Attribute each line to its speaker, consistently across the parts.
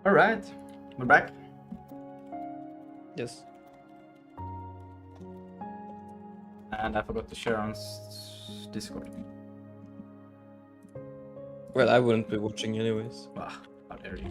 Speaker 1: All right, we're back.
Speaker 2: Yes.
Speaker 1: And I forgot to share on Discord.
Speaker 2: Well, I wouldn't be watching anyways.
Speaker 1: Ah, how dare you.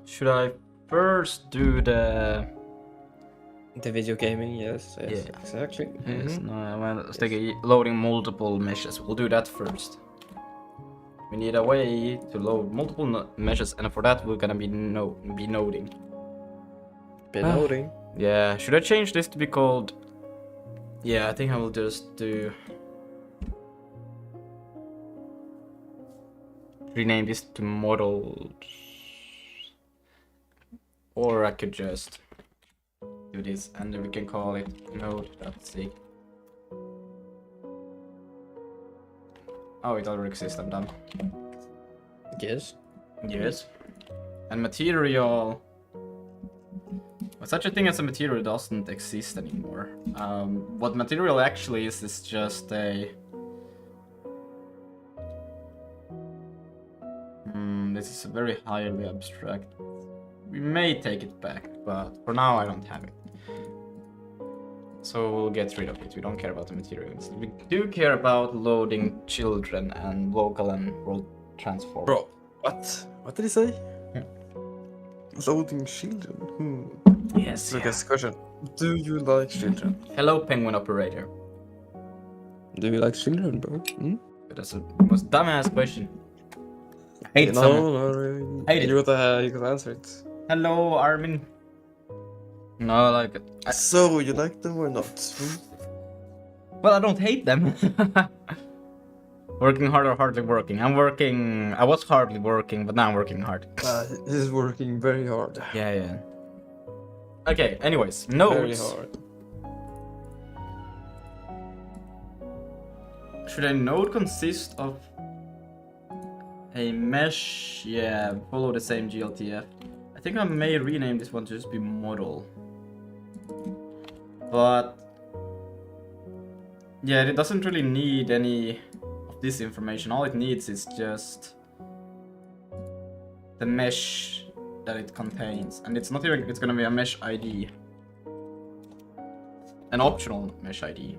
Speaker 1: Should I first do the...
Speaker 2: The video gaming, yes,
Speaker 1: Yeah.
Speaker 2: exactly.
Speaker 1: Yes,
Speaker 2: Mhm.
Speaker 1: no, well, it's like loading multiple meshes. We'll do that first. We need a way to load multiple meshes, and for that we're gonna be noding.
Speaker 2: Noting.
Speaker 1: Yeah, should I change this to be called... Yeah, I think I will just do... rename this to models. Or I could just do this, and then we can call it node.zig. Oh, it already exists, I'm done.
Speaker 2: Yes.
Speaker 1: Yes. And material... Well, such a thing as a material doesn't exist anymore. What material actually is just a... this is very highly abstract. We may take it back, but for now I don't have it. So we'll get rid of it. We don't care about the materials. We do care about loading children and local and world transform.
Speaker 2: Bro, what? What did he say? Loading children?
Speaker 1: Yes.
Speaker 2: So I guess the question, do you like children?
Speaker 1: Hello, penguin operator.
Speaker 2: Do you like children, bro?
Speaker 1: That's the most dumbass question. I hate
Speaker 2: No,
Speaker 1: someone.
Speaker 2: no, really.
Speaker 1: Hate it.
Speaker 2: You gotta answer it.
Speaker 1: Hello, Armin. No, like...
Speaker 2: So, you like them or not?
Speaker 1: Well, I don't hate them. Working hard or hardly working? I'm working... I was hardly working, but now I'm working hard.
Speaker 2: He's working very hard.
Speaker 1: Yeah. Okay, anyways. Nodes.
Speaker 2: Very hard.
Speaker 1: Should a node consist of a mesh? Yeah, follow the same GLTF. I think I may rename this one to just be model. But yeah, it doesn't really need any of this information. All it needs is just the mesh that it contains, and it's not even, it's gonna be a mesh ID, an optional mesh ID,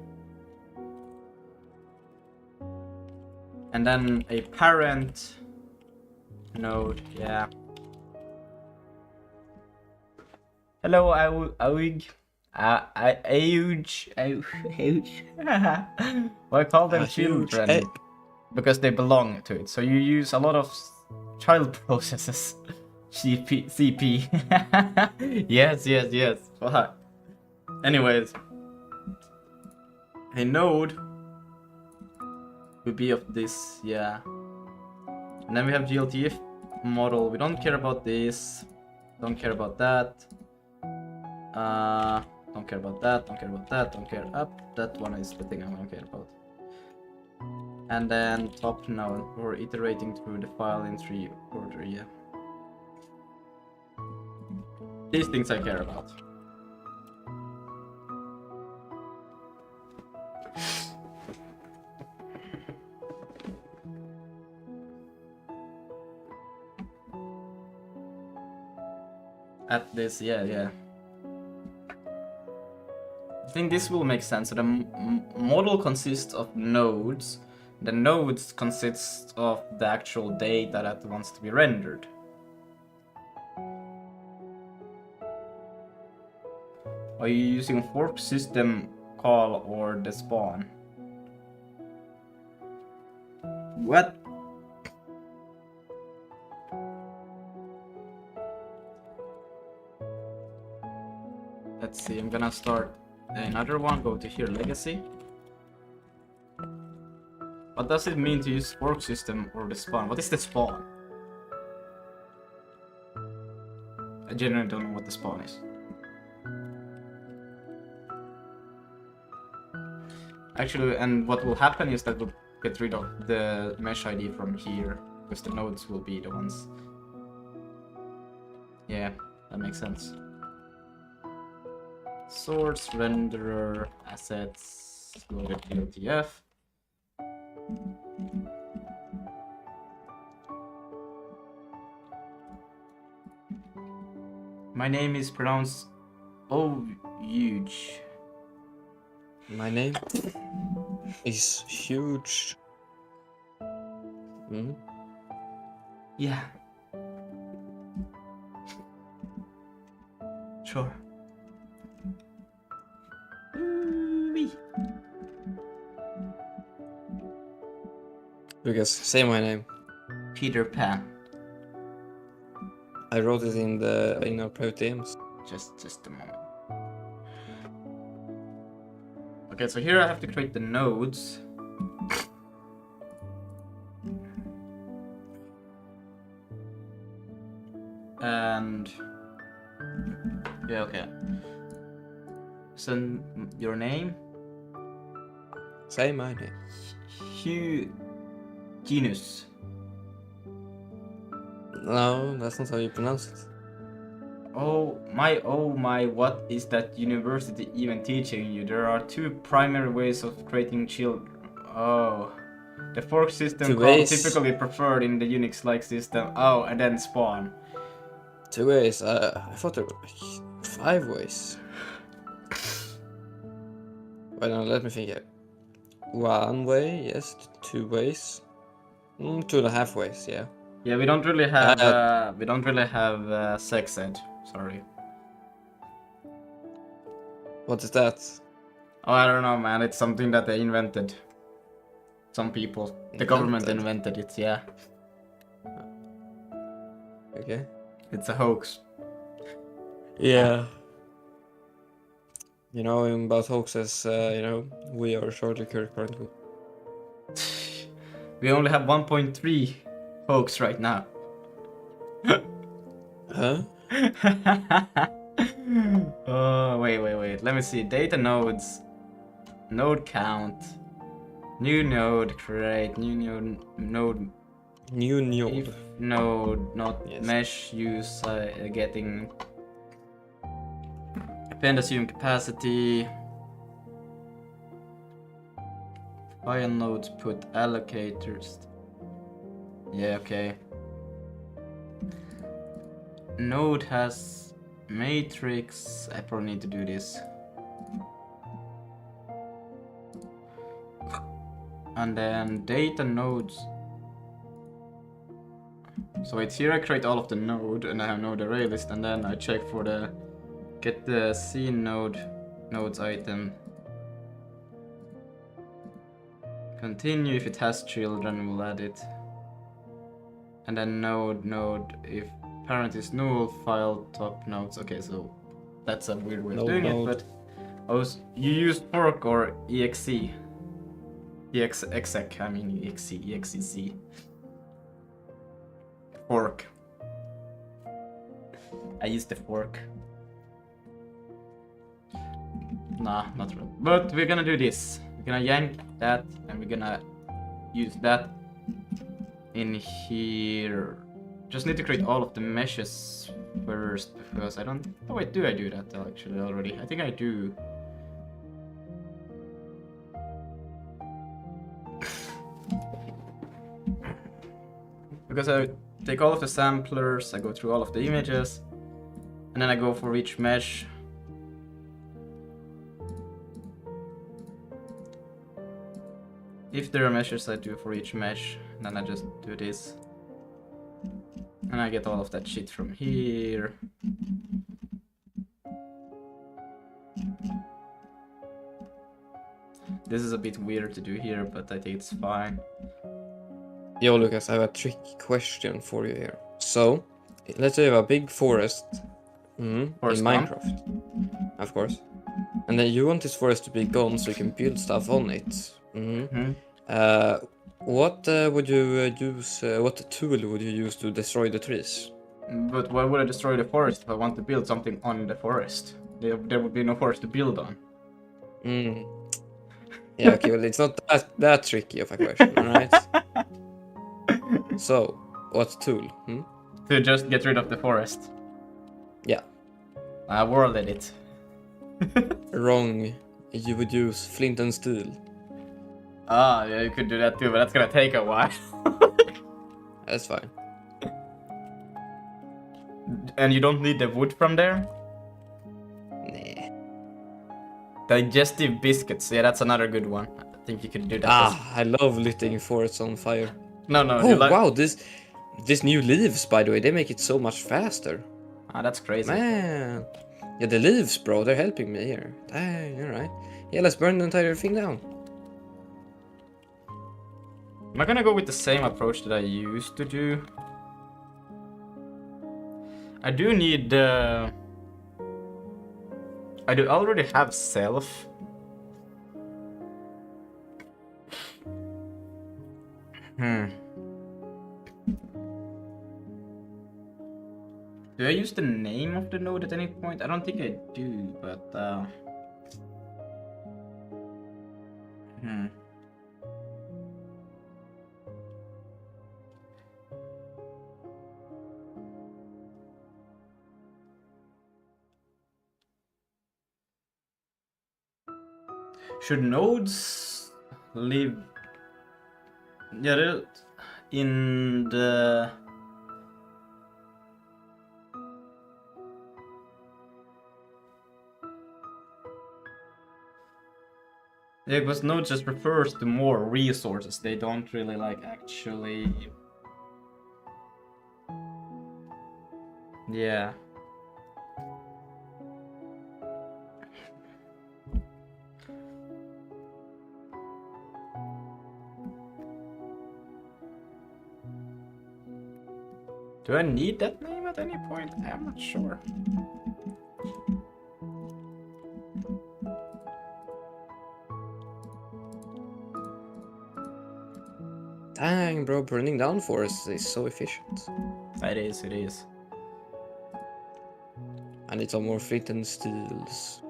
Speaker 1: and then a parent node. Yeah. Hello, Awig. Well, I call them children because they belong to it. So you use a lot of child processes. CP. Yes. Fuck. Anyways, a node would be of this, yeah. And then we have GLTF model. We don't care about this. Don't care about that. Don't care about that, don't care about that, don't care up. That one is the thing I don't care about. And then top node, we're iterating through the file in 3 order, yeah. These things I care about. At this, yeah. I think this will make sense. So the model consists of nodes. The nodes consist of the actual data that wants to be rendered. Are you using fork system call or the spawn? What? Let's see, I'm gonna start another one, go to here, legacy. What does it mean to use fork system or the spawn? What is the spawn? I genuinely don't know what the spawn is. Actually, and what will happen is that we'll get rid of the mesh ID from here, because the nodes will be the ones. Yeah, that makes sense. Source, renderer, assets, loaded LTF. My name is pronounced huge.
Speaker 2: My name is huge. Hmm?
Speaker 1: Yeah. Sure.
Speaker 2: Lucas, say my name.
Speaker 1: Peter Pan.
Speaker 2: I wrote it in our private DMs.
Speaker 1: Just a moment. Okay, so here I have to create the nodes. And yeah, okay. So your name?
Speaker 2: Say my name.
Speaker 1: Genus.
Speaker 2: No, that's not how you pronounce it.
Speaker 1: Oh my, what is that university even teaching you? There are two primary ways of creating children. Oh. The fork system
Speaker 2: Two
Speaker 1: called
Speaker 2: ways.
Speaker 1: typically preferred in the Unix-like system. Oh, and then spawn.
Speaker 2: 2 ways. I thought there were 5 ways. Wait, no, let me think here. 1 way, yes. 2 ways. 2.5 ways, yeah.
Speaker 1: Yeah, we don't really have sex ed. Sorry.
Speaker 2: What is that?
Speaker 1: Oh, I don't know, man. It's something that they invented. Some people. The government invented it, yeah.
Speaker 2: Okay.
Speaker 1: It's a hoax.
Speaker 2: Yeah. You know, about hoaxes, we are Charlie Kirk currently.
Speaker 1: We only have 1.3 hoax right now.
Speaker 2: Huh?
Speaker 1: Oh, wait. Let me see. Data nodes. Node count. New node, create. New node.
Speaker 2: New node.
Speaker 1: If node, not
Speaker 2: Yes.
Speaker 1: mesh use, getting. Append assume capacity. File nodes put allocators. Yeah, okay. Node has matrix. I probably need to do this. And then data nodes. So it's here I create all of the node and I have node array list, and then I check for the get the scene nodes item. Continue if it has children, we'll add it. And then node if parent is null, file top nodes. Okay, so that's a weird way of doing it, but you use fork or exe? Exec, I mean exec. Fork. I used the fork. Nah, not really. But we're gonna do this. We're gonna yank that and we're gonna use that in here. Just need to create all of the meshes first because I don't. Oh wait, do I do that actually already? I think I do. Because I take all of the samplers, I go through all of the images, and then I go for each mesh. If there are meshes, I do for each mesh, and then I just do this. And I get all of that shit from here. This is a bit weird to do here, but I think it's fine.
Speaker 2: Yo, Lucas, I have a tricky question for you here. So, let's say you have a big forest, in Minecraft, of course. And then you want this forest to be gone so you can build stuff on it. What would you use? What tool would you use to destroy the trees?
Speaker 1: But why would I destroy the forest if I want to build something on the forest? There would be no forest to build on.
Speaker 2: Mm. Yeah, okay, well, it's not that tricky of a question, alright? So, what tool? Hmm?
Speaker 1: To just get rid of the forest.
Speaker 2: Yeah.
Speaker 1: I worlded it.
Speaker 2: Wrong. You would use flint and steel.
Speaker 1: Ah, yeah, you could do that too, but that's gonna take a while.
Speaker 2: That's fine.
Speaker 1: And you don't need the wood from there?
Speaker 2: Nah.
Speaker 1: Digestive biscuits, yeah, that's another good one. I think you could do that.
Speaker 2: Ah, I love lighting forests on fire.
Speaker 1: No,
Speaker 2: Oh,
Speaker 1: you like...
Speaker 2: wow, this new leaves, by the way, they make it so much faster.
Speaker 1: Ah, that's crazy.
Speaker 2: Man. Yeah, the leaves, bro, they're helping me here. Dang, alright. Yeah, let's burn the entire thing down.
Speaker 1: Am I gonna go with the same approach that I used to do? I do need I do already have self. Do I use the name of the node at any point? I don't think I do, but should nodes live in the yeah, because nodes just refers to more resources. They don't really like actually. Yeah. Do I need that name at any point? I'm not sure.
Speaker 2: Dang, bro, burning down forests is so efficient.
Speaker 1: It is.
Speaker 2: I need some more flint and steels.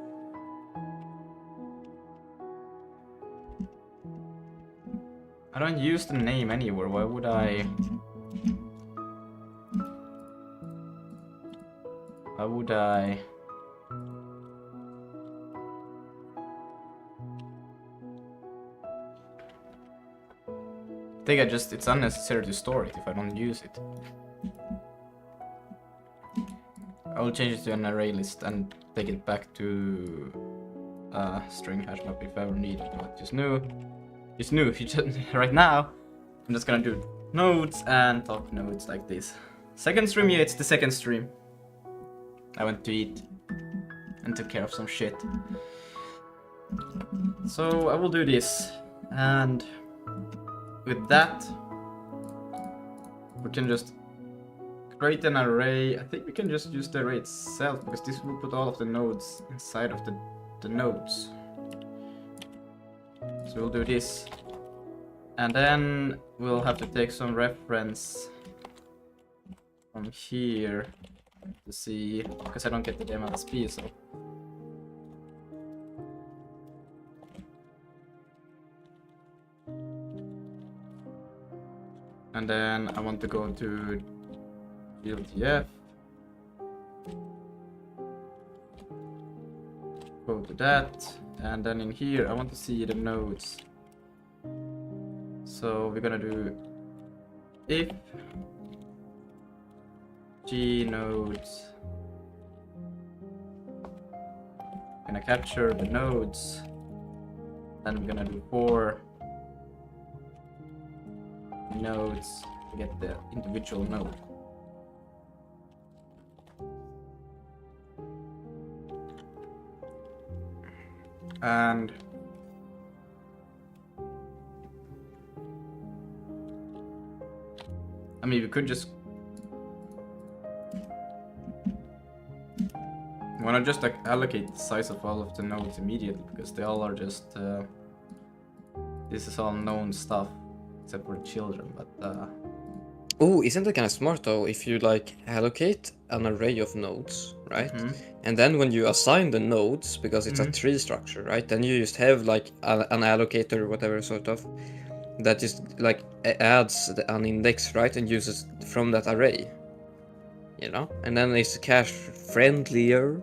Speaker 1: I don't use the name anywhere. Why would I? Why would I? I think it's unnecessary to store it if I don't use it. I will change it to an array list and take it back to string hash map if I ever need it. But just new. Right now, I'm just gonna do nodes and talk nodes like this. Second stream, yeah, it's the second stream. I went to eat and took care of some shit. So I will do this, and with that, we can just create an array. I think we can just use the array itself, because this will put all of the nodes inside of the nodes. So we'll do this, and then we'll have to take some reference from here to see, because I don't get the demo SP, so. And then I want to go to GLTF. Go to that, and then in here I want to see the nodes. So we're gonna do if G nodes. Gonna capture the nodes. Then we're gonna do for nodes to get the individual node. And I mean, we could just wanna just like allocate the size of all of the nodes immediately, because they all are just this is all known stuff. except for children, but
Speaker 2: Oh, isn't it kind of smart though if you like allocate an array of nodes, right? And then when you assign the nodes, because it's a tree structure, right? Then you just have like an allocator or whatever sort of that just like adds an index, right? And uses from that array, you know? And then it's cache friendlier.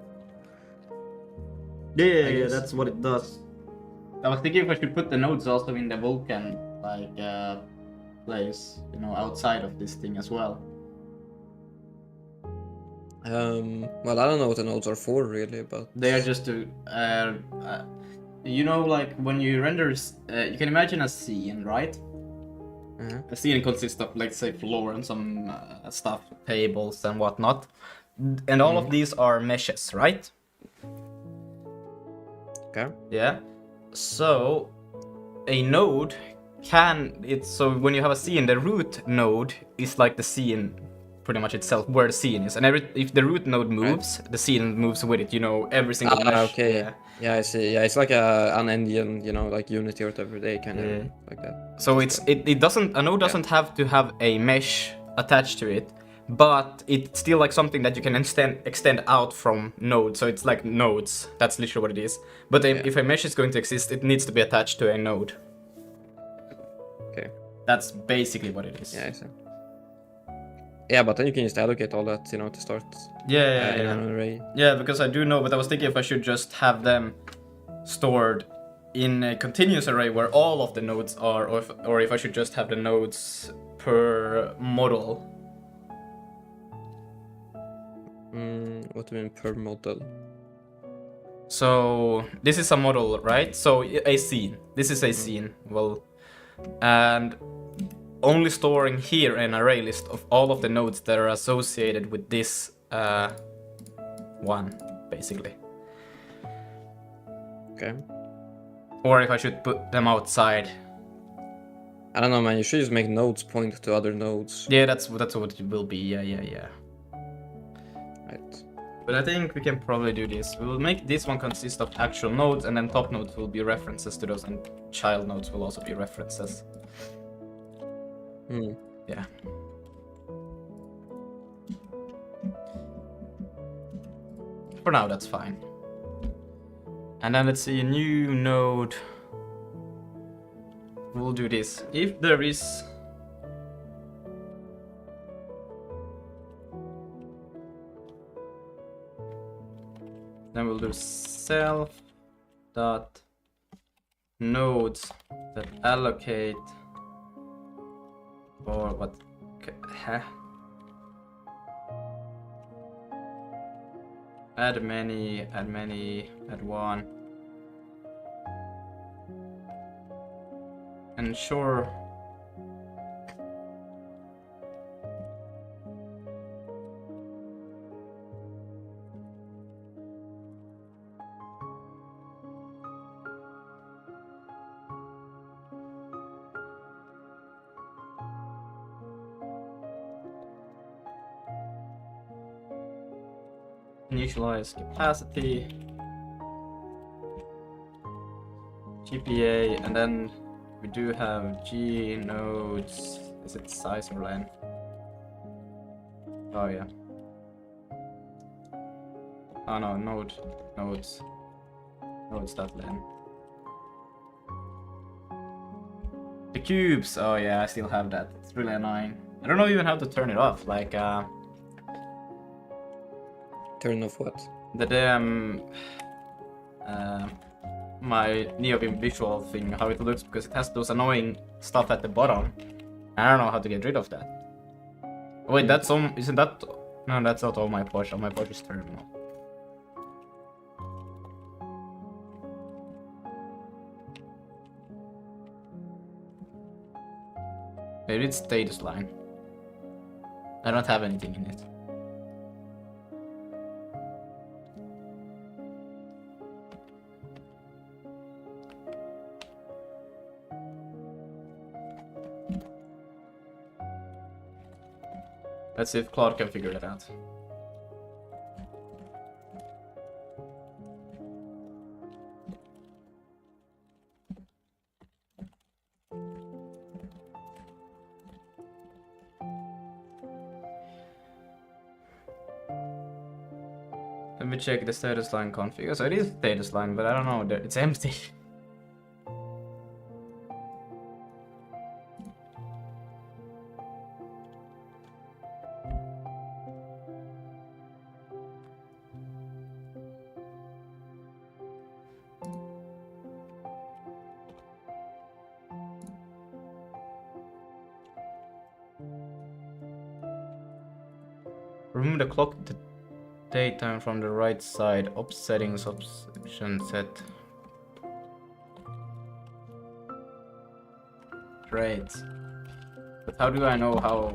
Speaker 1: Yeah, that's what it does. I was thinking if I should put the nodes also in the Vulkan like place, you know, outside of this thing as well.
Speaker 2: Well, I don't know what the nodes are for really, but
Speaker 1: they are just to you know, like when you render you can imagine a scene, right? A scene consists of, let's say, floor and some stuff, tables and whatnot, and all of these are meshes, right?
Speaker 2: Okay.
Speaker 1: Yeah. So a node so when you have a scene, the root node is like the scene pretty much itself, where the scene is, and if the root node moves, the scene moves with it, you know, every single mesh.
Speaker 2: Okay. Yeah, I see. Yeah, it's like an engine, you know, like Unity or whatever, they kind of like that.
Speaker 1: So it doesn't, a node doesn't have to have a mesh attached to it, but it's still like something that you can extend out from node. So it's like nodes. That's literally what it is. But if a mesh is going to exist, it needs to be attached to a node.
Speaker 2: Okay.
Speaker 1: That's basically what it is.
Speaker 2: Yeah, I see. Yeah, but then you can just allocate all that, you know, to start. In an array.
Speaker 1: Yeah, because I do know, but I was thinking if I should just have them stored in a continuous array where all of the nodes are, or if I should just have the nodes per model.
Speaker 2: What do you mean per model?
Speaker 1: So this is a model, right? So a scene. This is a scene. Well, and only storing here an array list of all of the nodes that are associated with this one, basically.
Speaker 2: Okay.
Speaker 1: Or if I should put them outside.
Speaker 2: I don't know, man. You should just make nodes point to other nodes.
Speaker 1: Yeah, that's what it will be. Yeah.
Speaker 2: Right.
Speaker 1: But I think we can probably do this. We will make this one consist of actual nodes, and then top nodes will be references to those, and child nodes will also be references. Yeah. For now, that's fine. And then let's see, a new node. We'll do this. If there is... Then we'll do self dot nodes that allocate, or what? Add many, add one. Ensure initialize capacity, GPA, and then we do have G nodes. Is it size or len? Oh yeah. Oh no, nodes dot len. The cubes. Oh yeah, I still have that. It's really annoying. I don't know even how to turn it off. Like
Speaker 2: Turn off what?
Speaker 1: the damn my neovim visual thing, how it looks, because it has those annoying stuff at the bottom. I don't know how to get rid of that. Oh, wait, that's on. Isn't that? No, that's not all my Porsche. All my Porsche is terminal. Maybe it's status line. I don't have anything in it. Let's see if Claude can figure that out. me check the status line config. So it is status line, but I don't know, it's empty. Remove the clock daytime from the right side. Op settings option set. Great. But how do I know how?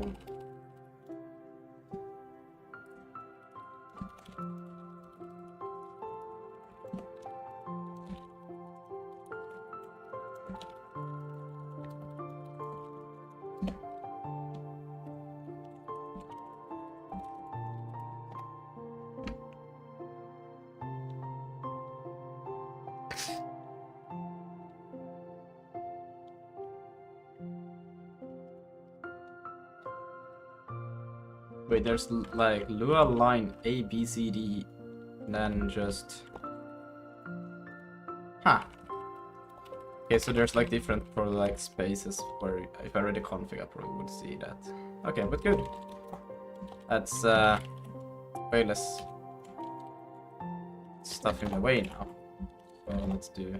Speaker 1: Wait, there's like Lua line A, B, C, D, then just... Huh. Okay, so there's like different for like spaces where if I read the config I probably would see that. Okay, but good. That's way less stuff in the way now. So let's do...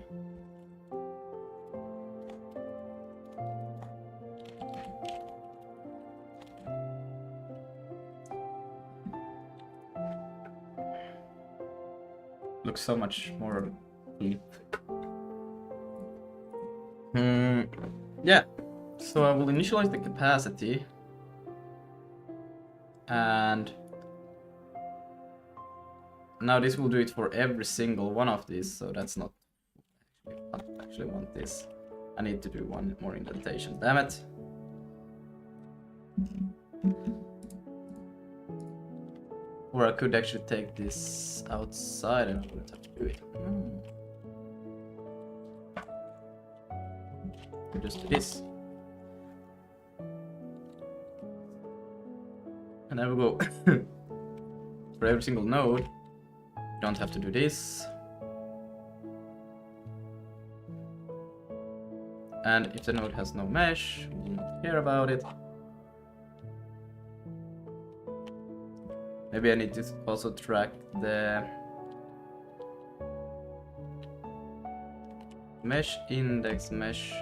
Speaker 1: Looks so much more clean. Yeah, so I will initialize the capacity and now this will do it for every single one of these, so that's not I actually want this. I need to do one more indentation, damn it. Or I could actually take this outside and I wouldn't have to do it. Just do this. And then we go for every single node. You don't have to do this. And if the node has no mesh, we don't care about it. Maybe I need to also track the mesh index mesh.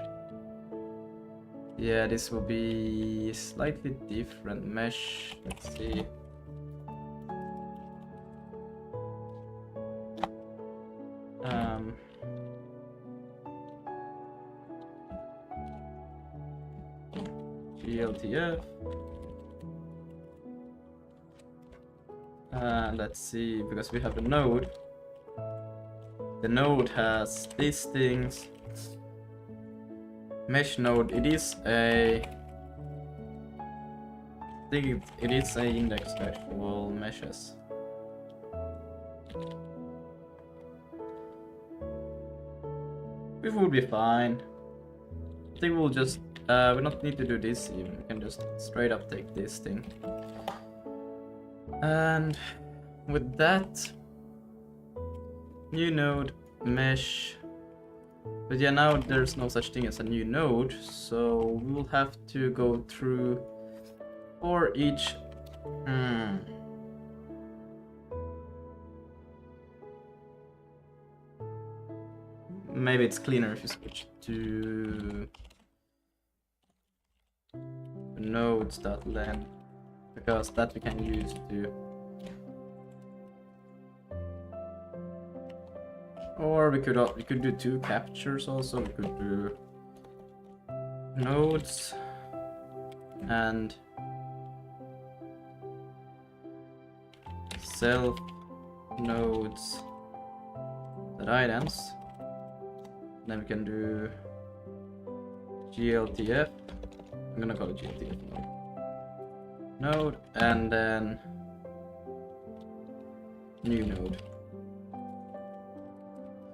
Speaker 1: Yeah, this will be slightly different mesh. Let's see. GLTF. Let's see, because we have the node. The node has these things. Mesh node, it is a... I think it is a index to actual meshes. We will be fine. I think we'll just... we don't need to do this even, we can just straight up take this thing. And with that, new node, mesh. But yeah, now there's no such thing as a new node, so we will have to go through for each. Maybe it's cleaner if you switch to nodes.len, because that we can use to. Or we could do two captures also. We could do nodes and self nodes that items. Then we can do GLTF. I'm gonna call it GLTF node and then new node.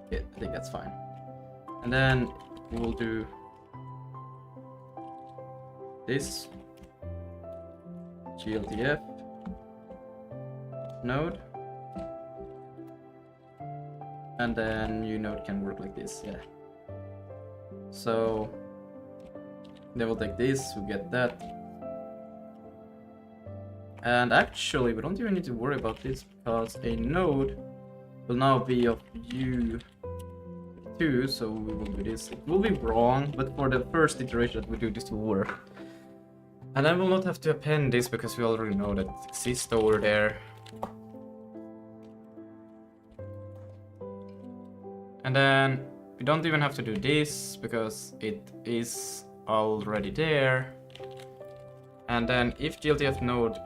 Speaker 1: Yeah, I think that's fine. And then we'll do this GLTF node And then new node can work like this, yeah. So then we'll take this, we get that. And actually, we don't even need to worry about this because a node will now be of U2, so we will do this. It will be wrong, but for the first iteration that we do, this will work. And then we'll not have to append this because we already know that it exists over there. And then we don't even have to do this because it is already there. And then if GLTF node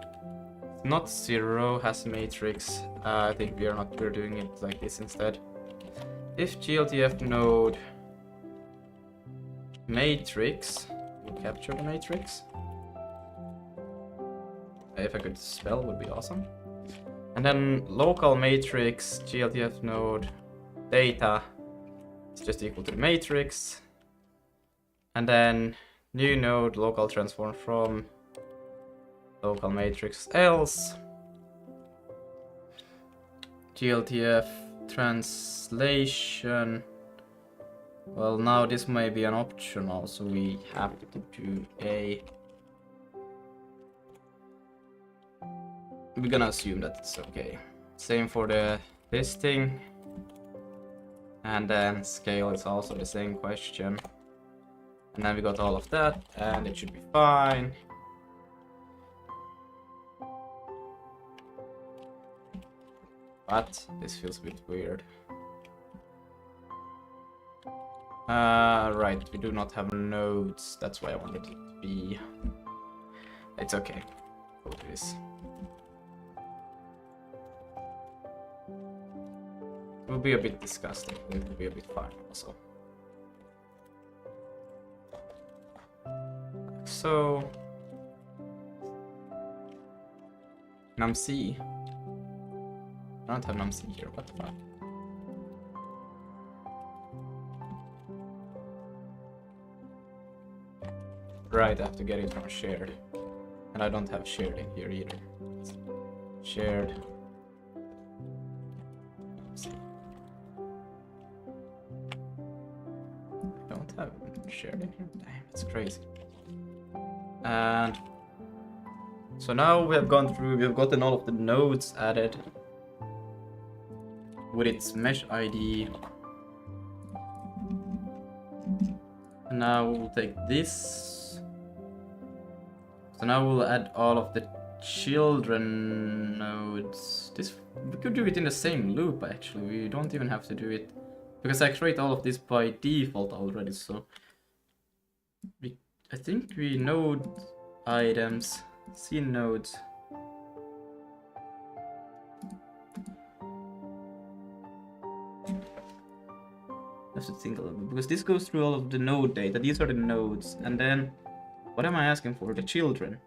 Speaker 1: not 0 has matrix, I think we're doing it like this instead. If GLTF node matrix, we'll capture the matrix. If I could spell, would be awesome. And then local matrix GLTF node data is just equal to the matrix. And then new node local transform from local matrix else GLTF translation. Well, now this may be an optional, so we have to do a. We're gonna assume that it's okay. Same for the this thing. And then scale is also the same question. And then we got all of that, and it should be fine. But this feels a bit weird. Right, we do not have nodes. That's why I wanted it to be. It's okay. We'll do this. It will be a bit disgusting. It will be a bit fun also. Like so. num_c. I don't have num_c here. What the fuck? Right, I have to get it from shared. And I don't have shared in here either. Shared. I don't have shared in here. Damn, it's crazy. And so now we have gone through, we've gotten all of the nodes added with its mesh ID. And now we'll take this. So now we'll add all of the children nodes. This, we could do it in the same loop actually. We don't even have to do it because I create all of this by default already. So I think we node items, scene nodes. I have to think a little bit because this goes through all of the node data. These are the nodes, and then what am I asking for? The children.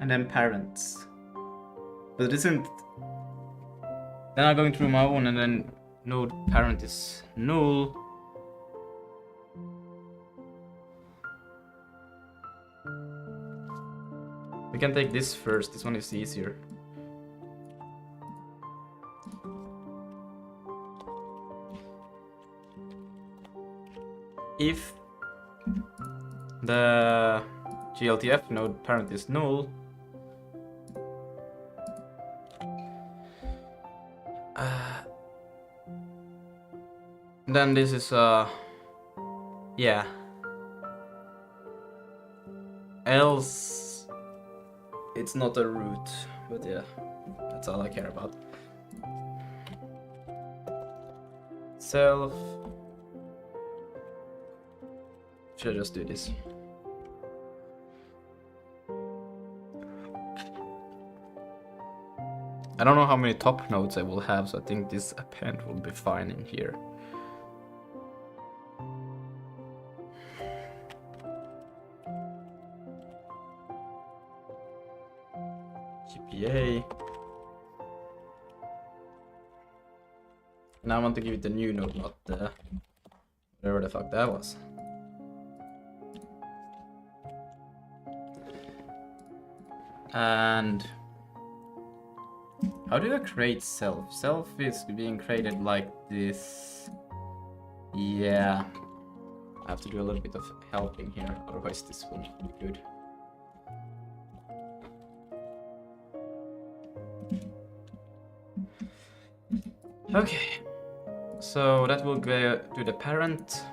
Speaker 1: And then parents. But it isn't. Then I'm going through my own, and then node parent is null. We can take this first. This one is easier. If the GLTF node parent is null, then this is yeah. Else it's not a root, but yeah, that's all I care about. Self. Should I just do this? I don't know how many top nodes I will have, so I think this append will be fine in here. GPA. Now I want to give it the new node, not the whatever the fuck that was. And how do I create self? Self is being created like this. Yeah. I have to do a little bit of helping here, otherwise this won't be good. Okay. So that will go to the parent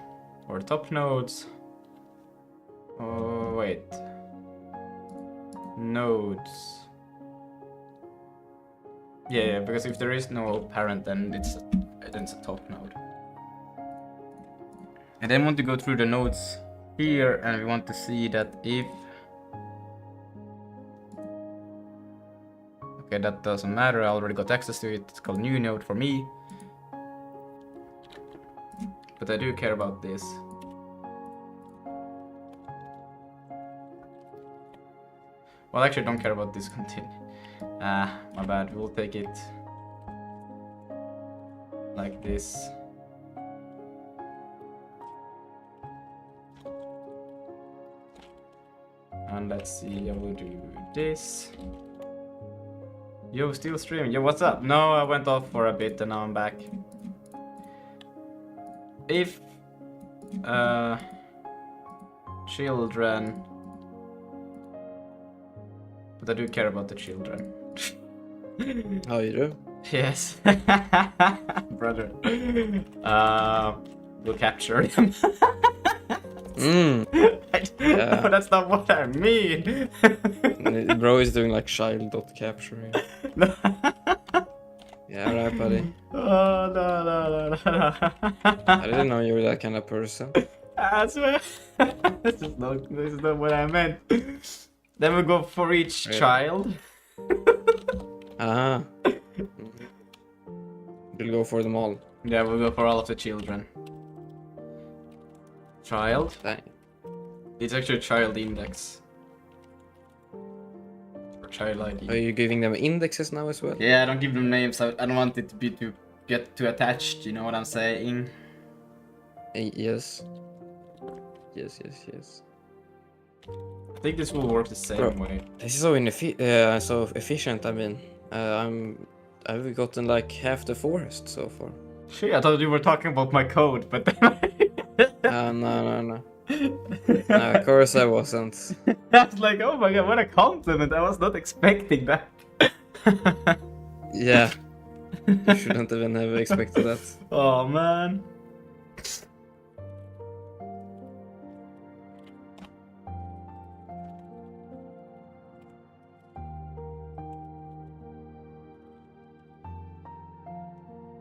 Speaker 1: or top nodes. Oh wait. Nodes. Yeah, because if there is no parent, then it's a top node. And then we want to go through the nodes here, and we want to see that if... Okay, that doesn't matter, I already got access to it, it's called new node for me. But I do care about this. Well, actually I don't care about this continue. My bad, we'll take it like this. And let's see, I will do this. Yo, still streaming. Yo, what's up? No, I went off for a bit and now I'm back. If children, but I do care about the children.
Speaker 2: Oh, you do?
Speaker 1: Yes. Brother. We'll capture them.
Speaker 2: Yeah.
Speaker 1: No, that's not what I mean.
Speaker 2: Bro is doing like child.capturing.
Speaker 1: No.
Speaker 2: Yeah, right, buddy.
Speaker 1: Oh, no.
Speaker 2: I didn't know you were that kind of person.
Speaker 1: I swear. This is not what I meant. Then we go for each child.
Speaker 2: Ah. We'll go for them all.
Speaker 1: Yeah, we'll go for all of the children. Child.
Speaker 2: Dang.
Speaker 1: It's actually a child index. Or child ID.
Speaker 2: Are you giving them indexes now as well?
Speaker 1: Yeah, I don't give them names. I don't want it to be to get too attached. You know what I'm saying?
Speaker 2: Yes. Yes.
Speaker 1: I think this will work the same
Speaker 2: Bro,
Speaker 1: way.
Speaker 2: This is so so efficient. I mean, I've gotten like half the forest so far.
Speaker 1: Shit, I thought you were talking about my code, but then
Speaker 2: No. No, of course I wasn't.
Speaker 1: I was like, oh my god, what a compliment! I was not expecting that.
Speaker 2: Yeah. You shouldn't even have expected that.
Speaker 1: Oh man.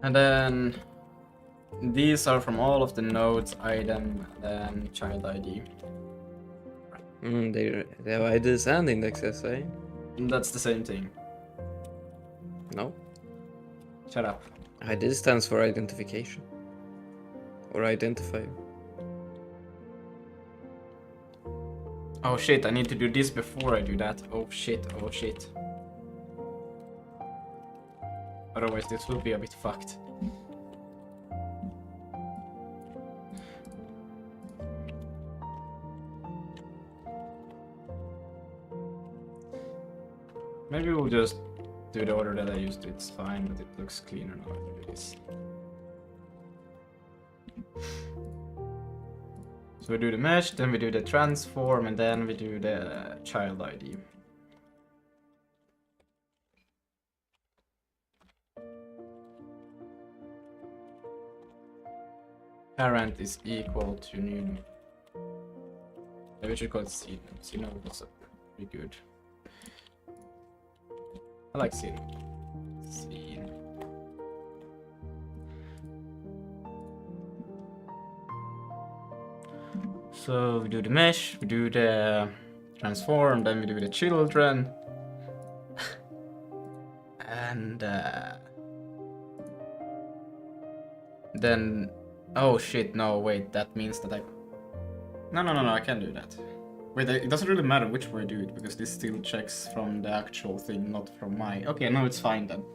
Speaker 1: And then these are from all of the nodes, item, and then child ID.
Speaker 2: They have IDs and indexes, eh?
Speaker 1: And that's the same thing.
Speaker 2: No.
Speaker 1: Shut up.
Speaker 2: ID stands for identification. Or identifier.
Speaker 1: Oh shit, I need to do this before I do that. Oh shit. Otherwise this will be a bit fucked. Maybe we'll just do the order that I used to. It's fine, but it looks cleaner now if it is. So we do the mesh, then we do the transform, and then we do the child ID. Parent is equal to new node. Maybe we should call it C node. C node was pretty good. I like C node. C node. So we do the mesh, we do the transform, then we do the children. And then oh shit, no wait, that means that I no, I can't do that. Wait, it doesn't really matter which way I do it, because this still checks from the actual thing, not from my... Okay, no, it's fine then.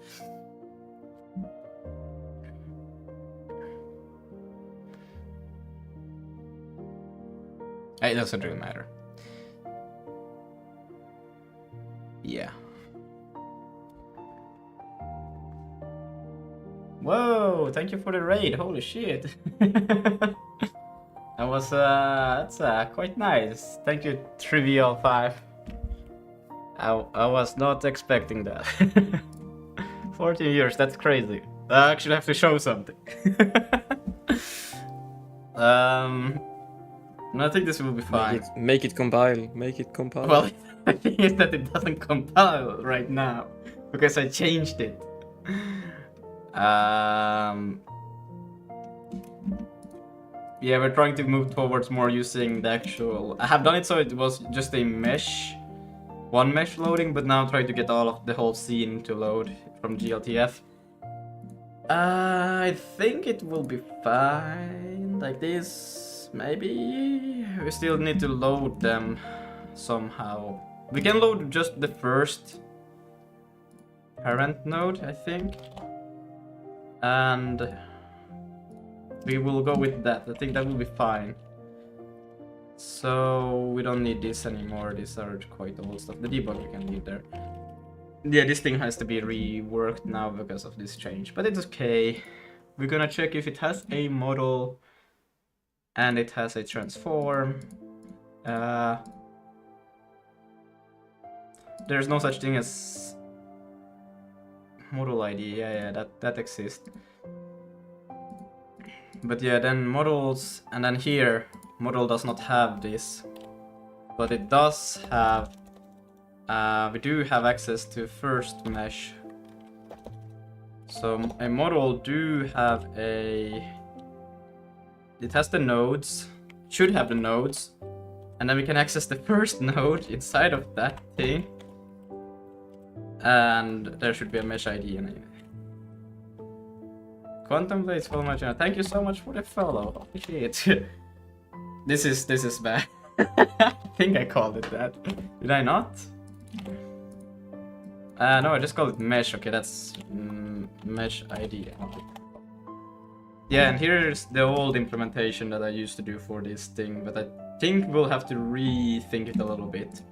Speaker 1: It doesn't really matter. Yeah. Whoa, thank you for the raid, holy shit. That was, that's quite nice. Thank you, Trivial5. I was not expecting that. 14 years, that's crazy. I actually have to show something. I think this will be fine.
Speaker 2: Make it compile. Make it compile.
Speaker 1: Well, the thing is that it doesn't compile right now because I changed it. Yeah, we're trying to move towards more using the actual. I have done it so it was just a mesh, one mesh loading, but now I'm trying to get all of the whole scene to load from GLTF. I think it will be fine like this. Maybe we still need to load them somehow. We can load just the first parent node, I think, and we will go with that. I think that will be fine. So we don't need this anymore. These are quite old stuff. The debug we can leave there. Yeah, this thing has to be reworked now because of this change, but it's okay. We're gonna check if it has a model and it has a transform. There's no such thing as model ID. Yeah, that exists. But yeah, then models, and then here, model does not have this, but it does have, we do have access to first mesh. So a model do have it has the nodes, should have the nodes, and then we can access the first node inside of that thing. And there should be a mesh ID in it. Quantum Blades follow my channel. Thank you so much for the follow. Holy shit. This is bad. I think I called it that. Did I not? No, I just called it mesh. Okay, that's mesh ID. Yeah, and here's the old implementation that I used to do for this thing, but I think we'll have to rethink it a little bit.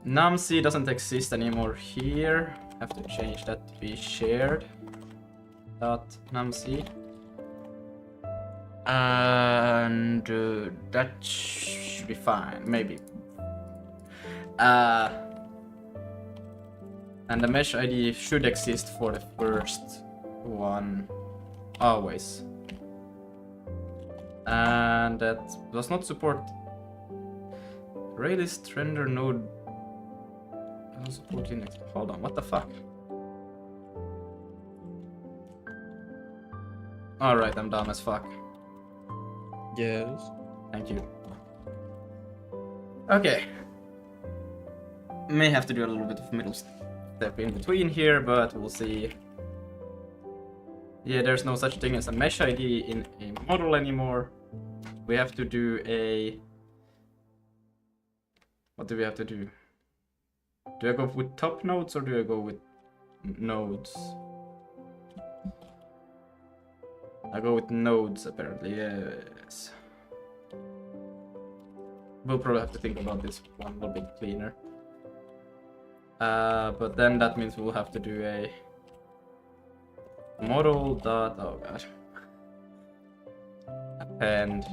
Speaker 1: numc doesn't exist anymore here. Have to change that to be shared. .numc. And that should be fine, maybe. And the mesh ID should exist for the first one, always. And that does not support Raylist render node. Doesn't support Linux. Hold on, what the fuck? Alright, I'm dumb as fuck.
Speaker 2: Yes.
Speaker 1: Thank you. Okay. May have to do a little bit of middle step in between here, but we'll see. Yeah, there's no such thing as a mesh ID in a model anymore. We have to do a... What do we have to do? Do I go with top nodes or do I go with nodes? I go with nodes apparently, yes. We'll probably have to think about this one a little bit cleaner. But then that means we'll have to do a model dot, oh gosh, append.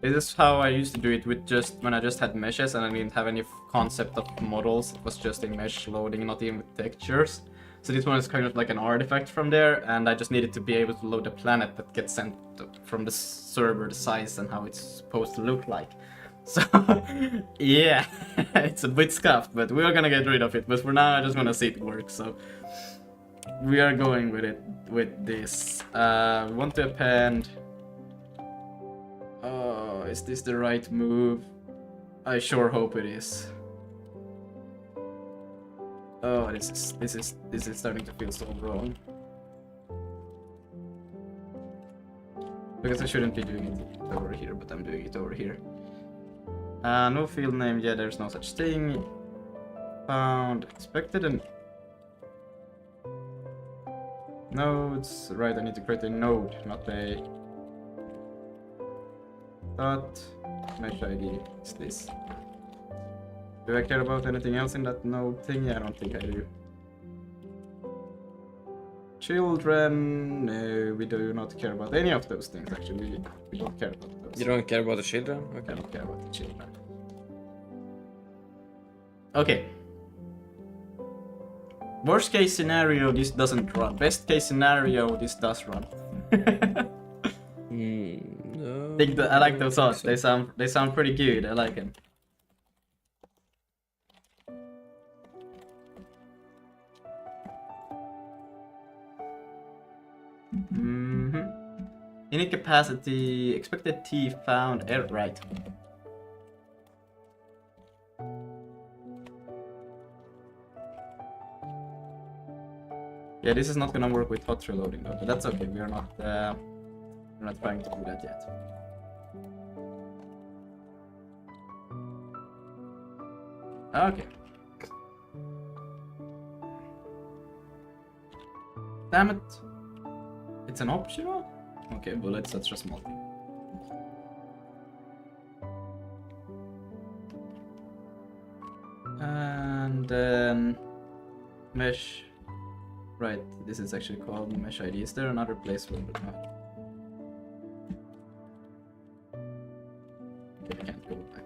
Speaker 1: This is how I used to do it with just when I just had meshes and I didn't have any concept of models. It was just a mesh loading, not even with textures. So this one is kind of like an artifact from there, and I just needed to be able to load the planet that gets sent from the server, the size and how it's supposed to look like. So yeah, it's a bit scuffed, but we are gonna get rid of it. But for now, I just wanna see it work. So we are going with it with this. We want to append. Oh, is this the right move? I sure hope it is. Oh, this is starting to feel so wrong. Because I shouldn't be doing it over here, but I'm doing it over here. No field name, yeah, there's no such thing. Found, expected, and nodes. Right, I need to create a node, not a dot. mesh ID is this. Do I care about anything else in that node thing? Yeah, I don't think I do. Children, no, we do not care about any of those things actually. We don't care about those.
Speaker 2: You don't care about the children?
Speaker 1: I
Speaker 2: Okay.
Speaker 1: don't care about the children. Okay. Worst case scenario, this doesn't run. Best case scenario, this does run.
Speaker 2: No.
Speaker 1: I like those
Speaker 2: I don't
Speaker 1: odds.
Speaker 2: think
Speaker 1: They sound pretty good. I like them. Init capacity, expected T found, error, right. Yeah, this is not gonna work with hot reloading though, but that's okay. We're not trying to do that yet. Okay. Damn it. It's an optional? Okay, bullets, that's just small thing. And then mesh. Right, this is actually called mesh ID. Is there another place where we're not? Okay, I can't go back.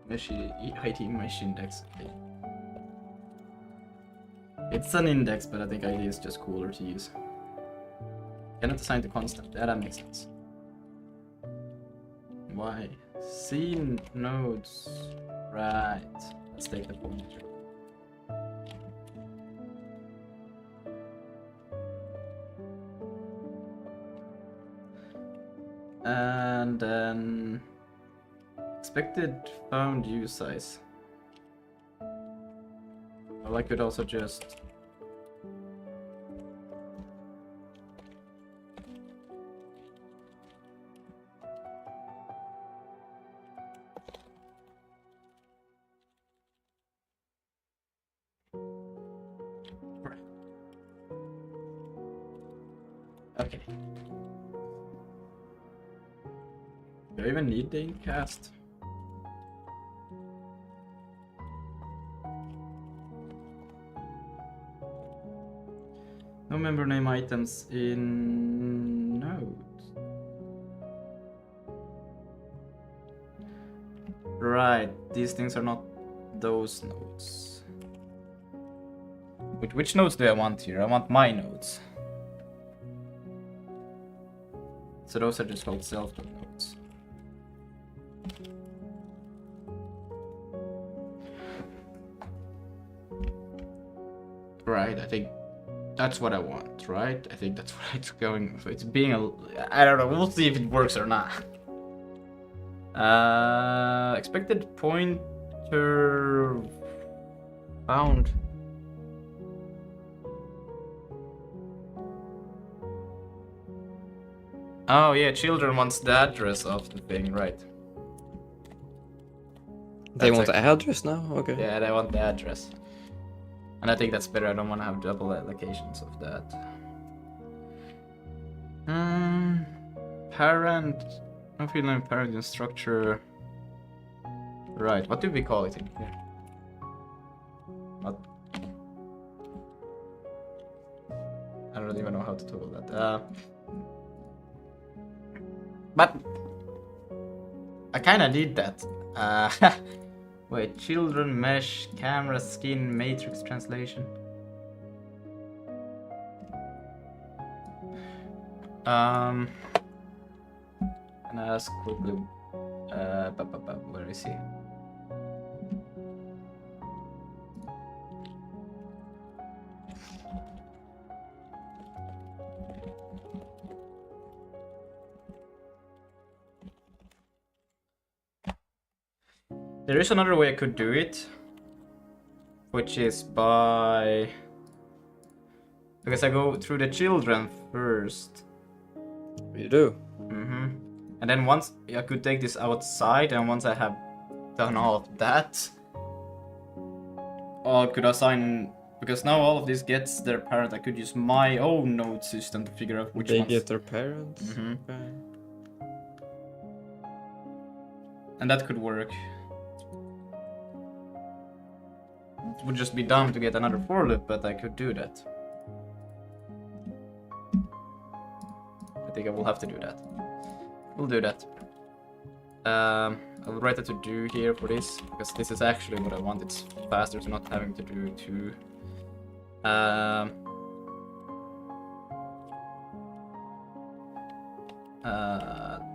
Speaker 1: Mesh ID mesh index. Okay. It's an index, but I think ID is just cooler to use. Cannot assign to constant. Yeah, that makes sense. Why? Scene nodes. Right. Let's take the pointer. And then expected found view size. Well, I could also just okay. Do I even need the incast? No member name items in nodes. Right, these things are not those nodes. Which nodes do I want here? I want my nodes. So those are just called self nodes. Right, I think that's what I want, right? I think that's what it's going. It's being a. I don't know. We'll see if it works or not. Expected pointer found. Oh yeah, children wants the address of the thing, right?
Speaker 2: They want the address now? Okay.
Speaker 1: Yeah, they want the address. And I think that's better. I don't want to have double allocations of that. Parent. I feel like parent and structure. Right. What do we call it in here? What? I don't even know how to toggle that. But I kind of need that. Wait, children, mesh, camera, skin, matrix translation. Can I ask quickly? Where is he? There is another way I could do it, which is by, because I go through the children first.
Speaker 2: You do?
Speaker 1: And then once I could take this outside, and once I have turn off that. Or could I assign, because now all of this gets their parent, I could use my own node system to figure out which
Speaker 2: they
Speaker 1: ones.
Speaker 2: get their parents.
Speaker 1: Mhm.
Speaker 2: Okay.
Speaker 1: And that could work. It would just be dumb to get another for loop, but I could do that. I think I will have to do that. We'll do that. I'll write a to do here for this, because this is actually what I want. It's faster to not having to do two.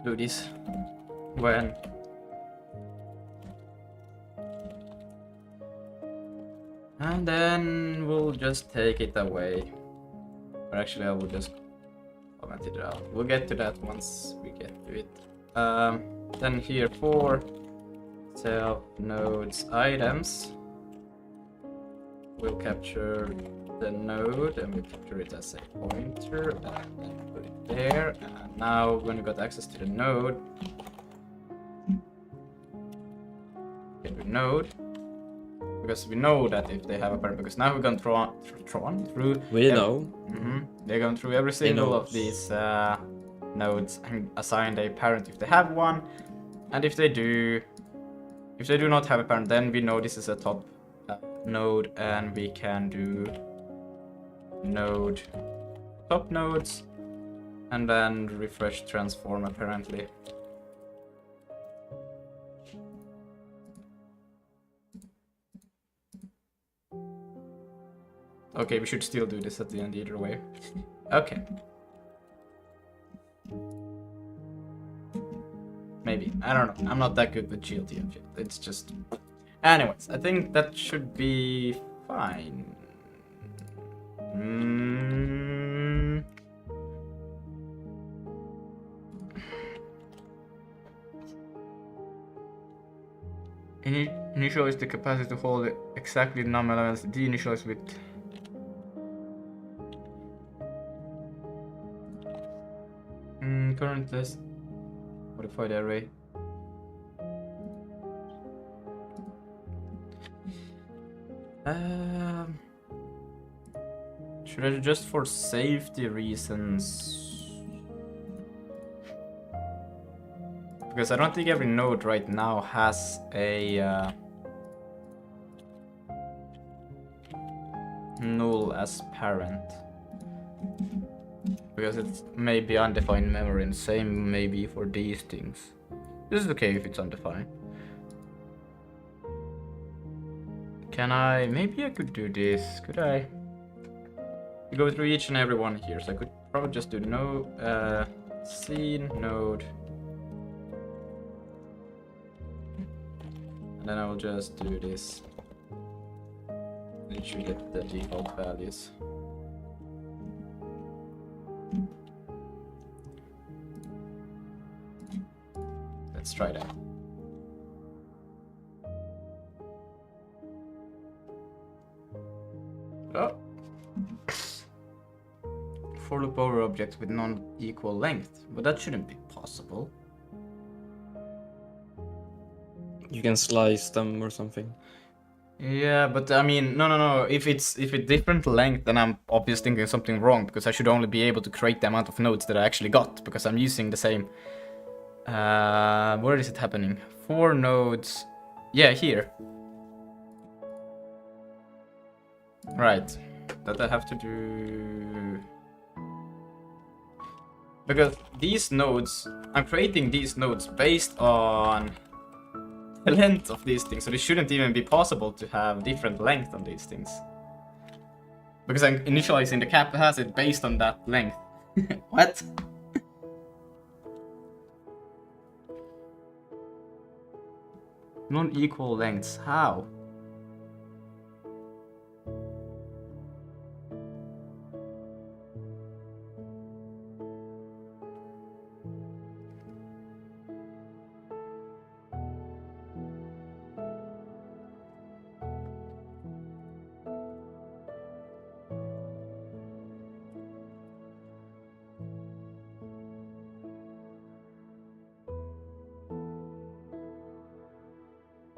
Speaker 1: Do this when and then we'll just take it away. Or actually I will just comment it out. We'll get to that once we get to it. Then here for self nodes items, we'll capture the node and we'll capture it as a pointer and then put it there. And now when we got access to the node, get the node, because we know that if they have a parent, because now we're going through.
Speaker 2: We know.
Speaker 1: They're going through every single of these nodes and assigned a parent if they have one, and if they do not have a parent, then we know this is a top node, and we can do node top nodes, and then refresh transform apparently. Okay, we should still do this at the end either way. Okay. Maybe. I don't know. I'm not that good with GLTM. It's just... Anyways, I think that should be fine. Initialize the capacity to hold exactly num elements. Deinitialize with... current list. Modify the array. Should I adjust for safety reasons? Because I don't think every node right now has a null as parent. Because it may be undefined memory, and same maybe for these things. This is okay if it's undefined. Can I... Maybe I could do this. Could I? You go through each and every one here, so I could probably just do no scene node. And then I will just do this. It should get the default values. Let's try that. Oh. For loop over objects with non-equal length, but that shouldn't be possible.
Speaker 2: You can slice them or something.
Speaker 1: Yeah, but I mean, no. If it's different length, then I'm obviously thinking something wrong, because I should only be able to create the amount of nodes that I actually got, because I'm using the same. Where is it happening? 4 nodes. Yeah, here. Right. That I have to do. Because these nodes, I'm creating these nodes based on the length of these things, so it shouldn't even be possible to have different length on these things. Because I'm initializing the capacity based on that length. What? Non-equal lengths, how?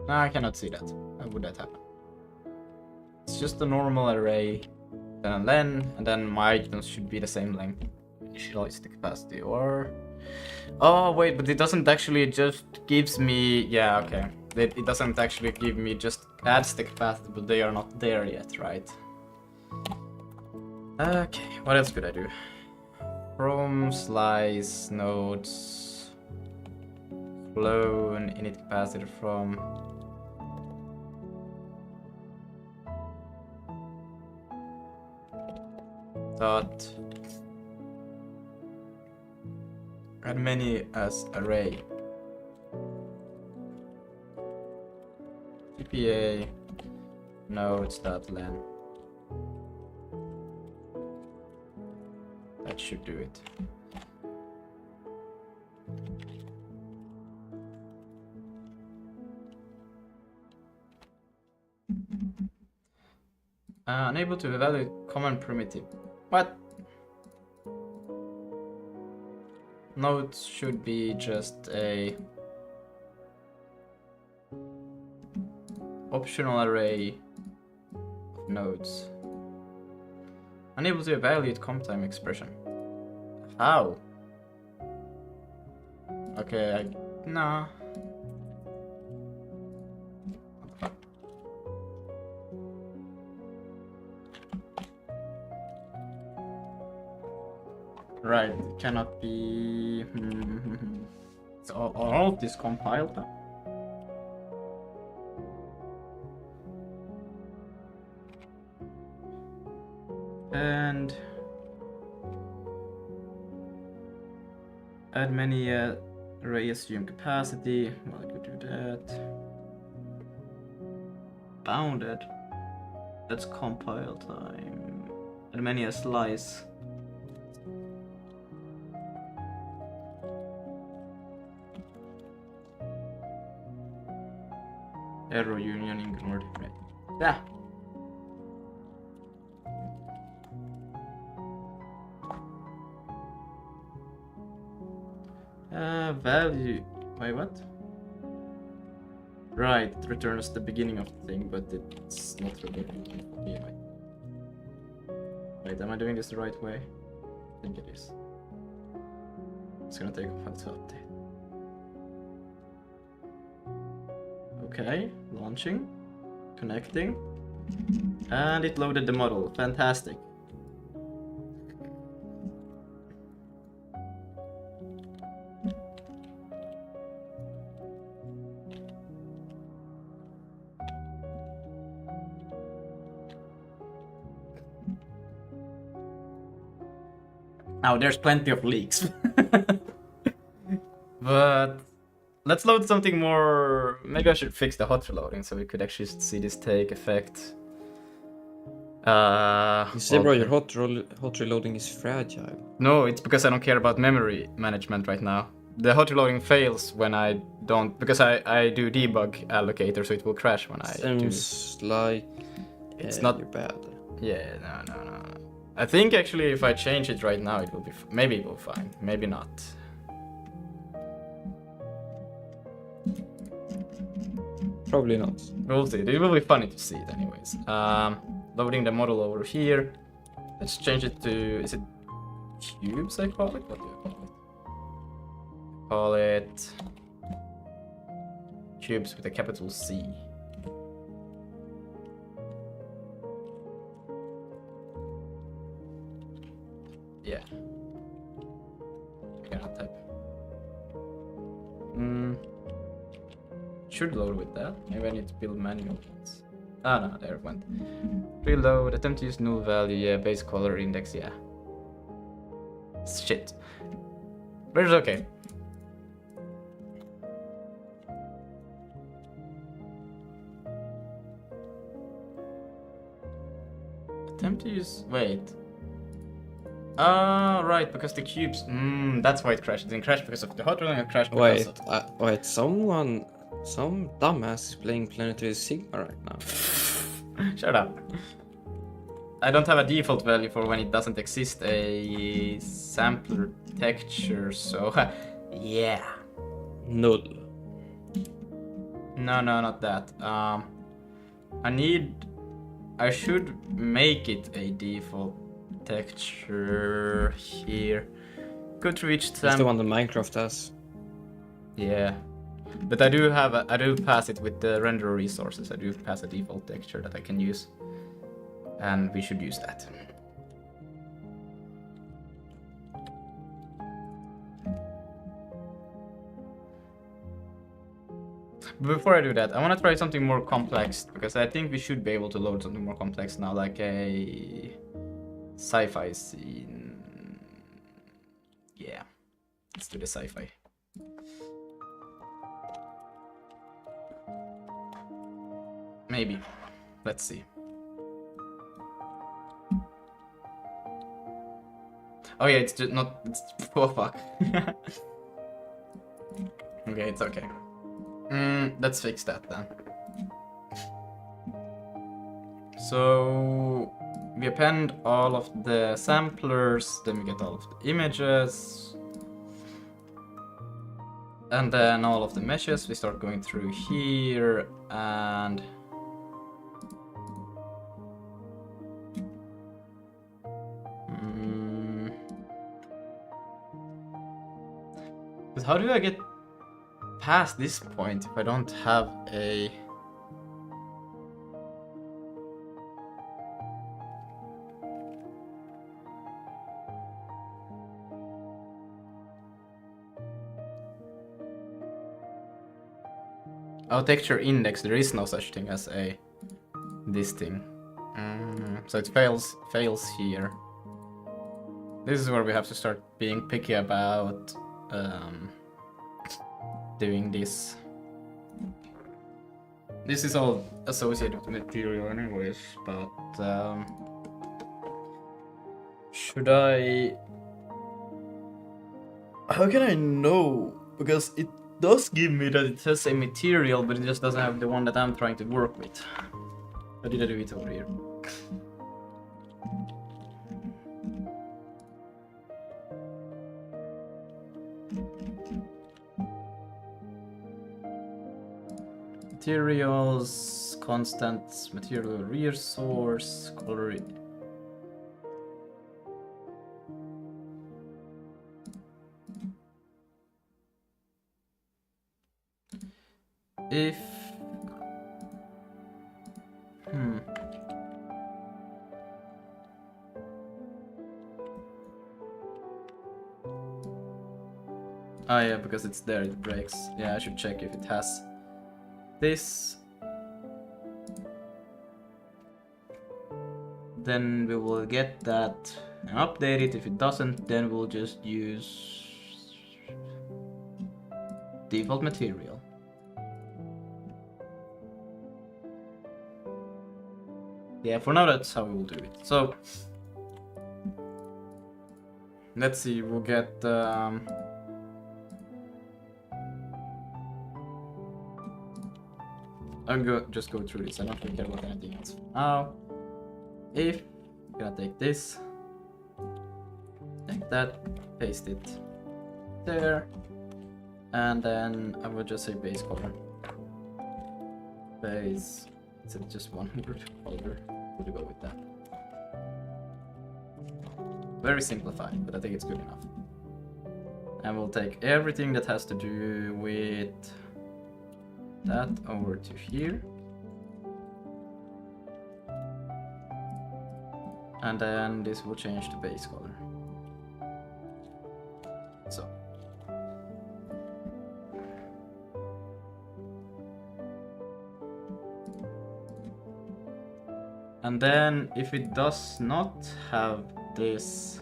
Speaker 1: No, I cannot see that. How would that happen? It's just a normal array, then len, and then my items should be the same length. Initialize the capacity, or... Oh, wait, but it doesn't actually just gives me... Yeah, okay. It doesn't actually give me just adds the capacity, but they are not there yet, right? Okay, what else could I do? From, slice, nodes, clone, init capacitor from... Dot. Add many as array. GPA nodes.len. That should do it. Unable to evaluate common primitive. What? Nodes should be just a optional array of nodes. Unable to evaluate comp time expression. How? Okay, nah. Right, it cannot be... So all of this compiled now. And... add many array assume capacity. Well, I could do that. Bounded. That's compile time. Add many a slice. Error union ignored. Yeah. Value. Wait, what? Right, it returns the beginning of the thing, but it's not returning. Wait, am I doing this the right way? I think it is. It's gonna take a while to update. Okay, launching, connecting, and it loaded the model. Fantastic. Now there's plenty of leaks. But let's load something more. Maybe I should fix the hot reloading so we could actually see this take effect.
Speaker 2: You see, bro, your hot reloading is fragile.
Speaker 1: No, it's because I don't care about memory management right now. The hot reloading fails when I don't, because I do debug allocator, so it will crash when I do.
Speaker 2: Seems like
Speaker 1: it's not
Speaker 2: you're bad.
Speaker 1: Yeah, no. I think actually if I change it right now, it will be maybe it will fine, maybe not.
Speaker 2: Probably not.
Speaker 1: We'll see. It will be funny to see it anyways. Loading the model over here. Let's change it to, is it cubes I call it? What do I call it? Cubes with a capital C. Yeah. I cannot type. Should load with that. Maybe I need to build manual ones. Ah, no, there it went. Reload, attempt to use null value, yeah, base color index, yeah. Shit. But it's okay. Attempt to use, wait. Ah, right, because the cubes, that's why it crashed. It didn't crash because of the hot reloading, it crashed because of...
Speaker 2: Wait, some dumbass is playing Planetary Sigma right now.
Speaker 1: Shut up. I don't have a default value for when it doesn't exist a sampler texture, so yeah.
Speaker 2: Null.
Speaker 1: No, not that. I should make it a default texture here. Go through each
Speaker 2: It's
Speaker 1: sample.
Speaker 2: the one that Minecraft has.
Speaker 1: Yeah. But I do pass it with the render resources. I do pass a default texture that I can use. And we should use that. Before I do that, I want to try something more complex, because I think we should be able to load something more complex now, like a sci-fi scene. Yeah, let's do the sci-fi. Maybe. Let's see. Oh yeah, it's just not. It's, oh fuck. Okay, it's okay. Let's fix that then. So we append all of the samplers, then we get all of the images, and then all of the meshes. We start going through here, and but how do I get past this point if I don't have a... Oh, texture index, there is no such thing as a this thing. So it fails here. This is where we have to start being picky about doing this. This is all associated with material anyways, but should I... How can I know? Because it does give me that it has a material, but it just doesn't have the one that I'm trying to work with. How did I do it over here? Materials, constant material resource, color. If oh yeah, because it's there, it breaks. Yeah, I should check if it has this. Then we will get that and update it. If it doesn't, then we'll just use default material. Yeah, for now that's how we will do it. So let's see, we'll get I'll just go through this. I don't really care about anything else. Now, if I'm gonna take this, take that, paste it there, and then I will just say base color. Base, is it just one color? We'll go with that. Very simplified, but I think it's good enough. And we'll take everything that has to do with that over to here. And then this will change to base color. So. And then if it does not have this,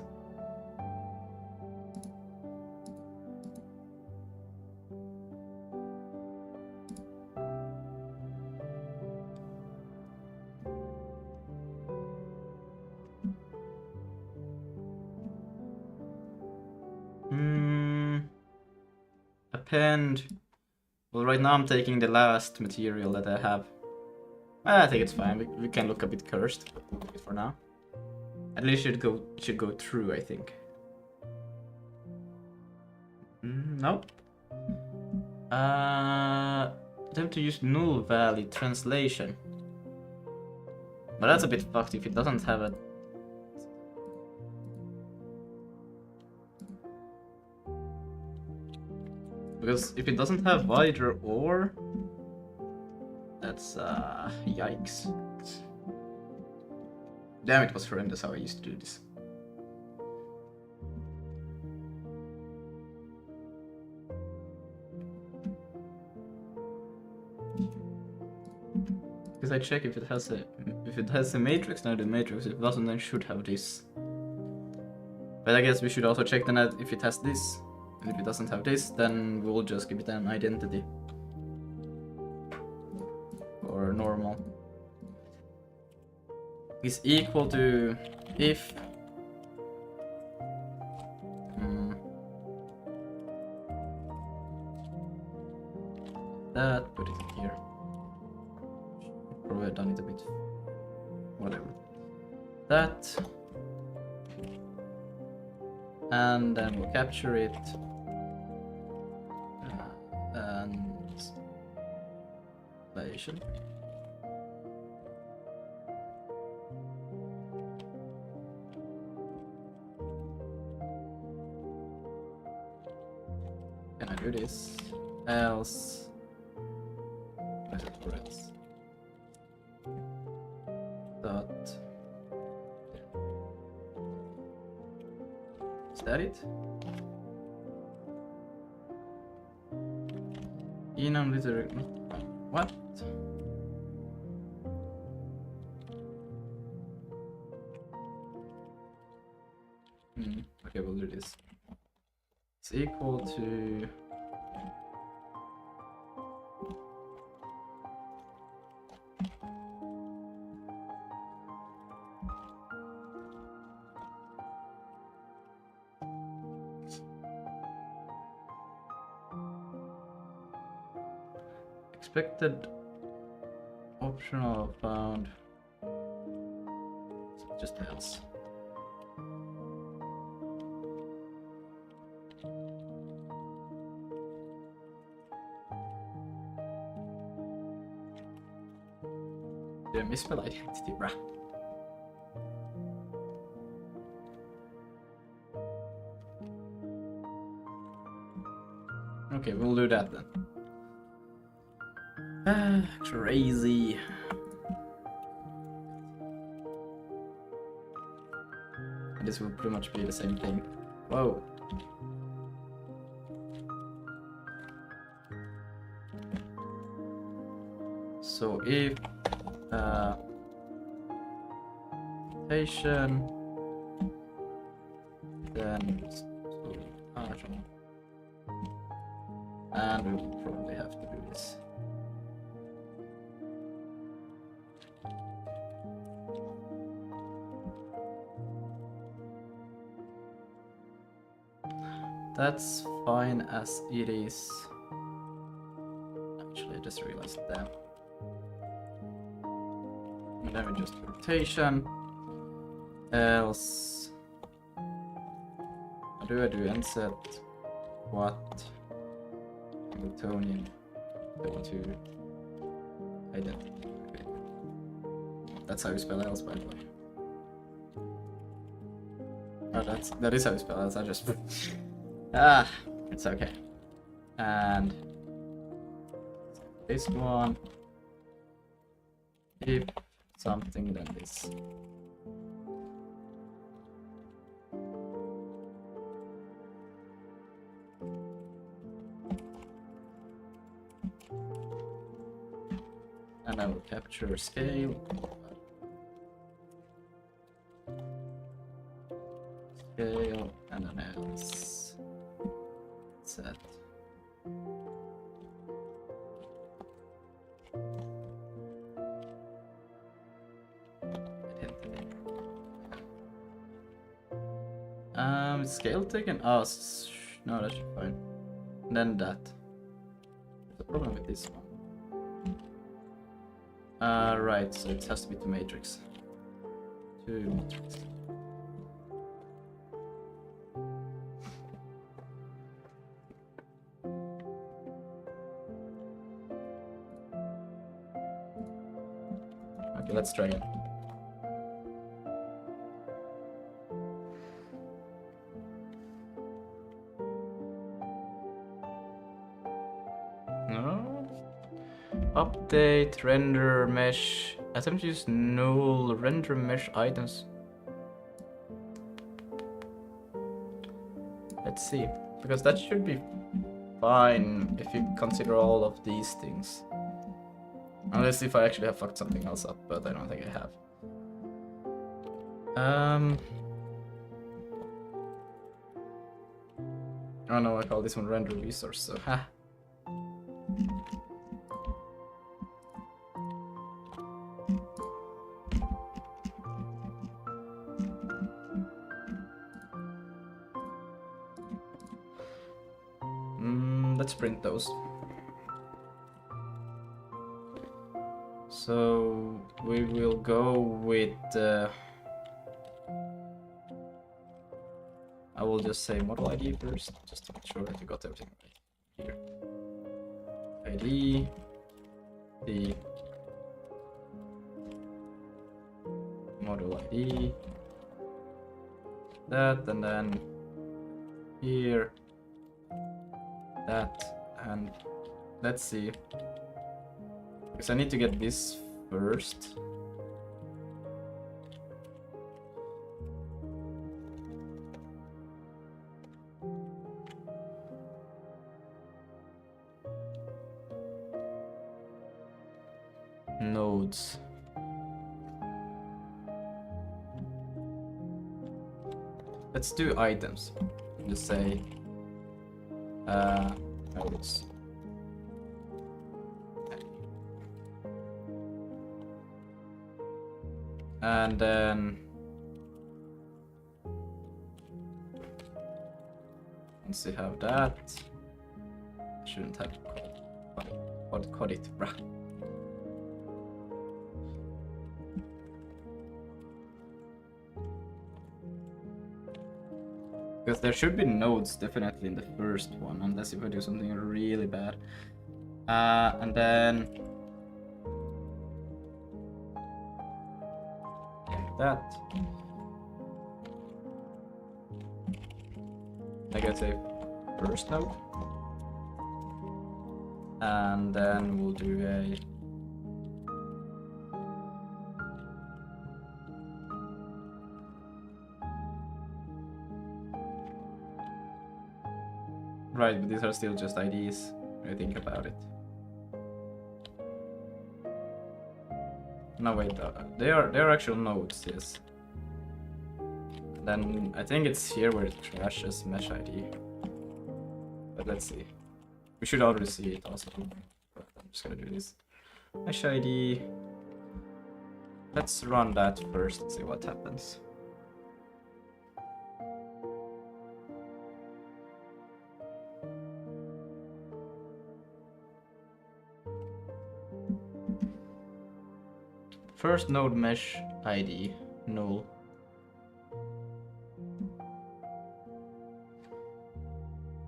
Speaker 1: append. Well, right now I'm taking the last material that I have. I think it's fine. We can look a bit cursed, but we'll leave it for now. At least it should go through, I think. Nope. them to use null value translation. But that's a bit fucked if it doesn't have a... Because if it doesn't have either or, that's yikes. Damn, it was horrendous how I used to do this. Because I check if it has a matrix, now the matrix. If it doesn't, then it should have this. But I guess we should also check then if it has this. And if it doesn't have this, then we'll just give it an identity. Or normal. Is equal to if that, put it in here. Probably done it a bit. Whatever. That. And then we'll capture it. And translation. Can I do this? Else. What is it for else? Dot. Is that it? Enum literary. What? Okay, we'll do this. It's equal to expected optional found. So just else. Did I misspell identity, bruh? Okay, we'll do that then. Crazy. And this will pretty much be the same thing. Whoa. So if rotation, then and we'll probably have to do this. That's fine as it is. Actually, I just realized that. And then we just do rotation. Else. How do I do nset? What? Plutonium. Go to identity. Okay. That's how you spell else, by the way. Oh, that is how you spell else. I just it's okay. And this one, if something, then this. And I will capture scale. Scale and then else. Set. Scale taken? Oh, no, that should be fine. And then that. There's a problem with this one. Right, so it has to be to matrix. To matrix. Okay, let's try again. No. Update, render mesh. Attempt to use null render mesh items. Let's see. Because that should be fine if you consider all of these things. Unless if I actually have fucked something else up, but I don't think I have. Oh no, I call this one render resource, so ha. Let's print those. So we will go with I will just say model ID first, just to make sure that you got everything right here. ID, the model ID, that, and then here, that, and let's see. Because I need to get this first. Nodes. Let's do items. Just say nodes. And then once you have that, shouldn't have code it, bruh. Because there should be nodes definitely in the first one, unless if I do something really bad. And then like that. I guess a first node. And then we'll do a right, but these are still just IDs when you think about it. No, wait, they are actual nodes, yes. Then I think it's here where it crashes mesh ID. But let's see. We should already see it also. But I'm just gonna do this. Mesh ID. Let's run that first and see what happens. First node mesh ID, null.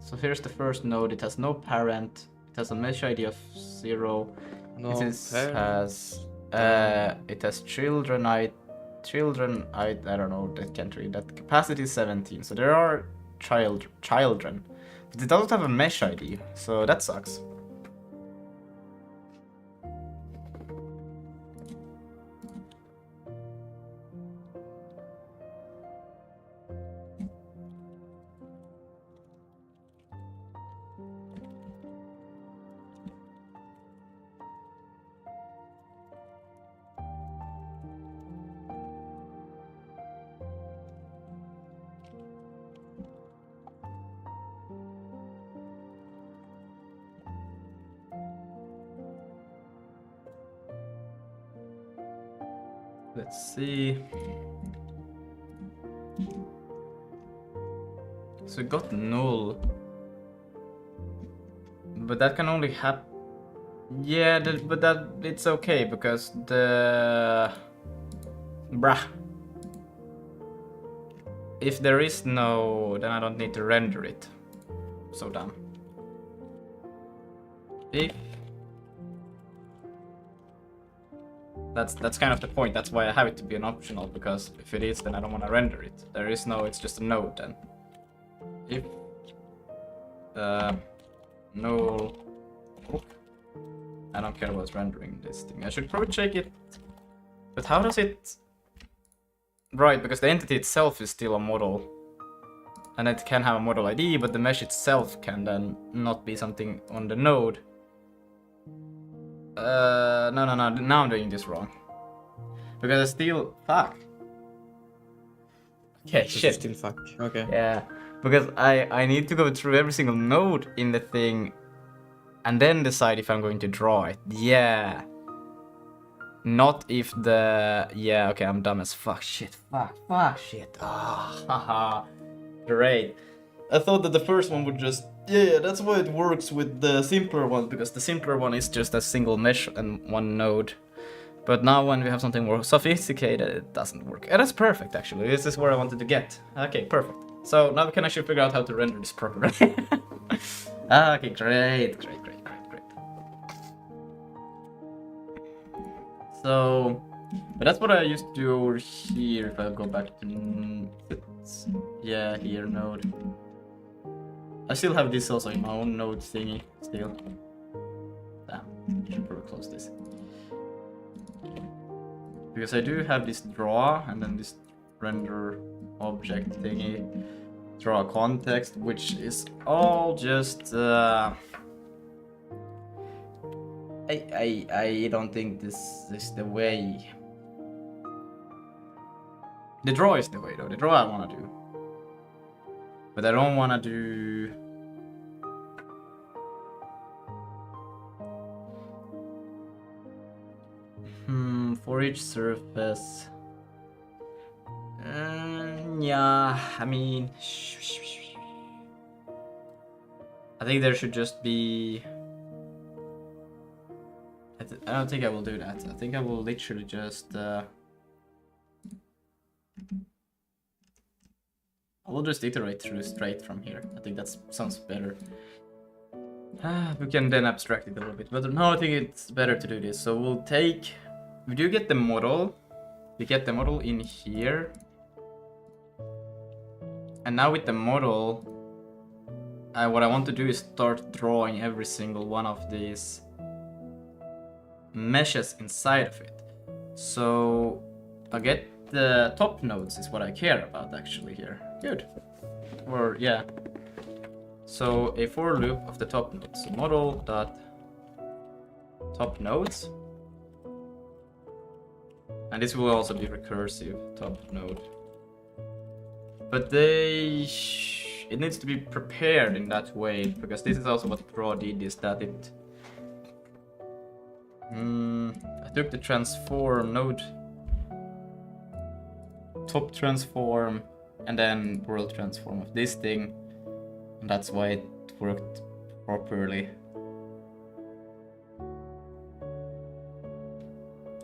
Speaker 1: So here's the first node, it has no parent, it has a mesh ID of 0.
Speaker 2: No
Speaker 1: it has children, I don't know, I can't read that. Capacity is 17, so there are children. But it doesn't have a mesh ID, so that sucks. Let's see. So we got null. But that can only happen. Yeah, but it's okay because the. Bruh. If there is no, then I don't need to render it. So dumb. If That's kind of the point. That's why I have it to be an optional, because if it is, then I don't want to render it. There is no, it's just a node then. If null, I don't care about rendering this thing. I should probably check it, but how does it? Right, because the entity itself is still a model, and it can have a model ID, but the mesh itself can then not be something on the node. No, now I'm doing this wrong. Because I still... Fuck. Okay, shit.
Speaker 2: Still fuck. Okay.
Speaker 1: Yeah, because I need to go through every single node in the thing and then decide if I'm going to draw it. Yeah. Not if the... Yeah, okay, I'm dumb as fuck. Shit, fuck, shit. Ah, haha. Great. I thought that the first one would just... Yeah, that's why it works with the simpler one, because the simpler one is just a single mesh and one node. But now when we have something more sophisticated, it doesn't work. And that's perfect, actually. This is where I wanted to get. Okay, perfect. So now we can actually figure out how to render this properly. Okay, great. So, but that's what I used to do over here. If I go back to... Yeah, here, node. I still have this also in my own node thingy, still. Damn, I should probably close this. Because I do have this draw, and then this render object thingy, draw context, which is all just... I don't think this is the way. The draw is the way though, the draw I wanna do. But I don't wanna do... For each surface... yeah, I mean... I think there should just be... I don't think I will do that. I think I will literally just... I will just iterate through straight from here. I think that sounds better. We can then abstract it a little bit, but no, I think it's better to do this. So we'll take... We do get the model. We get the model in here. And now with the model, what I want to do is start drawing every single one of these meshes inside of it. So I'll get the top nodes is what I care about actually here. Good. Or yeah. So a for loop of the top nodes. So model dot top nodes. And this will also be recursive top node. But it needs to be prepared in that way, because this is also what draw did, is that it I took the transform node, top transform, and then world transform of this thing, and that's why it worked properly.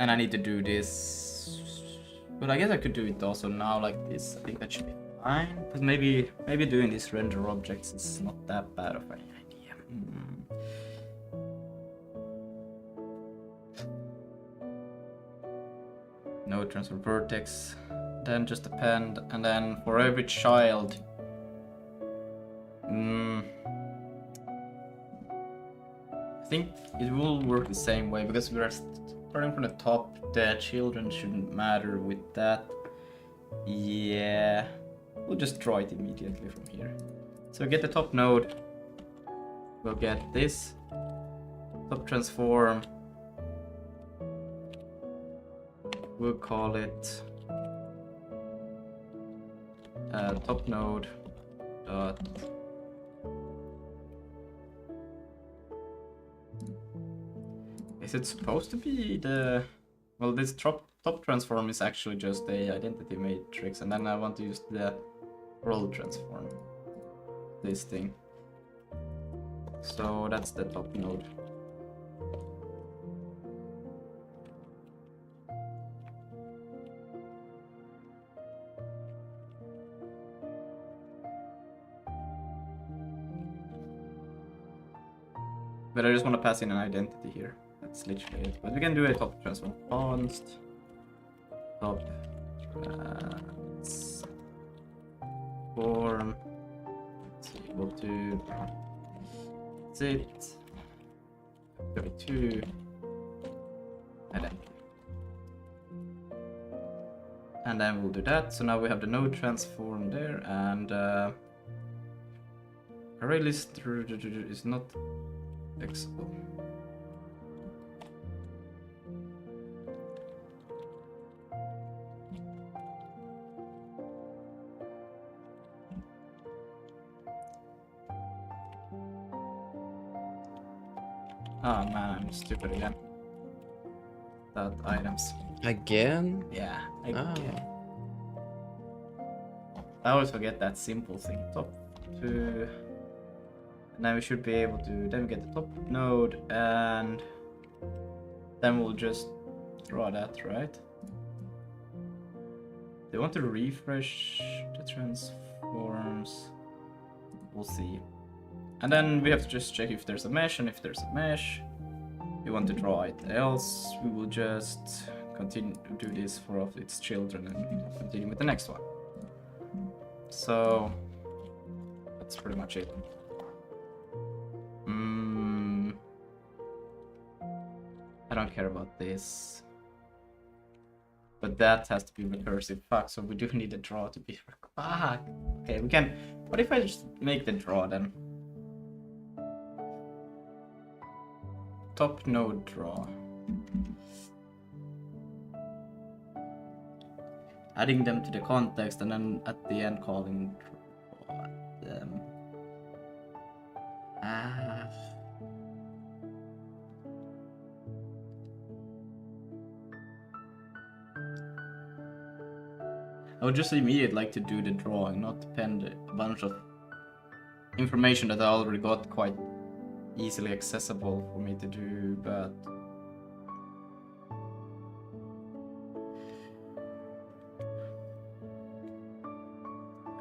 Speaker 1: And I need to do this, but I guess I could do it also now like this. I think that should be fine, because maybe doing these render objects is not that bad of an idea. Node transfer vertex, then just append, and then for every child, I think it will work the same way, because we are starting from the top. The children shouldn't matter with that. Yeah, we'll just draw it immediately from here. So get the top node, we'll get this top transform. We'll call it top node dot is it supposed to be the... Well, this top transform is actually just a identity matrix, and then I want to use the world transform, this thing. So that's the top node. But I just want to pass in an identity here. That's literally it. But we can do a top transform const. Top transform. It's equal to zit 32 identity. And then we'll do that. So now we have the node transform there, and array list is not fixable. Oh man, I'm stupid again. Without items.
Speaker 2: Again?
Speaker 1: Yeah,
Speaker 2: Ah.
Speaker 1: again. I always forget that simple thing. Top to. Now we should be able to then get the top node, and then we'll just draw that, right? They want to refresh the transforms. We'll see. And then we have to just check if there's a mesh, and if there's a mesh, we want to draw it. Else, we will just continue to do this for all of its children and continue with the next one. So that's pretty much it. I don't care about this. But that has to be recursive. Fuck, so we do need a draw to be fuck. Okay, we can. What if I just make the draw then? Top node draw. Adding them to the context and then at the end calling draw them. I would just immediately like to do the drawing, not depend a bunch of information that I already got quite easily accessible for me to do, but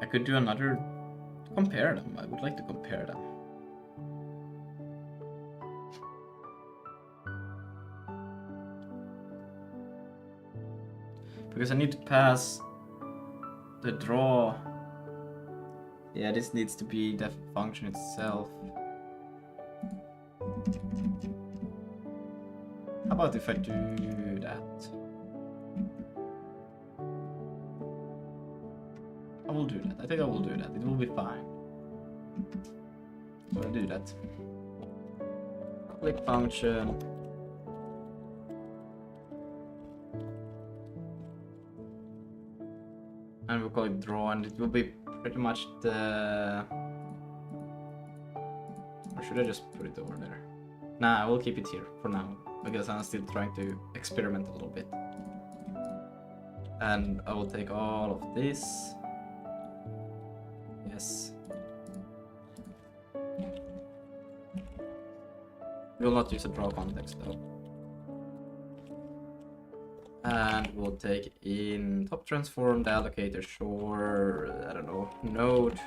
Speaker 1: I could do another, compare them. I would like to compare them. Because I need to pass the draw. Yeah, this needs to be the function itself. How about if I do that? I will do that. I think I will do that. It will be fine. So I'll do that. Click function. And we'll call it draw, and it will be pretty much the... Or should I just put it over there? Nah, I will keep it here for now, because I'm still trying to experiment a little bit. And I will take all of this. Yes. We will not use a draw context though. And we'll take in top transform, the allocator, sure, I don't know, node.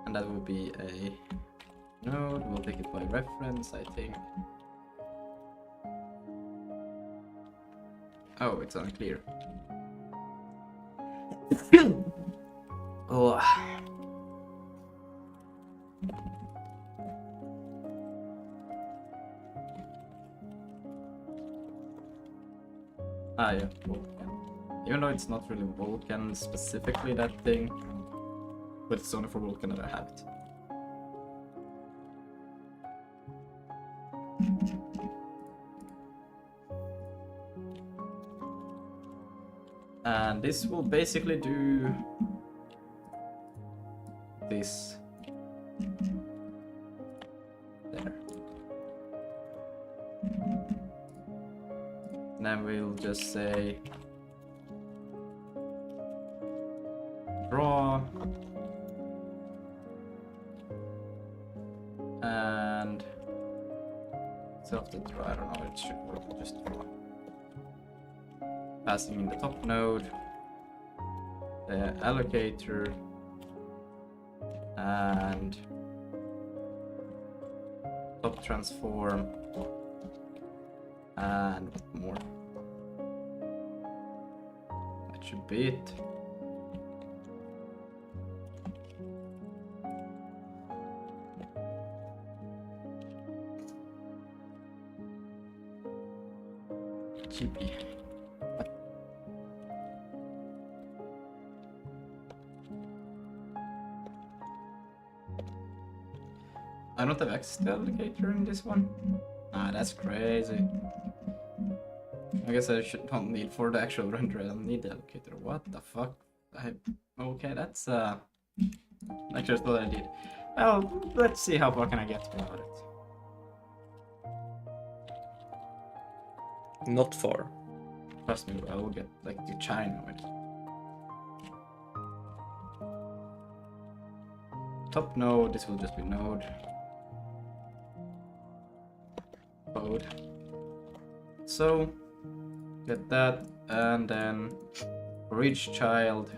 Speaker 1: And that will be a node, we'll take it by reference, I think. Oh, it's unclear. Oh. Ah, yeah, Vulkan. Even though it's not really Vulkan specifically, that thing, but it's only for Vulkan that I have it. And this will basically do this there. And then we'll just say draw, and self the draw, I don't know, it should work, just draw. Passing in the top node, the allocator, and top transform, and what more? That should be it. GP. I don't have access to the alligator in this one. Ah, that's crazy. I guess I should not need for the actual render. I don't need the allocator. What the fuck? Okay, that's actually what I did. Well, let's see how far can I get without it.
Speaker 2: Not far.
Speaker 1: Trust me, I will get like to China with it. Top node, this will just be node. Code. So get that, and then for each child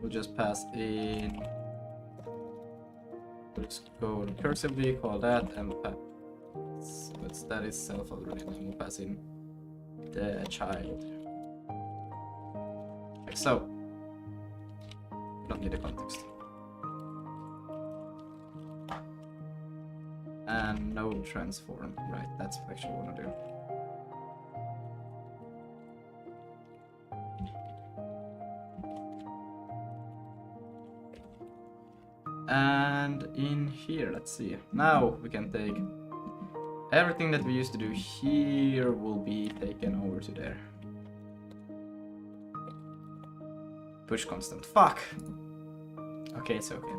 Speaker 1: we'll just pass in. We'll just go recursively, call that, and that is self already, and then we'll pass in the child. Like so. We don't need the context. And node transform, right? That's what I actually want to do. And in here, let's see. Now we can take everything that we used to do here will be taken over to there. Push constant. Fuck! Okay, it's okay.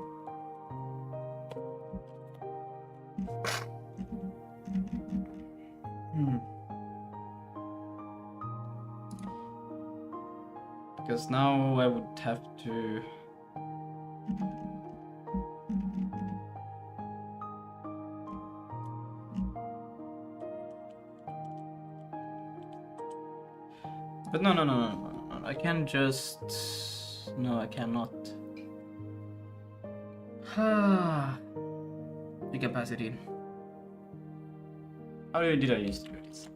Speaker 1: Because now I would have to... But no, I can just... No, I cannot. You can pass it in. How did I used to do this?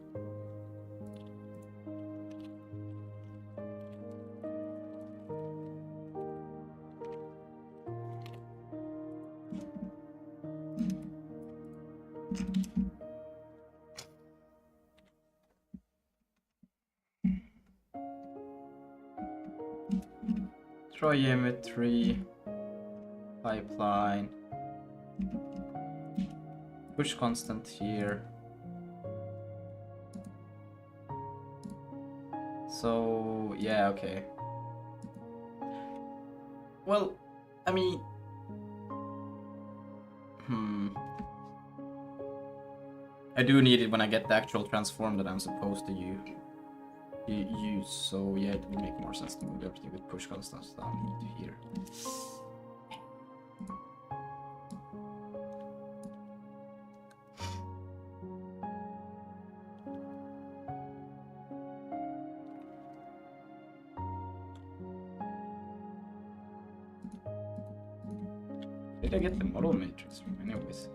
Speaker 1: Geometry, pipeline, push constant here. So yeah, okay. Well, I mean, I do need it when I get the actual transform that I'm supposed to use. So yeah, it would make more sense to move everything with push constants down into here. Did I get the model matrix from anyways?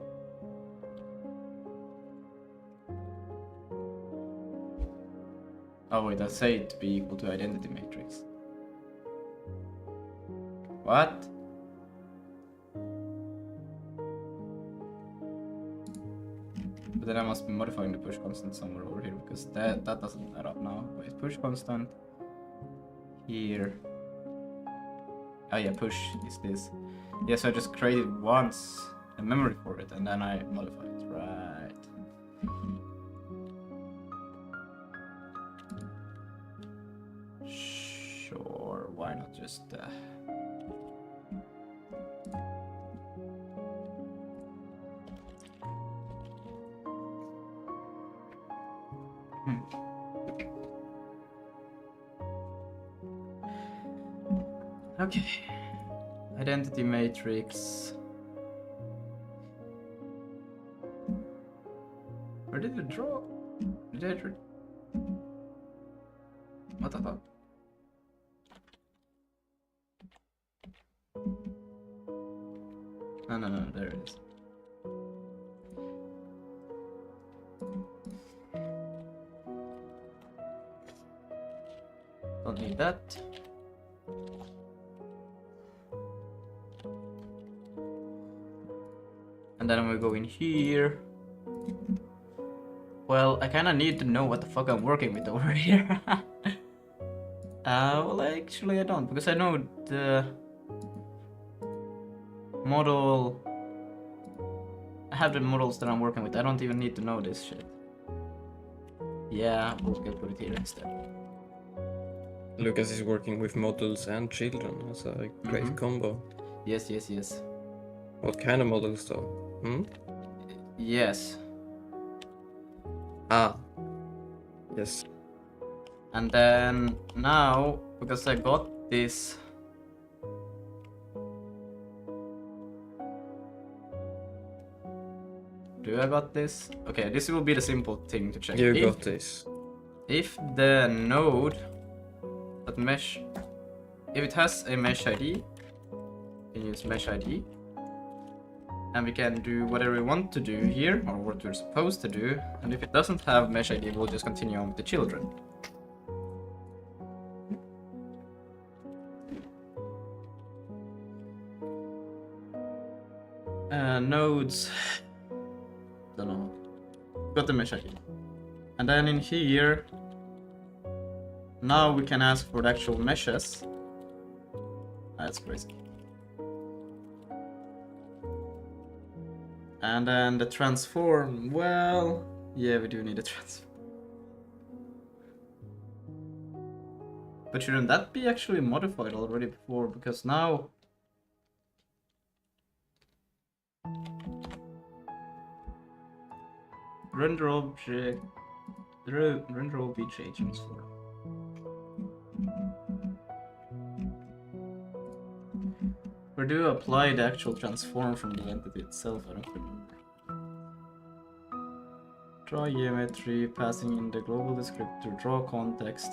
Speaker 1: Oh wait, I say it to be equal to identity matrix. What? But then I must be modifying the push constant somewhere over here because that doesn't add up now. Wait, push constant here. Oh yeah, push is this. Yeah, so I just created once a memory for it and then I modify it, right? Sure, why not just Okay. Identity matrix. Where did it draw? Did I draw? What the fuck? No, there it is. don't need that. And then we go in here. Well, I kind of need to know what the fuck I'm working with over here. Well, actually I don't, because I know the model. I have the models that I'm working with. I don't even need to know this shit. Yeah, we'll get put it here instead.
Speaker 2: Lucas is working with models and children. That's a great combo.
Speaker 1: Yes, yes, yes.
Speaker 2: What kind of models though? Hmm?
Speaker 1: Yes.
Speaker 2: Ah. Yes.
Speaker 1: And then now, because I got this. Do I got this? Okay, this will be the simple thing to check.
Speaker 2: You got this.
Speaker 1: If the node that mesh, if it has a mesh ID, you can use mesh ID. And we can do whatever we want to do here, or what we're supposed to do. And if it doesn't have mesh ID, we'll just continue on with the children. Nodes, don't know, got the mesh ID. And then in here, now we can ask for the actual meshes. That's crazy. And then the transform, well, yeah, we do need a transform. But shouldn't that be actually modified already before? Because now... Render object... Render obj transform. Or do you apply the actual transform from the entity itself? I don't remember. Draw geometry, passing in the global descriptor, draw context.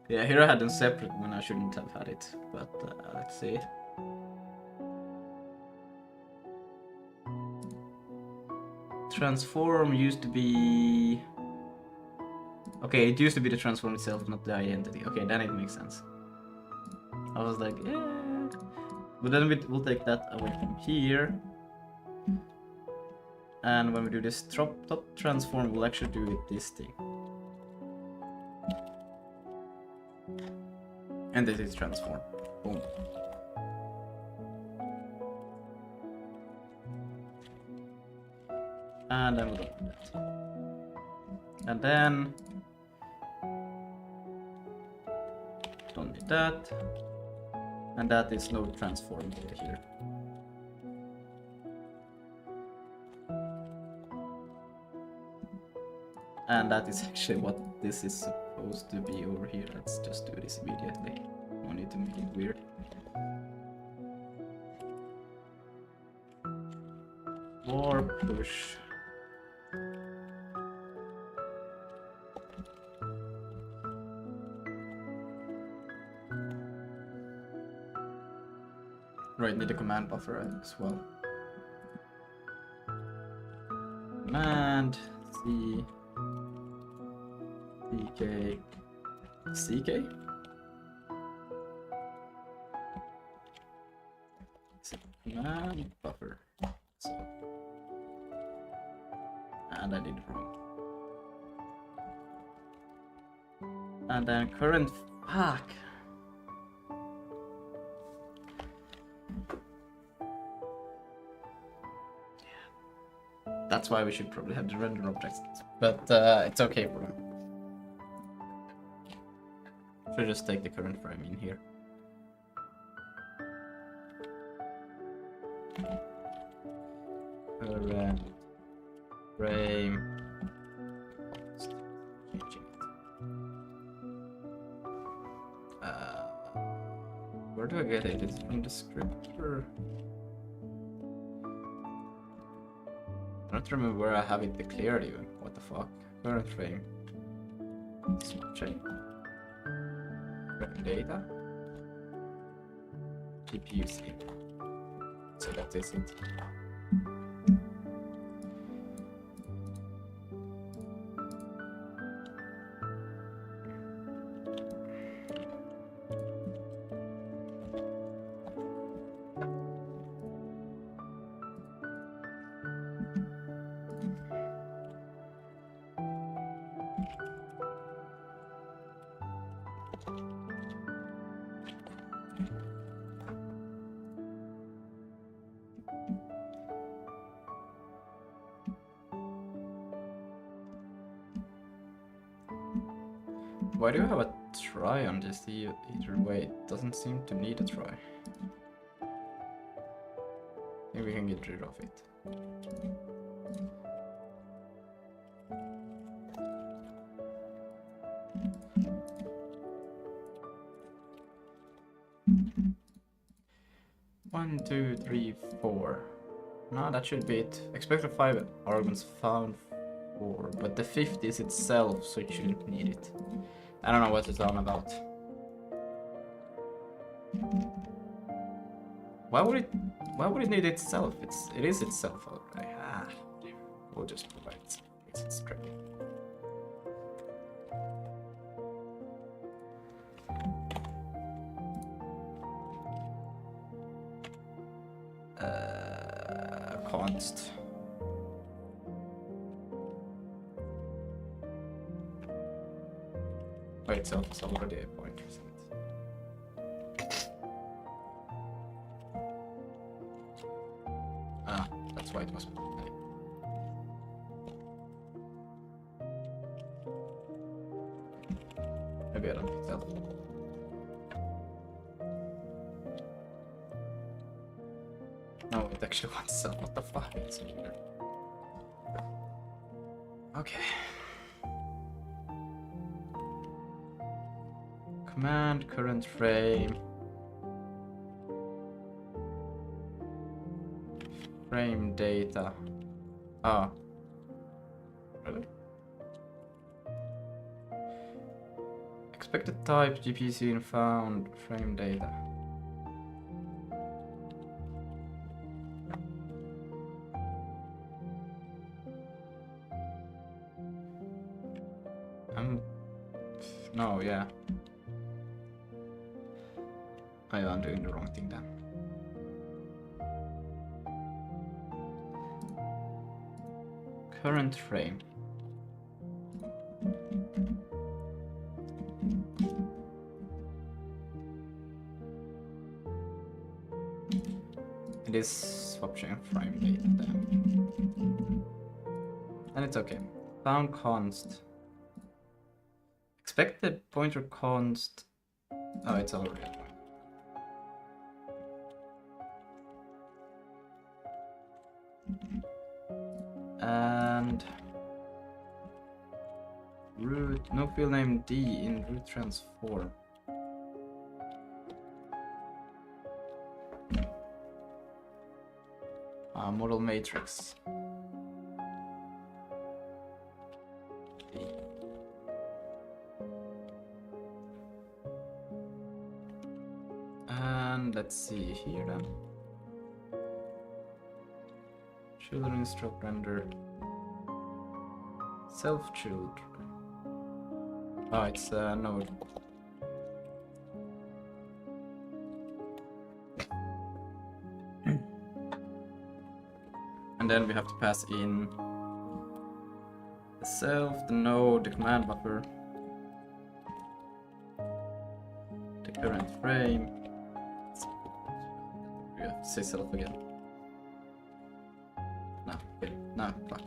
Speaker 1: Yeah, here I had them separate when I shouldn't have had it, but let's see. Transform used to be... Okay, it used to be the transform itself, not the identity. Okay, then it makes sense. I was like, yeah. But then we'll take that away from here. And when we do this top transform, we'll actually do it this thing. And this is transform. Boom. And then we'll do that. And then... Don't need that. And that is node transform over here. And that is actually what this is supposed to be over here. Let's just do this immediately. No need to make it weird. War push. Right, need a command buffer as well. Command C CK CK. Command buffer. So, and I did it wrong. And then current fuck. That's why we should probably have the render objects, but it's okay for now. Should just take the current frame in here. Current frame. Changing it. Where do I get it? Is it from the script or? I don't remember where I have it declared even. What the fuck? Current frame. Smart chain. Frame data. GPU C. So that is it. Why do you have a try on this either way? It doesn't seem to need a try. Maybe we can get rid of it. One, two, three, four. No, that should be it. Expected 5 arguments, found 4, but the 50 is itself, so it shouldn't need it. I don't know what it's on about. Why would it need itself? It is itself already. Ah, we'll just provide it's tricky. Const. By itself is already a pointer, isn't it? Ah, that's why it was. Maybe I don't pick that. No, it actually wants self. What the fuck? It's so weird. Okay. Command current frame. Frame data. Oh. Really? Expected type GPC and found frame data. No, yeah. Oh, yeah, I'm doing the wrong thing then. Current frame. It is swaption frame data then. And it's okay. Found const. Expected pointer const. Oh, it's all real. And root, no field name D in root transform. Model matrix. And let's see here then. Children stroke render. Self children. Oh, it's a node. And then we have to pass in the self, the node, the command buffer, the current frame. We have to say self again. No, okay, no, fuck.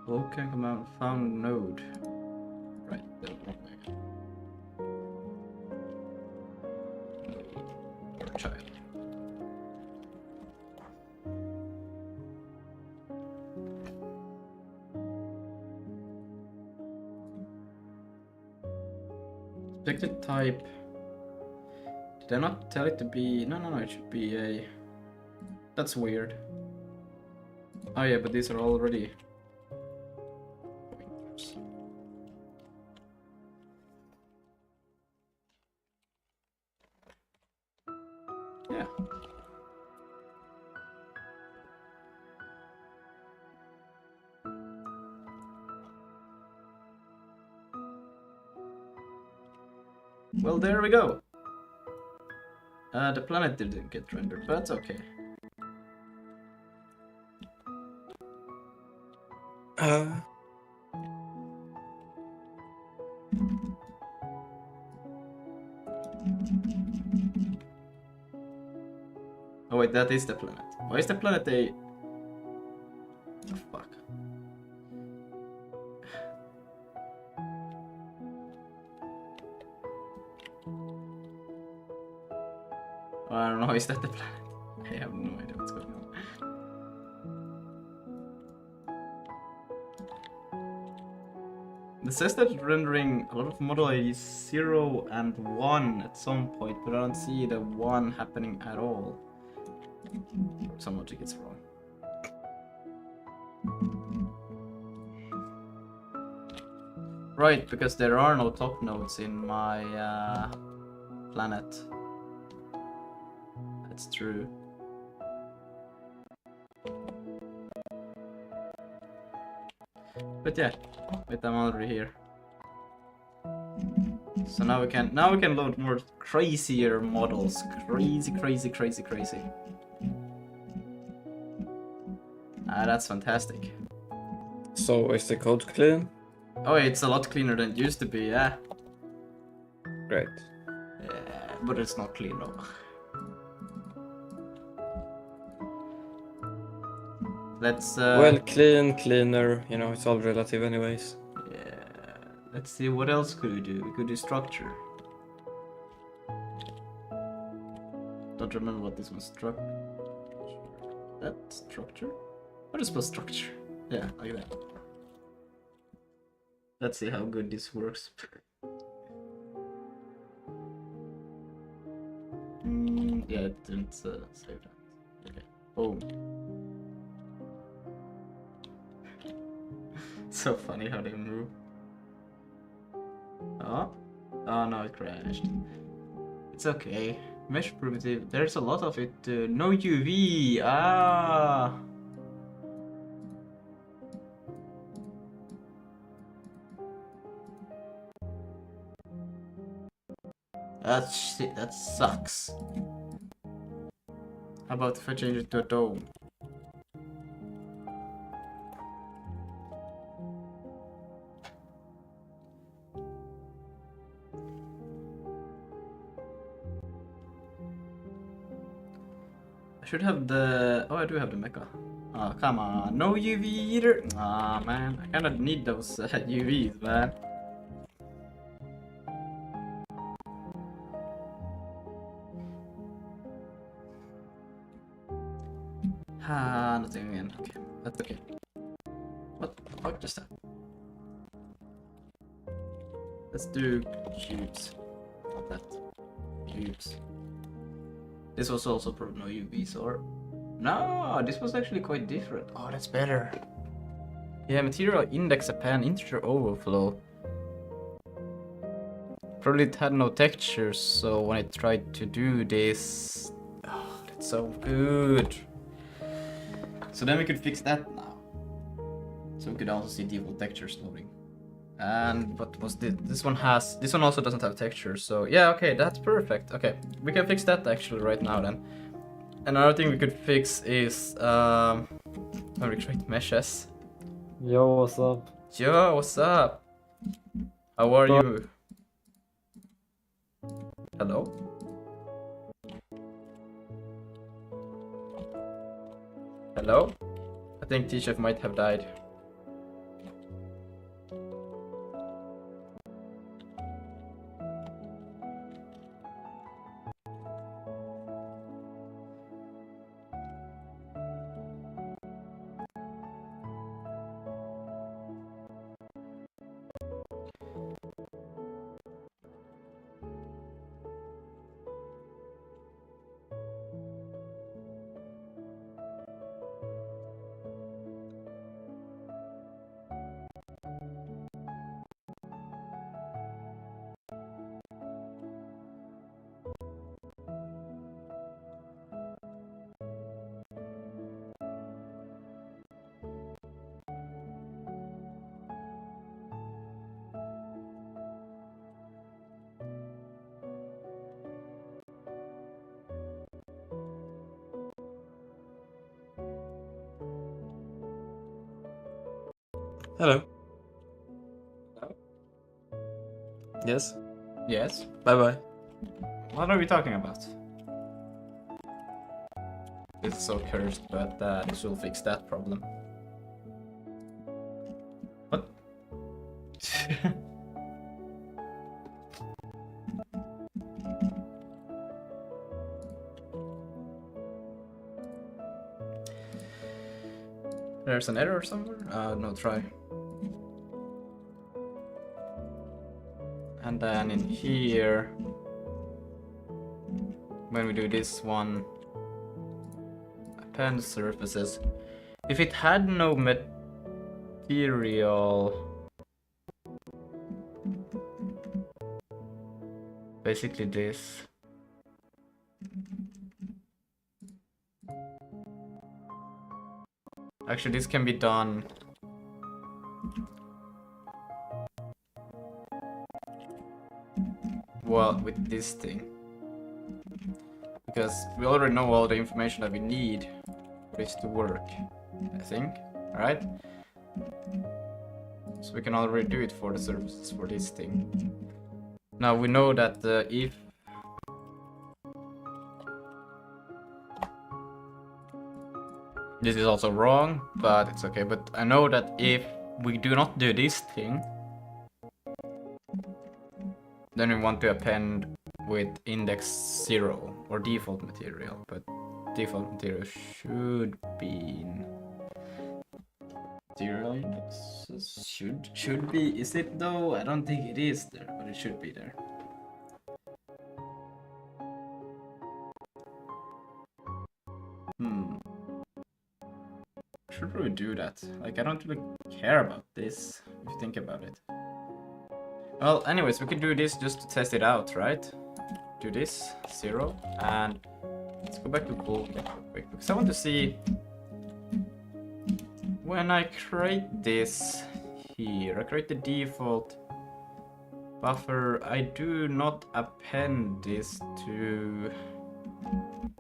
Speaker 1: Vulkan command found node. Right, the wrong way. Or child. Expected type. Did I not tell it to be? No, it should be a. That's weird. Oh yeah, but these are already. Yeah. Well, there we go. The planet didn't get rendered, but that's okay. Oh wait, that is the planet. Why is the planet a... Oh, fuck. I don't know, is that the planet? I have no idea what's going on. It says that it's rendering a lot of model IDs 0 and 1 at some point, but I don't see the 1 happening at all. Some logic is wrong. Right, because there are no top nodes in my planet. That's true. But yeah, wait, I'm already here. So now we can load more crazier models. Crazy. Ah, that's fantastic.
Speaker 2: So is the code clean?
Speaker 1: Oh, it's a lot cleaner than it used to be, yeah.
Speaker 2: Great.
Speaker 1: Yeah, but it's not clean though. Let's
Speaker 2: Well, cleaner, you know, it's all relative anyways.
Speaker 1: yeah. Let's see, what else could we do? We could do structure. Don't remember what this was. That structure? What is supposed structure? Yeah, like that. Let's see how good this works. Yeah, it didn't save that. Okay. Boom. So funny how they move. Oh no, it crashed. It's okay. Mesh primitive. There's a lot of it. No UV. Ah. That shit. That sucks. How about if I change it to a dome? I should have the... Oh, I do have the mecha. Oh, come on. No UV either. Ah, man. I kind of need those UVs, man. Ah, nothing again. Okay, that's okay. What the fuck just happened? Let's do cubes. Not that. Cubes. This was also probably no UVs, or... No, this was actually quite different. Oh, that's better. Yeah, material index append, integer overflow. Probably it had no textures, so when I tried to do this... Oh, that's so good. So then we could fix that now. So we could also see default textures loading. And what was this? This one also doesn't have textures, so yeah, okay, that's perfect. Okay, we can fix that actually right now then. Another thing we could fix is when we create meshes.
Speaker 3: Yo, what's up?
Speaker 1: Yo, what's up? How are you? Hello? Hello? I think T-Chef might have died.
Speaker 2: Hello. Yes.
Speaker 1: Yes?
Speaker 2: Bye bye.
Speaker 1: What are we talking about? This is so cursed, but this will fix that problem. What? There's an error somewhere? No, try. And then in here, when we do this one, append surfaces. If it had no material, basically this. Actually, this can be done. Well, with this thing. Because we already know all the information that we need for this to work, I think. Alright? So we can already do it for the surfaces for this thing. Now we know that if this is also wrong, but it's okay. But I know that if we do not do this thing, then we want to append with index 0 or default material, but default material should be in material indexes. Should be. Is it though? I don't think it is there, but it should be there. Should probably do that. Like, I don't really care about this if you think about it. Well, anyways, we could do this just to test it out, right? Do this 0, and let's go back to Vulkan real quick because I want to see when I create this here. I create the default buffer. I do not append this to.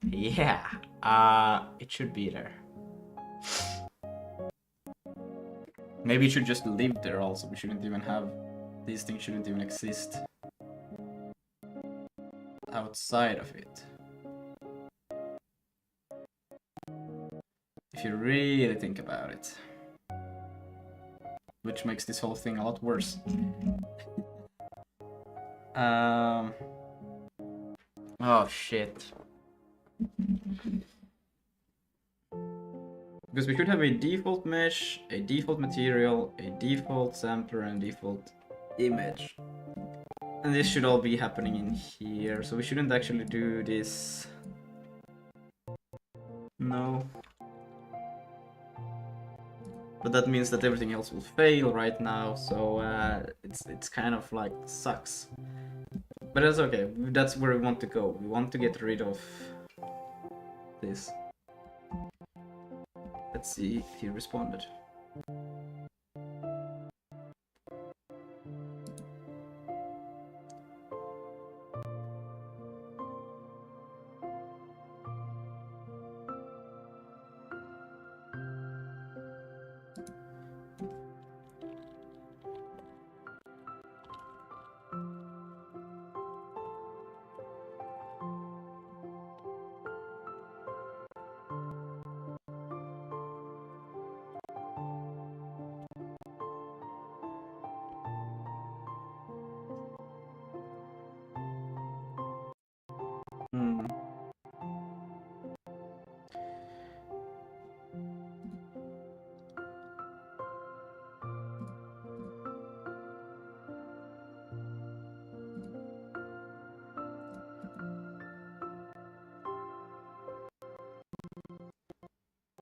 Speaker 1: Yeah, it should be there. Maybe it should just live there also. We shouldn't even have. These things shouldn't even exist outside of it. If you really think about it. Which makes this whole thing a lot worse. Oh shit. Because we should have a default mesh, a default material, a default sampler, and default image. And this should all be happening in here, so we shouldn't actually do this. No. But that means that everything else will fail right now, so it's kind of like sucks. But that's okay, that's where we want to go. We want to get rid of this. Let's see if he responded.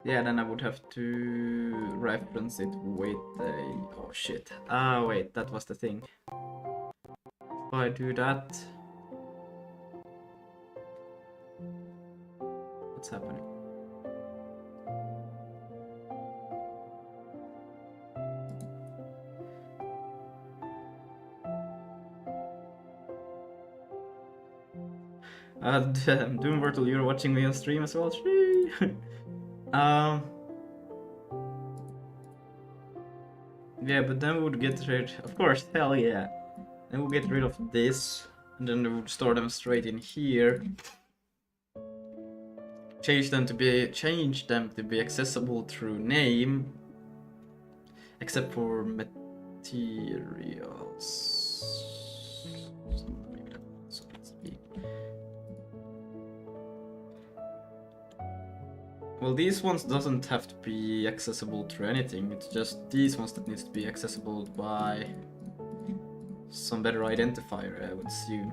Speaker 1: Yeah, then I would have to reference it with a... Oh shit. Ah, wait, that was the thing. If I do that... What's happening? Doom Virtual, you're watching me on stream as well? Yeah, but then we would get rid, of course, hell yeah. Then we'll get rid of this, and then we would store them straight in here. change them to be accessible through name, except for materials. So let's see. Well, these ones doesn't have to be accessible through anything. It's just these ones that needs to be accessible by some better identifier, I would assume.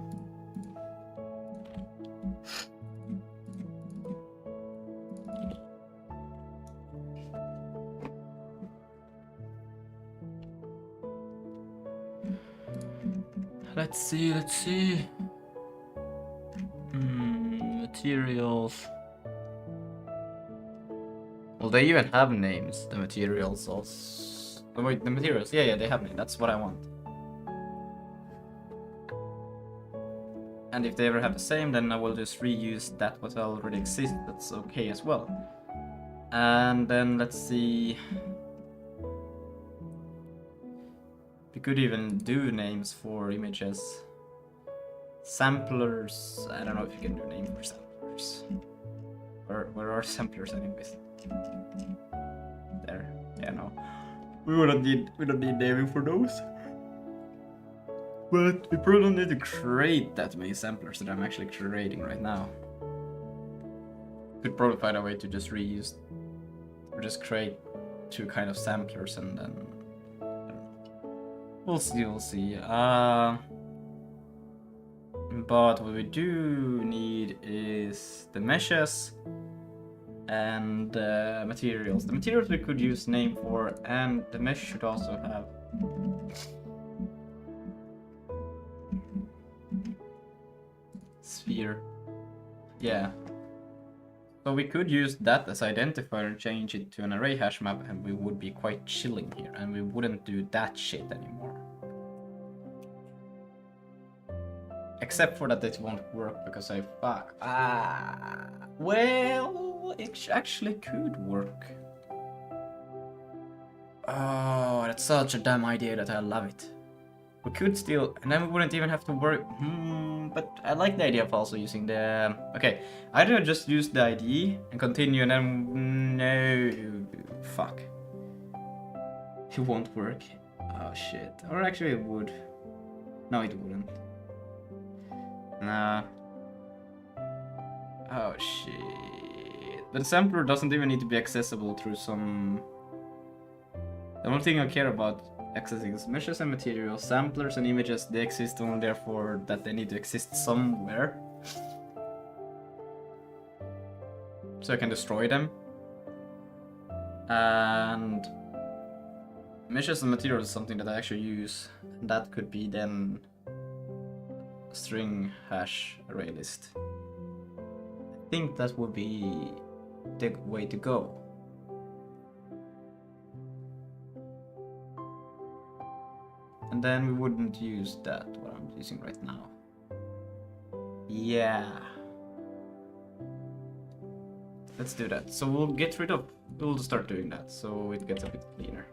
Speaker 1: Let's see. Materials. Well, they even have names, the materials also. Oh, wait, the materials. Yeah, they have names. That's what I want. And if they ever have the same, then I will just reuse that what already exists. That's okay as well. And then let's see. We could even do names for images. Samplers. I don't know if you can do name for samplers. Where are samplers anyways? There. Yeah, no. We don't need naming for those. But we probably don't need to create that many samplers that I'm actually creating right now. Could probably find a way to just reuse or just create two kind of samplers and then we'll see. But what we do need is the meshes and materials. The materials we could use name for, and the mesh should also have sphere. Yeah. So we could use that as identifier and change it to an array hash map, and we would be quite chilling here, and we wouldn't do that shit anymore. Except for that it won't work because I fuck. Well, it actually could work. Oh, that's such a dumb idea that I love it. We could still, and then we wouldn't even have to worry. But I like the idea of also using the. Okay, either just use the ID and continue, and then no, fuck. It won't work. Oh shit. Or actually, it would. No, it wouldn't. Nah. Oh shit. But the sampler doesn't even need to be accessible through some. The only thing I care about accessing is meshes and materials. Samplers and images, they exist only therefore that they need to exist somewhere. So I can destroy them. And meshes and materials is something that I actually use. That could be then string hash array list. I think that would be the way to go. And then we wouldn't use that, what I'm using right now. Yeah. Let's do that. So we'll start doing that, so it gets a bit cleaner.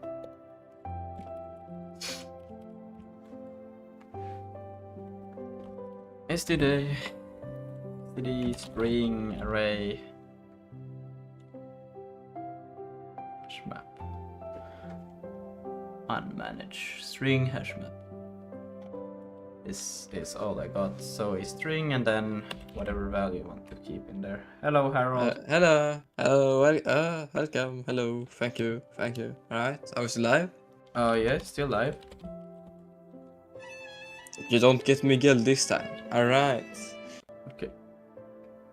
Speaker 1: std string array hash map unmanaged string hash map. This is all I got. So a string and then whatever value you want to keep in there. Hello, Harold.
Speaker 2: Hello, welcome, hello, thank you. Alright, I was live.
Speaker 1: Oh yeah, still live.
Speaker 2: You don't get Miguel this time. Alright.
Speaker 1: Okay.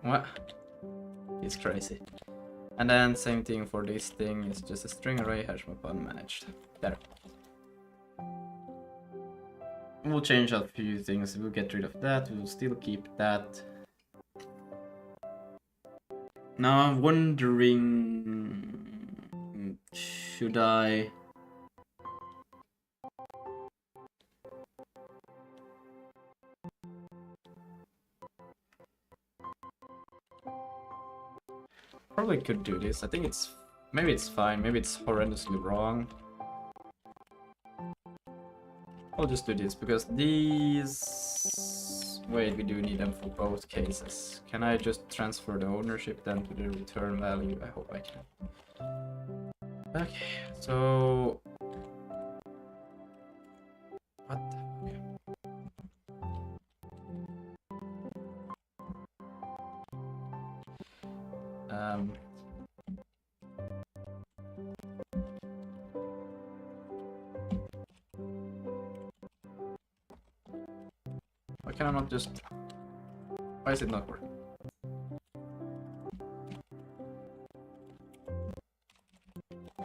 Speaker 1: What? It's crazy. And then same thing for this thing. It's just a string array hash map unmanaged. There. We'll change a few things. We'll get rid of that. We'll still keep that. Now I'm wondering, should I? Probably could do this. I think it's, maybe it's fine. Maybe it's horrendously wrong. I'll just do this because these Wait, we do need them for both cases. Can I just transfer the ownership then to the return value? I hope I can. Okay, so... What the fuck? Why can I not just... Why is it not working?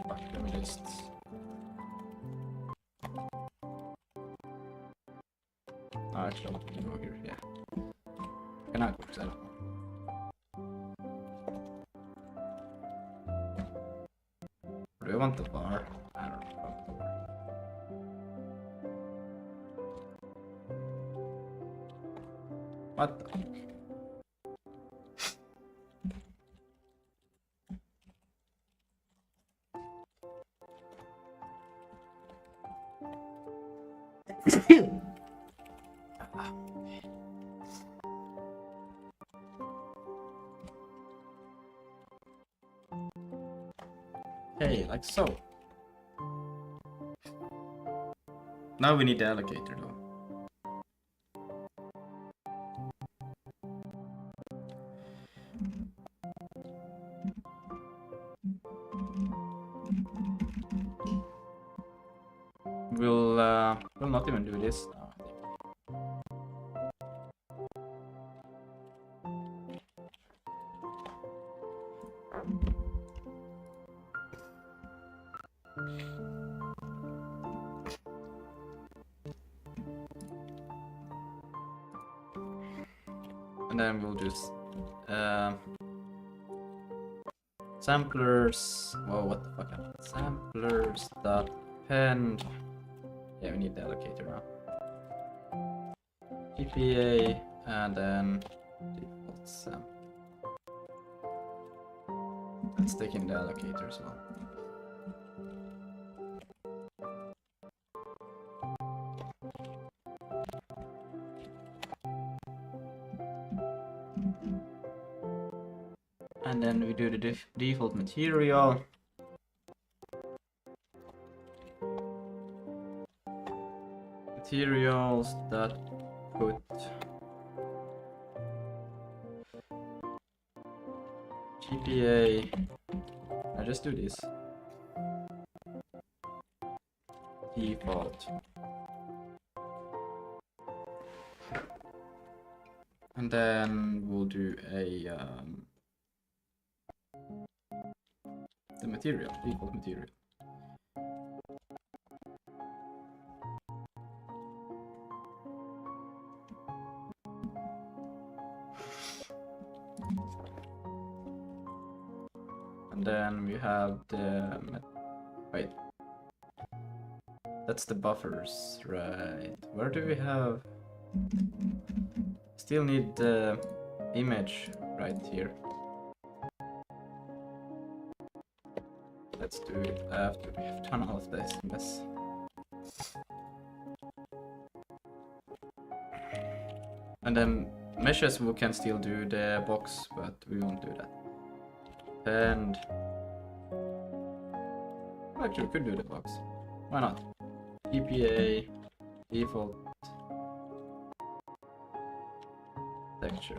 Speaker 1: Fuck, let me just... Oh, actually, I can go here, yeah. Can I work that? Do I want the bar? I don't know. What the fuck? Okay, like so. Now we need the allocator though. We'll not even do this now. And then we'll just samplers. Whoa, what the fuck? Samplers dot append. Yeah, we need the allocator now. PPA and then default sam. Let's take in the allocator as well. And then we do the default material. Materials that put GPA. I just do this. Default. And then we'll do a the material, default material. And then we have the wait. That's the buffers, right? Where do we have? Still need the image right here. Let's do it after we have done all of this mess. And then meshes we can still do the box, but we won't do that. And actually we could do the box. Why not? EPA default texture.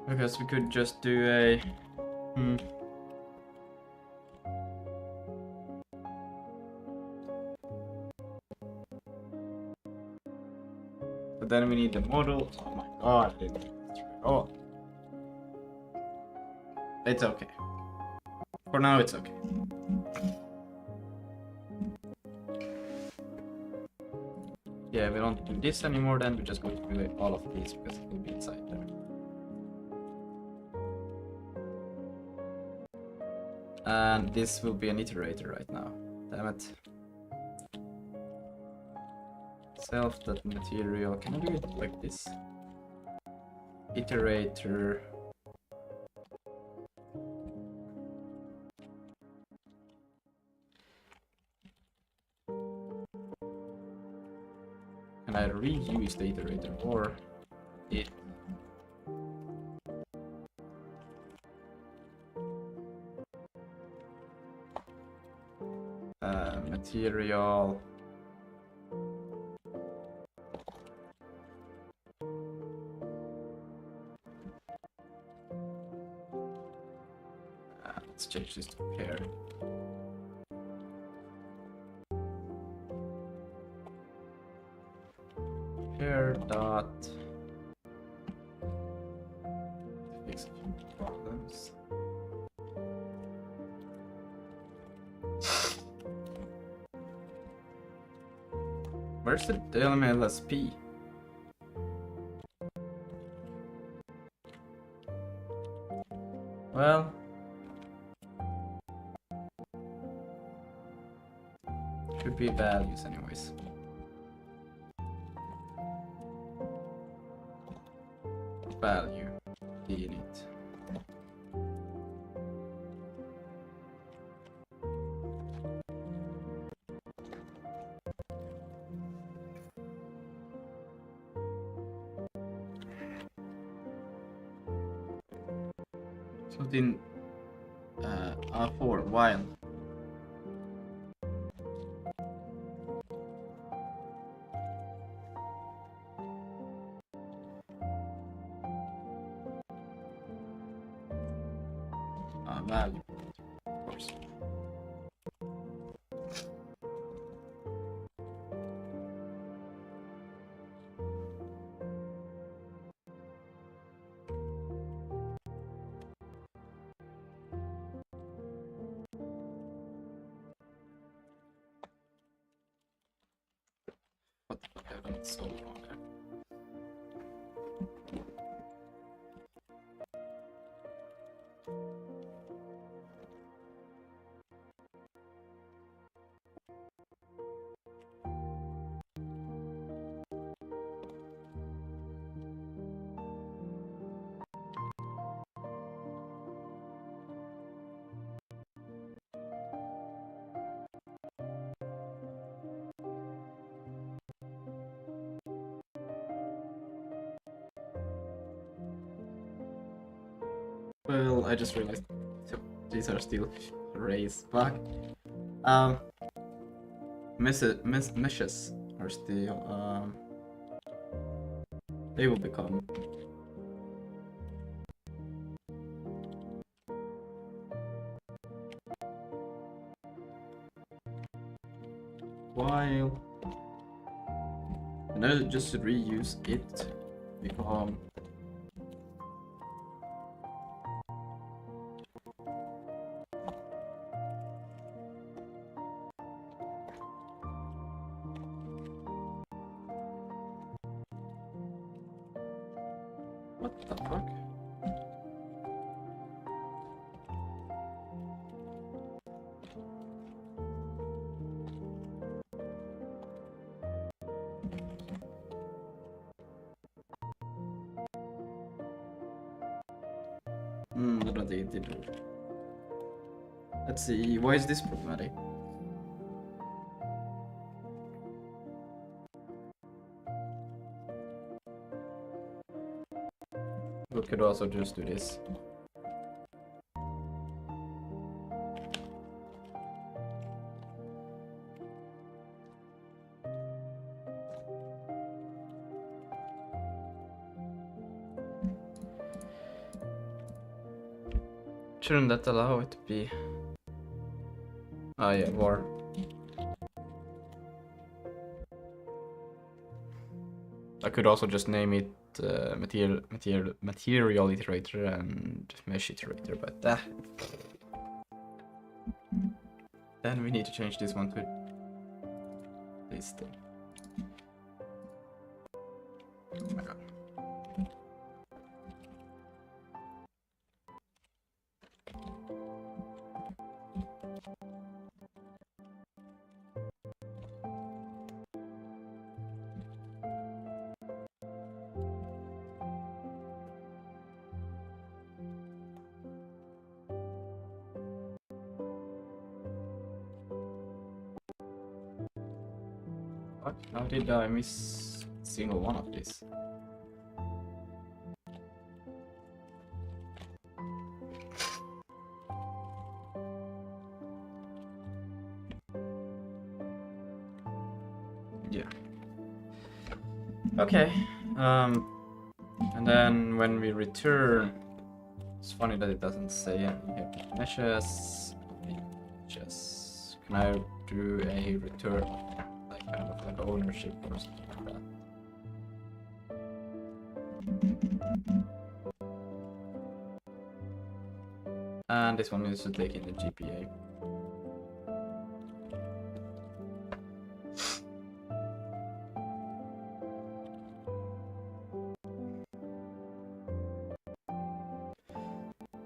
Speaker 1: Because we could just do a But then we need the model. Oh my god, I didn't think this through at all. It's okay. For now it's okay. Yeah, we don't do this anymore, then we just go to all of these because it will be inside there. And this will be an iterator right now. Damn it. myself that material. Can I do it like this? Iterator. Can I reuse the iterator or it? Material. Let's change this to pair. Pair dot fix a few problems. Where's the LMLSP? Well, should be values anyways. Value init. So then for while value, of course. What the fuck happened so long there? Well, I just realized these are still arrays. Fuck. Meshes are still they will become while, and I just reuse it become what the fuck? I don't think it did. Let's see, why is this problematic? We could also just do this. Shouldn't that allow it to be? Oh yeah, war. I could also just name it material iterator and mesh iterator, but then we need to change this one to this thing. Oh my god. What? How did I miss a single one of these? Yeah. Okay. And then when we return, it's funny that it doesn't say any here. Meshes. Meshes. Can I do a return, like kind of like ownership or something like that? And this one needs to take in the GPA.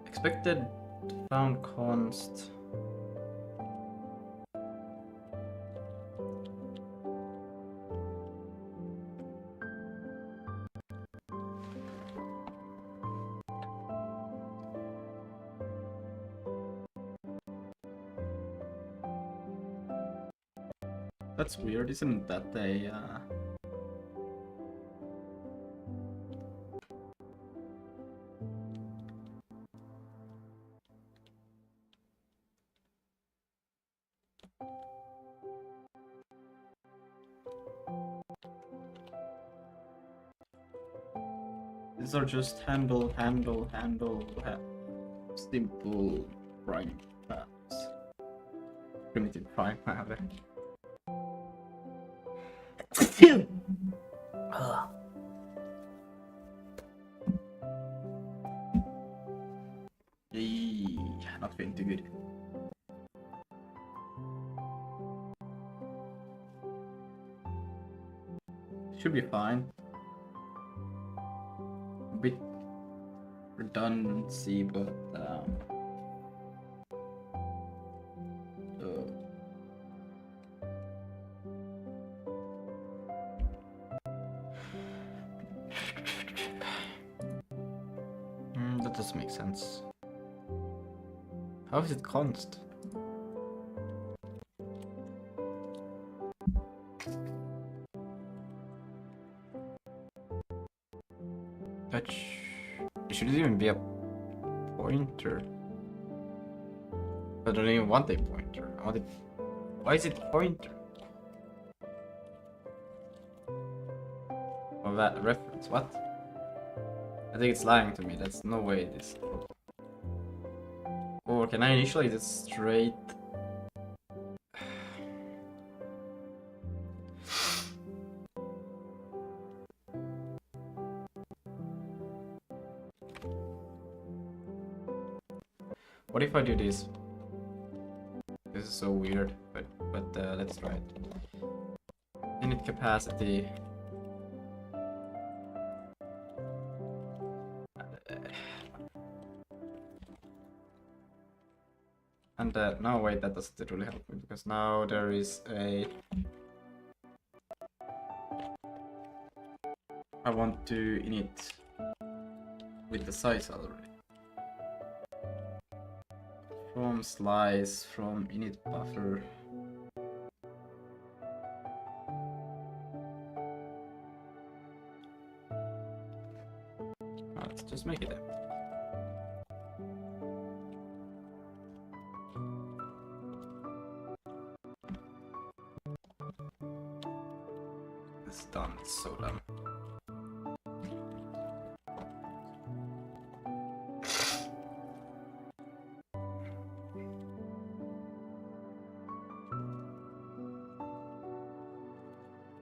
Speaker 1: Expected found const. That's weird, isn't that a these are just handle, simple prime maps. Primitive prime map. Yee, not feeling too good. Should be fine. A bit redundancy, but that doesn't make sense. How is it const? It shouldn't even be a pointer. I don't even want a pointer. I want it. Why is it pointer? Oh, that reference. What? I think it's lying to me. That's no way it is. Or can I initialize it straight? What if I do this? This is so weird, but let's try it. Init capacity. And no, wait, that doesn't really help me because now there is a. I want to init with the size already. From slice, from init buffer. Let's just make it empty. It's done, it's so done.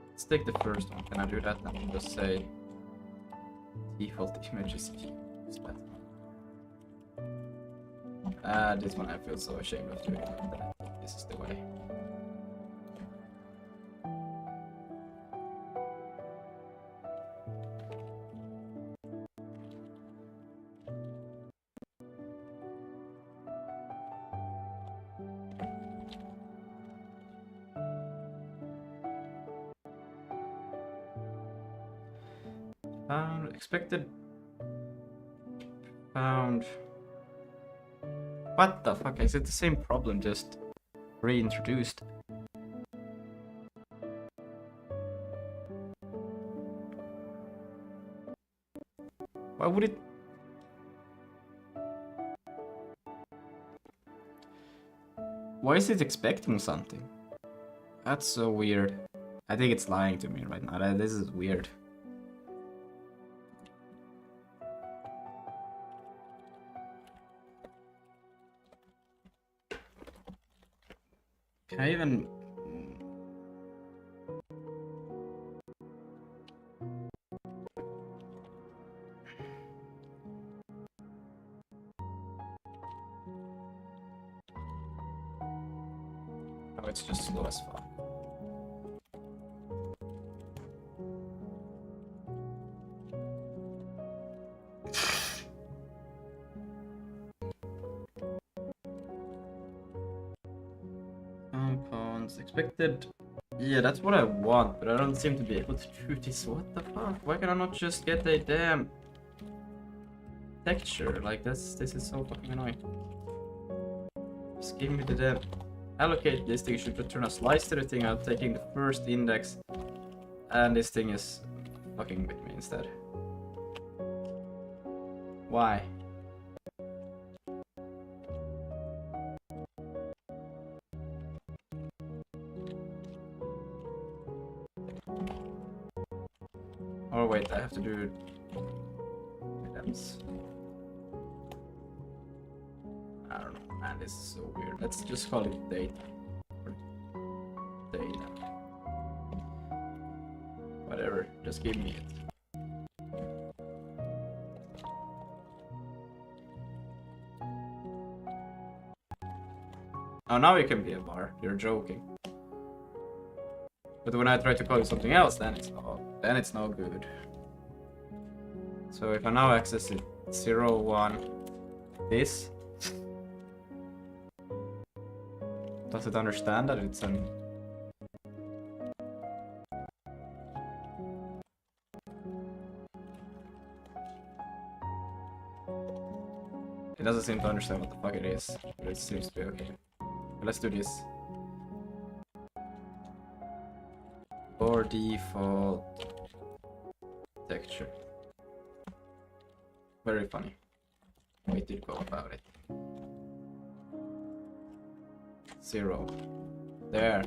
Speaker 1: Let's take the first one. Can I do that and just say default images used? This one I feel so ashamed of doing that. This is the way. Found expected found. What the fuck? Is it the same problem just reintroduced? would it? Why is it expecting something? That's so weird. I think it's lying to me right now. This is weird. Can I even... Oh, it's just slow as fuck. Compounds expected. Yeah, that's what I want, but I don't seem to be able to do this. What the fuck? Why can I not just get a damn texture? Like this is so fucking annoying. Just give me the damn allocate this thing. Should return a slice to the thing. I'm taking the first index, and this thing is fucking with me instead. Why? Oh wait, I have to do items. I don't know, man, this is so weird. Let's just call it data. Or data. Whatever, just give me it. Oh, now it can be a bar. You're joking. But when I try to call it something else, then it's no good. So if I now access it 0, 1, this, does it understand that it's an... It doesn't seem to understand what the fuck it is, but it seems to be okay. But let's do this. Or default texture. Very funny. Way to go about it. 0. There.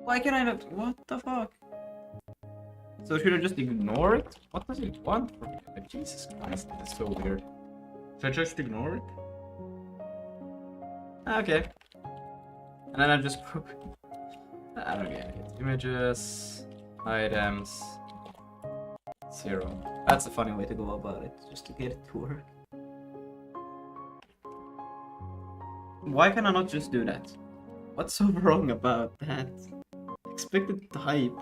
Speaker 1: Why can I not? What the fuck? So should I just ignore it? What does it want from me? Like, Jesus Christ, that's so weird. Should I just ignore it? Okay. And then I just... I don't get it. Images, items, 0. That's a funny way to go about it, just to get it to work. Why can I not just do that? What's so wrong about that? Expected type.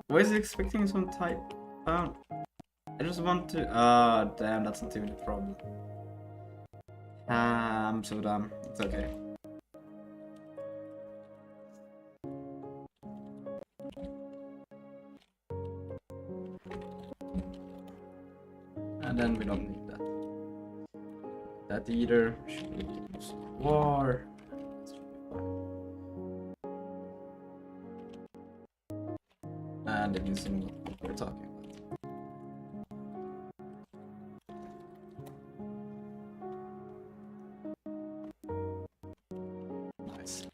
Speaker 1: Why is it expecting some type? I just want to... Ah, damn, that's not even a problem. I'm so dumb. It's okay. And then we don't need that. That either. Should we use war? That should be fine. And it is what we're talking about. Nice.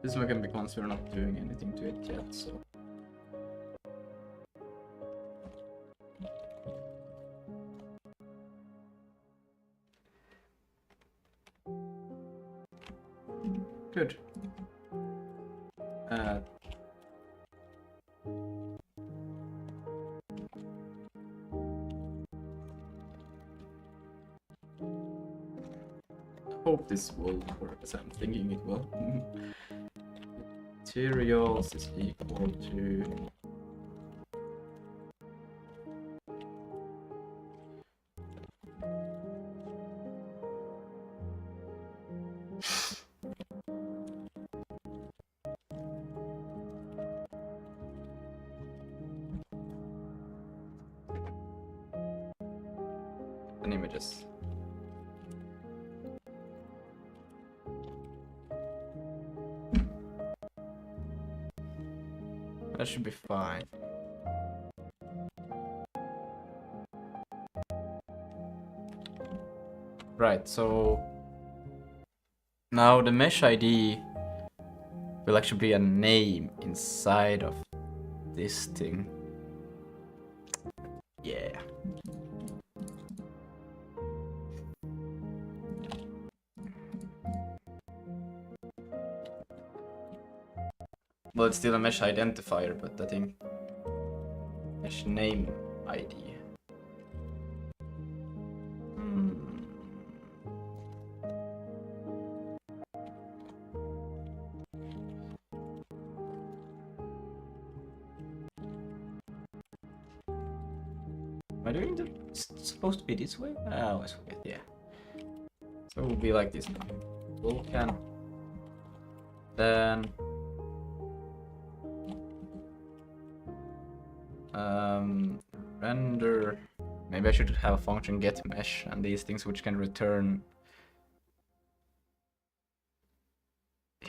Speaker 1: This one can be once we're not doing anything to it yet, so. Good. Hope this will work as I'm thinking it will. Materials is equal to and images. That should be fine. Right, so now the mesh ID will actually be a name inside of this thing. Yeah. Well, it's still a mesh identifier, but I think mesh name ID. Am I doing the... It's supposed to be this way? I always forget, yeah. So it will be like this now. Vulkan. Then... render... Maybe I should have a function get mesh and these things which can return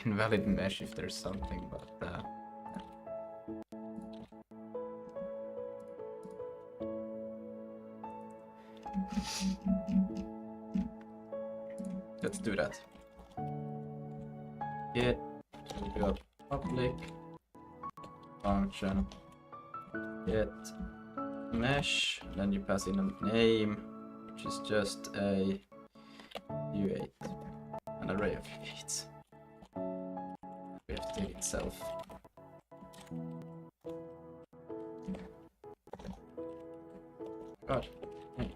Speaker 1: invalid mesh if there's something, but let's do that. Get will do a public function get mesh, and then you pass in a name, which is just a u8, an array of u8s. We have to take itself. God. Hey.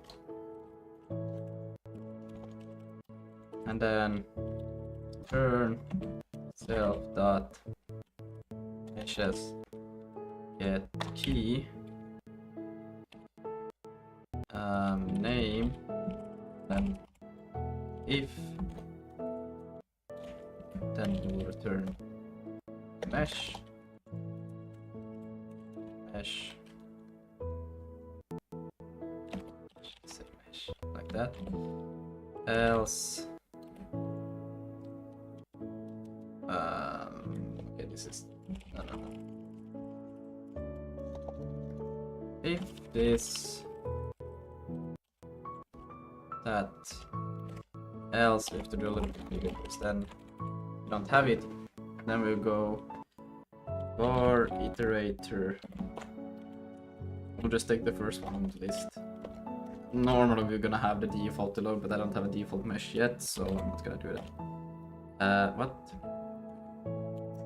Speaker 1: And then turn self dot hs get key name, then if, then we will return mesh say mesh like that, else okay, this is no. If this that else, we have to do a little bit bigger because then we don't have it. Then we'll go for iterator. We'll just take the first one on the list. Normally we're gonna have the default to load, but I don't have a default mesh yet, so I'm not gonna do that. What?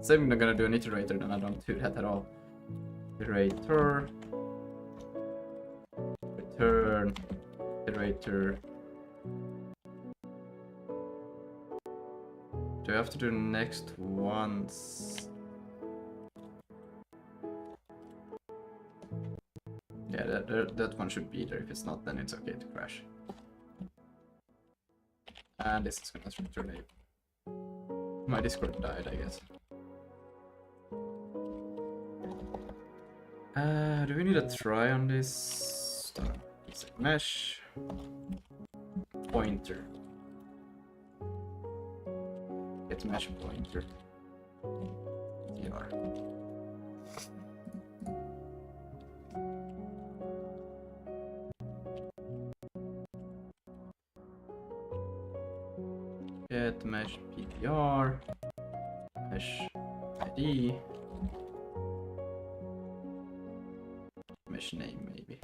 Speaker 1: Say I'm not gonna do an iterator, then I don't do that at all. Iterator. Return. Iterator. Do I have to do next once? Yeah, that one should be there. If it's not, then it's okay to crash. And this is gonna return a... My Discord died, I guess. Do we need a try on this? It's a mesh pointer. Get mesh pointer. TR. Get mesh PTR. Mesh ID. Mesh name maybe.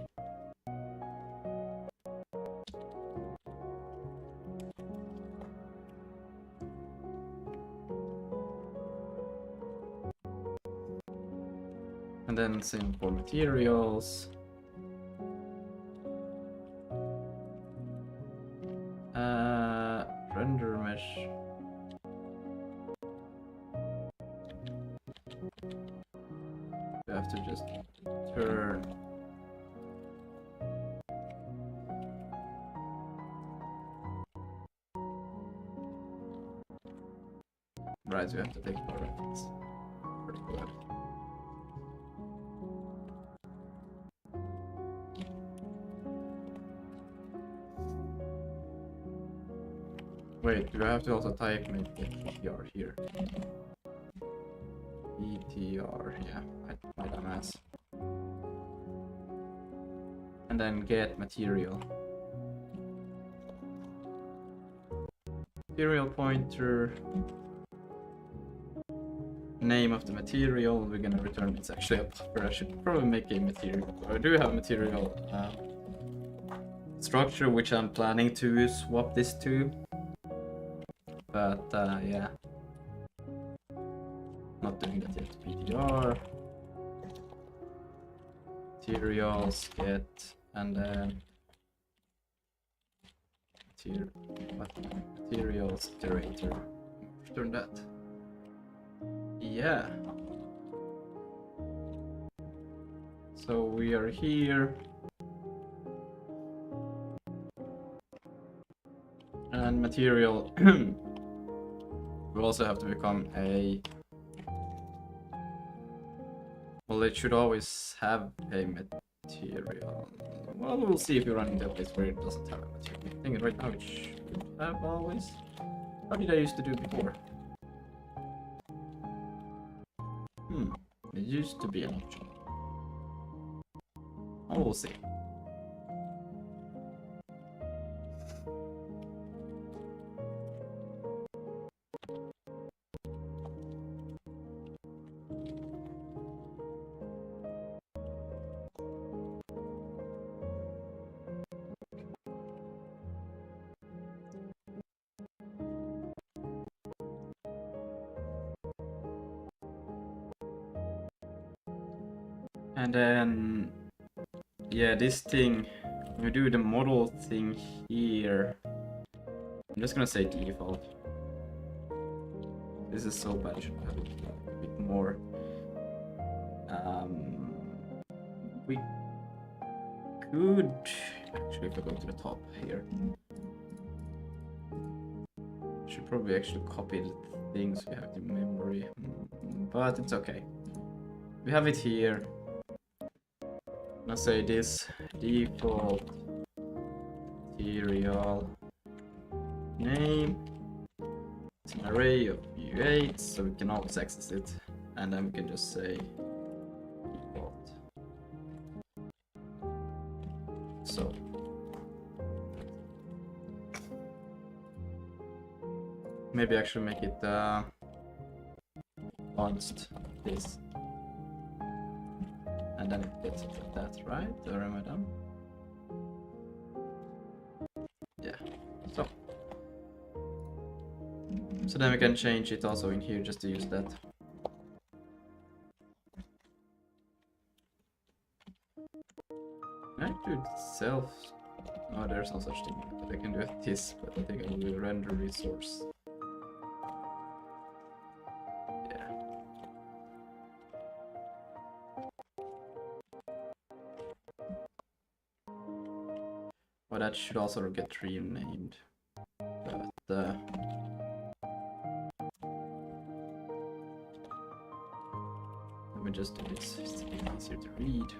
Speaker 1: And then same for materials. Render mesh. You have to just turn. Right, so you have to take more reference. Pretty good. Wait, do I have to also type make the PTR here? PTR, yeah, my dumbass. And then get material. Material pointer. Name of the material we're gonna return. It's actually a buffer. I should probably make a material. I do have material structure which I'm planning to swap this to. But yeah. Not doing that yet. PTR. Materials get and then materials iterator. Return that. Yeah. So we are here. And material will also have to become a... Well, it should always have a material. Well, we'll see if we run into a place where it doesn't have a material. I think right now it should have always. How did I used to do before? It used to be an option. Oh, we'll see. And then, yeah, this thing, we do the model thing here. I'm just gonna say default. This is so bad, I should have it a bit more. We could actually, if I go to the top here, should probably actually copy the things we have in memory, but it's okay. We have it here. Let's say this default material name. It's an array of U8, so we can always access it, and then we can just say default. So maybe actually make it const this. And then it gets it like that, right? Or am I done? Yeah. So then we can change it also in here just to use that. Can I do it self? No, there's no such thing. But I can do this, but I think I will do render resource. But that should also get renamed. But let me just do this, it's a bit easier to read.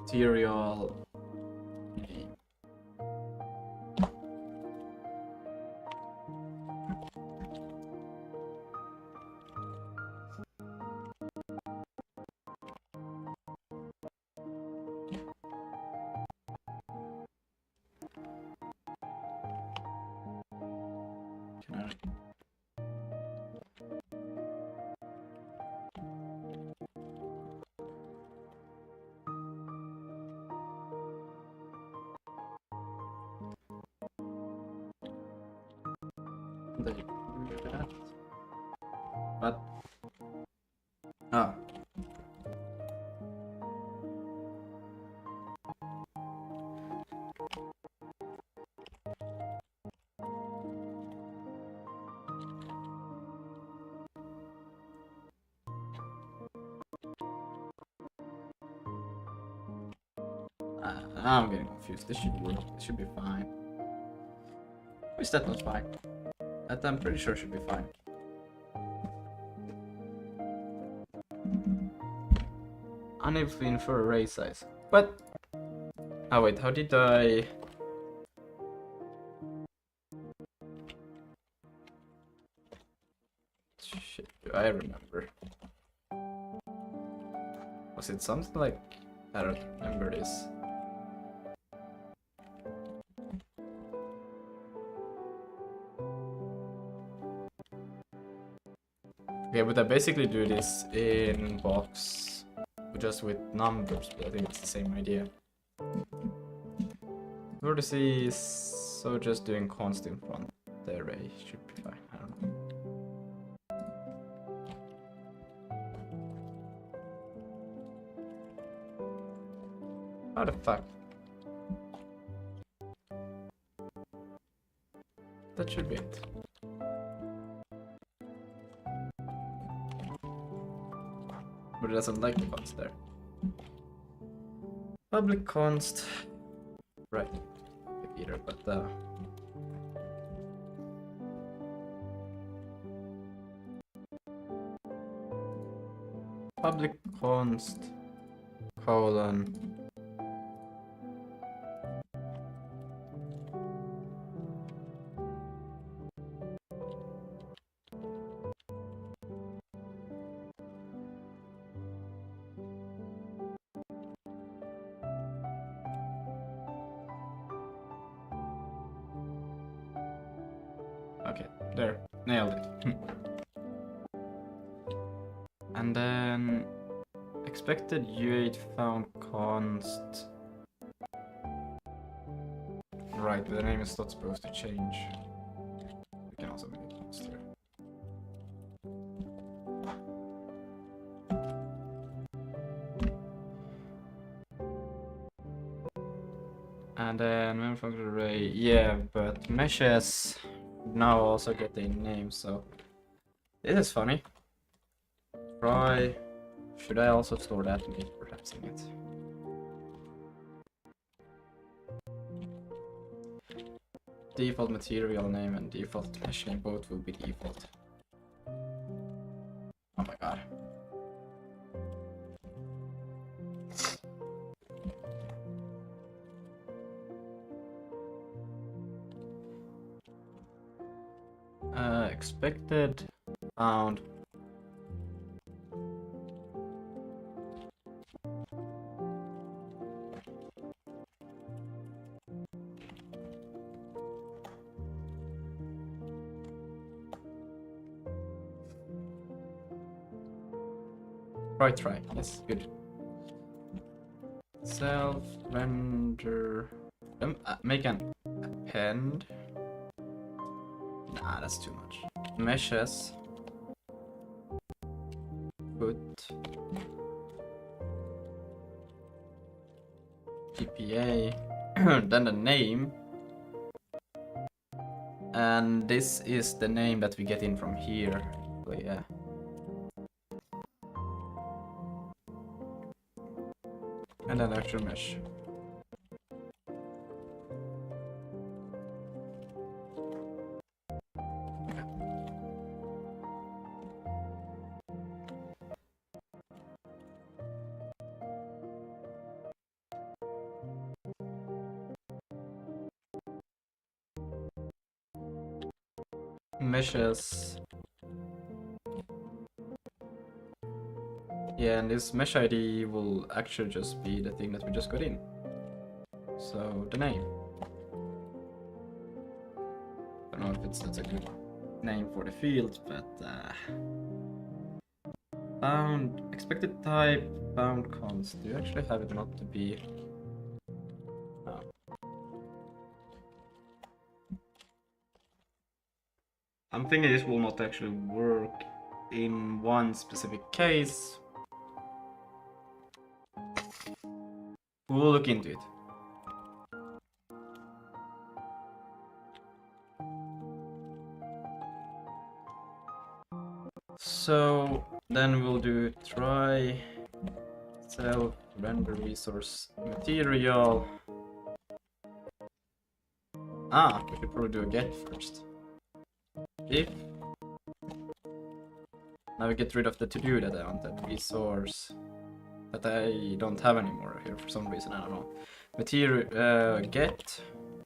Speaker 1: Material name. But I'm getting confused. This should work. This should be fine. Why is that not fine? That I'm pretty sure should be fine. Unable to infer array size. But oh wait, how did I? Shit, do I remember? Was it something like I don't remember this? Okay, but I basically do this in box, just with numbers, but I think it's the same idea. Vertices, so just doing const in front the array should be fine, I don't know. How the fuck? That should be it. But it doesn't like the const there. Public const. Right. Either, but public const colon okay, there, nailed it. And then expected U8 found const. Right, but the name is not supposed to change. We can also make it const here. And then member function array, yeah, but meshes now also get a name, so this is funny. Try. Should I also store that and get perhaps in it? Default material name and default mesh name both will be default. Oh my god. Expected found. Right try, yes, good. Self render. Make an append. Nah, that's too much. Meshes. Put GPA. Then the name. And this is the name that we get in from here. So yeah. And then actual mesh. Meshes. Yeah, and this mesh ID will actually just be the thing that we just got in. So the name. I don't know if that's a good name for the field, but found expected type found const. Do you actually have it not to be? No. I'm thinking this will not actually work in one specific case. We'll look into it. So then we'll do try self render resource material. We should probably do a get first. If now we get rid of the to do that I wanted. Resource that I don't have anymore here for some reason, I don't know. Material, get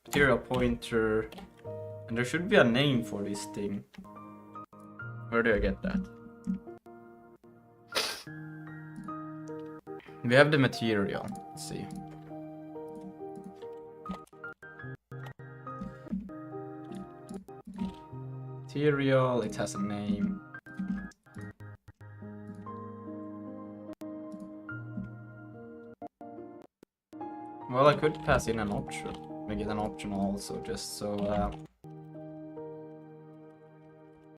Speaker 1: material pointer, and there should be a name for this thing. Where do I get that? We have the material, let's see. Material, it has a name. Well, I could pass in an option. Make it an option also, just so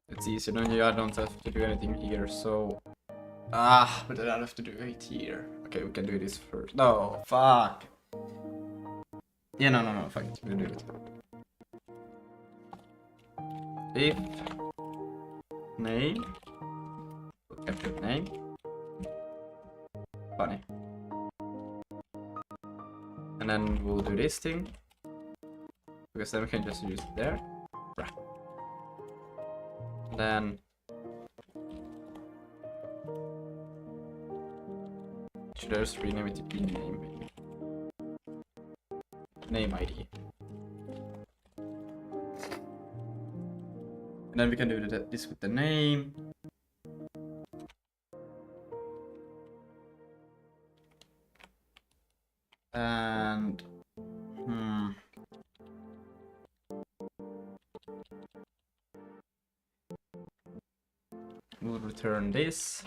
Speaker 1: it's easier. Then I don't have to do anything here, so... but then I have to do it here. Okay, we can do this first. No, fuck! Yeah, no, fuck it. We'll do it. If... name... We'll capture name. Funny. And then we'll do this thing. Because then we can just use it there. Right. And then... should I just rename it to B name maybe? Name ID. And then we can do this with the name. And... we'll return this.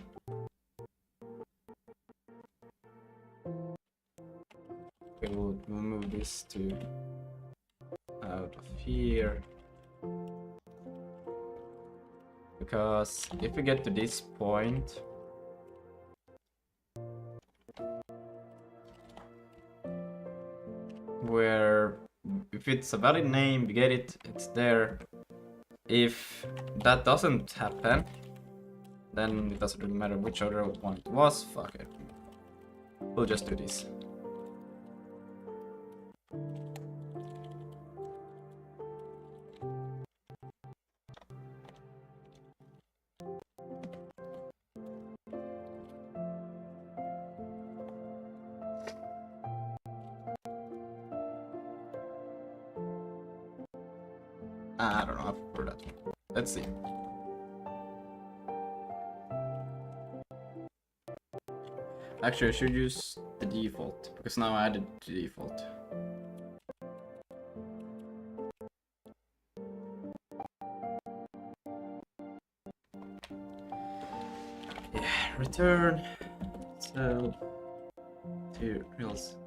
Speaker 1: Okay, we'll move this to out of here. Because if we get to this point, where if it's a valid name, we get it, it's there. If that doesn't happen, then it doesn't really matter which other one it was. Fuck it. We'll just do this. I don't know, I prefer that one. Let's see. Actually, I should use the default, because now I added the default. Yeah, return. So, materials.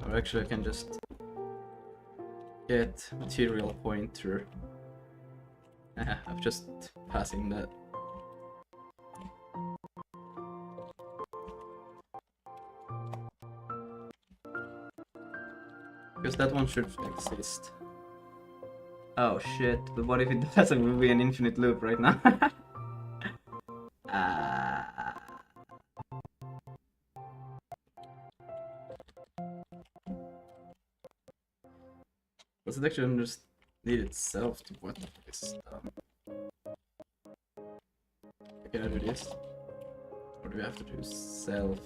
Speaker 1: Or actually, I can just get material pointer. I'm just passing that. Because that one should exist. Oh shit, but what if it doesn't? Will be an infinite loop right now. Does it actually just need itself to what is can I do this? Or do we have to do self?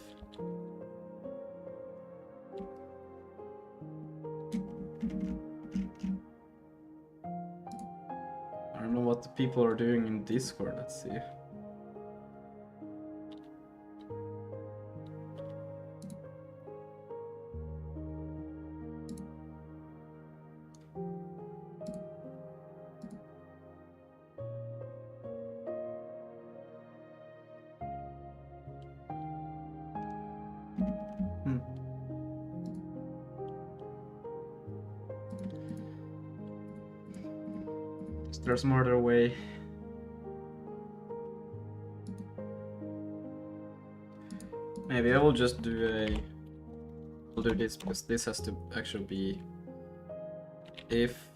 Speaker 1: I don't know what the people are doing in Discord, let's see. There's more other way. Maybe I will just do a... I'll do this because this has to actually be... If...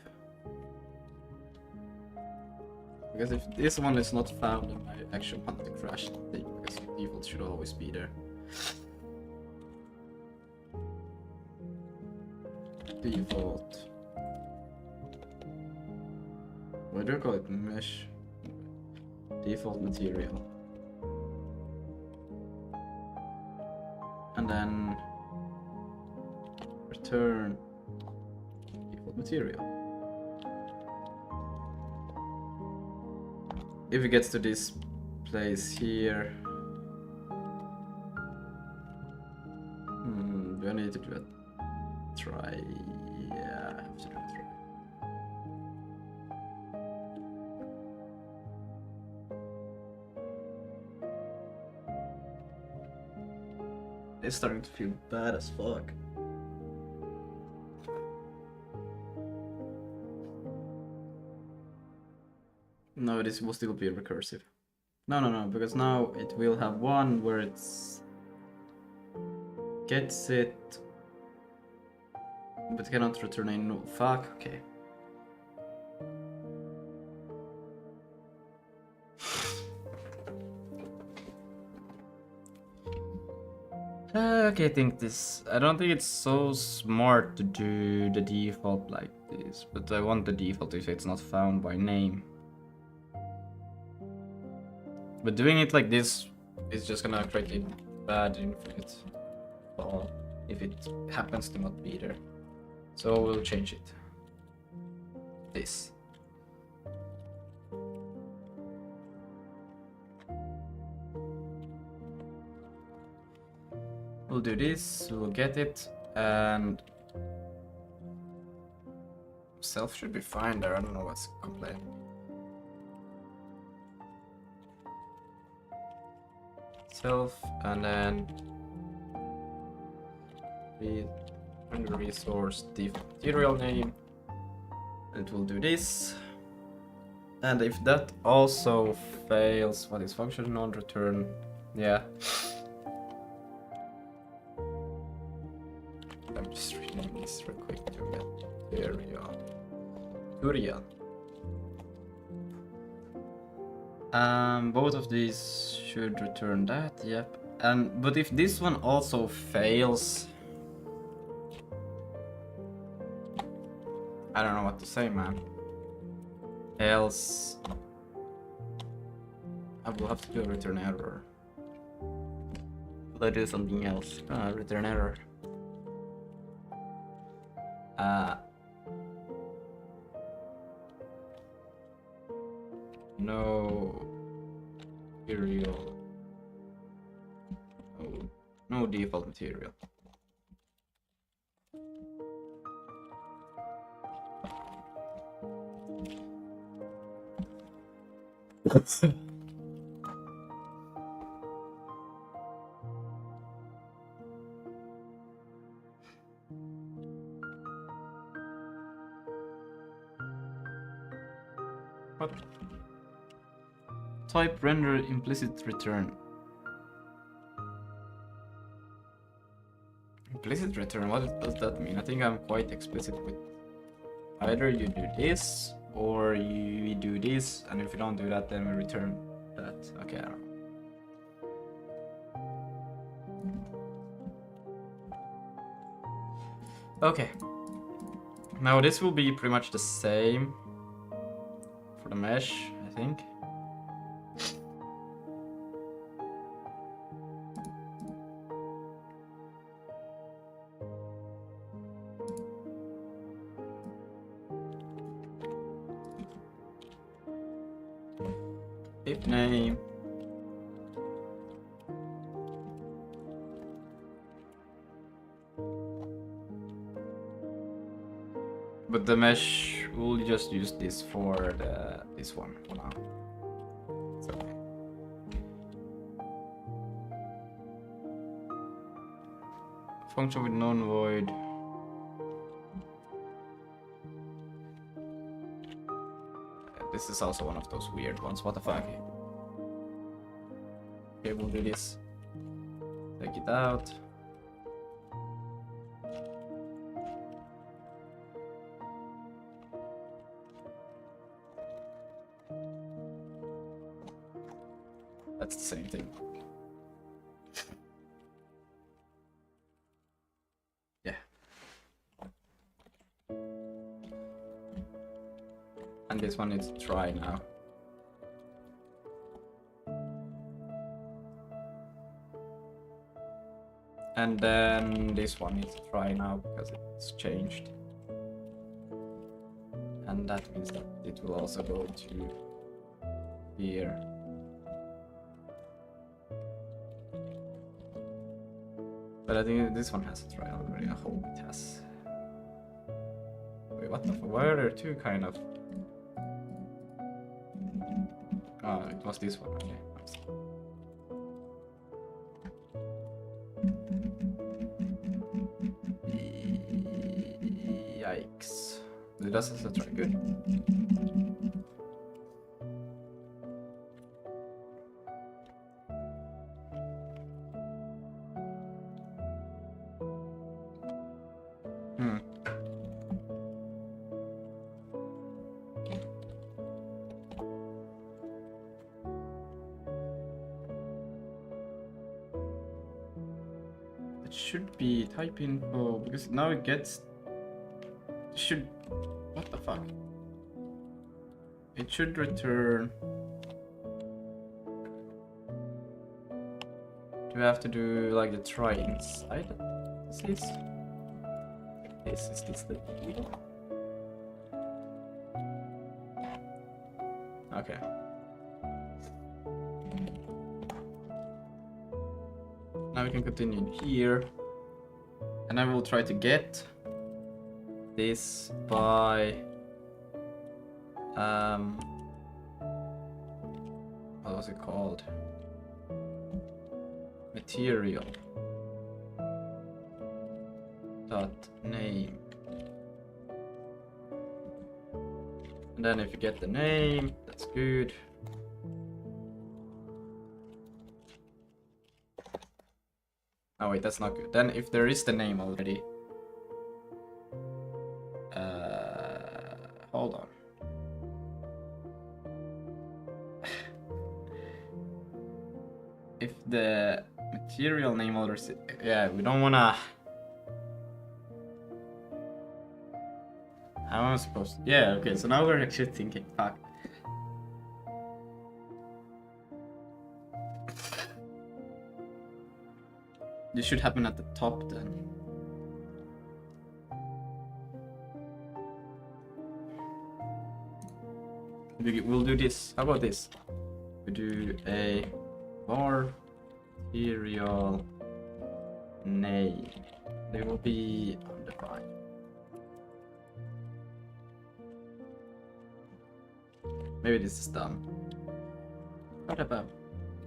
Speaker 1: Because if this one is not found, then I actually want to crash the thing, because the default should always be there. Default. Why do I call it mesh? Default material. and then return default material. If it gets to this place here, do I need to do a try? Yeah, I have to do a try. It's starting to feel bad as fuck. No, this will still be recursive. No, because now it will have one where it's gets it, but cannot return a null. Fuck, okay. Okay, I don't think it's so smart to do the default like this, but I want the default if it's not found by name. But doing it like this is just gonna create a bad infinite fall if it happens to not be there. So we'll change it. This. We'll do this, we'll get it, and self should be fine there. I don't know what's complaining. Self, and then under resource default material name, and it will do this. And if that also fails, what is function non-return? Yeah. I'm just renaming this real quick to material. Both of these should return that, yep. But if this one also fails, I don't know what to say, man. Else, I will have to do a return error. Will I do something else? Return error. No material. No default material. What? Type render implicit return. Implicit return, what does that mean? I think I'm quite explicit with either you do this or you do this, and if you don't do that, then we return that. Okay, I don't know. Okay. Now this will be pretty much the same for the mesh, I think. If name. But the mesh, we'll just use this for this one for now. It's okay. Function with non-void. This is also one of those weird ones. What the fuck? Okay, we'll do this. Take it out. That's the same thing. Yeah. And this one needs to try now. And then this one needs to try now because it's changed. And that means that it will also go to here. But I think this one has a try already. I hope it has. Wait, what the fuck? Why are there two kind of... Oh, it was this one. Okay, nice. Yikes. It does have a try. Good. Should be type info because now it gets should what the fuck, it should return. Do we have to do like the try inside this? Is this the deal? Okay. Now we can continue here, and I will try to get this by what was it called? Material dot name, and then if you get the name, that's good. Oh wait, that's not good. Then if there is the name already, hold on. If the material name already, yeah, we don't wanna. How am I supposed to? Yeah, okay. So now we're actually thinking. Fuck. This should happen at the top then. We'll do this. How about this? We do a var material name. They will be undefined. Maybe this is done. What about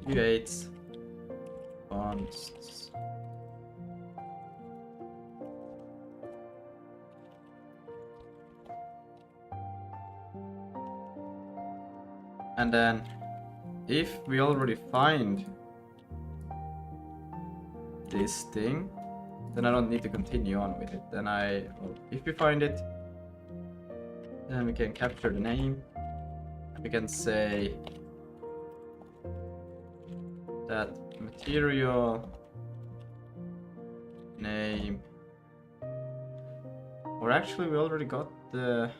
Speaker 1: U8 fonts? And then, if we already find this thing, then I don't need to continue on with it. Then if we find it, then we can capture the name. We can say that material name, or actually we already got the,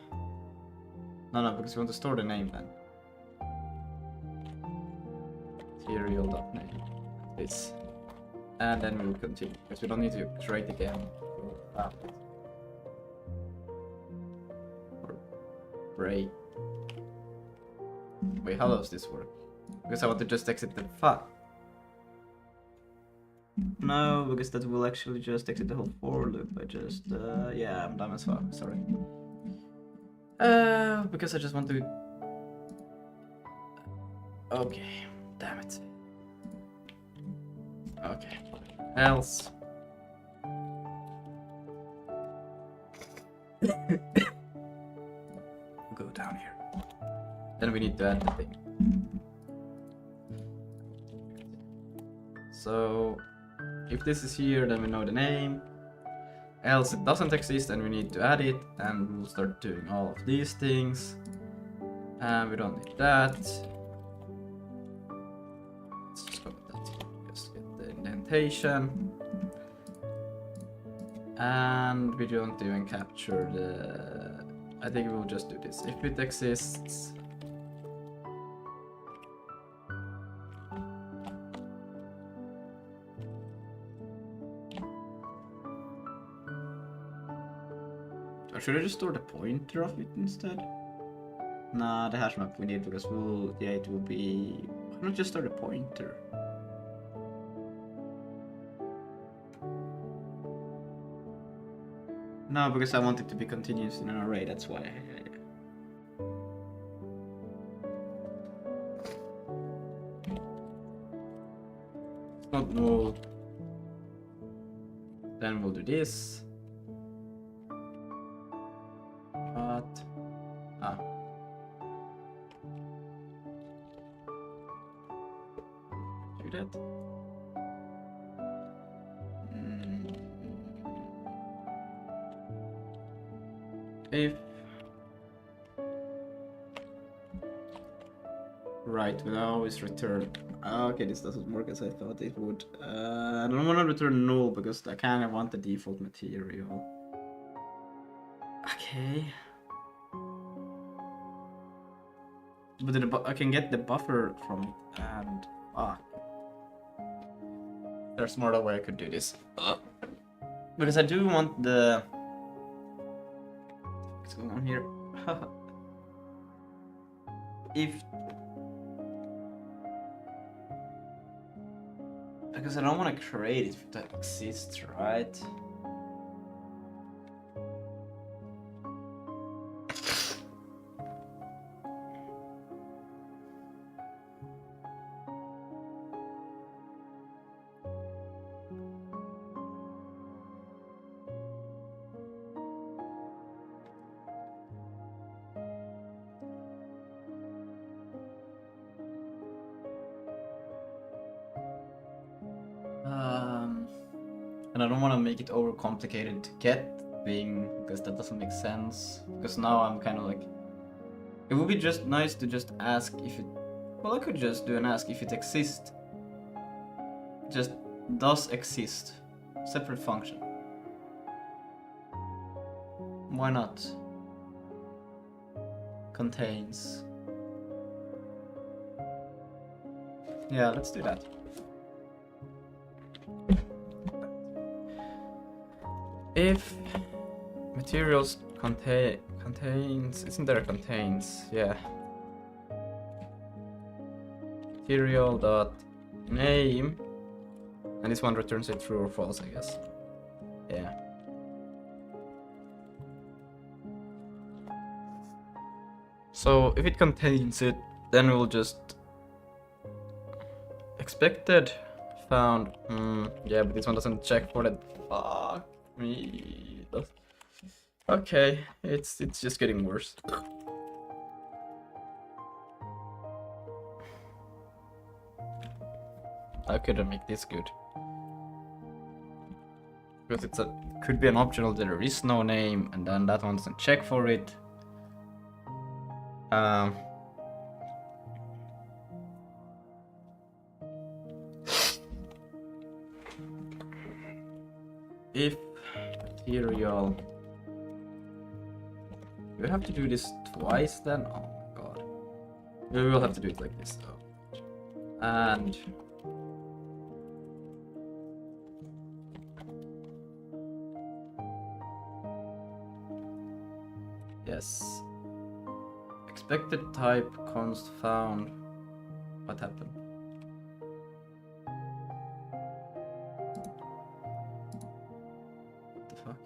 Speaker 1: no, because we want to store the name then. Material.name, this, and then we'll continue because we don't need to create again. Or break. Wait, how does this work? Because I want to just exit the file. No, because that will actually just exit the whole for loop. I just, yeah, I'm dumb as well. Sorry. Because I just want to. Okay, damn it. Okay, else. Go down here. Then we need to add the thing. So if this is here, then we know the name. Else it doesn't exist and we need to add it, and we'll start doing all of these things. And we don't need that. Let's just go with that. Just get the indentation. And we don't even capture the... I think we'll just do this. If it exists... Or should I just store the pointer of it instead? Nah, the hash map we need because it will be. Why not just store the pointer? No, because I want it to be continuous in an array, that's why. It's not null. Then we'll do this. But do that. If right, we always return. Okay, this doesn't work as I thought it would. I don't want to return null because I kind of want the default material. Okay. But I can get the buffer from it, and fuck. There's a smarter way I could do this. Because I do want the. What's going on here? If. Because I don't want to create it that exists, right? And I don't want to make it overcomplicated to get thing because that doesn't make sense. Because now I'm kind of like, it would be just nice to just ask if it. Well, I could just do an ask if it exists. Just does exist, separate function. Why not? Contains. Yeah, let's do that. If materials contains, isn't there a contains? Yeah. Material dot name, and this one returns it true or false, I guess. Yeah. So if it contains it, then we'll just expected found. Yeah, but this one doesn't check for that. Fuck me. Okay, it's just getting worse. How could I make this good? Because it could be an optional, there is no name, and then that one doesn't check for it. If material, we have to do this twice then? Oh my god. We will have to do it like this though. And yes. Expected type const found. What happened? What the fuck?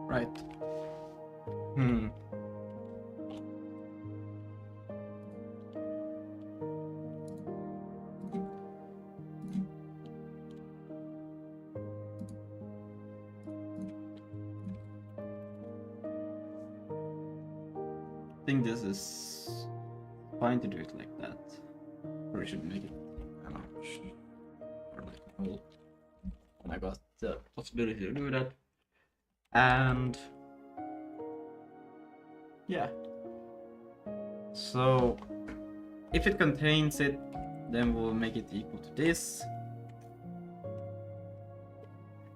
Speaker 1: Right. think this is fine to do it like that. Or we should make it, I don't know, or like whole. And I got the possibility to do that. And yeah. So if it contains it, then we'll make it equal to this.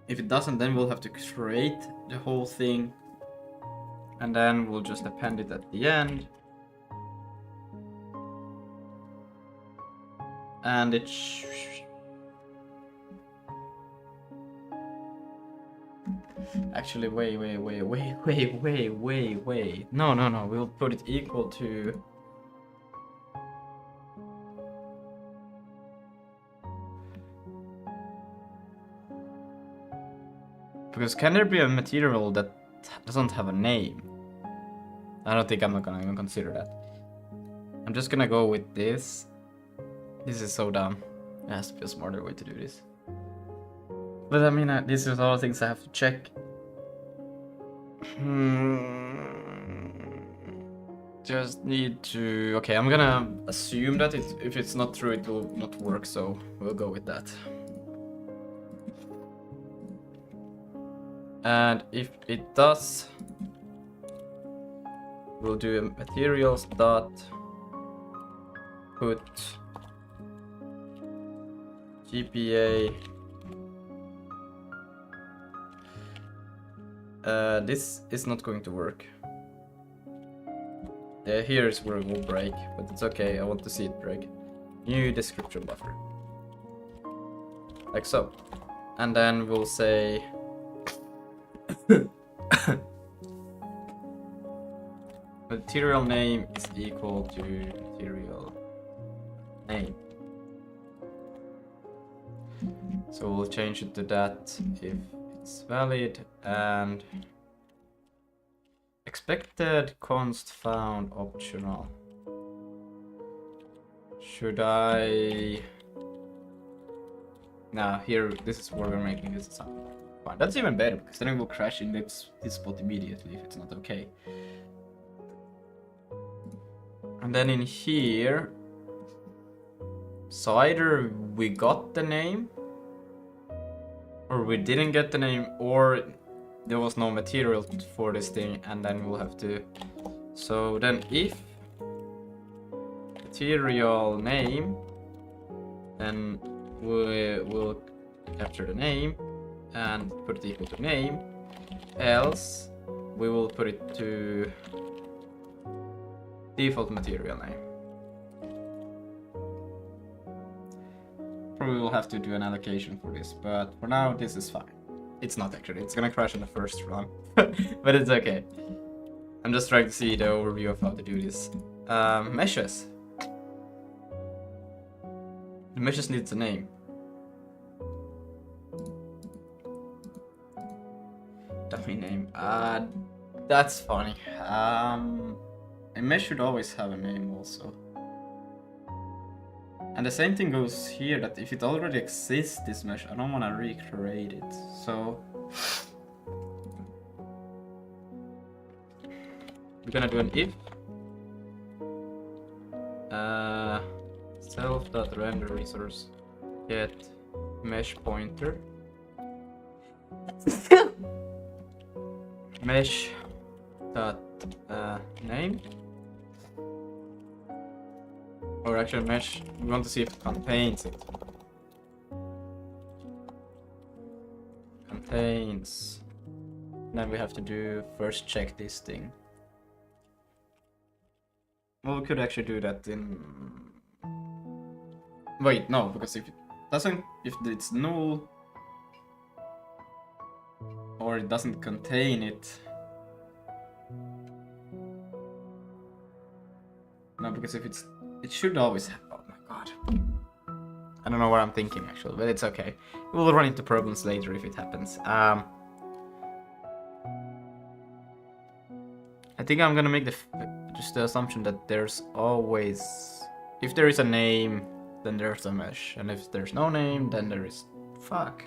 Speaker 1: If it doesn't, then we'll have to create the whole thing. And then we'll just append it at the end. And it actually, wait. No. We'll put it equal to. Because can there be a material that doesn't have a name? I don't think I'm not gonna even consider that. I'm just gonna go with this. This is so dumb. There has to be a smarter way to do this. But I mean, this is all things I have to check. Just need to... Okay, I'm gonna assume that if it's not true, it will not work, so we'll go with that. And if it does, we'll do a materials dot put GPA. This is not going to work. Here is where it will break, but it's okay. I want to see it break. New description buffer, like so, and then we'll say. Material name is equal to material name. So we'll change it to that if it's valid, and expected const found optional. Should I? Nah, here, this is where we're making this assumption. Fine, that's even better, because then it will crash in this spot immediately if it's not okay. And then in here, so either we got the name, or we didn't get the name, or there was no material for this thing, and then we'll have to. So then if material name, then we will capture the name and put it equal to name, else we will put it to default material name. Probably will have to do an allocation for this, but for now this is fine. It's not actually, it's gonna crash in the first run, but it's okay. I'm just trying to see the overview of how to do this. Meshes. The meshes needs a name. Dummy name. That's funny. A mesh should always have a name also. And the same thing goes here, that if it already exists, this mesh, I don't want to recreate it. So we're gonna do an if self.render resource get mesh pointer mesh dot name, or actually mesh, we want to see if it contains it. Contains. Then we have to do first check this thing. Well, we could actually do that in. Wait, no, because if it doesn't, if it's null or it doesn't contain it. No, because if it's, it should always have. Oh my god. I don't know what I'm thinking actually, but it's okay. We'll run into problems later if it happens. I think I'm gonna make just the assumption that there's always, if there is a name, then there's a mesh, and if there's no name, then there is. Fuck.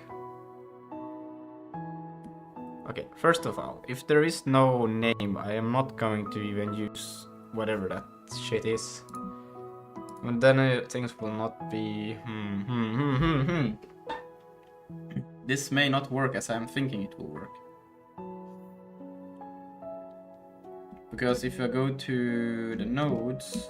Speaker 1: Okay, first of all, if there is no name, I am not going to even use whatever that shit is. And then things will not be. This may not work as I'm thinking it will work. Because if I go to the nodes.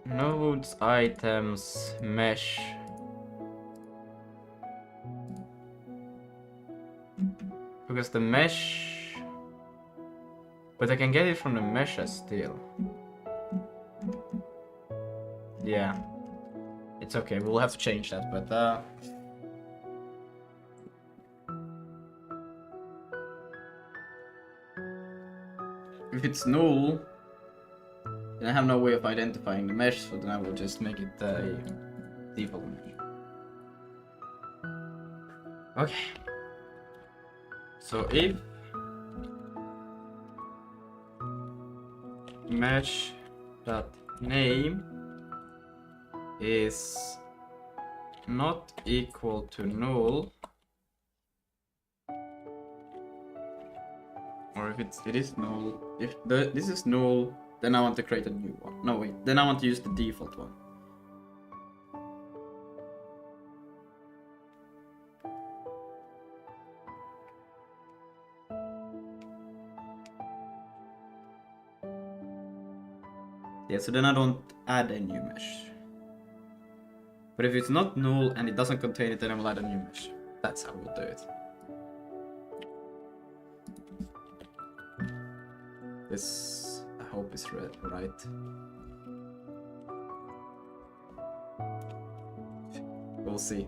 Speaker 1: Nodes, items, mesh. Because the mesh... But I can get it from the meshes still. Yeah. It's okay, we'll have to change that, but if it's null, then I have no way of identifying the mesh, so then I will just make it a default mesh. Okay. So if mesh.name is not equal to null, or if it is null, if this is null, then I want to create a new one. No wait, then I want to use the default one. Yeah, so then I don't add a new mesh. But if it's not null and it doesn't contain it, then I will add a new mesh. That's how we'll do it. This, I hope, is right. We'll see.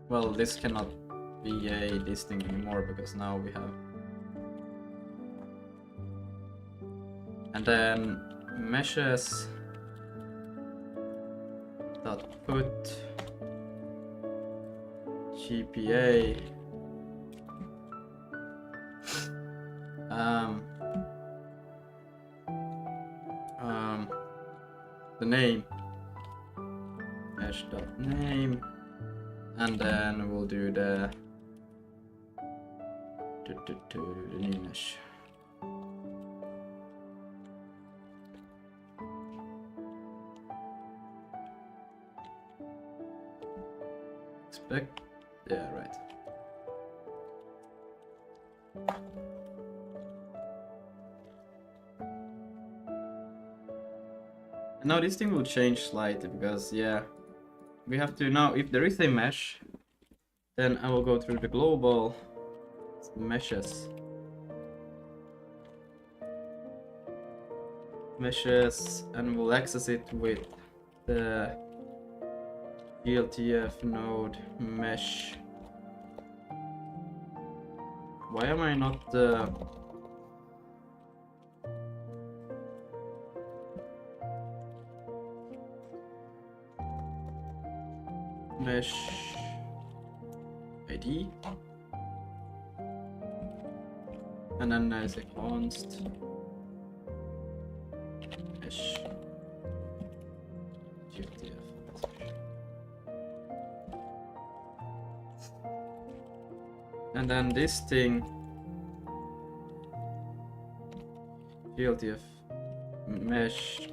Speaker 1: Well, this cannot be this thing anymore because now we have. And then meshes dot put GPA the name mesh dot name, and then we'll do the new mesh. Expect, yeah, right. And now this thing will change slightly because, yeah, we have to now, if there is a mesh, then I will go through the global meshes, and we'll access it with the GLTF node mesh. Why am I not mesh ID, and then there's a const mesh GLTF. And then this thing GLTF mesh.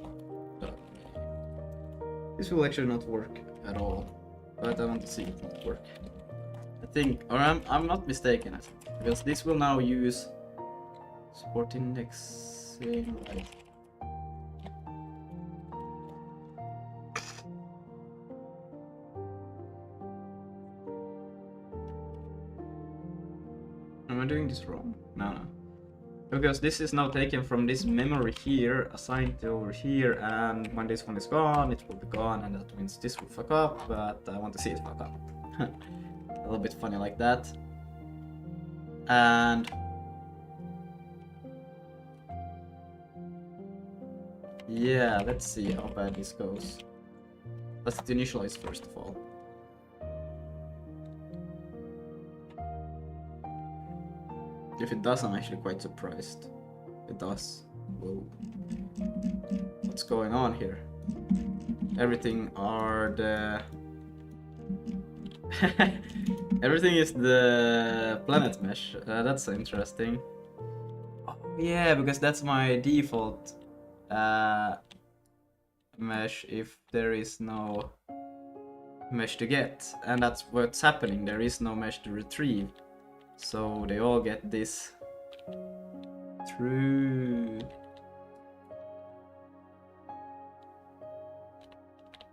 Speaker 1: This will actually not work at all, but I want to see it not work. I think, or I'm not mistaken, I think, because this will now use support indexing, right? Am I doing this wrong? No. Because this is now taken from this memory here, assigned to over here, and when this one is gone, it will be gone, and that means this will fuck up, but I want to see it fuck up. A little bit funny like that. And yeah, let's see how bad this goes. Let's initialize first of all. If it does, I'm actually quite surprised. It does. Whoa. What's going on here? Everything are the... Everything is the planet mesh. That's interesting. Oh yeah, because that's my default mesh if there is no mesh to get. And that's what's happening. There is no mesh to retrieve. So they all get this. True.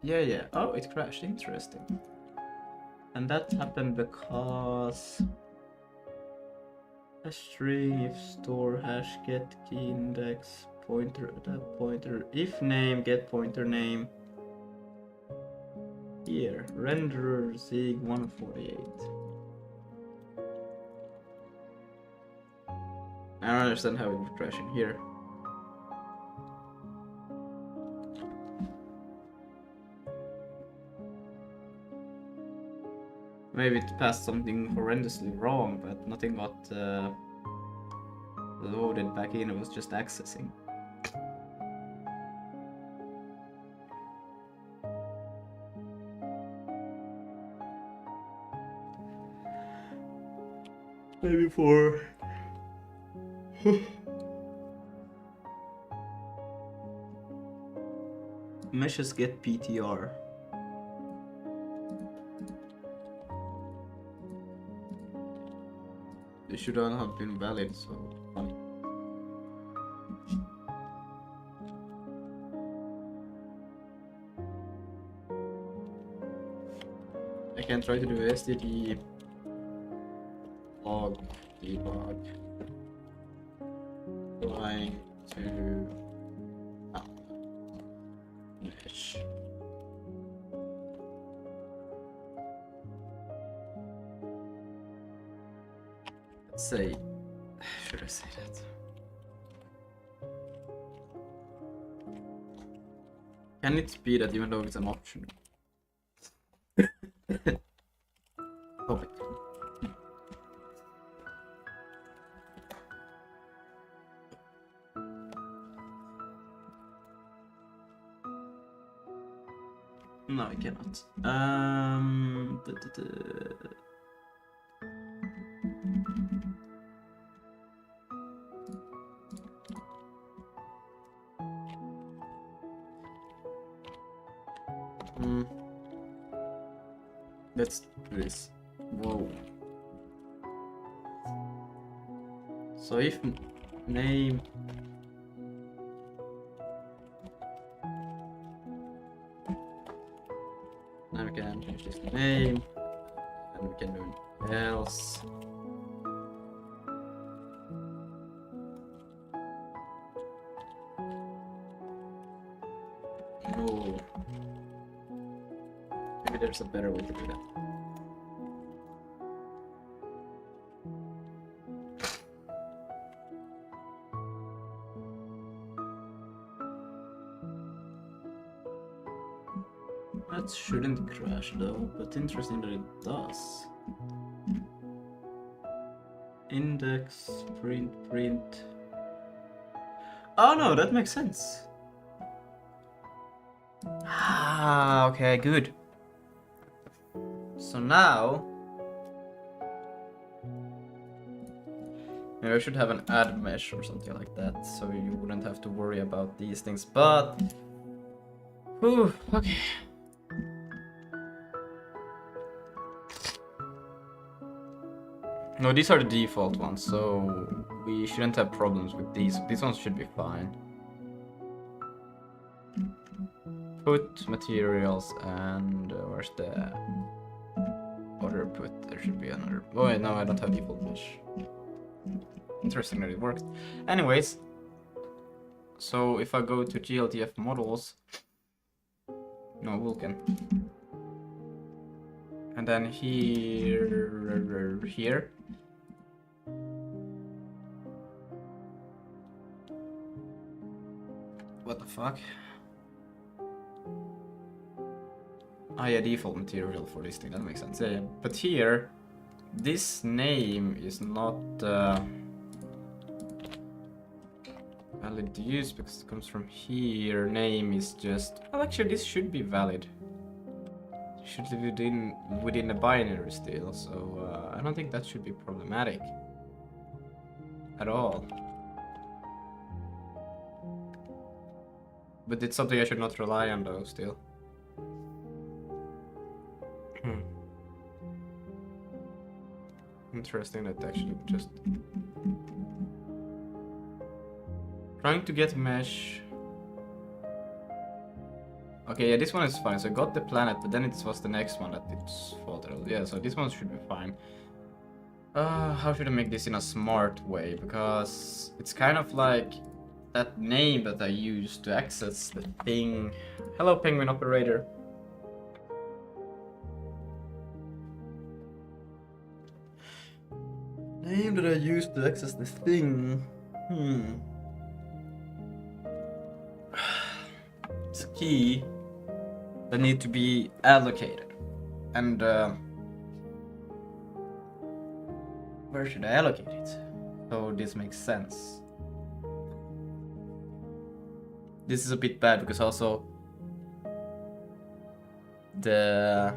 Speaker 1: Yeah. Oh, it crashed. Interesting. And that happened because a string if store hash get key index pointer that pointer if name get pointer name. Here renderer Zig 148. I don't understand how it would crash in here. Maybe it passed something horrendously wrong, but nothing got loaded back in, it was just accessing. Maybe for... meshes get PTR. They should not have been valid, so funny. I can try to do std log debug. Trying to mesh. Say, should I say that? Can it be that even though it's an option? Oh wait. No, I cannot. Let's do this. Whoa. So if name now we can change this to name and we can do else. No. Maybe there's a better way to do that. That shouldn't crash though, but interesting that it does. Index, print. Oh no, that makes sense. Ah, okay, good. So now, maybe I should have an add mesh or something like that, so you wouldn't have to worry about these things, but... Whew, okay. No, these are the default ones, so we shouldn't have problems with these. These ones should be fine. Put materials and where's the other put? There should be another. Oh wait, no, I don't have default mesh. Interesting that it worked. Anyways, so if I go to GLTF models, no Vulkan, and then here. What the fuck? Ah, yeah, default material for this thing, that makes sense. Yeah, yeah. But here, this name is not valid to use because it comes from here. Name is just... Well, actually, this should be valid. Should be within a binary still, so I don't think that should be problematic at all. But it's something I should not rely on though, still. Interesting that actually just... Trying to get mesh... Okay, yeah, this one is fine. So I got the planet, but then it was the next one that it's faltered. Yeah, so this one should be fine. How should I make this in a smart way? Because it's kind of like that name that I used to access the thing. Hello, penguin operator. Name that I used to access the thing. It's a key that need to be allocated. And where should I allocate it? So this makes sense. This is a bit bad because also the...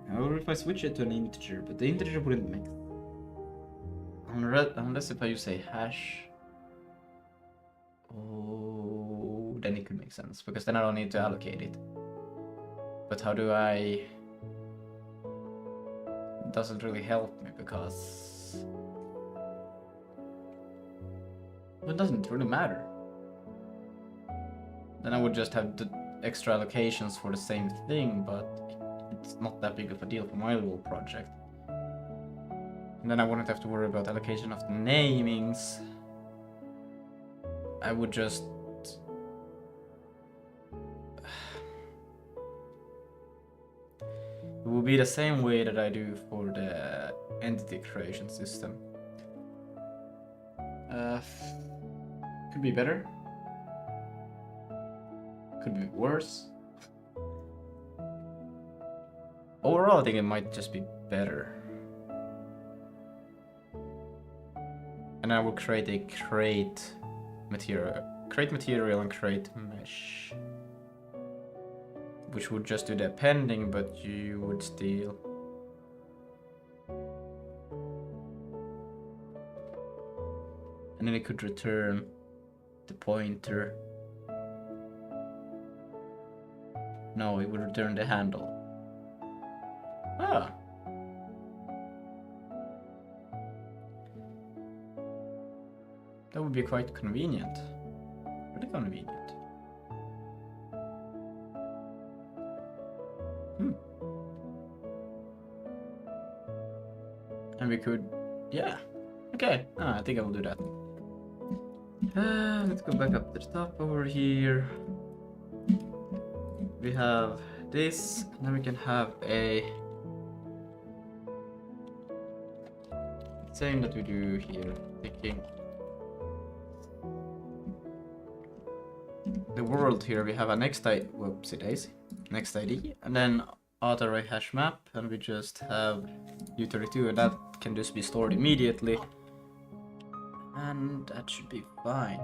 Speaker 1: I wonder if I switch it to an integer, but the integer wouldn't make... Unless if I use a hash. Oh, then it could make sense, because then I don't need to allocate it. But how do I... It doesn't really help me, because... It doesn't really matter. Then I would just have the extra allocations for the same thing, but it's not that big of a deal for my little project. And then I wouldn't have to worry about allocation of the namings. I would just... It will be the same way that I do for the entity creation system. Could be better. Could be worse. Overall, I think it might just be better. And I will create a create material and create mesh, which would just do the appending, but you would still... And then it could return the pointer. No, it would return the handle. Ah. That would be quite convenient. Really convenient. And we could... Yeah. Okay. I think I will do that. Let's go back up to the top over here. We have this, and then we can have a... Same that we do here. Thinking... The world here, we have a next ID, whoopsie daisy, next ID, and then auto array hash map, and we just have U32, and that can just be stored immediately, and that should be fine.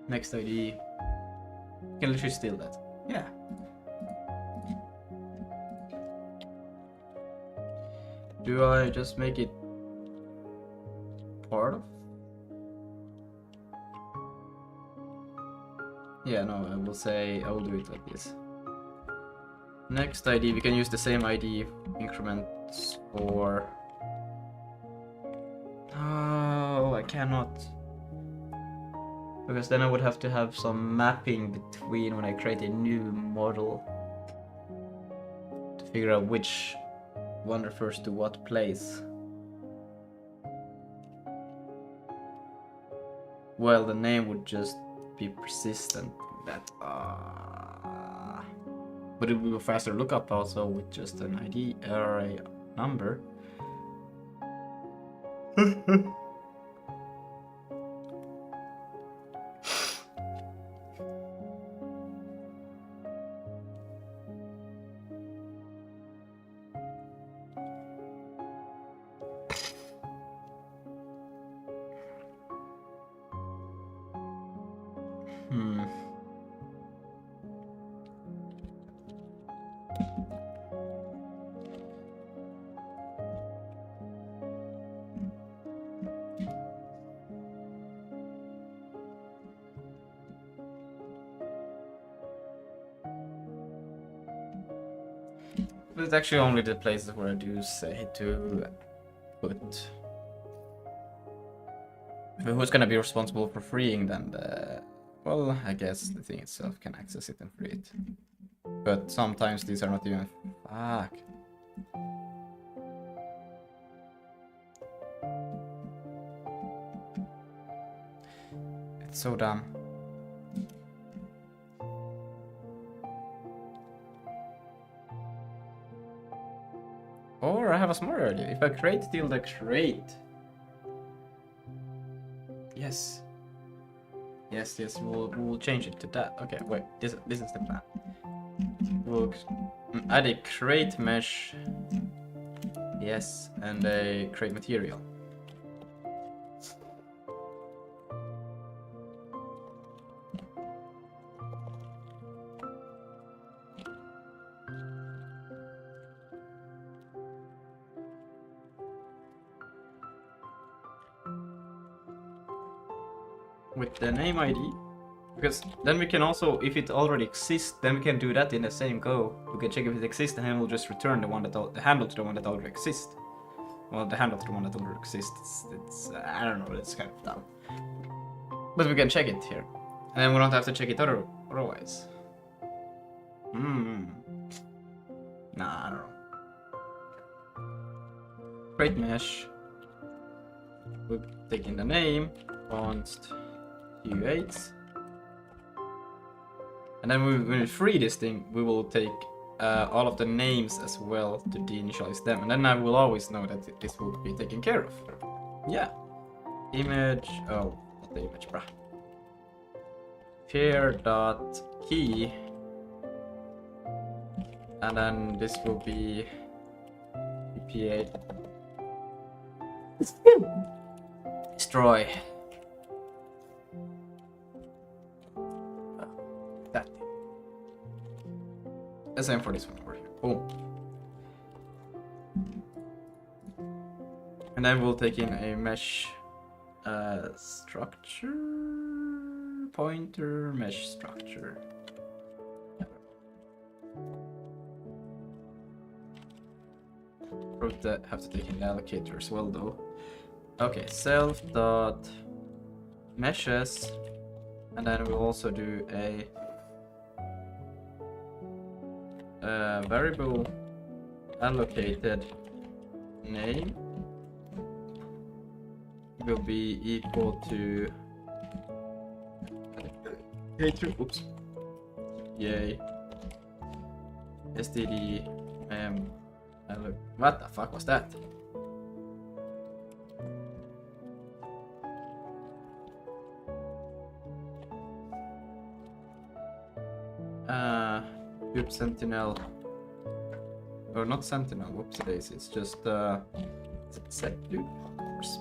Speaker 1: Next ID, you can literally steal that. Yeah. Do I just make it part of? Yeah, no, I will say I will do it like this. Next ID, we can use the same ID increments for... Oh, I cannot. Because then I would have to have some mapping between when I create a new model to figure out which one refers to what place. Well, the name would just be persistent. That but it will be a faster lookup also with just an ID or a number. Hmm. But it's actually only the places where I do say to put. But who's gonna be responsible for freeing them? Well, I guess the thing itself can access it and free it. But sometimes these are not even. Fuck. It's so dumb. Or I have a smarter idea. If I create tilde crate. Yes. Yes, we'll change it to that. Okay, wait, this is the plan. We'll add a crate mesh. Yes, and a crate material. With the name ID, because then we can also, if it already exists, then we can do that in the same go. We can check if it exists, and then we'll just return the one that the handle to the one that already exists. Well, the handle to the one that already exists. It's I don't know. It's kind of dumb, but we can check it here, and then we don't have to check it otherwise. Nah, I don't know. Crate mesh. We'll take in the name, const u8, and then when we free this thing, we will take all of the names as well to deinitialize them, and then I will always know that this will be taken care of. Yeah. Image. Oh, not the image, bruh. Here.key, and then this will be PPA. Destroy. That thing. The same for this one over here. Boom. And then we'll take in a mesh structure. Pointer mesh structure. Probably have to take in the allocator as well though. Okay, self dot meshes, and then we'll also do a variable allocated name will be equal to oops, yay, std what the fuck was that? Loop sentinel, or not sentinel, whoopsie daisy, it's just set loop, of course.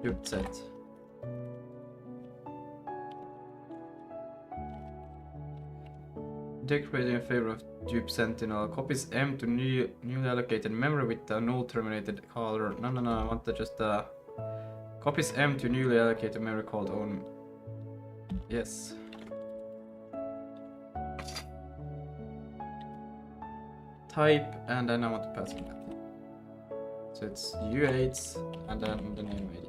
Speaker 1: Loop set. Decorating in favor of dupe sentinel. Copies M to newly allocated memory with a null terminated caller. No, I want to just copies M to newly allocated memory called on. Yes. Type, and then I want to pass it back. So it's U8 and then the name ID.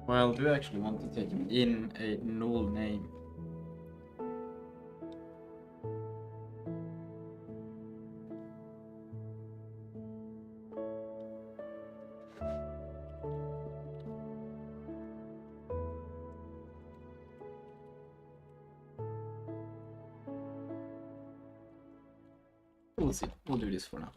Speaker 1: Well, do I actually want to take in a null name? We'll see. We'll do this for now.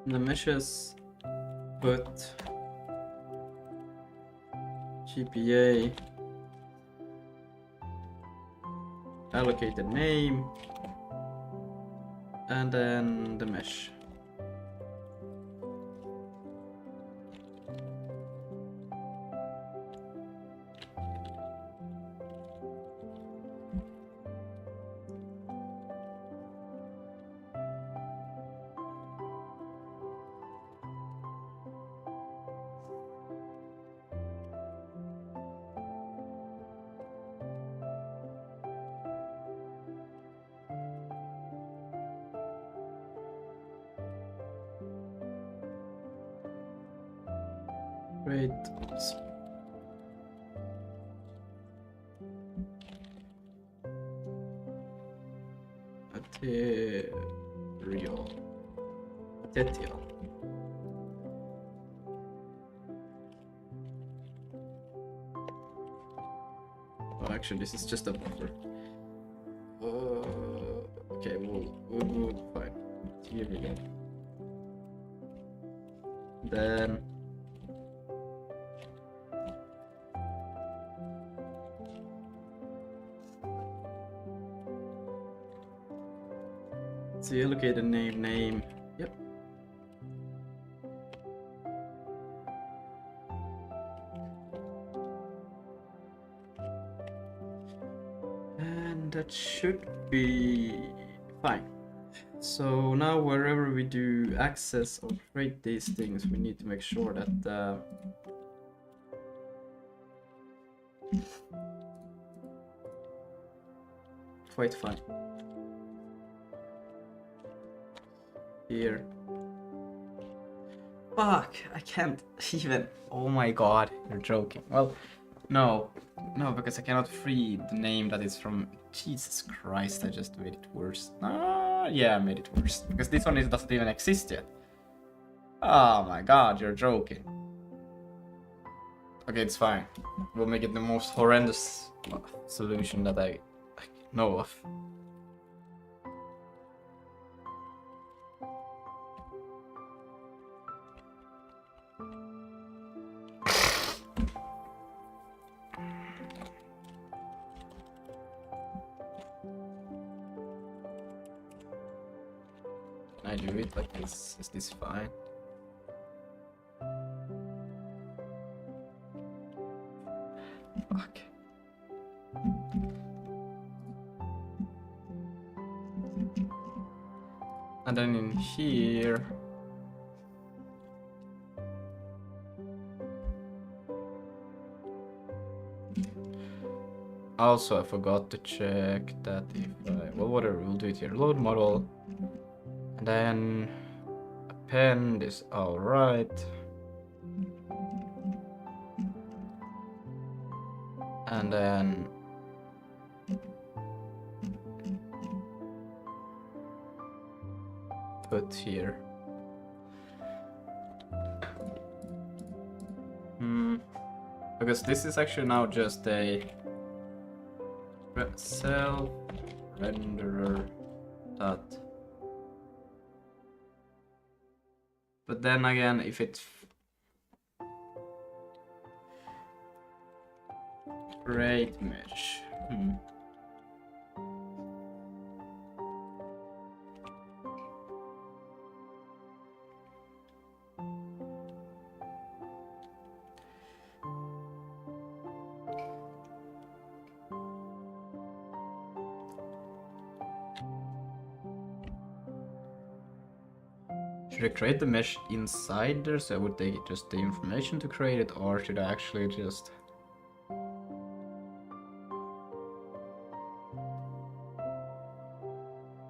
Speaker 1: the meshes, put GPA allocated name, and then the mesh. Great. Oops. Material. Oh, actually, this is just a buffer. Okay, we'll fine. Here we go. Then see, allocate a name. Yep. And that should be fine. So now wherever we do access or create these things, we need to make sure that quite fine. Here. Fuck, I can't even. Oh my god, you're joking. Well, no, because I cannot free the name that is from. Jesus Christ, I just made it worse. Yeah, I made it worse. Because this one doesn't even exist yet. Oh my god, you're joking. Okay, it's fine. We'll make it the most horrendous solution that I know of. Can I do it like this? Is this fine? Fuck. And then in here. Also, I forgot to check that if well, whatever, we'll do it here. Load model. And then append is alright. And then put here. Because this is actually now just a self renderer dot. But then again, if it's create mesh. Should I create the mesh inside there, so I would take just the information to create it, or should I actually just...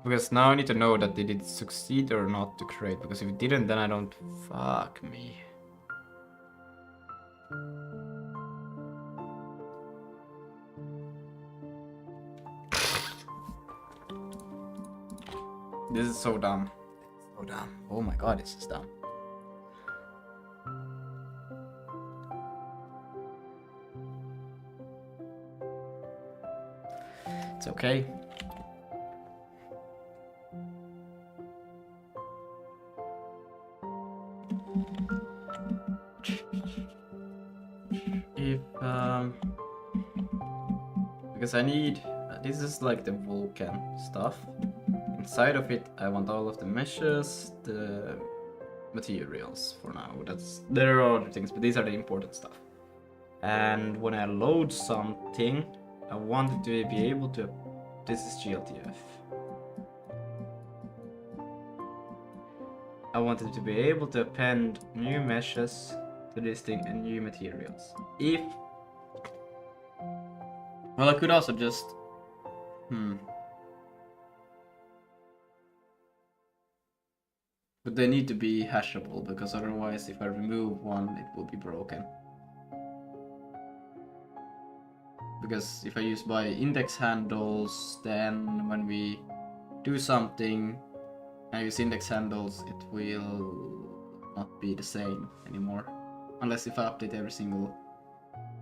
Speaker 1: Because now I need to know that did it succeed or not to create, because if it didn't, then I don't... Fuck me. This is so dumb. So dumb. Oh my god, this is dumb. It's okay. Because I need, this is like the Vulkan stuff. Inside of it, I want all of the meshes, the materials for now. There are other things, but these are the important stuff. And when I load something, I want it to be able to. This is GLTF. I want it to be able to append new meshes to this thing and new materials. Well, I could also just. But they need to be hashable, because otherwise if I remove one, it will be broken. Because if I use by index handles, then when we do something, I use index handles, it will not be the same anymore. Unless if I update every single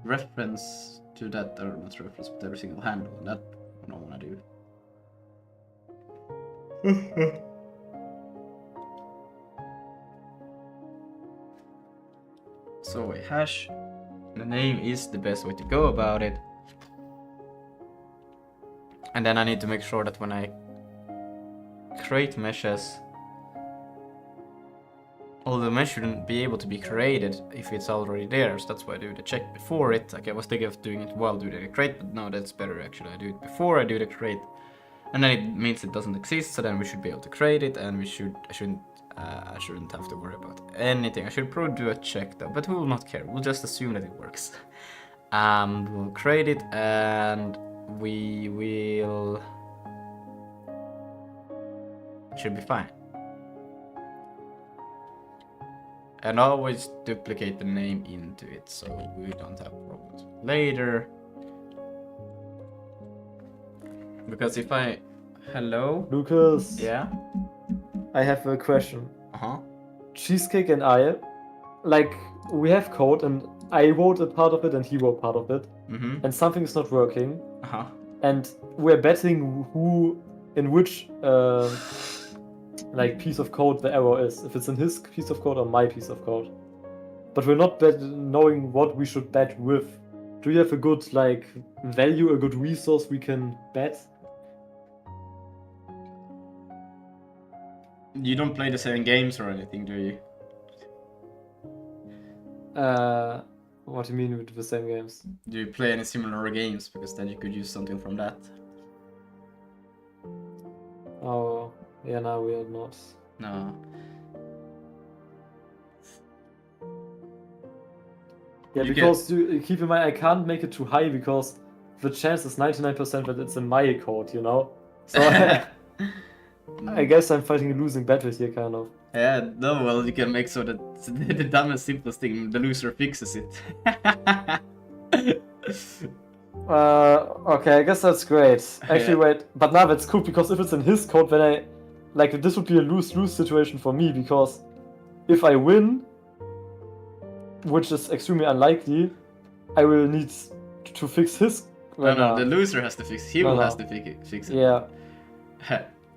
Speaker 1: reference to that, or not reference, but every single handle, and that I don't want to do. So a hash, the name is the best way to go about it. And then I need to make sure that when I create meshes, all the mesh shouldn't be able to be created if it's already there. So that's why I do the check before it. Like I was thinking of doing it while doing the create, but no, that's better actually. I do it before I do the create. And then it means it doesn't exist, so then we should be able to create it, and I shouldn't have to worry about anything. I should probably do a check though, but we will not care. We'll just assume that it works. We'll create it, and we will. It should be fine. And always duplicate the name into it, so we don't have problems later. Because if I... Hello?
Speaker 3: Lucas.
Speaker 1: Yeah?
Speaker 3: I have a question.
Speaker 1: Uh-huh.
Speaker 3: Cheesecake and I, like, we have code and I wrote a part of it and he wrote part of it.
Speaker 1: Mm-hmm.
Speaker 3: And something is not working.
Speaker 1: Uh-huh.
Speaker 3: And we're betting who, in which, like, piece of code the error is. If it's in his piece of code or my piece of code. But we're not knowing what we should bet with. Do you have a good, like, value, a good resource we can bet?
Speaker 1: You don't play the same games or anything, do you?
Speaker 3: What do you mean with the same games?
Speaker 1: Do you play any similar games? Because then you could use something from that.
Speaker 3: Oh, yeah, no, we are not.
Speaker 1: No.
Speaker 3: Yeah,
Speaker 1: You
Speaker 3: because you keep in mind, I can't make it too high because the chance is 99% that it's in my code, you know? So I guess I'm fighting a losing battle here, kind of.
Speaker 1: Yeah, no, well, you can make so that the dumbest, simplest thing, the loser fixes it.
Speaker 3: Okay, I guess that's great. Actually,
Speaker 1: Yeah.
Speaker 3: wait, but now that's cool because if it's in his code, then this would be a lose-lose situation for me because if I win, which is extremely unlikely, I will need to fix his.
Speaker 1: No, the loser has to fix it. He will has to fix it.
Speaker 3: Yeah.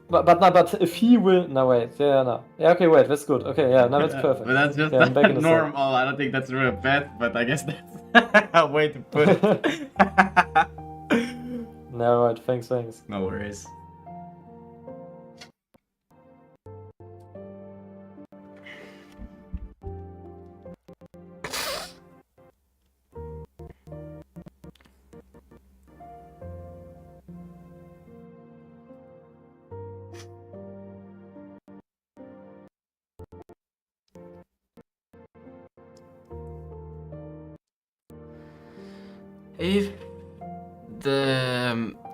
Speaker 3: But if he will, no wait, yeah, no, yeah, okay, wait, that's good. Okay, yeah, now that's perfect.
Speaker 1: But that's just
Speaker 3: I'm back in the
Speaker 1: normal. I don't think that's really a bet, but I guess that's a way to put it.
Speaker 3: No, right, thanks.
Speaker 1: No worries.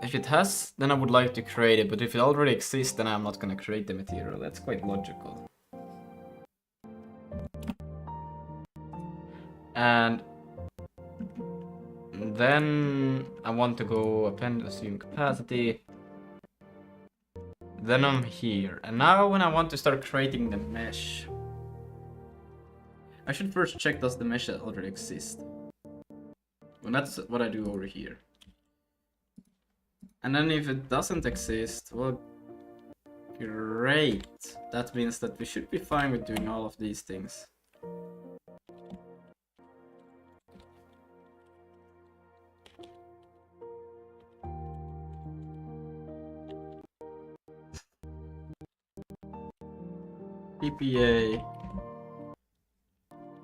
Speaker 1: If it has, then I would like to create it, but if it already exists, then I'm not gonna create the material. That's quite logical. And then I want to go append assume capacity. Then I'm here. And now when I want to start creating the mesh, I should first check does the mesh already exist. And that's what I do over here. And then if it doesn't exist, well, great. That means that we should be fine with doing all of these things. PPA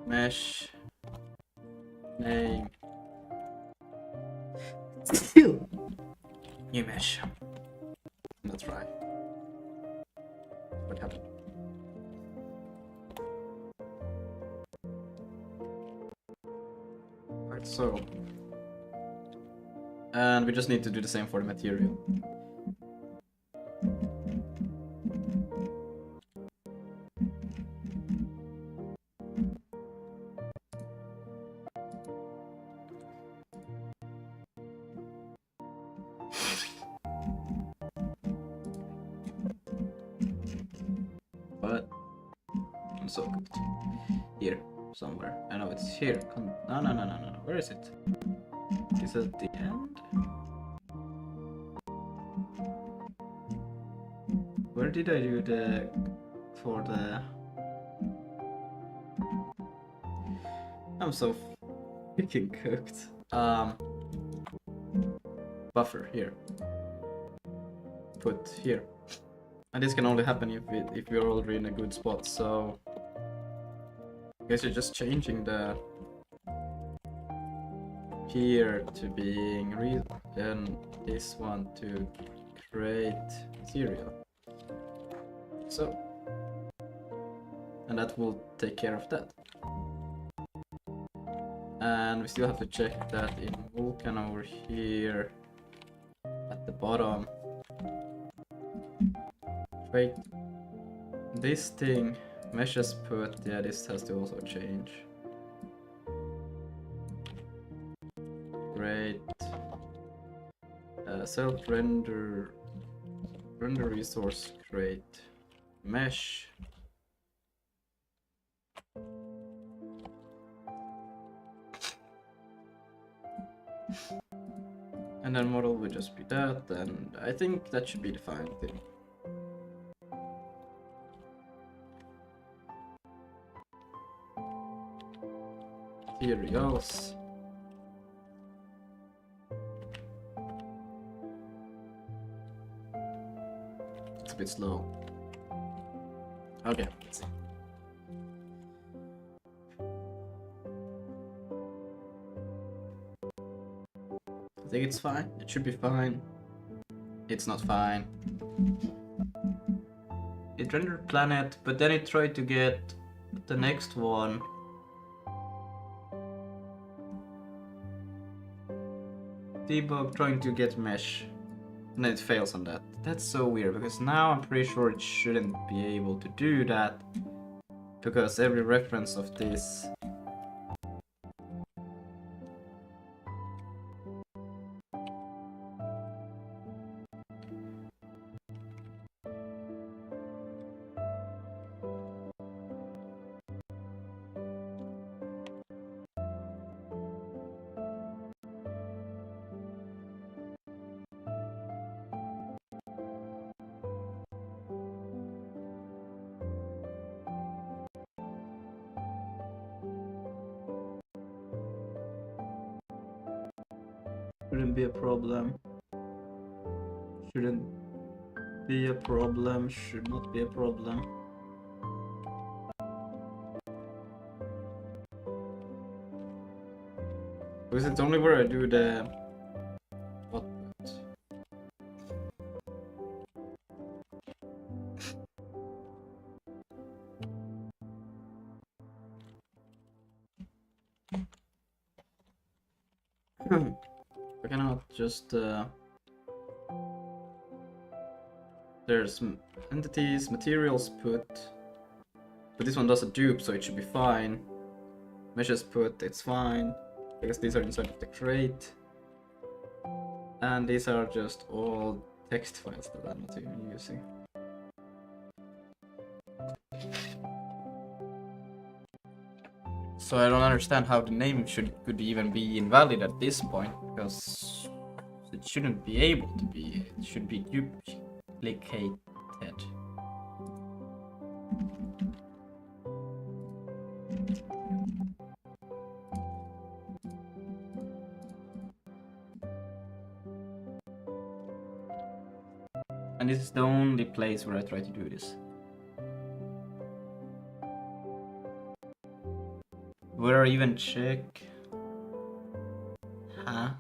Speaker 1: mesh name new mesh. Let's try. What happened? Right, so. And we just need to do the same for the material. But I'm so good. Here, somewhere. I know it's here. No. Where is it? Is it at the end? Where did I do the for the? I'm so freaking cooked. Buffer here. Put here. And this can only happen if we're already in a good spot, so I guess you're just changing the here to being real, and this one to create material. So, and that will take care of that. And we still have to check that in Vulkan over here at the bottom. Wait, this thing meshes put, yeah, this has to also change. Great. Self render resource create mesh. And then model would just be that, and I think that should be the fine thing. Materials. It's a bit slow. Okay, let's see. I think it's fine. It should be fine. It's not fine. It rendered planet, but then it tried to get the next one. Debug trying to get mesh, and then it fails on that. That's so weird, because now I'm pretty sure it shouldn't be able to do that, because every reference of this shouldn't be a problem. Shouldn't be a problem. Should not be a problem. Because it's only where I do the output. I cannot just there's entities, materials put, but this one does a dupe, so it should be fine. Meshes put, it's fine, because these are inside of the crate. And these are just all text files that I'm not even using. So I don't understand how the name could even be invalid at this point, because it shouldn't be able to be. It should be duplicated. And this is the only place where I try to do this. Would I even check? Huh?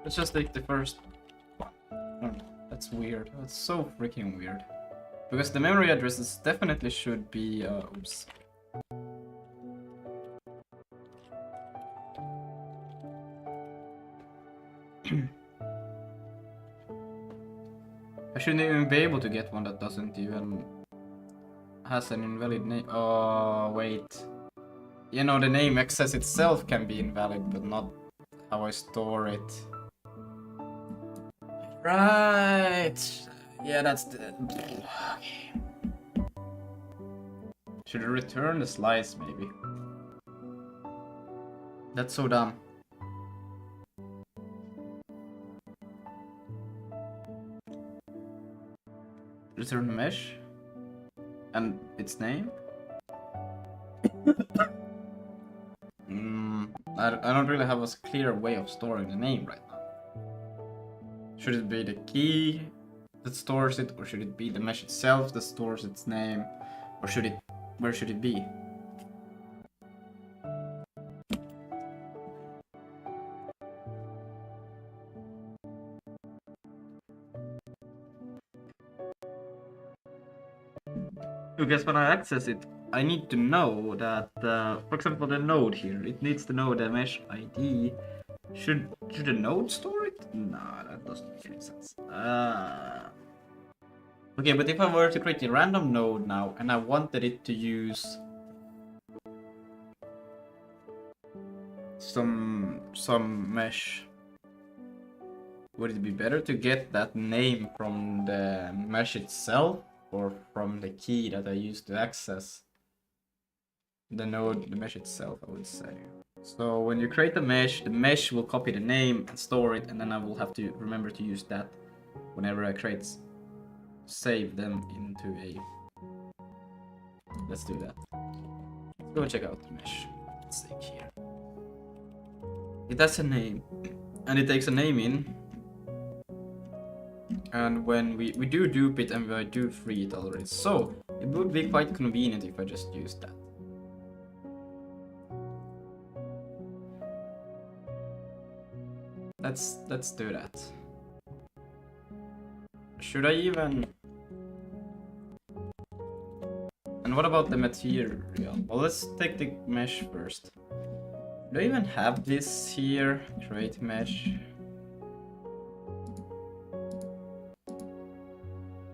Speaker 1: Let's just take the first one. Oh, that's weird. That's so freaking weird. Because the memory addresses definitely should be, oops. I shouldn't even be able to get one that doesn't even has an invalid name. Oh, wait. You know, the name access itself can be invalid, but not how I store it. Right. Yeah, that's the... Should I return the slice, maybe? That's so dumb. Return mesh? And its name? I don't really have a clear way of storing the name right now. Should it be the key that stores it, or should it be the mesh itself that stores its name? Or should it... where should it be? Because when I access it, I need to know that, for example, the node here, it needs to know the mesh ID. Should the node store it? No, that doesn't make any sense. Okay, but if I were to create a random node now, and I wanted it to use some mesh, would it be better to get that name from the mesh itself, or from the key that I use to access the node, the mesh itself, I would say. So when you create the mesh will copy the name and store it, and then I will have to remember to use that whenever I save them into a... Let's do that. Let's go check out the mesh. Let's see here. It has a name, and it takes a name in. And when we do dupe it and we do free it already, so it would be quite convenient if I just used that. Let's do that. Should I even... And what about the material? Well, let's take the mesh first. Do I even have this here? Create mesh.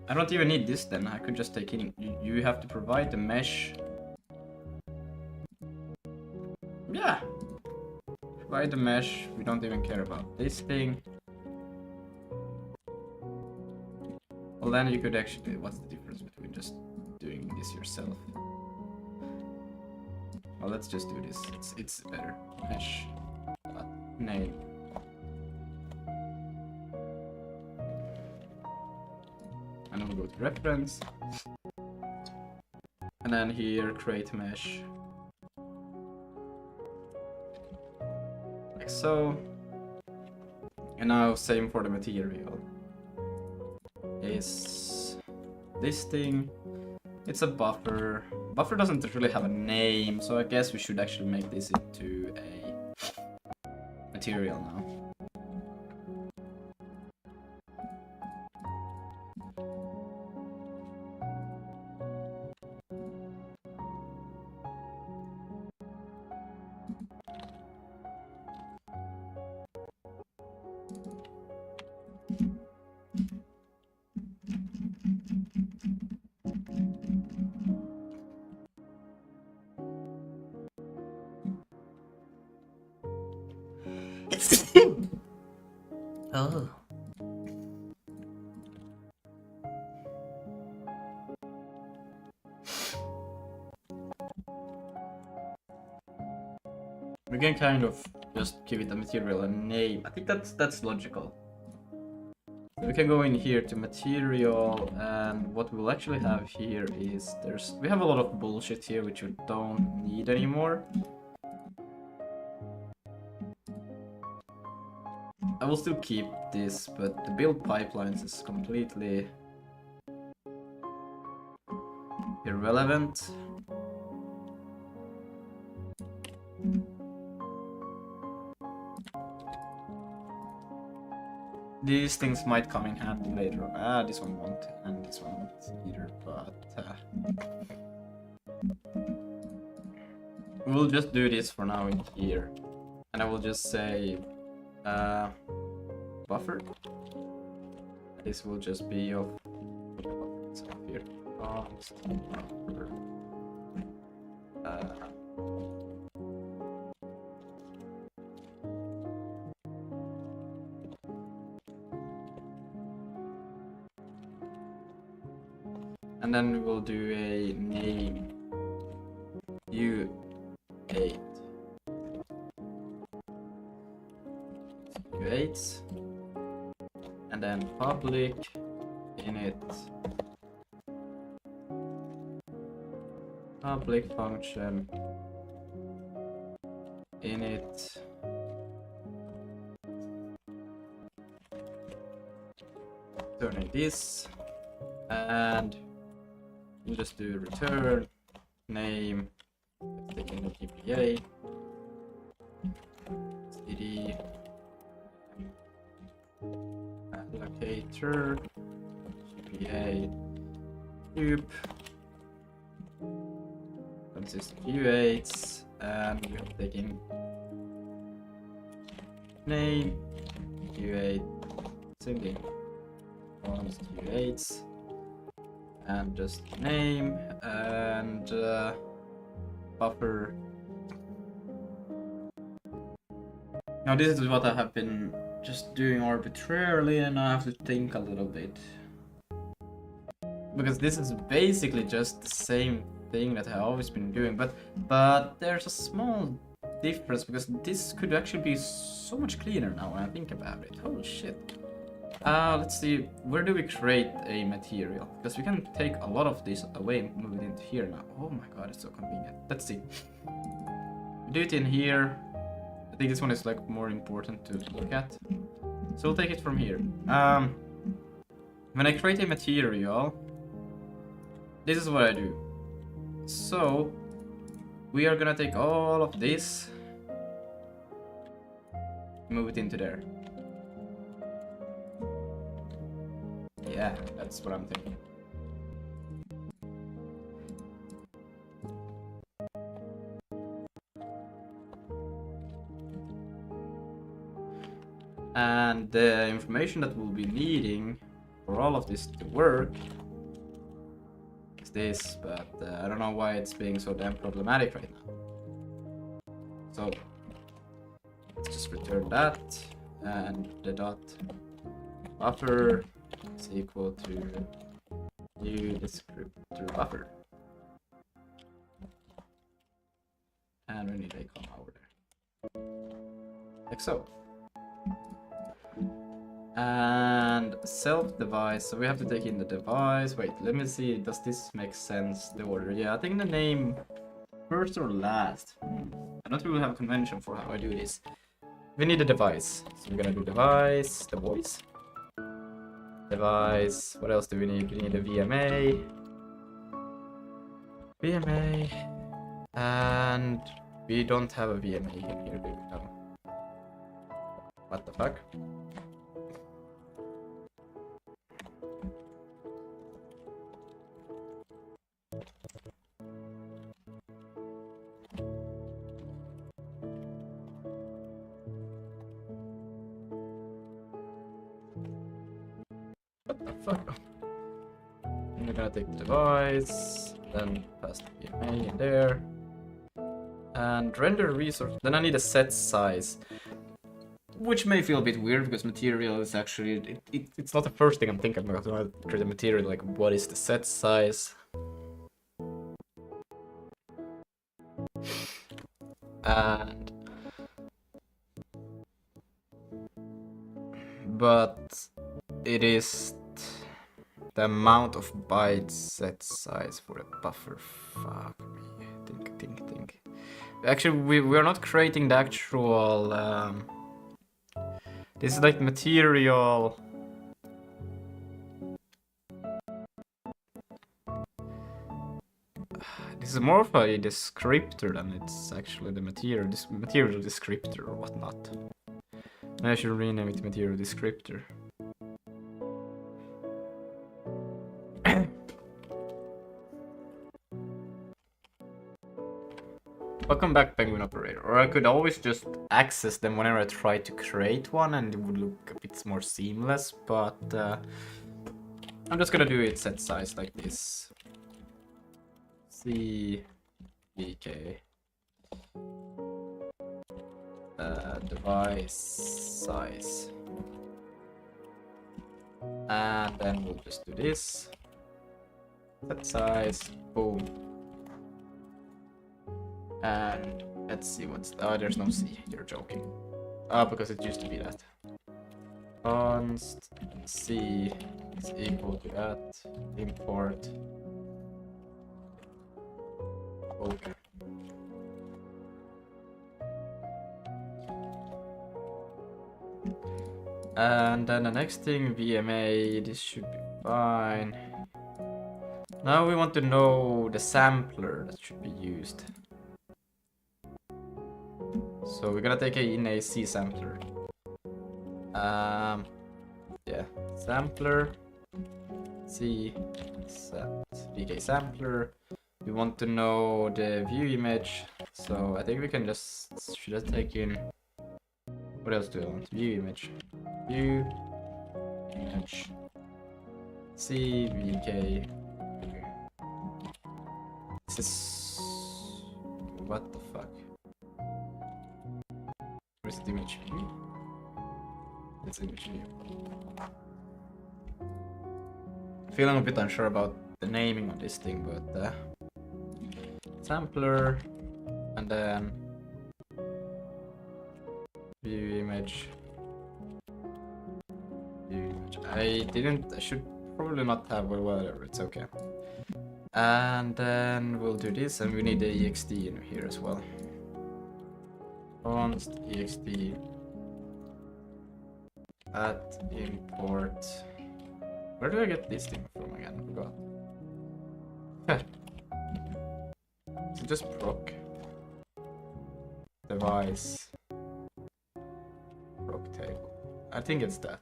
Speaker 1: I don't even need this then, I could just take in. You have to provide the mesh. Yeah! Provide the mesh, we don't even care about this thing. Well then you could actually, what's the difference between just doing this yourself? Well, let's just do this, it's better. Mesh. Name. And then we'll go to reference. And then here, create mesh. Like so. And now same for the material. Is this thing. It's a buffer. Buffer doesn't really have a name, so I guess we should actually make this into a material now. Oh. We can kind of just give it a material a name. I think that's logical. So we can go in here to material, and what we'll actually have here is we have a lot of bullshit here which we don't need anymore. I will still keep this, but the build pipelines is completely irrelevant. These things might come in handy later on. This one won't, and this one won't either, but we'll just do this for now in here. And I will just say buffer. This will just be of what's up here. Buffer. And then we will do a name U8. U8. And then public init. Public function init. Turning this, and we'll just do return name, taking the GPA, cd, allocator, GPA, cube, consists of U8s, and we're taking name, U8, same thing, U8s. And just name and buffer. Now this is what I have been just doing arbitrarily, and I have to think a little bit. Because this is basically just the same thing that I've always been doing, but there's a small difference, because this could actually be so much cleaner now when I think about it. Holy shit. Let's see, where do we create a material? Because we can take a lot of this away and move it into here now. Oh my god, it's so convenient. Let's see. We do it in here. I think this one is like more important to look at. So we'll take it from here. When I create a material, this is what I do. So we are gonna take all of this, move it into there. Yeah, that's what I'm thinking. And the information that we'll be needing for all of this to work is this, but I don't know why it's being so damn problematic right now. So let's just return that, and the dot buffer is equal to new descriptor buffer, and we need a comma over there, like so. And self device, so we have to take in the device. Wait, let me see, does this make sense, the order? Yeah, I think the name first or last. I don't really have a convention for how I do this. We need a device, so we're gonna do device, the voice. Device, what else do we need? We need a VMA. VMA. And we don't have a VMA in here, do we? No. What the fuck? What the fuck? I'm gonna take the device, then pass the VMA in there, and render resource. Then I need a set size. which may feel a bit weird because material is actually it's not the first thing I'm thinking about when I create a material. Like, what is the set size? And but it is the amount of bytes set size for a buffer. Fuck me. Think. Actually, we are not creating the actual. This is like material. This is more of a descriptor than it's actually the material. This material descriptor or whatnot. I should rename it material descriptor. Welcome back, Penguin Operator. Or I could always just access them whenever I try to create one and it would look a bit more seamless, but I'm just gonna do it set size like this. CVK device size. And then we'll just do this. Set size, boom. And let's see what's... Oh, there's no C. You're joking. Oh, because it used to be that. Const C is equal to that. Import. Okay. And then the next thing, VMA, this should be fine. Now we want to know the sampler that should be used. So we're gonna take in a C sampler. Yeah, sampler, C, VK sampler. We want to know the view image, so I think we can just should I take in. What else do I want? View image, view image, C, VK. This is what the fuck. Where's the image view? It's image view. Feeling a bit unsure about the naming of this thing, but sampler, and then view image. I should probably not have, well, whatever, it's okay. And then we'll do this, and we need the ext in here as well. Const ext at import. Where do I get this thing from again? I forgot. Is it just proc? Device. Proc table. I think it's that.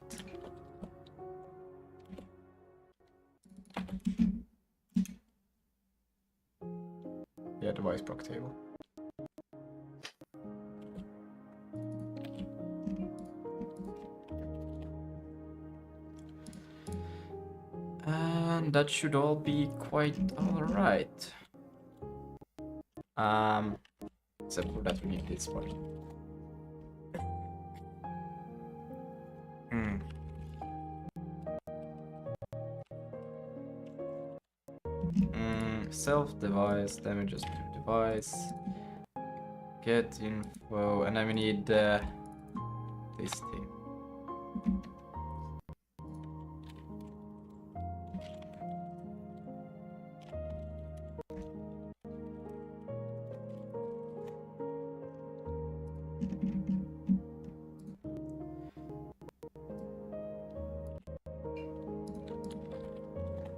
Speaker 1: Yeah, device proc table. And that should all be quite alright. Except for that we need this one. Self device, then we just do device, get info, and then we need this thing.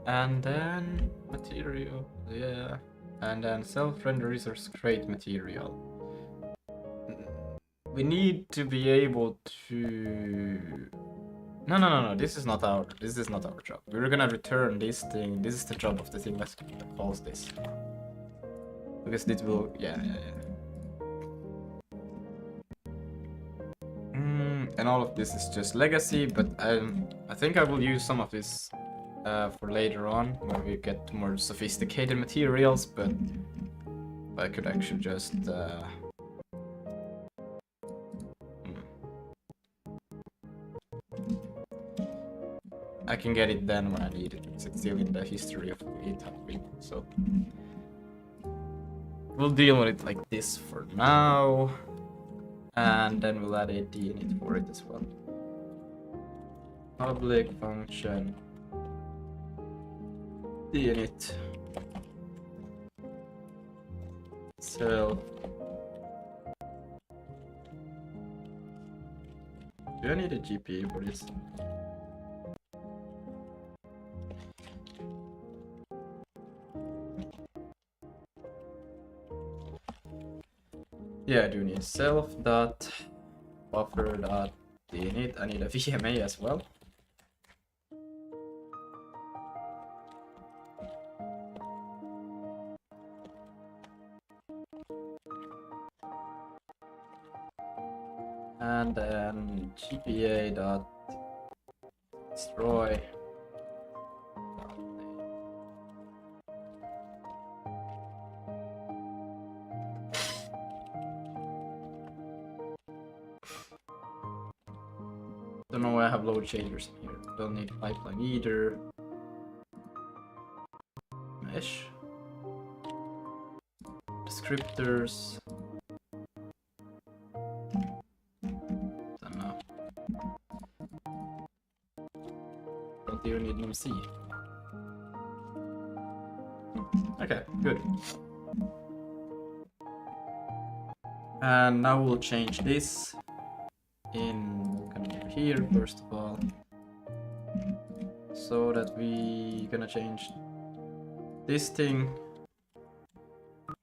Speaker 1: And then material, yeah, and then self-render resource create material. We need to be able to. No. This is not our job. We're gonna return this thing. This is the job of the thing that calls this. Because it will, yeah. And all of this is just legacy, but I think I will use some of this for later on when we get more sophisticated materials, but I could actually just can get it then when I need it, because it's still in the history of GitHub people, so we'll deal with it like this for now, and then we'll add a init for it as well. Public function init self. Do I need a GPU for this? Yeah, I do need self dot buffer dot init. I need a VMA as well. And then GPA dot destroy. Don't know why I have load changers in here. Don't need pipeline either. Mesh. Descriptors. Don't know. Don't even need num C. Okay, good. And now we'll change this in here first of all, so that we gonna change this thing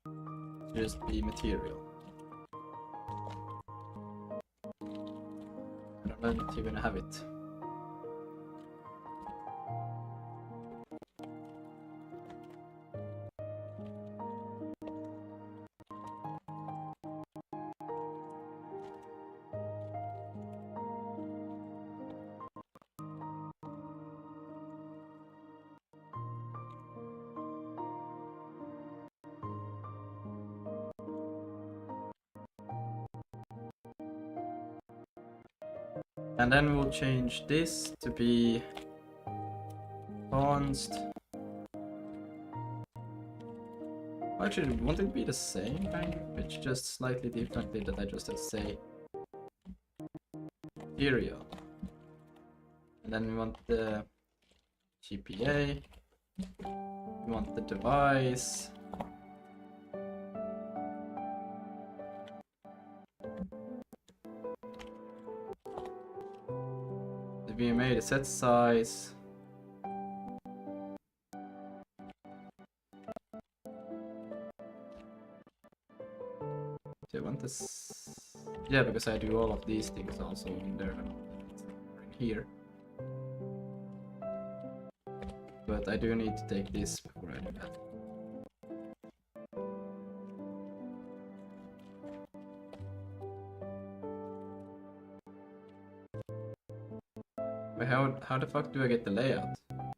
Speaker 1: to just be material. I don't know if you're gonna have it. And then we'll change this to be const. Actually, won't it be the same kind? It's just slightly differently that I just have to say material. And then we want the GPA. We want the device. The VMA, the set size. Do I want this? Yeah, because I do all of these things also in there and in here. But I do need to take this before I do that. Wait, how the fuck do I get the layout?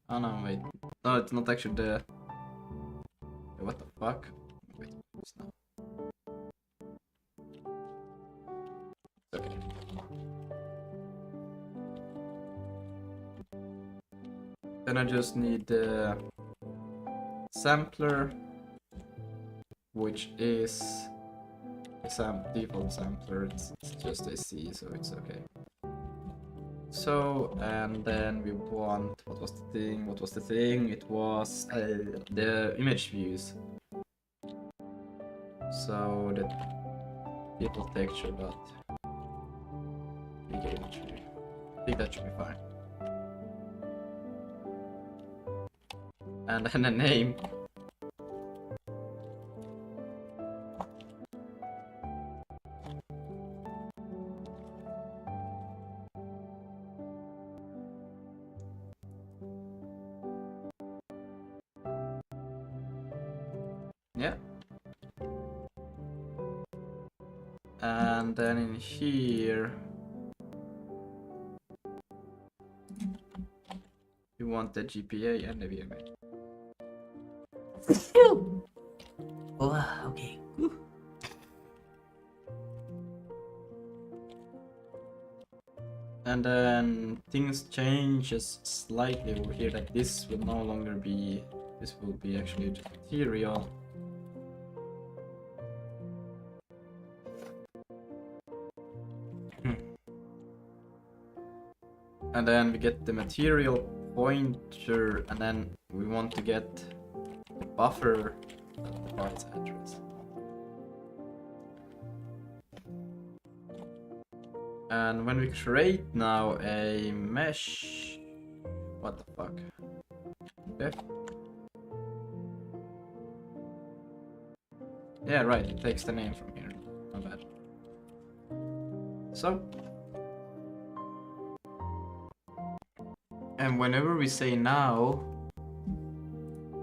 Speaker 1: Oh no, wait. No, it's not actually the... Wait, what the fuck? Wait, it's not. Okay. Then I just need the sampler, which is a default sampler. It's just a C, so it's okay. So, and then we want, what was the thing? What was the thing? It was the image views. So the default texture dot big image view. I think that should be fine. And then a name. Yeah. And then in here you want the GPA and the VMA.
Speaker 4: Oh, okay.
Speaker 1: And then things changes slightly over here, like this will no longer be, this will be actually just material. And then we get the material pointer, and then we want to get the buffer of the parts address. And when we create now a mesh, what the fuck? Okay. Yeah, right, it takes the name from here. Not bad. So. And whenever we say now,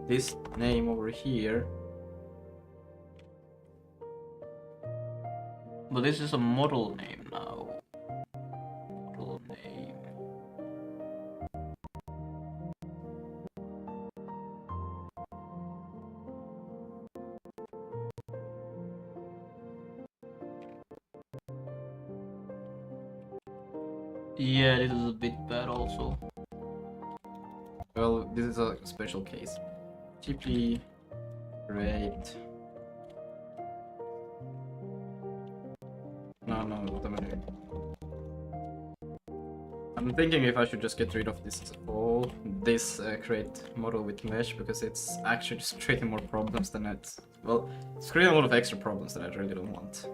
Speaker 1: this name over here. But this is a model name now. Model name. Yeah, this is a bit bad also. Well, this is a special case. GP create. No, what am I doing? I'm thinking if I should just get rid of this whole, this create model with mesh, because it's actually just creating more problems than it's, well, it's creating a lot of extra problems that I really don't want.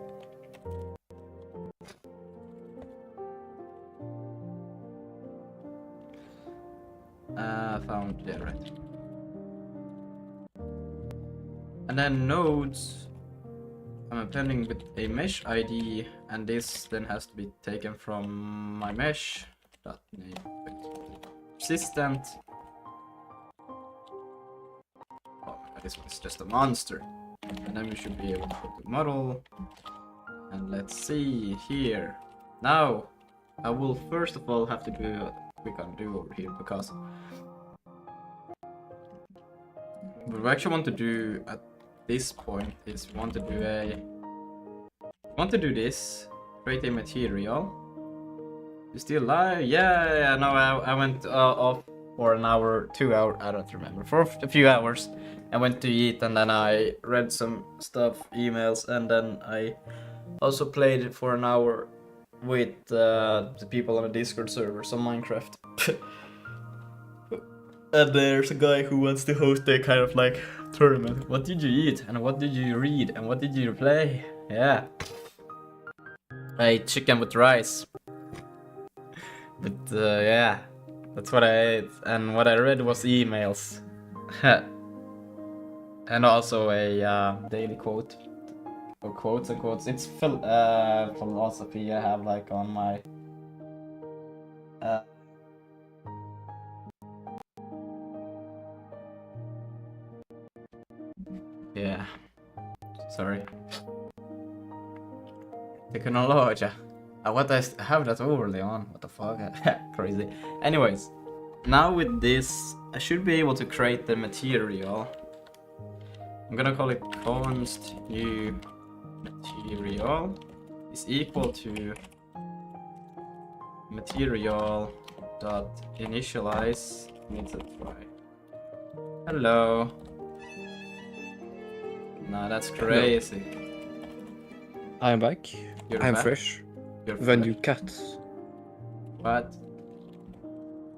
Speaker 1: Found, yeah, right. And then nodes, I'm appending with a mesh ID, and this then has to be taken from my mesh dot name persistent. Oh my god, this one's just a monster. And then we should be able to go to model, and let's see here. Now I will first of all have to do what we can do over here, because what we actually want to do at this point is we want to do this, create a material. You still live? Yeah, no, I went off for an hour, 2 hours, I don't remember, for a few hours. I went to eat, and then I read some stuff, emails, and then I also played for an hour with the people on the Discord server, some Minecraft. And there's a guy who wants to host a kind of like tournament. What did you eat? And what did you read? And what did you play? Yeah. I ate chicken with rice. But yeah, that's what I ate. And what I read was emails. And also a daily quote. Or quotes and quotes. It's philosophy I have like on my... yeah. Sorry. Technologia. What I have that overlay on? What the fuck? Crazy. Anyways, now with this, I should be able to create the material. I'm gonna call it const new material is equal to material dot initialize needs a try. Hello. Nah, that's crazy.
Speaker 2: I'm back.
Speaker 1: You're
Speaker 2: I'm
Speaker 1: back?
Speaker 2: fresh.
Speaker 1: You're
Speaker 2: When
Speaker 1: fresh?
Speaker 2: you cut.
Speaker 1: What?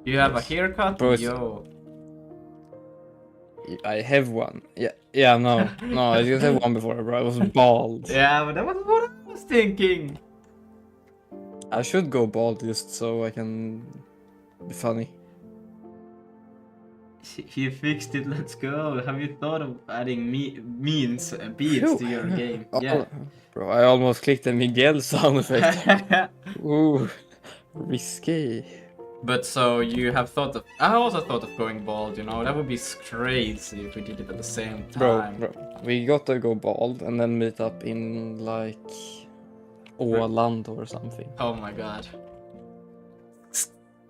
Speaker 1: You have a
Speaker 2: Yes.
Speaker 1: haircut?
Speaker 2: Bro, it's-
Speaker 1: Yo.
Speaker 2: I have one. Yeah, no. No, I didn't have one before, bro. I was bald.
Speaker 1: Yeah, but that was what I was thinking.
Speaker 2: I should go bald just so I can be funny.
Speaker 1: He fixed it, let's go. Have you thought of adding beats to your game? Yeah.
Speaker 2: Bro, I almost clicked the Miguel sound effect. Ooh, risky.
Speaker 1: But so you have thought of... I also thought of going bald, you know? That would be crazy if we did it at the same time.
Speaker 2: Bro, we gotta go bald and then meet up in like Åland or something.
Speaker 1: Oh my god.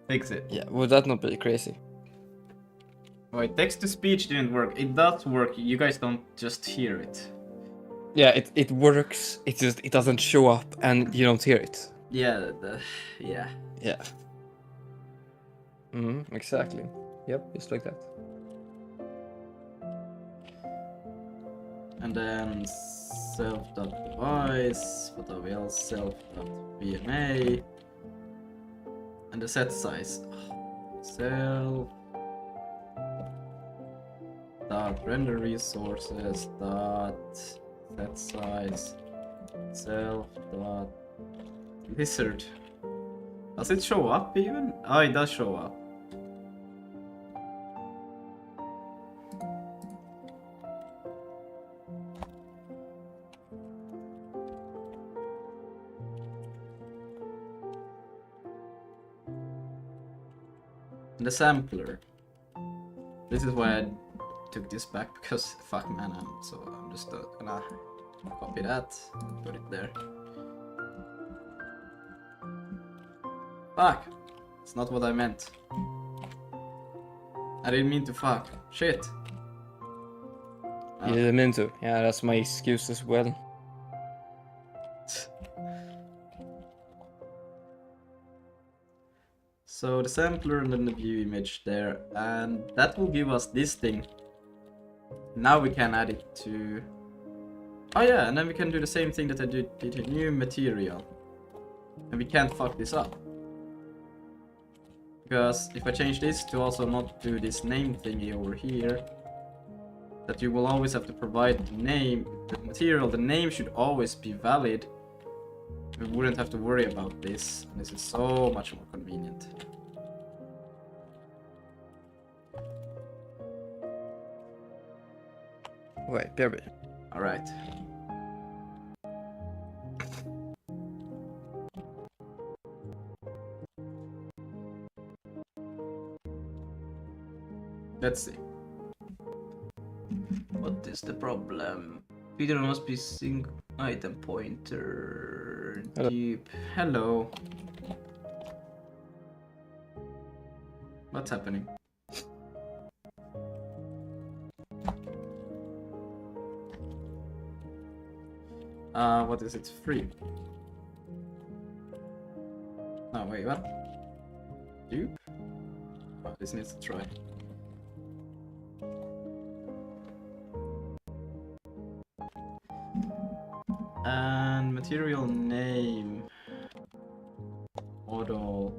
Speaker 1: Fix it.
Speaker 2: Yeah, would that not be crazy?
Speaker 1: Wait, text to speech didn't work. It does work, you guys don't just hear it.
Speaker 2: Yeah, it works. It doesn't show up and you don't hear it.
Speaker 1: Yeah, yeah.
Speaker 2: Yeah. Exactly. Yep, just like that.
Speaker 1: And then self.device, what are we else? Self.bma. And the set size. Self dot render resources dot set size self dot lizard. Does it show up even? Oh, it does show up. And the sampler. This is why I took this back, because fuck man, I'm just gonna copy that and put it there. Fuck! It's not what I meant. I didn't mean to fuck. Shit.
Speaker 2: You didn't mean to. Yeah, that's my excuse as well.
Speaker 1: So the sampler and then the view image there, and that will give us this thing. Now we can add it to... Oh yeah, and then we can do the same thing that I did to new material. And we can't fuck this up. Because if I change this to also not do this name thingy over here, that you will always have to provide the name, the material, the name should always be valid. We wouldn't have to worry about this. And this is so much more convenient.
Speaker 2: Wait, baby.
Speaker 1: Alright. Let's see. What is the problem? Peter must be sync item pointer.
Speaker 2: Hello.
Speaker 1: Deep. Hello. What's happening? What is it? Free. No, wait, what? Dupe? Oh, this needs to try. And material name. Model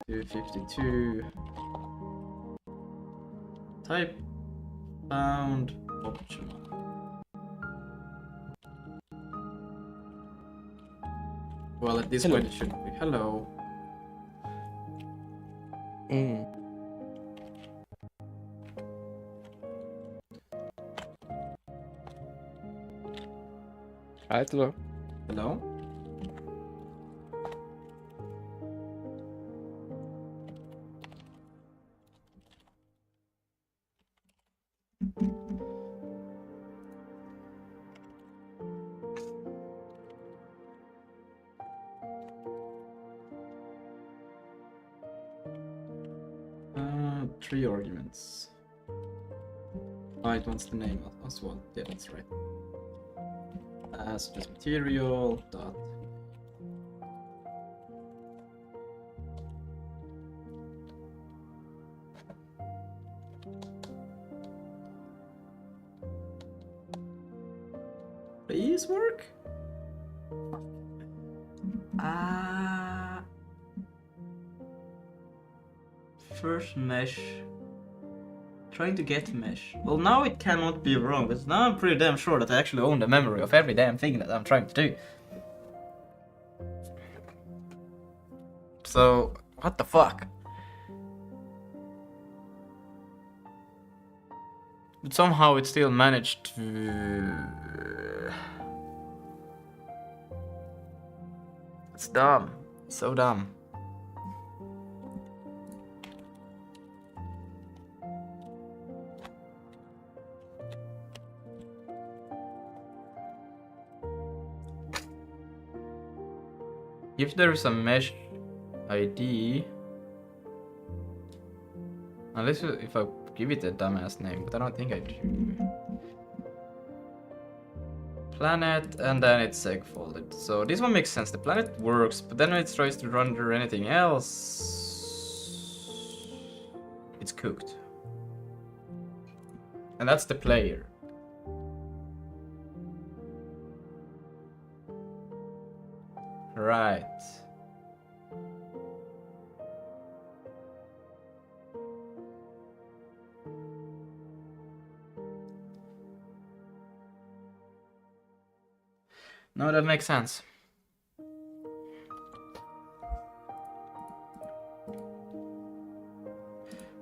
Speaker 1: 252. Type found optional. Well, at this
Speaker 2: Hello.
Speaker 1: point it should be hello.
Speaker 2: Right, hello.
Speaker 1: Hello? Three arguments. Oh, it wants the name as well. Yeah, that's right. So just material dot. Please work. First mesh. Trying to get mesh. Well, now it cannot be wrong, because now I'm pretty damn sure that I actually own the memory of every damn thing that I'm trying to do. So, what the fuck? But somehow it still managed to... It's dumb. So dumb. If there is a mesh ID, unless if I give it a dumbass name, but I don't think I do. planet, and then it's segfolded. So this one makes sense. The planet works, but then when it tries to render anything else, it's cooked. And that's the player. Right. No, that makes sense.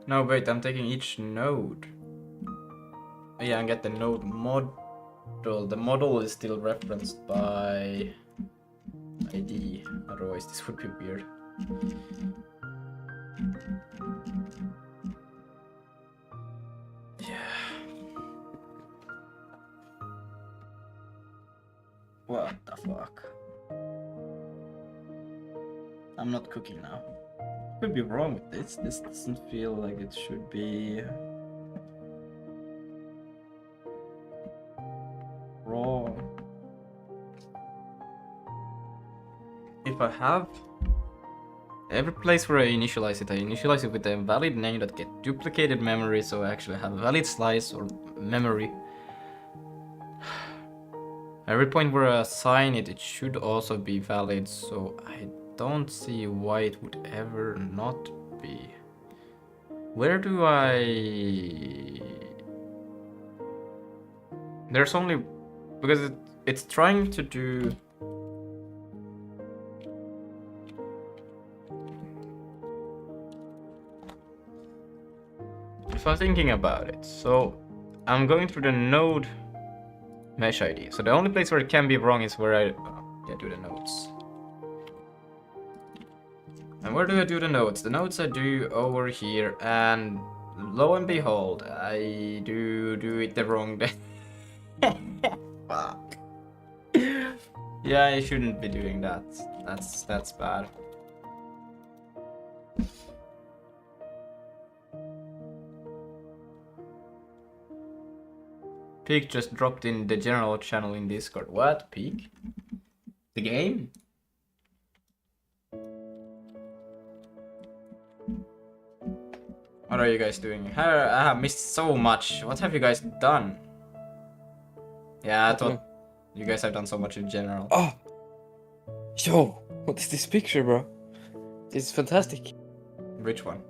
Speaker 1: No, wait, I'm taking each node. Yeah, and get the node model. The model is still referenced by ID, otherwise this would be weird. Yeah. What the fuck? I'm not cooking now. Could be wrong with this. This doesn't feel like it should be wrong. If I have every place where I initialize it with a valid name that get duplicated memory, so I actually have a valid slice or memory. Every point where I assign it, it should also be valid, so I don't see why it would ever not be. Where do I... There's only... Because it's trying to do... If I'm thinking about it, so I'm going through the node mesh ID. So the only place where it can be wrong is where I do the nodes. And where do I do the nodes? The nodes I do over here, and lo and behold, I do it the wrong day. Fuck. Yeah, I shouldn't be doing that. That's bad. Peak just dropped in the general channel in Discord. What? Peak? The game? What are you guys doing? I have missed so much. What have you guys done? Yeah, I thought you guys have done so much in general.
Speaker 2: Oh! Yo! What is this picture, bro? It's fantastic.
Speaker 1: Which one?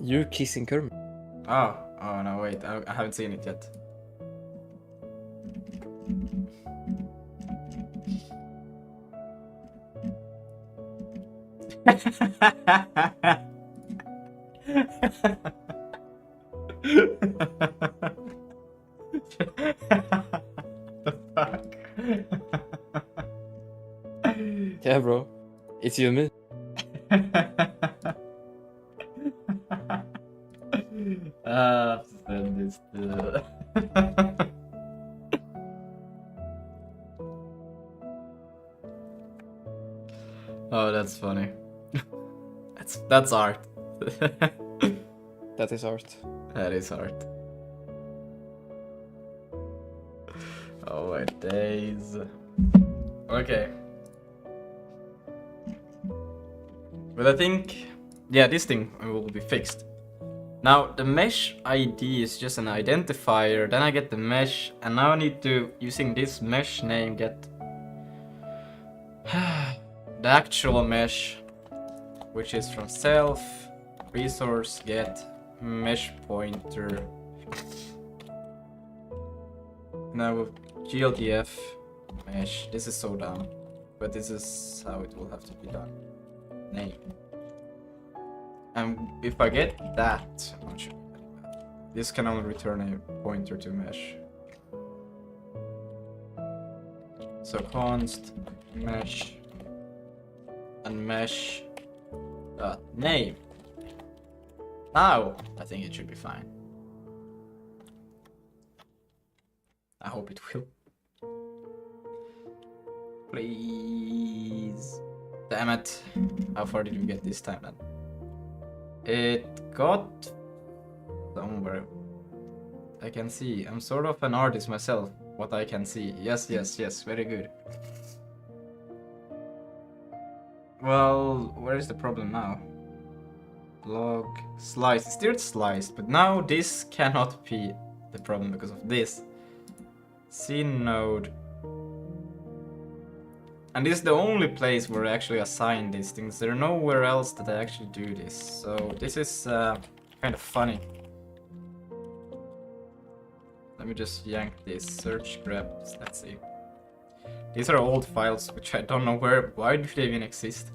Speaker 2: You're kissing Kermit.
Speaker 1: Oh no, wait, I haven't seen it yet. The fuck?
Speaker 2: Yeah, bro. It's you and me.
Speaker 1: Send this to... Oh, that's funny. That's art.
Speaker 2: That is art.
Speaker 1: That is art. Oh my days. Okay. But I think, yeah, this thing will be fixed. Now the mesh ID is just an identifier, then I get the mesh, and now I need to, using this mesh name, get the actual mesh, which is from self, resource, get, mesh pointer. Now with GLDF mesh, this is so dumb, but this is how it will have to be done. Name. And if I get that, this can only return a pointer to mesh. So const mesh and mesh name. Now I think it should be fine. I hope it will. Please. Damn it. How far did we get this time then? It got somewhere. I can see. I'm sort of an artist myself. what I can see. Yes, yes, yes, very good. Well, where is the problem now? Log slice. It's still sliced, but now this cannot be the problem because of this. Scene node. And this is the only place where I actually assign these things. There's nowhere else that I actually do this. So this is kind of funny. Let me just yank this search grabs. Let's see. These are old files which I don't know why do they even exist.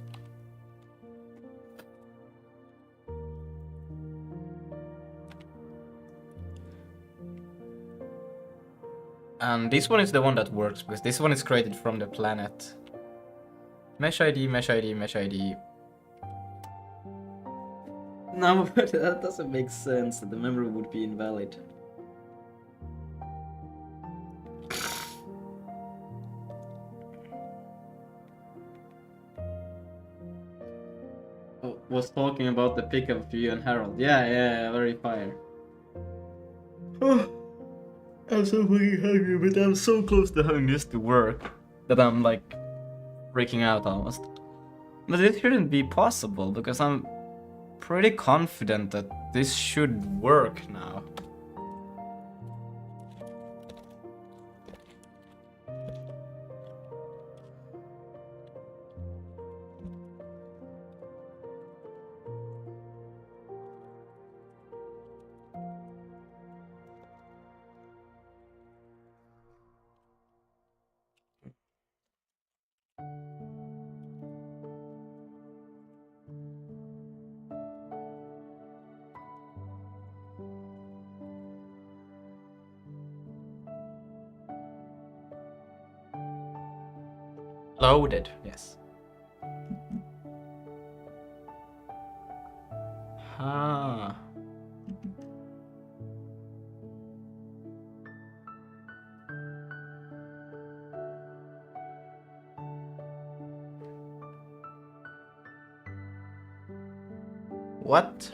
Speaker 1: And this one is the one that works because this one is created from the planet. Mesh ID, mesh ID, mesh ID. No, but that doesn't make sense that the memory would be invalid. Oh, was talking about the pick of you and Harold. Yeah, very fire. Oh, I'm so fucking hungry, but I'm so close to having this to work that I'm like freaking out almost. But it shouldn't be possible because I'm pretty confident that this should work now. Loaded, yes. Ah. What?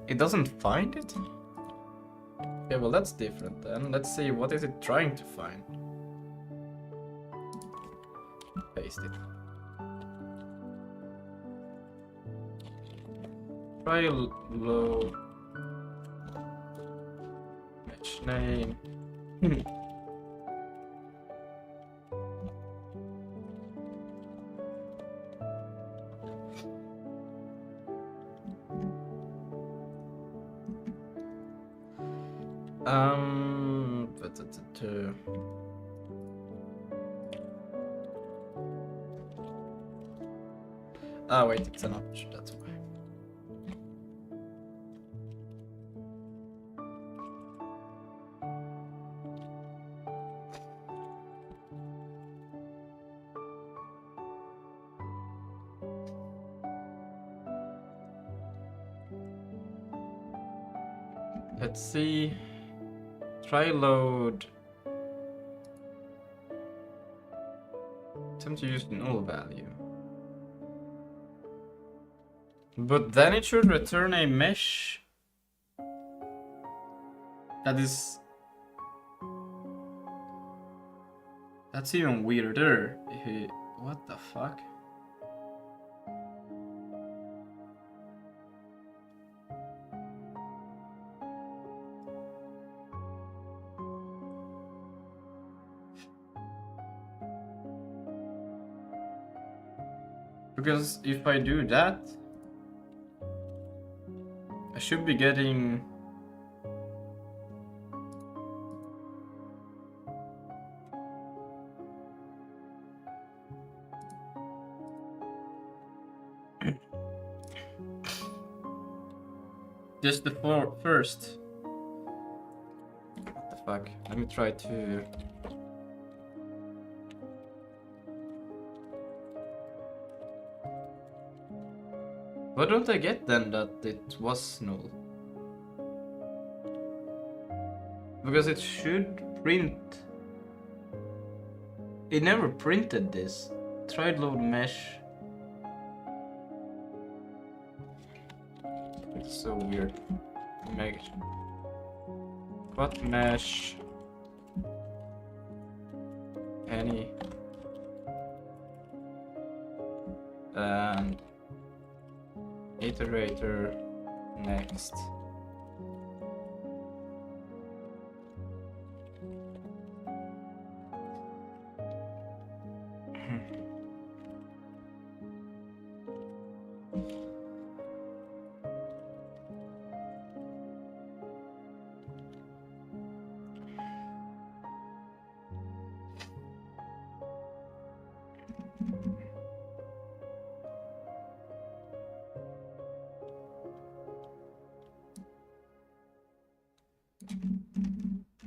Speaker 1: It doesn't find it? Okay, well that's different then. Let's see, what is it trying to find? Paste it. Try load. Match name. Ah, wait, it's an option, that's why. Let's see. Try load. Attempt to use null value. But then it should return a mesh that is... That's even weirder. What the fuck? Because if I do that, I should be getting... just the first. What the fuck? Let me try to... Why don't I get then that it was null? Because it should print. It never printed this. Tried load mesh. It's so weird. Make cut mesh any and iterator next.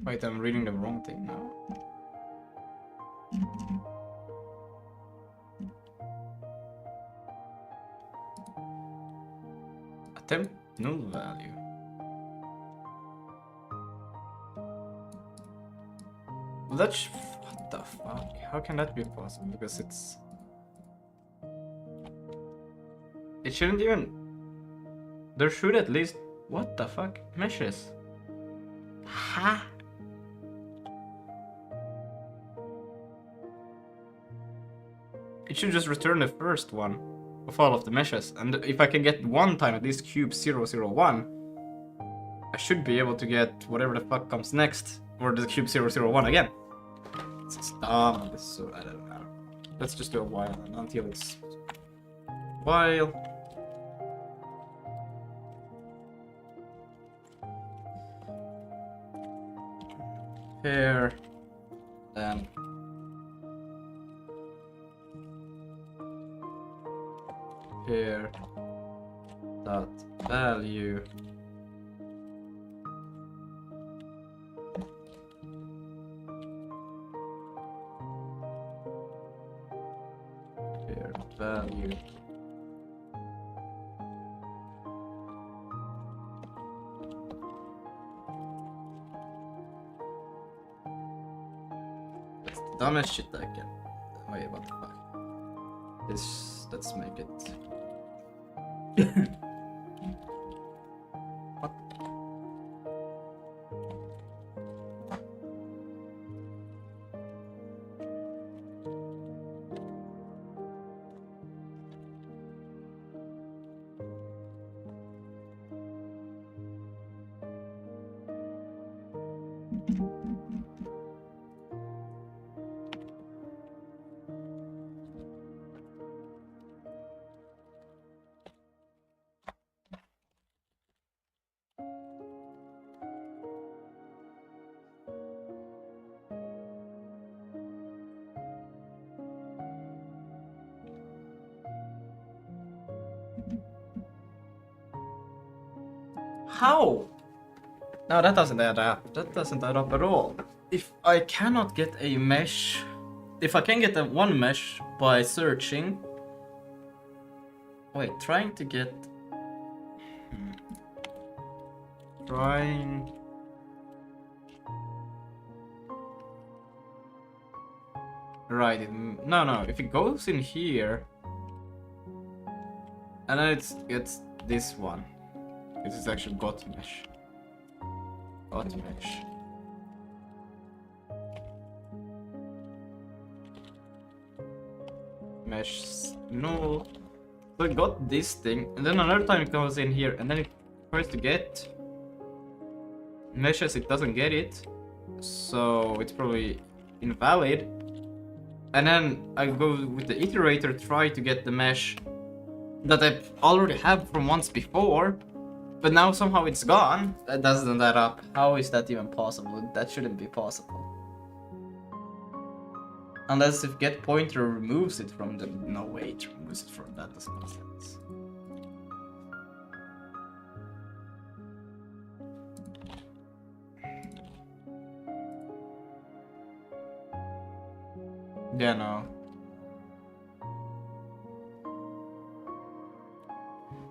Speaker 1: Wait, I'm reading the wrong thing now. Attempt null value. That's what the fuck? How can that be possible? Because it shouldn't even. There should at least. What the fuck? Meshes. Ha. It should just return the first one of all of the meshes, and if I can get one time at least cube 001, I should be able to get whatever the fuck comes next, or the cube 001 again. It's dumb. This is so I don't know. Let's just do a while and until it's while. Here, then here dot value here value that's the dumbest shit I can. Wait, what the fuck? Let's make it. What? How? No, that doesn't add up. That doesn't add up at all. If I cannot get a mesh, if I can get a one mesh by searching. Wait, trying to get. Trying. Right, no, if it goes in here. And then it's this one. This is actually got mesh. Got mesh. Mesh null. So it got this thing, and then another time it goes in here, and then it tries to get meshes, it doesn't get it. So it's probably invalid. And then I go with the iterator, try to get the mesh that I already have from once before. But now somehow it's gone. That doesn't add up. How is that even possible? That shouldn't be possible. Unless if get pointer removes it from the... No way, it removes it from that. Doesn't make sense. Yeah, no.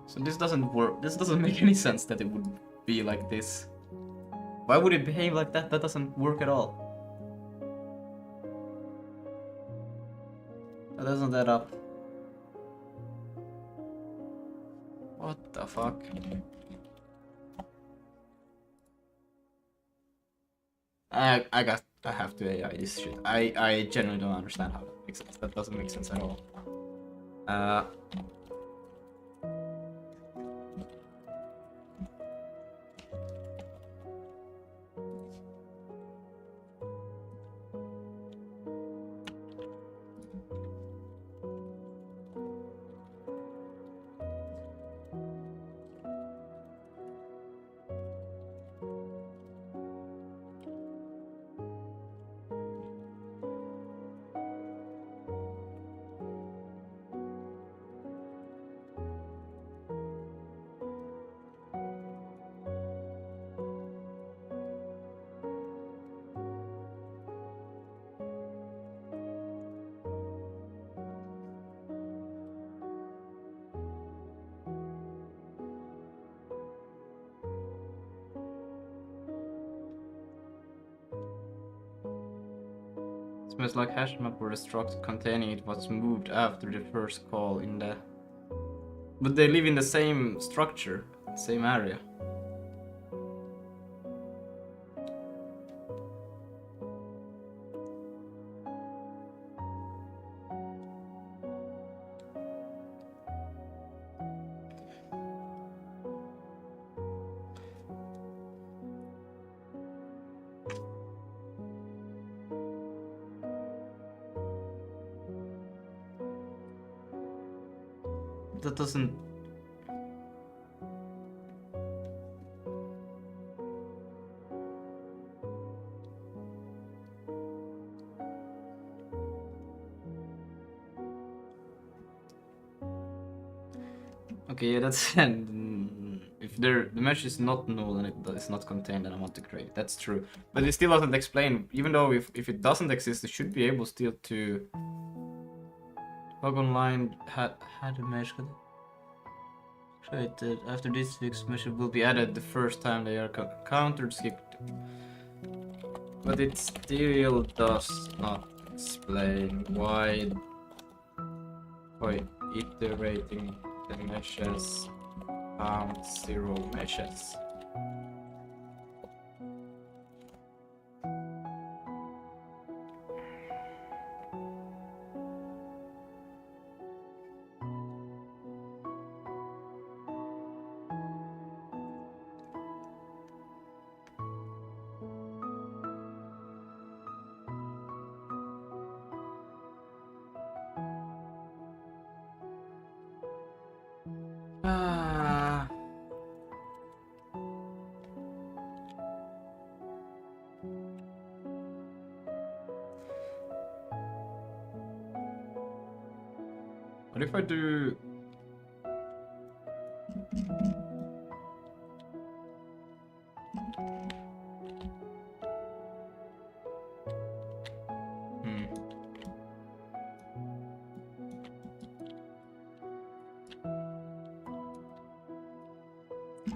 Speaker 1: So this doesn't work. This doesn't make any sense that it would be like this. Why would it behave like that? That doesn't work at all. That doesn't add up. What the fuck? I have to AI this shit. I genuinely don't understand how that makes sense. That doesn't make sense at all. Smells like hash map where the structure containing it was moved after the first call in the... But they live in the same structure, same area. That doesn't... Okay, yeah, that's... if the mesh is not null and it is not contained, then I want to create. That's true. But it still doesn't explain, even though if it doesn't exist, it should be able still to... Log online had a mesh created. After this fix, mesh will be added the first time they are countered, skipped. But it still does not explain why by iterating the meshes found 0 meshes. What if I do...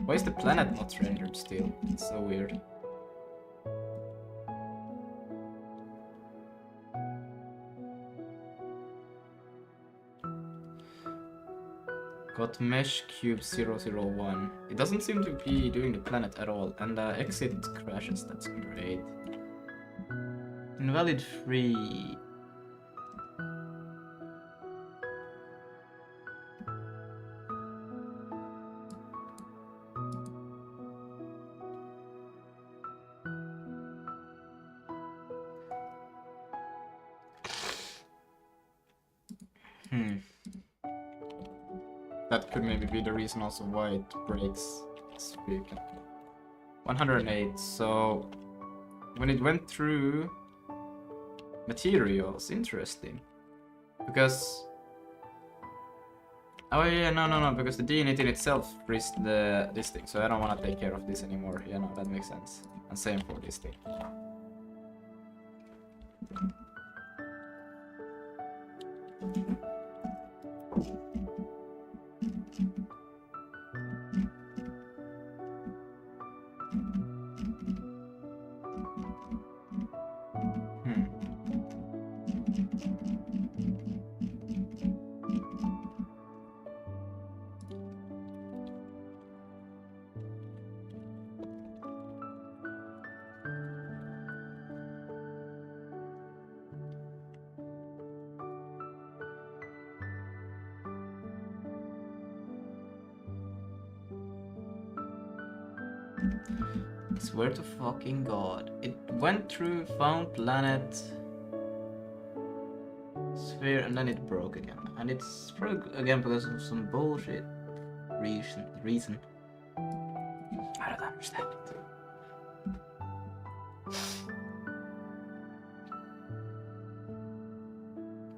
Speaker 1: Why is the planet not rendered still? It's so weird. Got mesh cube 001. It doesn't seem to be doing the planet at all, and exit crashes. That's great. Invalid free. That could maybe be the reason also why it breaks this week. 108, so when it went through materials, interesting. Because... Oh yeah, no, because the DNet in itself frees this thing, so I don't want to take care of this anymore. Yeah, no, that makes sense. And same for this thing. I swear to fucking god. It went through, found planet, sphere, and then it broke again. And it's broke again because of some bullshit reason. I don't understand it.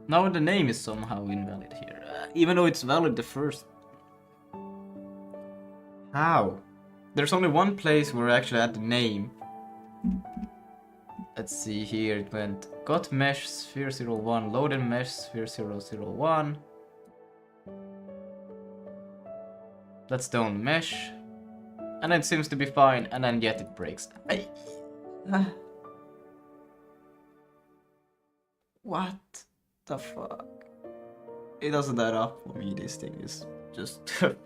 Speaker 1: Now the name is somehow invalid here, even though it's valid the first. How? There's only one place where I actually had the name. Let's see here, it went got mesh sphere 01, loaded mesh sphere 001. Let's don't mesh. And it seems to be fine, and then yet it breaks. What the fuck? It doesn't add up for me, this thing is just fuck.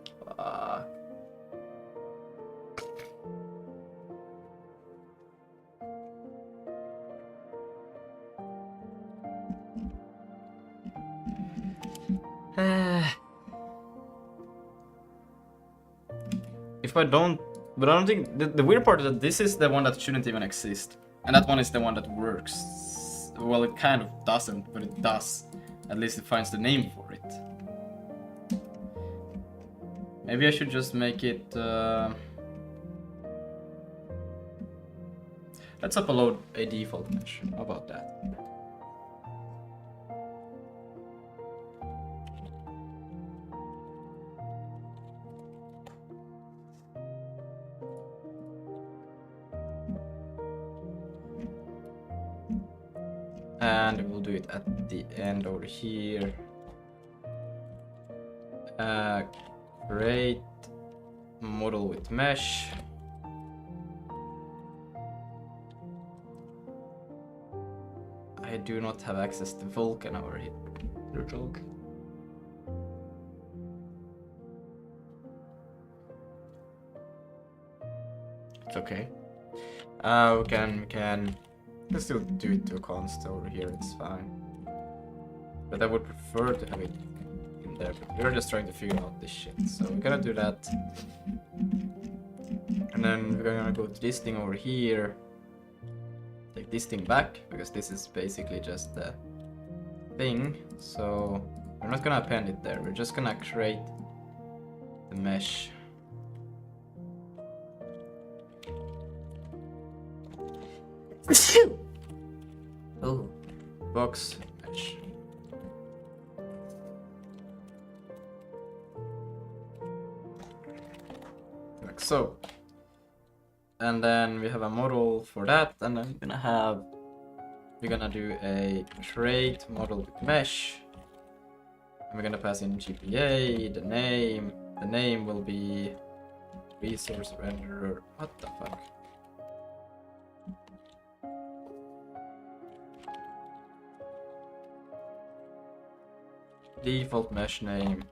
Speaker 1: If I don't, but I don't think the weird part is that this is the one that shouldn't even exist, and that one is the one that works. Well, it kind of doesn't, but it does. At least it finds the name for it. Maybe I should just make it. Let's upload a default mesh. How about that? And we'll do it at the end over here. Create model with mesh. I do not have access to Vulkan over here. It's okay. We can. Let's still do it to a const over here, it's fine. But I would prefer to have it in there, but we're just trying to figure out this shit. So we're gonna do that. And then we're gonna go to this thing over here. Take this thing back, because this is basically just the thing. So we're not gonna append it there, we're just gonna create the mesh.
Speaker 4: Oh.
Speaker 1: Box mesh. Like so. And then we have a model for that, and then we're gonna do a create model with mesh. And we're gonna pass in GPA, the name will be resource renderer. What the fuck? Default mesh name.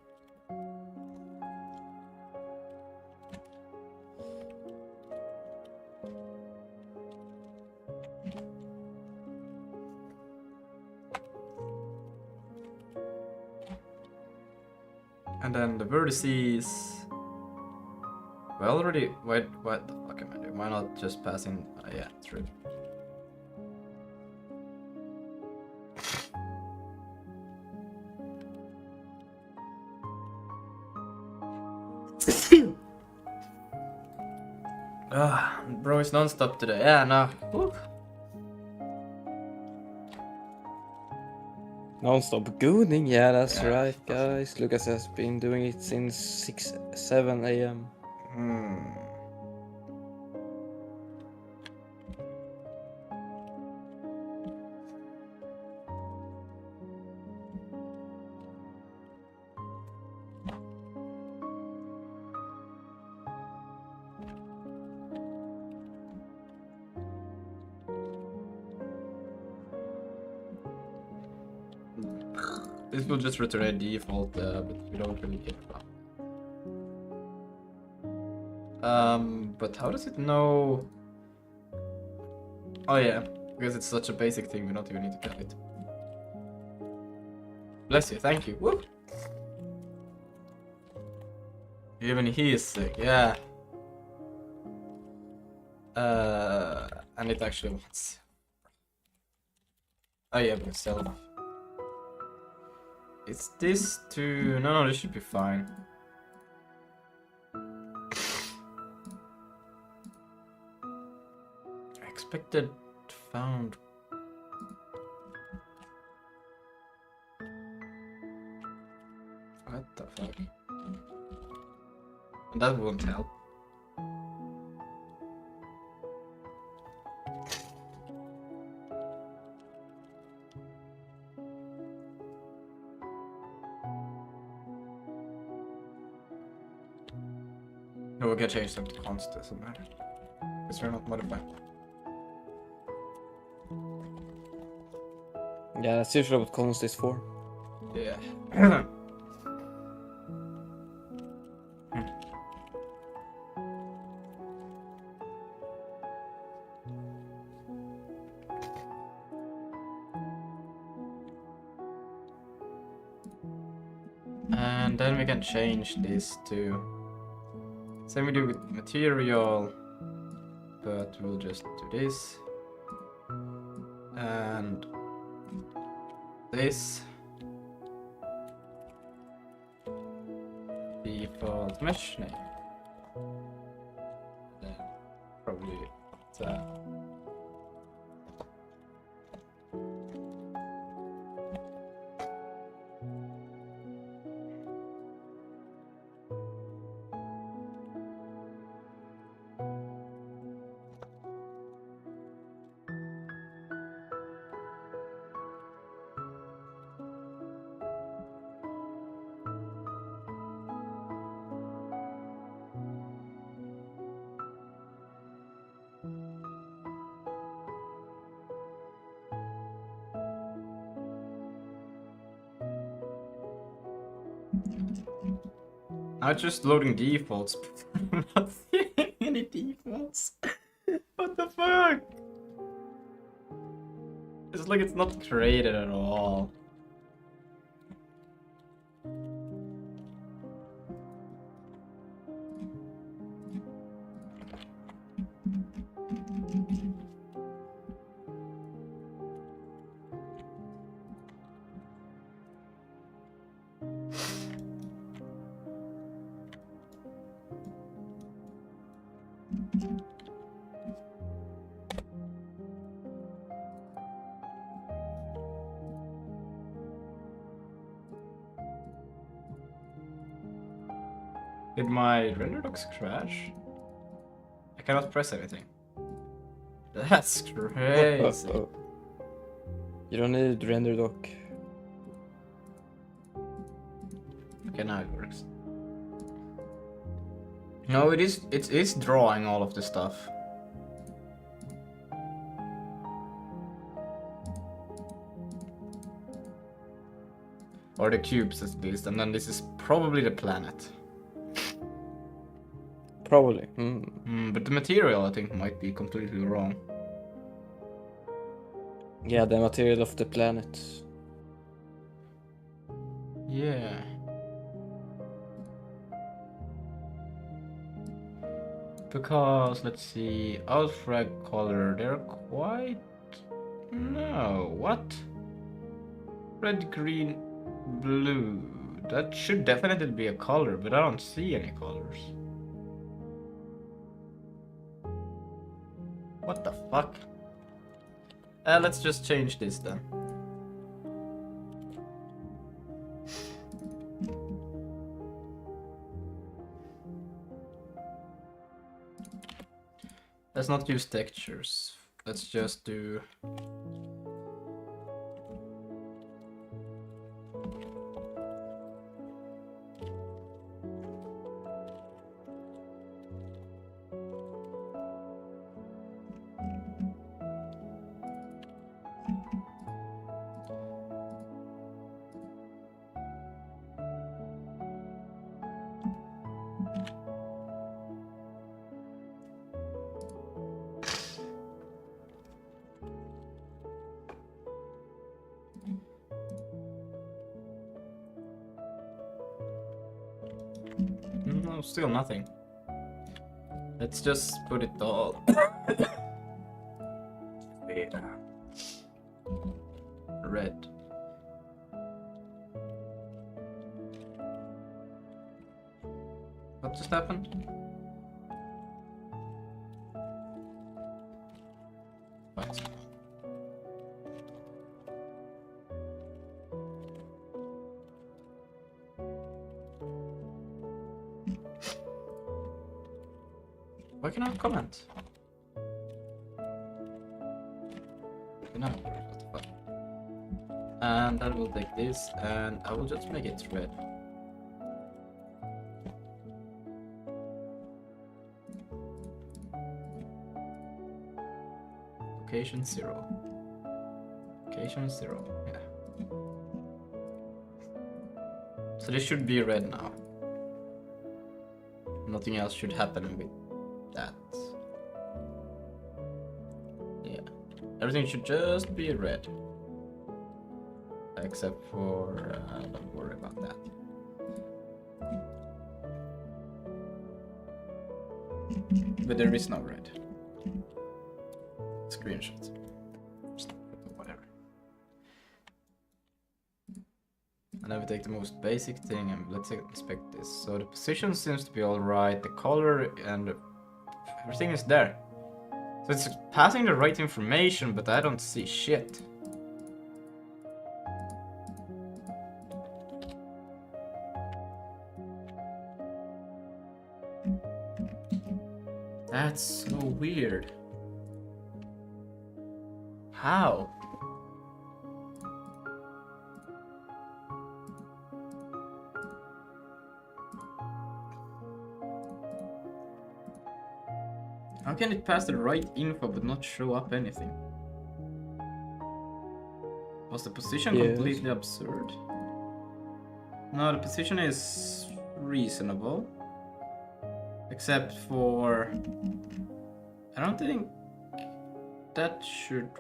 Speaker 1: And then the vertices. We already. Wait, what the fuck am I doing? Why not just pass in? Yeah, true. Bro, it's non-stop today. Yeah, no. Woo.
Speaker 2: Non-stop gooning, yeah, that's
Speaker 1: Yeah.
Speaker 2: right, guys. Lucas has been doing it since 7 a.m.
Speaker 1: This will just return a default, but we don't really care about. But how does it know? Oh yeah, because it's such a basic thing, we don't even need to tell it. Bless you, thank you. Woo! Even he is sick, yeah. And it actually wants. Oh yeah, but still. It's this to... No, this should be fine. Expected found. What the fuck? That won't help. No, we can change them to const, doesn't matter. Because we're not modified.
Speaker 2: Yeah, that's usually what const is for.
Speaker 1: Yeah. And then we can change this to... Same we do with material, but we'll just do this. And this. Default mesh name. Then probably that. Now it's just loading defaults. I'm not seeing any defaults. What the fuck? It's like it's not created at all. Did my render docs crash? I cannot press anything. That's crazy.
Speaker 2: You don't need render doc.
Speaker 1: Okay, now it works. No, it is drawing all of the stuff. Or the cubes at least, and then this is probably the planet.
Speaker 2: Probably.
Speaker 1: But the material I think might be completely wrong.
Speaker 2: Yeah, the material of the planet.
Speaker 1: Yeah. Because, let's see, outfrag color, they're quite... No, what? Red, green, blue. That should definitely be a color, but I don't see any colors. What the fuck? Let's just change this then. Let's not use textures. Let's just do... No, still nothing. Let's just put it all. Red. What just happened? What? Why can I not comment? No, what the fuck? And I will take this and I will just make it red. Location 0. Location 0, yeah. So this should be red now. Nothing else should happen with that. Yeah. Everything should just be red. Except for, don't worry about that. But there is no red. Screenshots. Just whatever. And then we take the most basic thing and let's inspect this. So the position seems to be alright, the color and everything is there. So it's passing the right information, but I don't see shit. That's so weird. How? How can it pass the right info but not show up anything? Was the position completely absurd? No, the position is reasonable. Except for... I don't think that should...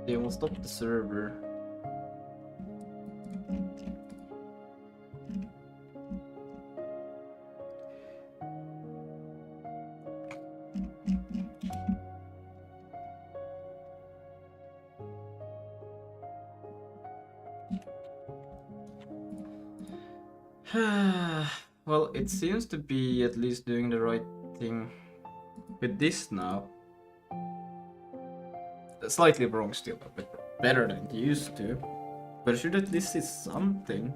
Speaker 1: They will stop the server. Well, it seems to be at least doing the right thing with this now. Slightly wrong still, but better than it used to. But it should at least see something.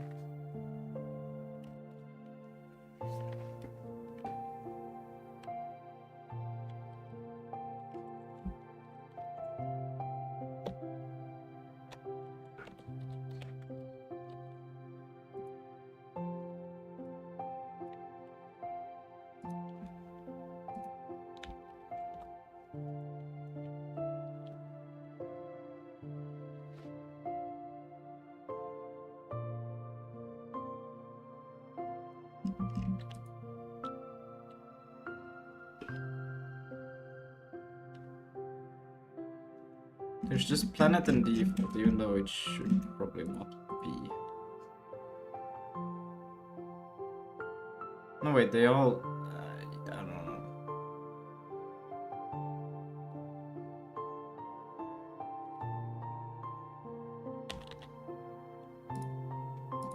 Speaker 1: There's just planet and default, even though it should probably not be. No wait, they all... I don't know.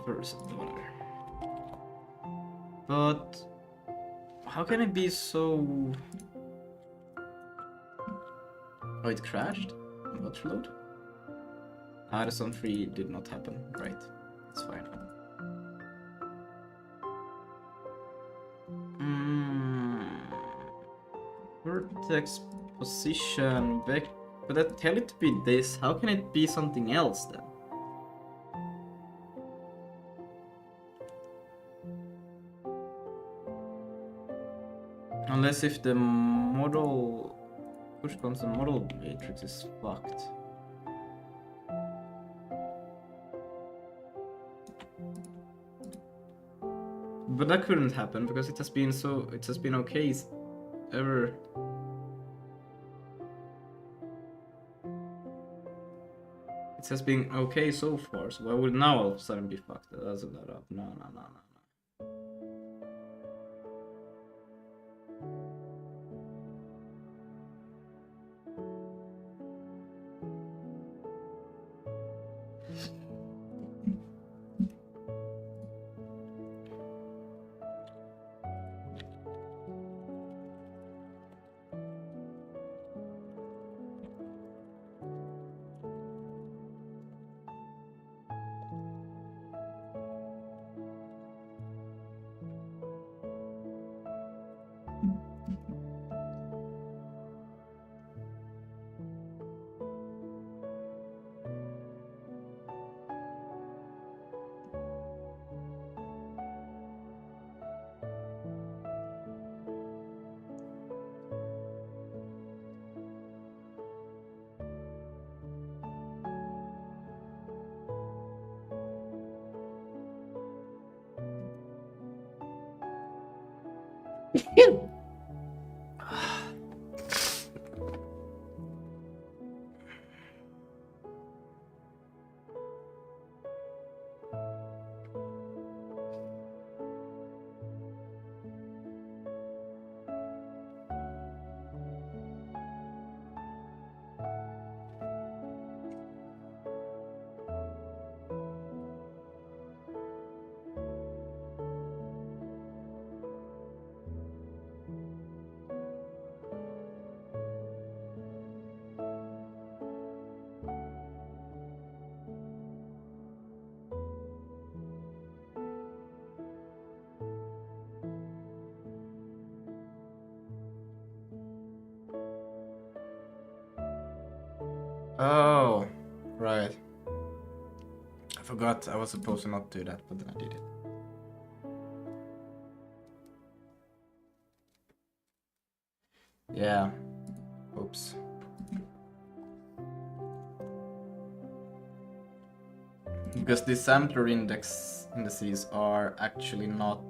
Speaker 1: First, whatever. But... how can it be so... oh, it crashed? Watch load? Addison 3 did not happen, right? It's fine. Vertex position, vector But I tell it to be this. How can it be something else then? Unless if the model push comes the model matrix is fucked. But that couldn't happen because it has been okay ever. It has been okay so far, so why would now all of a sudden be fucked? That doesn't add up. No. Oh, right. I forgot I was supposed to not do that, but then I did it. Yeah. Oops. Because the sampler indices are actually not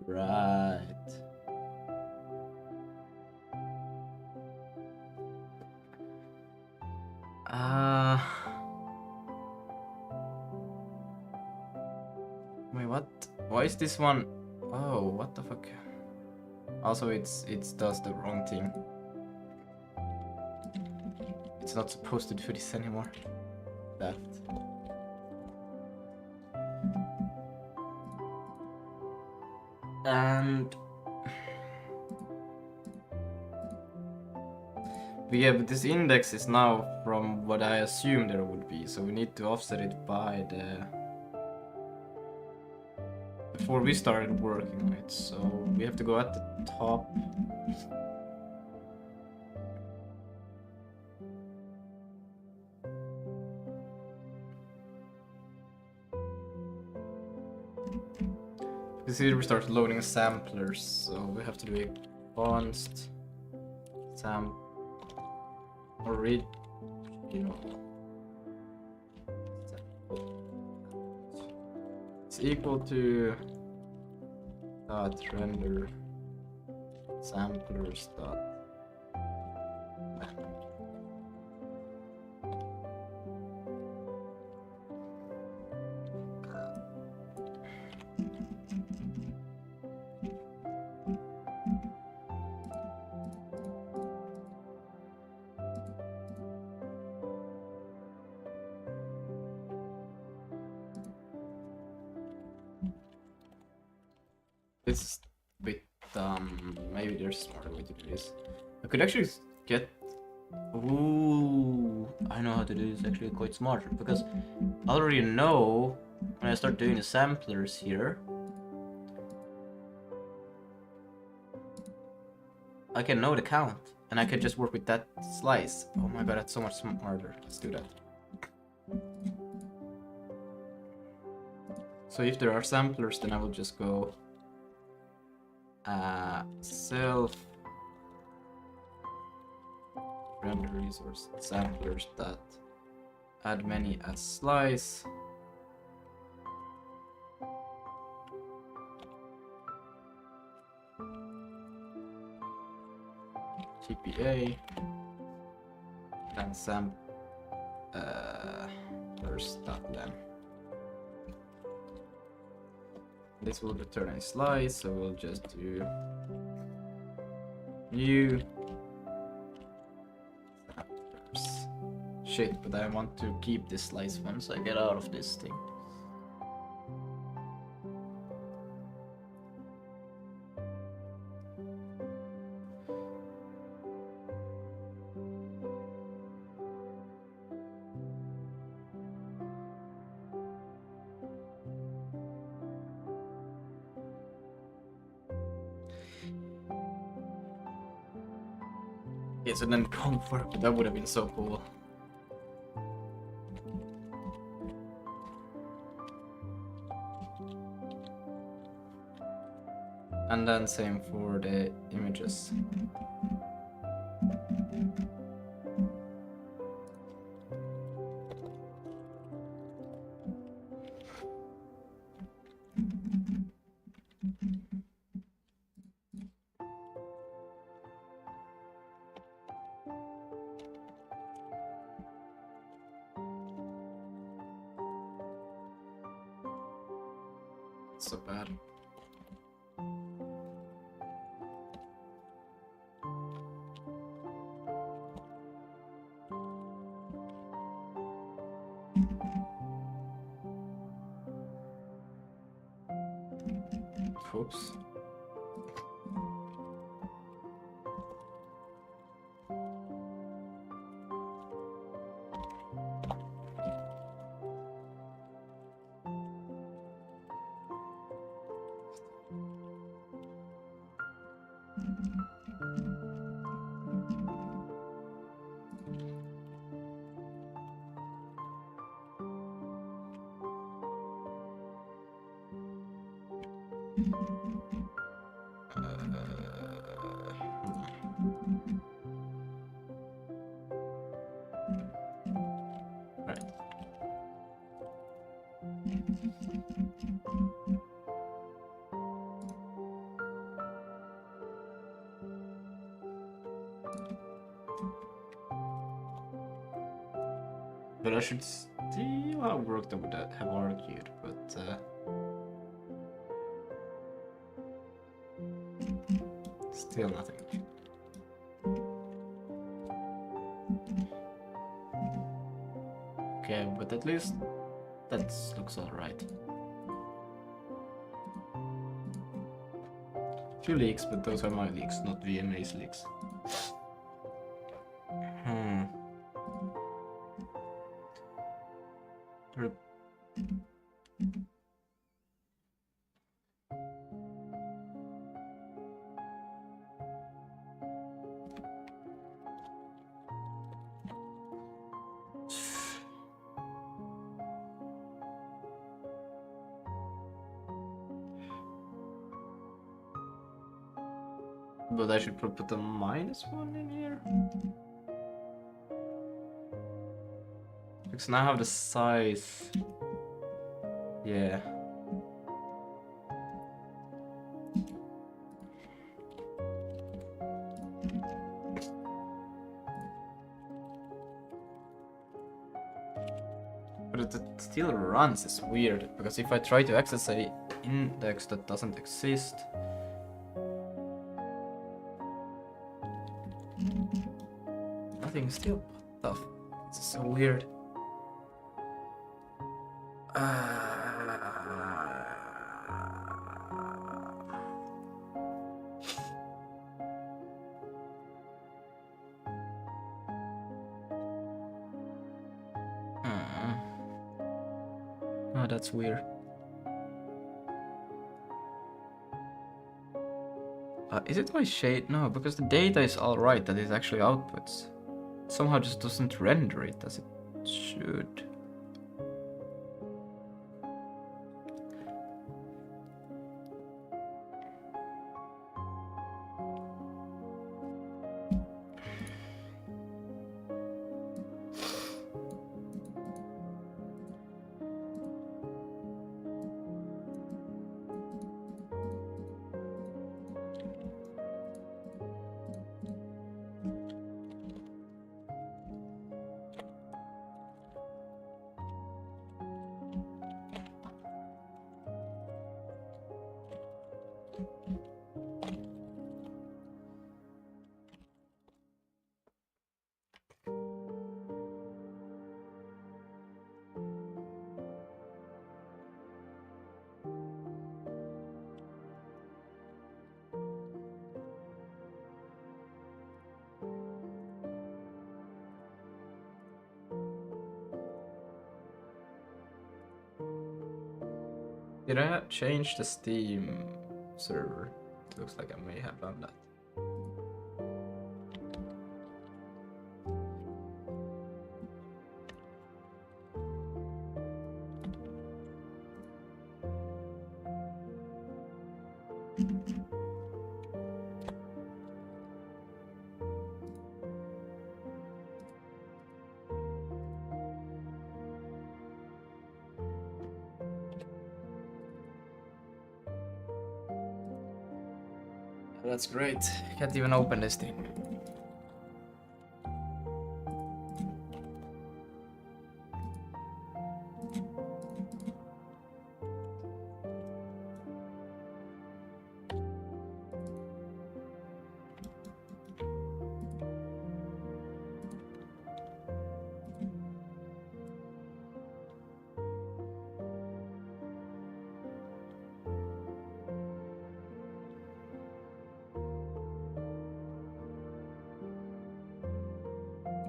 Speaker 1: right. Wait, what? Why is this one? Oh, what the fuck? Also, it does the wrong thing. It's not supposed to do this anymore. That. And yeah, but this index is now from what I assumed there would be, so we need to offset it by the before we started working on it, so we have to go at the top. Because here we start loading samplers, so we have to do a const sam original. It's equal to dot render samplers dot. It's a bit maybe there's a smarter way to do this. I could actually get. Ooh, I know how to do this actually quite smarter, because I already know when I start doing the samplers here, I can know the count And I can just work with that slice. Oh my god, that's so much smarter. Let's do that. So if there are samplers, then I will just go self render resource samplers that add many as slice. GPA and there's that then. This will return a slice, so we'll just do new samplers. Shit, but I want to keep this slice once I get out of this thing. Okay, so then comfort, that would have been so cool. And then same for the images. So bad. Oops. Right. But I should still have worked with that, have argued, but still nothing. Okay, but at least that looks alright. Few leaks, but those are my leaks, not VMA's leaks. Re- But I should probably put a -1 in here. Because now I have the size. Yeah. But it still runs, it's weird. Because if I try to access a index that doesn't exist, nothing still popped off. It's so weird. Oh, that's weird. Is it my shade? No, because the data is alright that it actually outputs. It somehow just doesn't render it as it should. Did I change the Steam server? Looks like I may have done that. That's great. Can't even open this thing.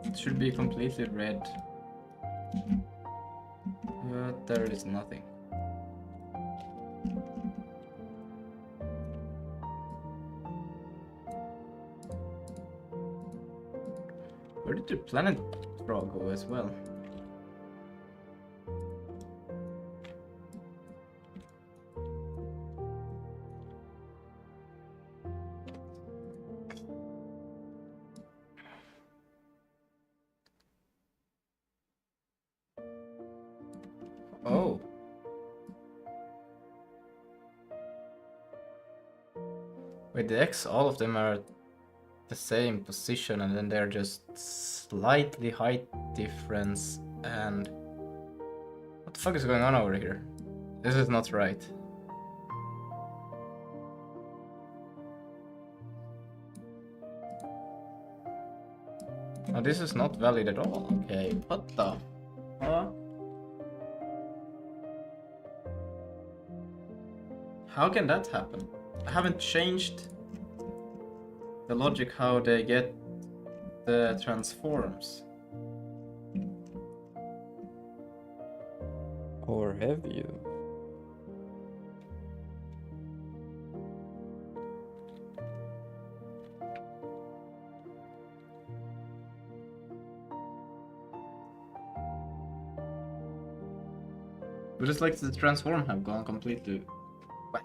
Speaker 1: It should be completely red. But there is nothing. Where did the planet draw go as well? Oh. Wait, the X, all of them are the same position and then they're just slightly height difference and... What the fuck is going on over here? This is not right. Oh, this is not valid at all. Okay, what the... How can that happen? I haven't changed the logic how they get the transforms.
Speaker 2: Or have you?
Speaker 1: But it's like the transform have gone completely... What?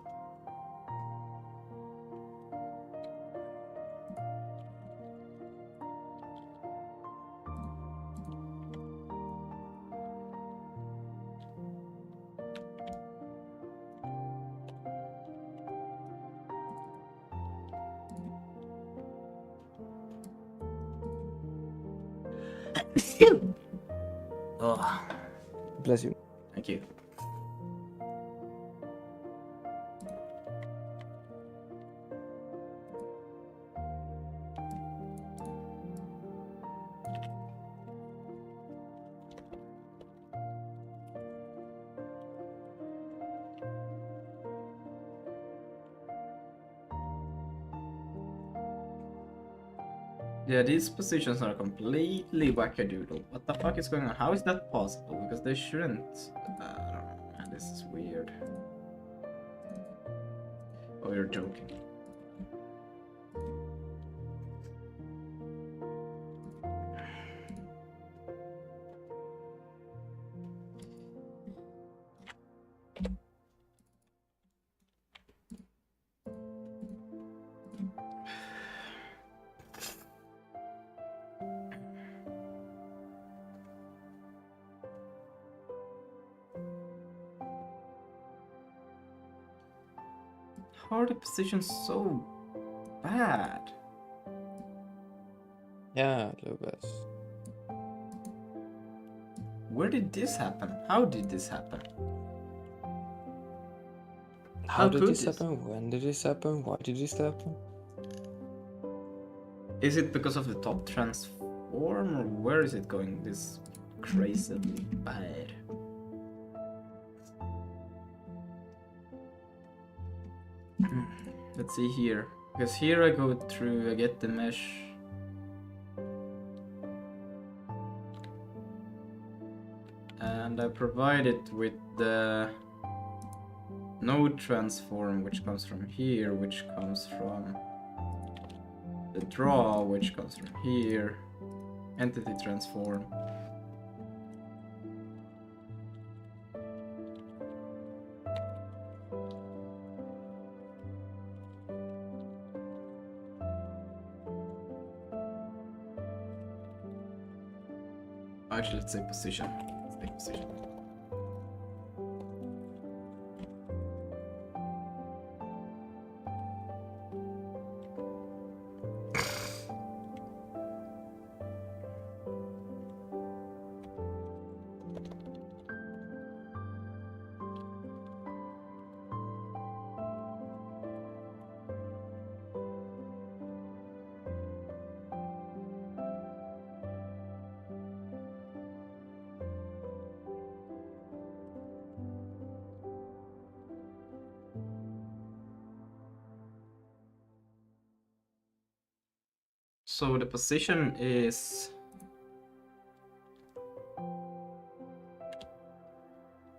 Speaker 1: Oh,
Speaker 2: Bless you.
Speaker 1: thank you. Yeah, these positions are completely wackadoodle. What the fuck is going on? How is that possible? Because they shouldn't. I don't know, man. This is weird. Oh, you're joking. How are the positions so bad?
Speaker 2: Yeah, Lucas.
Speaker 1: Where did this happen? How did this happen?
Speaker 2: How did
Speaker 1: could
Speaker 2: this happen? When did this happen? Why did this happen?
Speaker 1: Is it because of the top transform, or where is it going this crazily bad? Let's see here. Because here I go through, I get the mesh. And I provide it with the node transform, which comes from here, which comes from the draw, which comes from here, entity transform. Actually, let's say position. Let's take position. So the position is...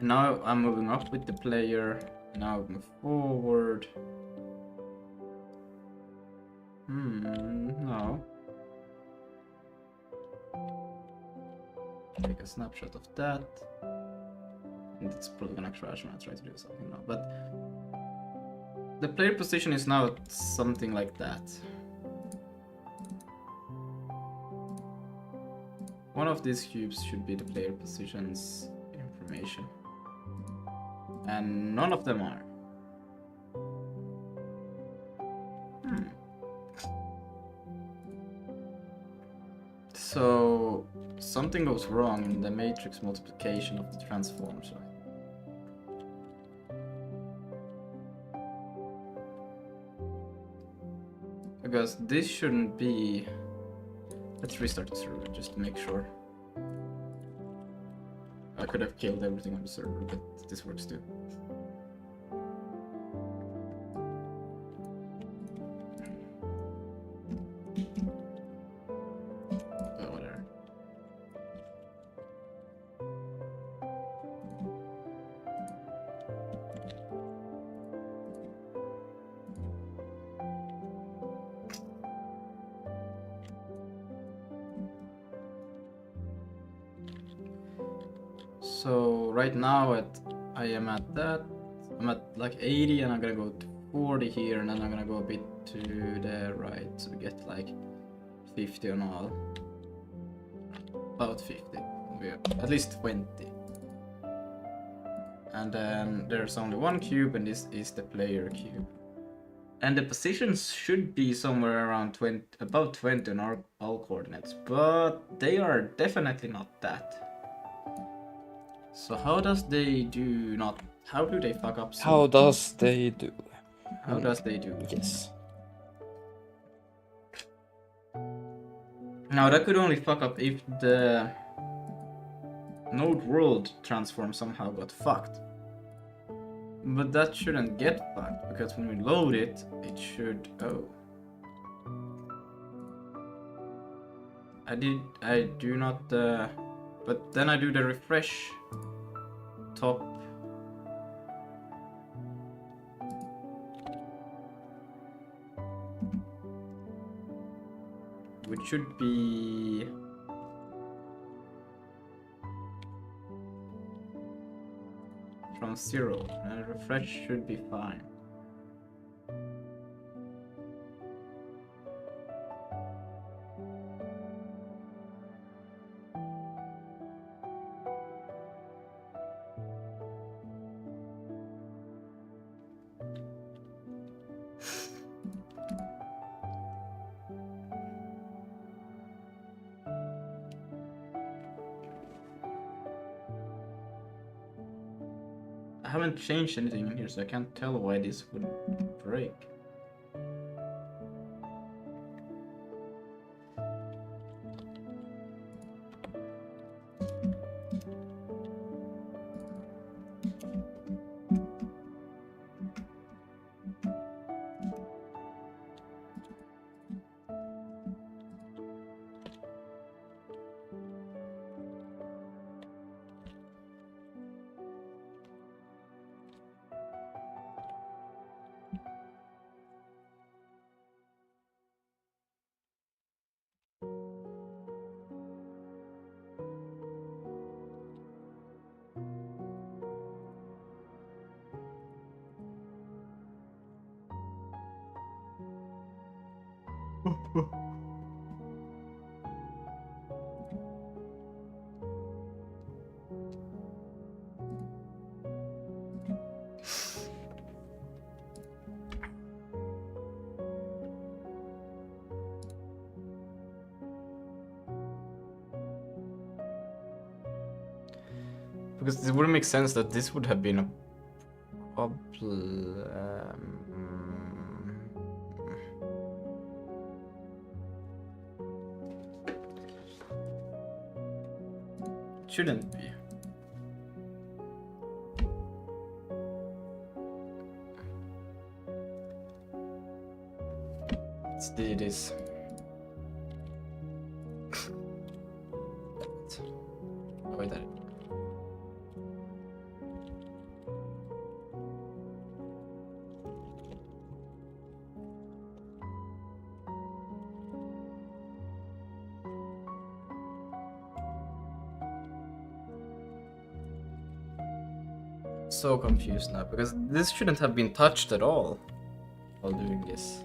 Speaker 1: Now I'm moving up with the player. Now I move forward. No. Take a snapshot of that. And it's probably gonna crash when I try to do something now. But the player position is now something like that. One of these cubes should be the player position's information. And none of them are. So something goes wrong in the matrix multiplication of the transforms, right? Because this shouldn't be... Let's restart the server just to make sure. I could have killed everything on the server, but this works too. Oh, whatever. So right now I am at that. I'm at like 80 and I'm gonna go to 40 here, and then I'm gonna go a bit to the right, so we get like 50 on all. About 50. We have at least 20. And then there's only one cube, and this is the player cube. And the positions should be somewhere around 20, about 20 on all coordinates, but they are definitely not that. So how do they fuck up so
Speaker 2: How does they do?
Speaker 1: How does they do?
Speaker 2: Yes.
Speaker 1: Now that could only fuck up if the node world transform somehow got fucked. But that shouldn't get fucked, because when we load it, it should... Oh. I do not... But then I do the refresh top. which should be from 0, and refresh should be fine. I haven't changed anything in here, so I can't tell why this would break. Because it wouldn't make sense that this would have been a problem. Shouldn't be. Let's do this. Wait, that. So confused now, because this shouldn't have been touched at all while doing this.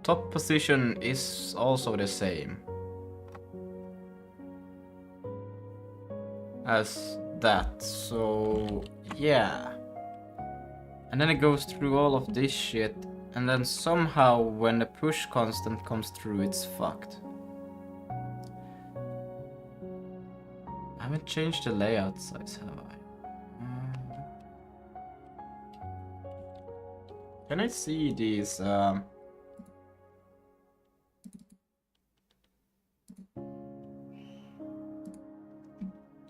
Speaker 1: Top position is also the same as that, so yeah. And then it goes through all of this shit. And then somehow, when the push constant comes through, it's fucked. I haven't changed the layout size, have I? Can I see these?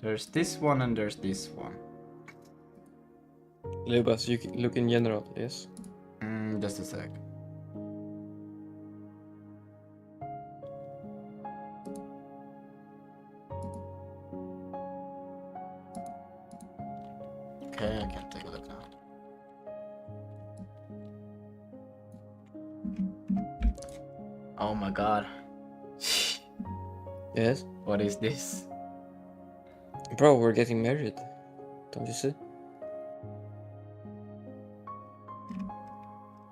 Speaker 1: There's this one and there's this one.
Speaker 2: Lubas, you can look in general, yes?
Speaker 1: Just a sec. Okay, I can take a look now. Oh my god.
Speaker 2: Yes?
Speaker 1: What is this?
Speaker 2: Bro, we're getting married. Don't you see?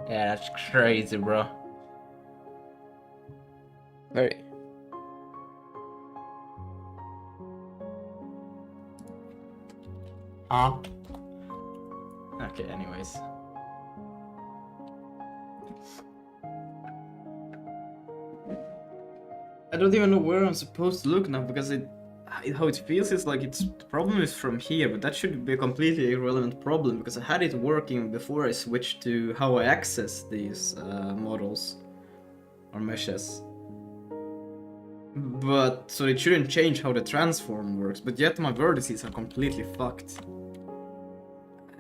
Speaker 1: Yeah, that's crazy, bro.
Speaker 2: Very.
Speaker 1: Huh? Okay, anyways. I don't even know where I'm supposed to look now, because how it feels is like the problem is from here, but that should be a completely irrelevant problem, because I had it working before I switched to how I access these models or meshes. But so it shouldn't change how the transform works, but yet my vertices are completely fucked.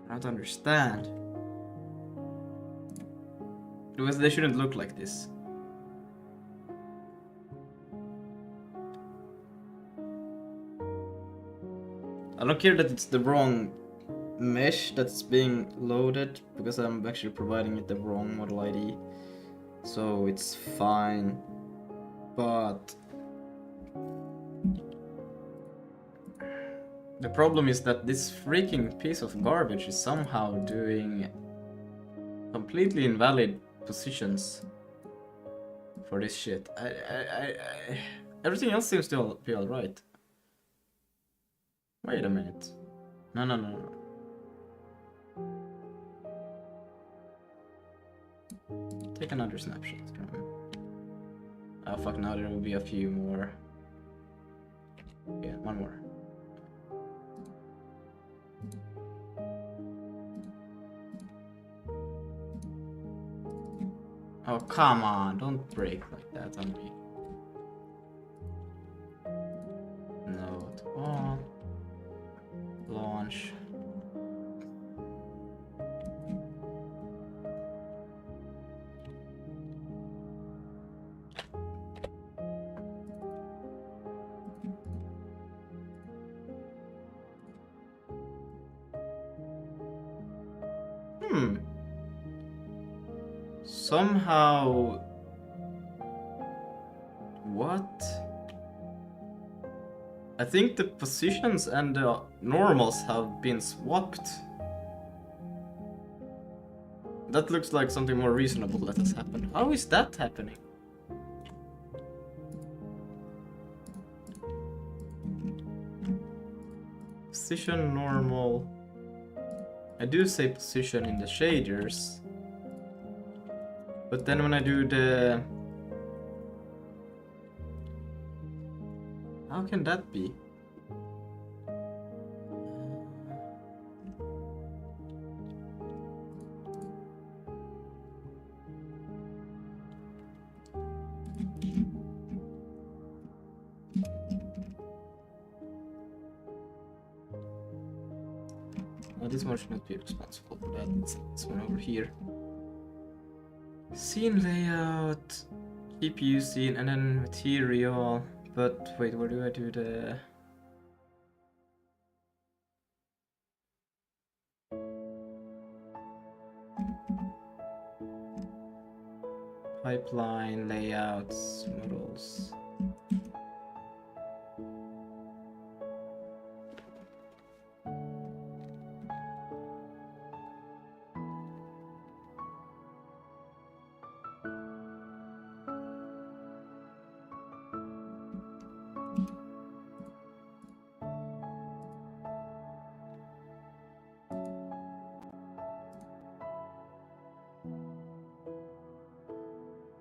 Speaker 1: I don't understand. Because they shouldn't look like this. I don't care that it's the wrong mesh that's being loaded, because I'm actually providing it the wrong model ID. So it's fine. But the problem is that this freaking piece of garbage is somehow doing completely invalid positions for this shit. Everything else seems to be alright. Wait a minute. No. Take another snapshot. Oh fuck, now there will be a few more. Yeah, one more. Oh, come on, don't break like that on me. Note all. Launch. Somehow... What? I think the positions and the normals have been swapped. That looks like something more reasonable that has happened. How is that happening? Position normal. I do say position in the shaders. But then when I do the... How can that be? Oh, this one should not be responsible for that. It's this one over here. Scene layout, CPU scene, and then material. But wait, where do I do the... Pipeline, layouts, models.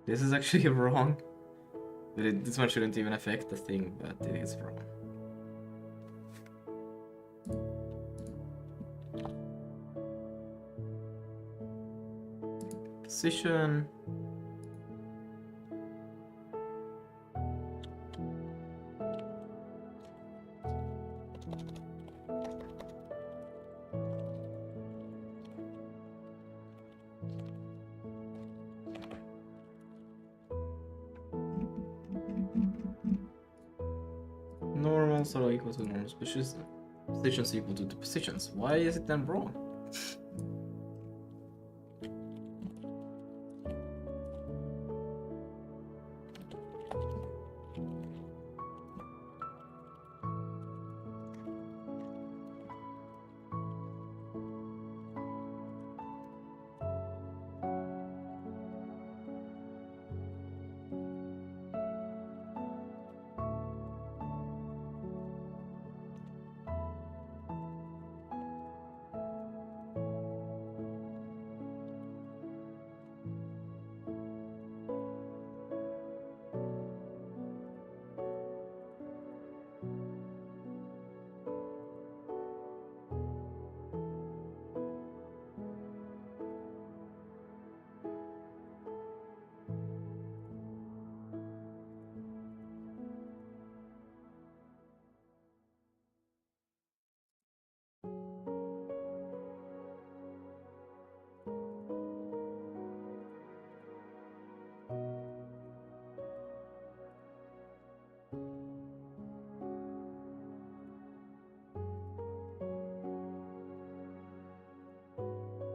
Speaker 1: This is actually wrong. But this one shouldn't even affect the thing, but it is wrong. Position. Normals are equal to normal positions. Positions equal to the positions. Why is it then wrong?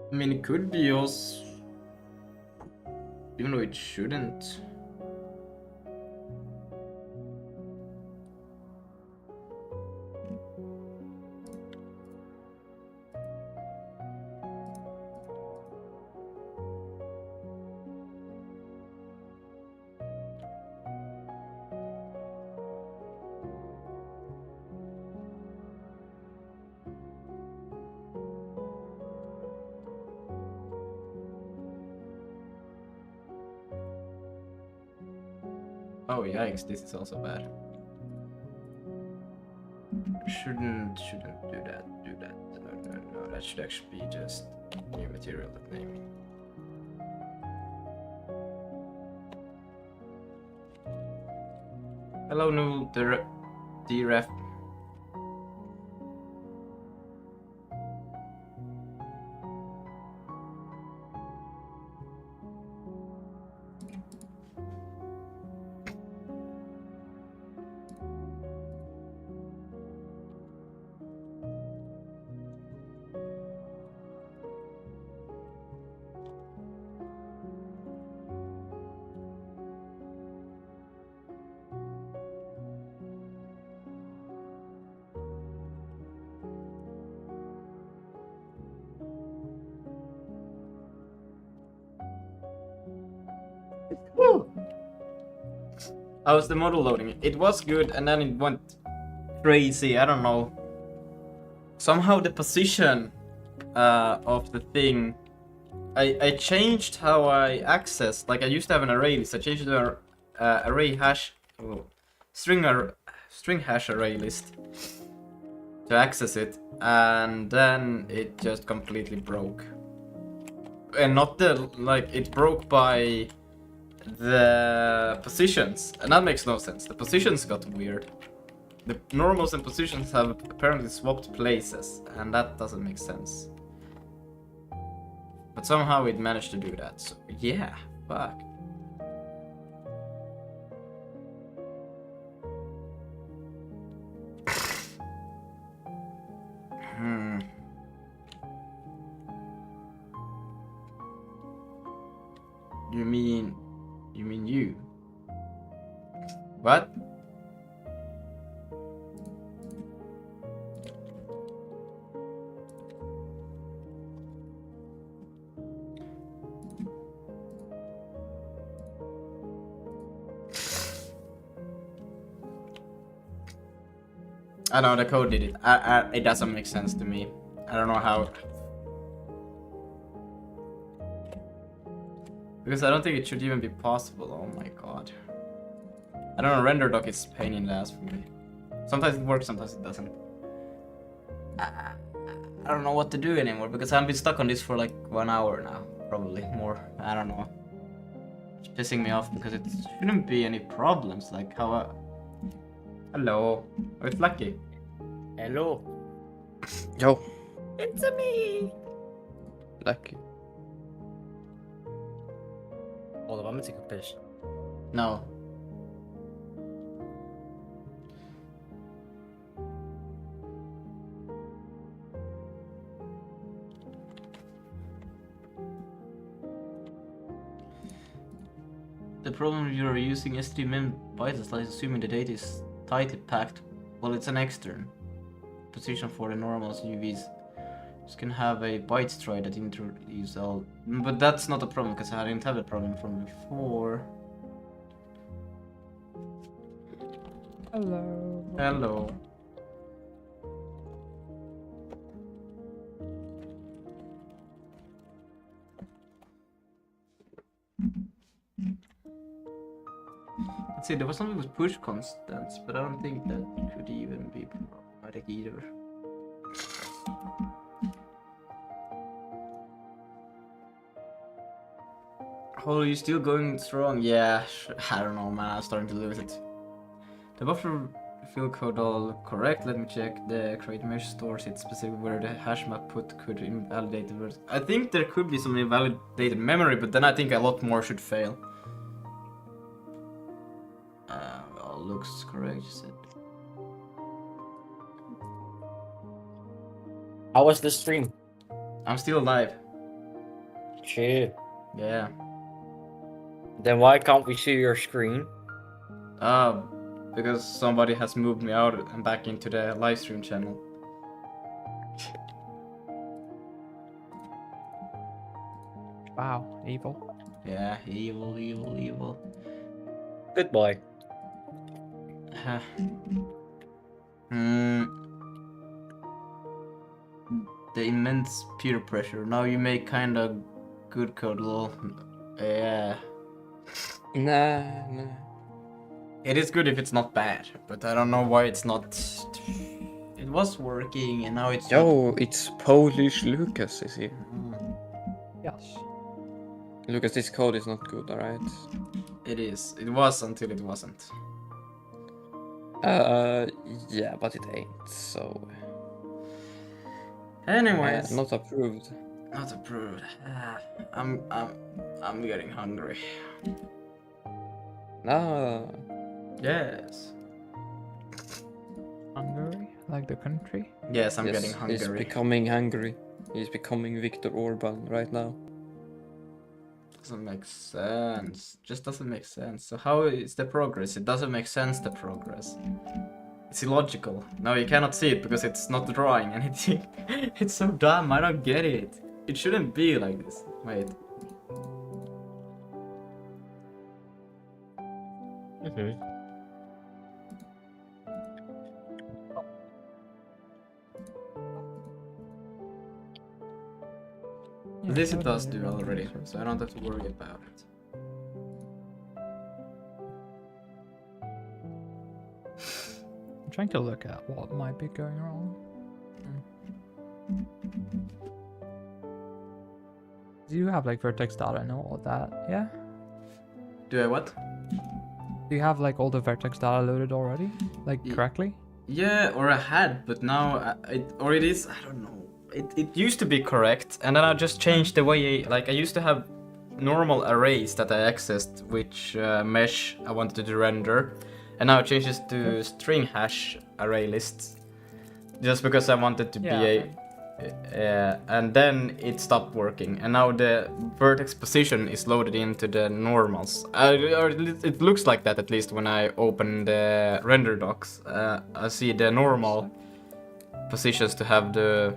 Speaker 1: I mean, it could be us, even though it shouldn't. Oh yikes, this is also bad. Shouldn't do that. No, that should actually be just new material that name. Hello, new DRF. How's the model loading? It was good and then it went crazy, I don't know. Somehow the position of the thing, I changed how I access, like I used to have an array list, I changed the array hash, string hash array list to access it, and then it just completely broke. And not the, like, it broke by the positions, and that makes no sense. The positions got weird. The normals and positions have apparently swapped places, and that doesn't make sense. But somehow it managed to do that, so yeah, fuck. You mean you? What? I know the code did it. It doesn't make sense to me. I don't know how. Because I don't think it should even be possible. Oh my god. I don't know, render doc is pain in the ass for me. Sometimes it works, sometimes it doesn't. I don't know what to do anymore because I've been stuck on this for like 1 hour now. Probably more. I don't know. It's pissing me off because it shouldn't be any problems. Like how... Hello. Oh, it's Lucky.
Speaker 4: Hello.
Speaker 2: Yo,
Speaker 4: It's me.
Speaker 2: Lucky.
Speaker 4: Oğlum ben mi tek peş?
Speaker 1: No. The problem you're using STMM bytes like assuming the data is tightly packed. Well, it's an extern position for the normals UVs. Just can have a bytes try that introduce all, but that's not a problem because I didn't have the problem from before.
Speaker 5: Hello.
Speaker 1: Hello. Let's see, there was something with push constants, but I don't think that could even be problematic either. Oh, you still going strong? Yeah, I don't know, man. I'm starting to lose it. The buffer fill code all correct. Let me check. The create mesh stores it specifically where the hash map put could invalidate the words. I think there could be some invalidated memory, but then I think a lot more should fail. All looks correct, you said.
Speaker 4: How was the stream?
Speaker 1: I'm still alive.
Speaker 4: Shit.
Speaker 1: Yeah.
Speaker 4: Then why can't we see your screen?
Speaker 1: Because somebody has moved me out and back into the live stream channel.
Speaker 5: Wow, evil.
Speaker 1: Yeah, evil, evil, evil.
Speaker 4: Good boy.
Speaker 1: Hmm. The immense peer pressure. Now you make kinda good code, lol. Yeah.
Speaker 2: Nah.
Speaker 1: It is good if it's not bad, but I don't know why it's not. It was working and now it's not.
Speaker 2: Yo, it's Polish Lucas is here.
Speaker 5: Yes.
Speaker 2: Lucas, this code is not good, alright?
Speaker 1: It is. It was until it wasn't.
Speaker 2: Yeah, but it ain't, so...
Speaker 1: Anyways,
Speaker 2: not approved.
Speaker 1: not approved. I'm getting hungry.
Speaker 2: No.
Speaker 1: Yes.
Speaker 5: Hungary, like the country.
Speaker 1: Yes, I'm
Speaker 2: Yes,
Speaker 1: getting hungry.
Speaker 2: He's becoming hungry. He's becoming Viktor Orban right now.
Speaker 1: Doesn't make sense. Just doesn't make sense. So how is the progress? It doesn't make sense, the progress. It's illogical. No, you cannot see it because it's not drawing anything. It's so dumb, I don't get it. It shouldn't be like this. Wait.
Speaker 4: Mm-hmm.
Speaker 5: Yeah,
Speaker 1: This
Speaker 5: that
Speaker 1: it
Speaker 5: would
Speaker 1: does
Speaker 5: be
Speaker 1: do
Speaker 5: really
Speaker 1: already,
Speaker 5: interesting.
Speaker 1: so I don't have to worry about it.
Speaker 5: I'm trying to look at what might be going wrong. Do you have like vertex data and all of that? Yeah?
Speaker 1: Do I what?
Speaker 5: Do you have like all the vertex data loaded already? Like
Speaker 1: Ye-
Speaker 5: correctly?
Speaker 1: Yeah, or I had, but now it is. I don't know. It used to be correct, and then I just changed the way. Like I used to have normal arrays that I accessed, which mesh I wanted to render, and now it changes to string hash array lists, just because I wanted to be a. And then it stopped working, and now the vertex position is loaded into the normals. Or it looks like that, at least when I open the render docs. I see the normal positions to have the.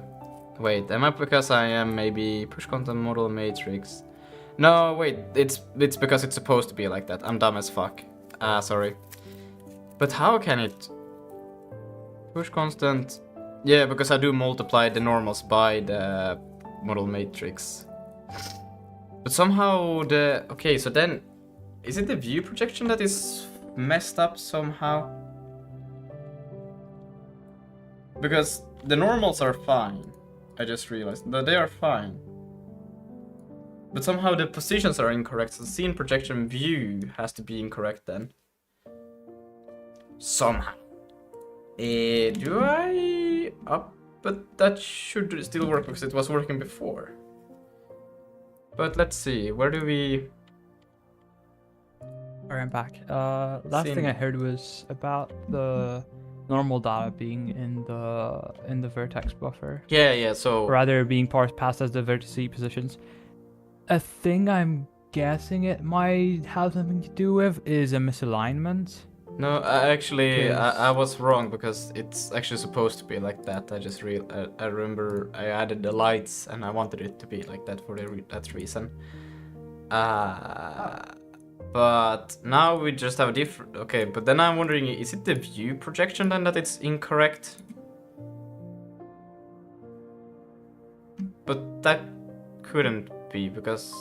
Speaker 1: Wait, am I because I am maybe push content model matrix? No, wait, it's because it's supposed to be like that. I'm dumb as fuck. Sorry. But how can it push constant? Yeah, because I do multiply the normals by the model matrix. But somehow the... Okay, so then... Is it the view projection that is messed up somehow? Because the normals are fine. I just realized that they are fine. But somehow the positions are incorrect, so scene projection view has to be incorrect then. Somehow. Do I... but that should still work because it was working before. But let's see, where do we...
Speaker 5: Alright, I'm back. Last thing I heard was about the normal data being in the vertex buffer.
Speaker 1: Yeah, so...
Speaker 5: Rather being parsed past as the vertice positions. A thing I'm guessing it might have something to do with is a misalignment.
Speaker 1: No, I was wrong because it's actually supposed to be like that. I remember I added the lights and I wanted it to be like that for that reason. But now we just have a different... Okay, but then I'm wondering, is it the view projection then that it's incorrect? But that couldn't be because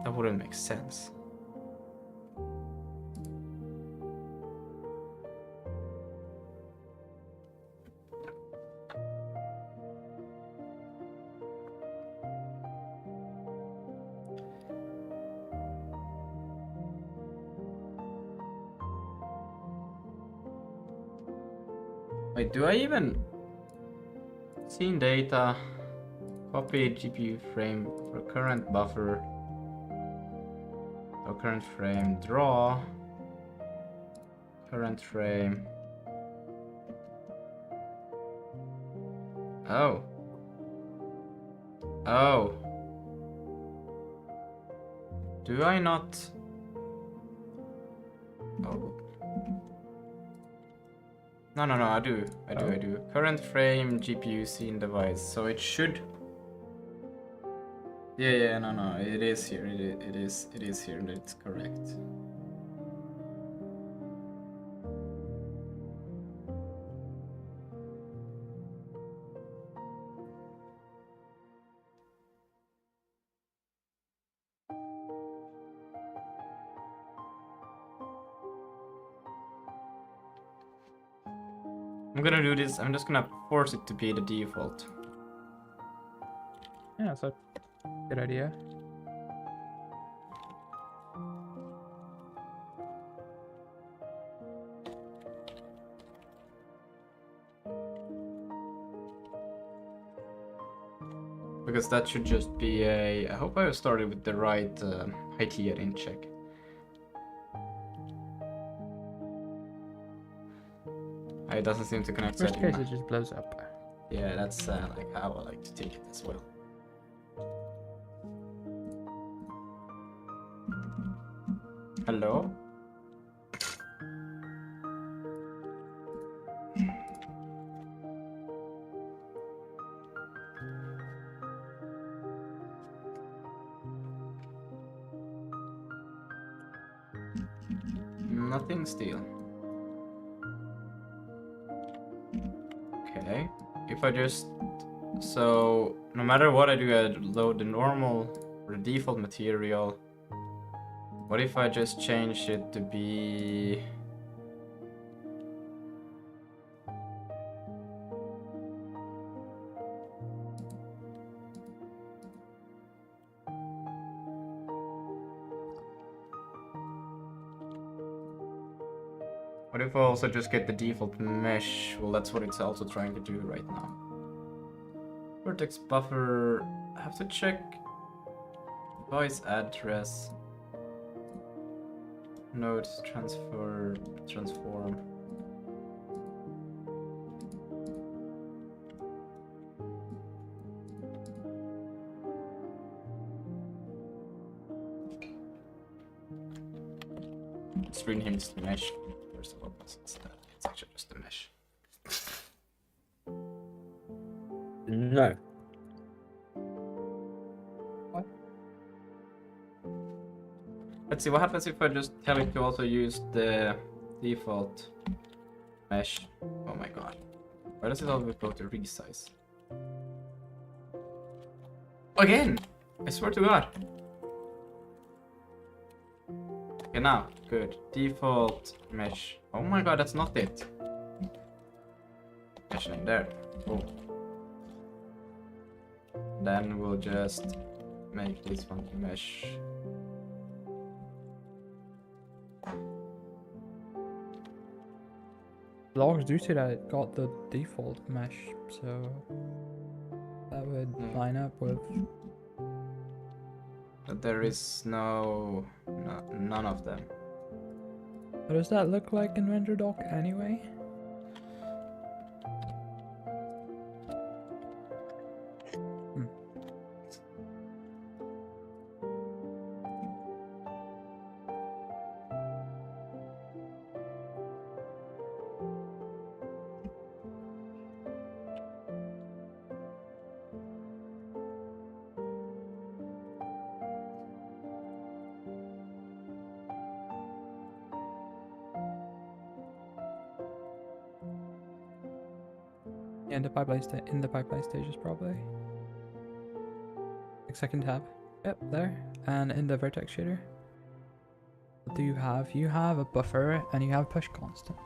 Speaker 1: that wouldn't make sense. Wait, do I even... Scene data, copy GPU frame for current buffer, or current frame, draw, current frame. Oh. Do I not? Oh. No, I do. I do. Current frame, GPU, scene device. So it should. Yeah, no. It is here. It is here, and it's correct. I'm gonna do this. I'm just gonna force it to be the default.
Speaker 5: Yeah, that's a good idea.
Speaker 1: Because that should just be a. I hope I started with the right IT I didn't check. It doesn't seem to connect.
Speaker 5: Worst case, it just blows up.
Speaker 1: Yeah, that's like how I like to take it as well. Hello? Nothing still. Okay. If I just... So, no matter what I do, I load the normal or the default material. What if I just change it to be... What if I also just get the default mesh? Well, that's what it's also trying to do right now. Vertex buffer... I have to check... Device address... Nodes transfer... Transform... Let's rename this to mesh. First of all, it's actually just a mesh.
Speaker 4: No.
Speaker 5: What?
Speaker 1: Let's see what happens if I just tell it to also use the default mesh. Oh my god. Why does it always go to resize? Again! I swear to god. Okay, now, good. Default mesh. Oh my god, that's not it. Mesh name there. Oh. Then we'll just make this one mesh.
Speaker 5: Logs do say that it got the default mesh, so that would line up with.
Speaker 1: But there is none of them.
Speaker 5: What does that look like in render doc anyway? In the pipeline stages probably. Like second tab. Yep, there. And in the vertex shader. What do you have? You have a buffer and you have push constant.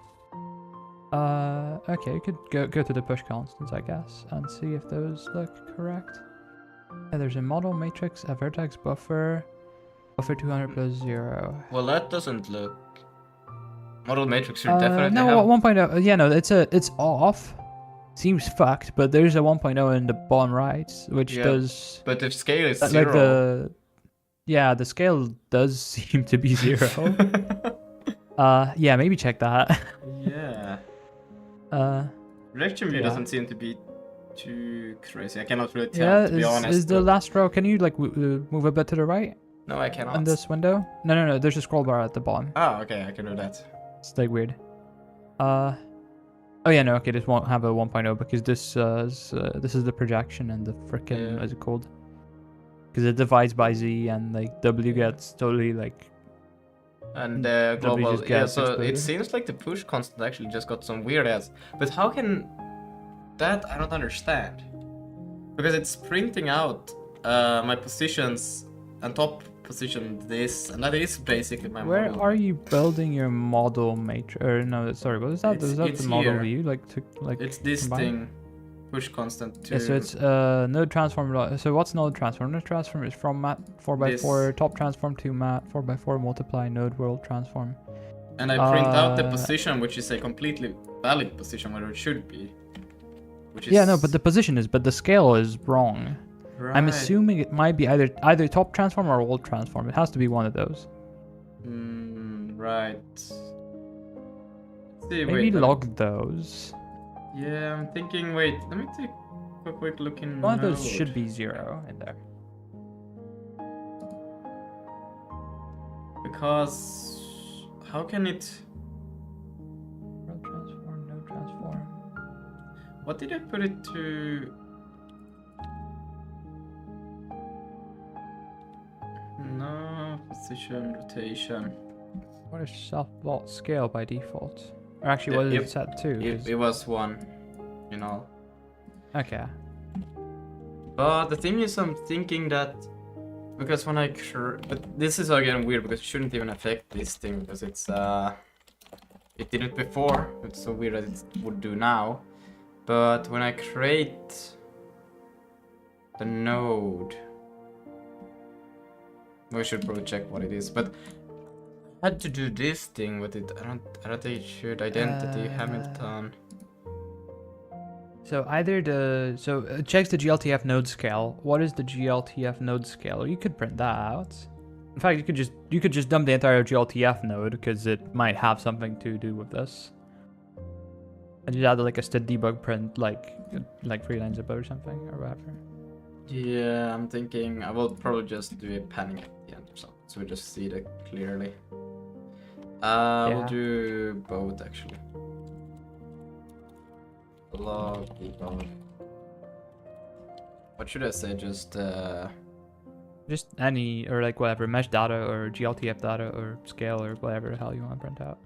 Speaker 5: Okay, you could go to the push constants, I guess, and see if those look correct. Yeah, there's a model matrix, a vertex buffer, buffer 200 plus 0.
Speaker 1: Well, that doesn't look. Model matrix should definitely
Speaker 5: no,
Speaker 1: have.
Speaker 5: 1.0. Yeah, no, it's off. Seems fucked, but there's a 1.0 in the bottom right, which does.
Speaker 1: But if scale is
Speaker 5: like
Speaker 1: 0.
Speaker 5: the scale does seem to be 0. Yeah, maybe check that.
Speaker 1: Yeah. Reaction view
Speaker 5: yeah.
Speaker 1: doesn't seem to be too crazy. I cannot really tell, to be honest.
Speaker 5: Is the last row? Can you like move a bit to the right?
Speaker 1: No, I cannot.
Speaker 5: in this window. No. There's a scroll bar at the bottom.
Speaker 1: Oh, okay, I can do that.
Speaker 5: It's like weird. Oh yeah, no, okay, this won't have a 1.0 because this is the projection and the frickin'
Speaker 1: Yeah.
Speaker 5: what is it called? Because it divides by Z and like W gets totally like
Speaker 1: And the
Speaker 5: W
Speaker 1: global,
Speaker 5: just
Speaker 1: yeah,
Speaker 5: gets
Speaker 1: so it
Speaker 5: exploded.
Speaker 1: seems like the push constant actually just got some weird ass. But how can that? I don't understand. Because it's printing out my positions and top position this, and that is basically my
Speaker 5: Where
Speaker 1: model.
Speaker 5: are you building your model matrix? Or no, sorry, what is that? Is that
Speaker 1: It's
Speaker 5: the model
Speaker 1: here.
Speaker 5: view? Like to like.
Speaker 1: It's this
Speaker 5: combine?
Speaker 1: thing, push constant to.
Speaker 5: Yeah, so it's node transform. So what's node transform? Node transform is from mat 4x4 top transform to mat 4x4 multiply node world transform.
Speaker 1: And I print out the
Speaker 5: Uh,
Speaker 1: position, which is a completely valid position where it should be. Which is
Speaker 5: Yeah, no, but the position is, but the scale is wrong. I'm
Speaker 1: right.
Speaker 5: assuming it might be either top transform or world transform. It has to be one of those.
Speaker 1: Right. Let's see,
Speaker 5: Maybe
Speaker 1: wait, let me-
Speaker 5: log those.
Speaker 1: Yeah, I'm thinking. Wait, let me take a quick look in.
Speaker 5: One of those
Speaker 1: Node.
Speaker 5: should be 0 in there.
Speaker 1: Because how can it?
Speaker 5: World transform, node transform.
Speaker 1: What did I put it to? No position rotation.
Speaker 5: What is self-vault scale by default? Or actually,
Speaker 1: Yeah,
Speaker 5: what is
Speaker 1: yep.
Speaker 5: it set to? 'Cause-
Speaker 1: It was 1, you know.
Speaker 5: Okay.
Speaker 1: But the thing is, I'm thinking that because when I but this is again weird because it shouldn't even affect this thing because it's it did it before. It's so weird that it would do now. But when I create the node, we should probably check what it is. But I had to do this thing with it. I don't think it should identity Hamilton.
Speaker 5: So either it checks the GLTF node scale. What is the GLTF node scale? You could print that out. In fact, you could just dump the entire GLTF node because it might have something to do with this. And just add like a std debug print like 3 lines above or something or whatever.
Speaker 1: Yeah, I'm thinking I will probably just do a panning at the end or something, so we just see it clearly. We'll
Speaker 5: Yeah.
Speaker 1: do both actually. Log debug. What should I say? Just
Speaker 5: Just any or like whatever mesh data or GLTF data or scale or whatever the hell you want to print out.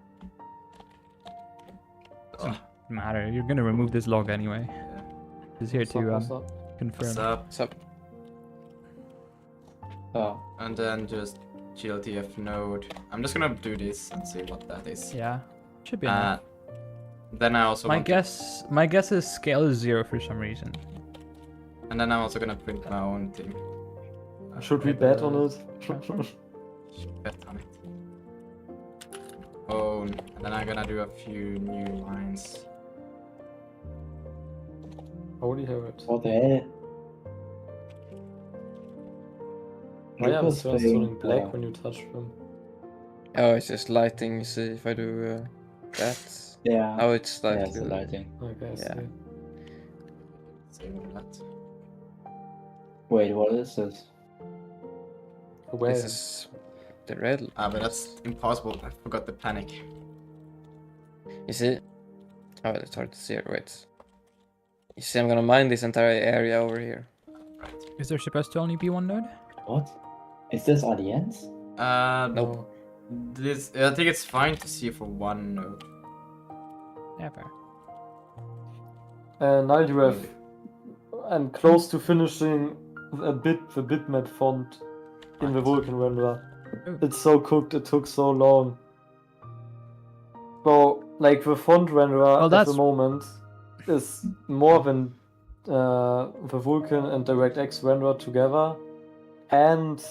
Speaker 5: Doesn't matter. You're gonna remove this log anyway.
Speaker 1: yeah.
Speaker 5: It's here to
Speaker 3: What's up?
Speaker 5: confirm.
Speaker 1: What's up?
Speaker 2: So
Speaker 3: Oh,
Speaker 1: And then just GLTF node. I'm just gonna do this and see what that is.
Speaker 5: Yeah, should be enough.
Speaker 1: Then I also
Speaker 5: My
Speaker 1: want
Speaker 5: my guess is scale is 0 for some reason.
Speaker 1: and then I'm also gonna print my own thing.
Speaker 3: should we bet on it?
Speaker 1: Bet on it. Oh, and then I'm gonna do a few new lines.
Speaker 3: Holy Herod.
Speaker 6: What the hell?
Speaker 3: Why are the
Speaker 6: Lucas
Speaker 3: stones
Speaker 6: playing,
Speaker 3: turning black when you touch them?
Speaker 2: oh, it's just lighting. You see if I do that.
Speaker 6: Yeah.
Speaker 2: Oh, it's
Speaker 6: Yeah,
Speaker 2: like
Speaker 6: it's the lighting.
Speaker 3: Okay, I
Speaker 2: Yeah.
Speaker 3: see.
Speaker 1: Save all that.
Speaker 6: Wait, what is this?
Speaker 3: Where?
Speaker 2: this is the red.
Speaker 1: But that's impossible. I forgot the panic.
Speaker 2: You see? Oh, it's hard to see. Wait. You see, I'm gonna mine this entire area over here.
Speaker 5: Is there supposed to only be one node?
Speaker 6: What? Is this Alliance?
Speaker 2: Nope.
Speaker 1: This I think it's fine to see for one node.
Speaker 5: Yeah, fair.
Speaker 3: Now you have. I'm close to finishing the bitmap font in the Vulkan renderer.
Speaker 5: Oh.
Speaker 3: It's so cooked, it took so long. So, like, the font renderer at
Speaker 5: that's-
Speaker 3: the moment is more than the Vulkan and DirectX renderer together, and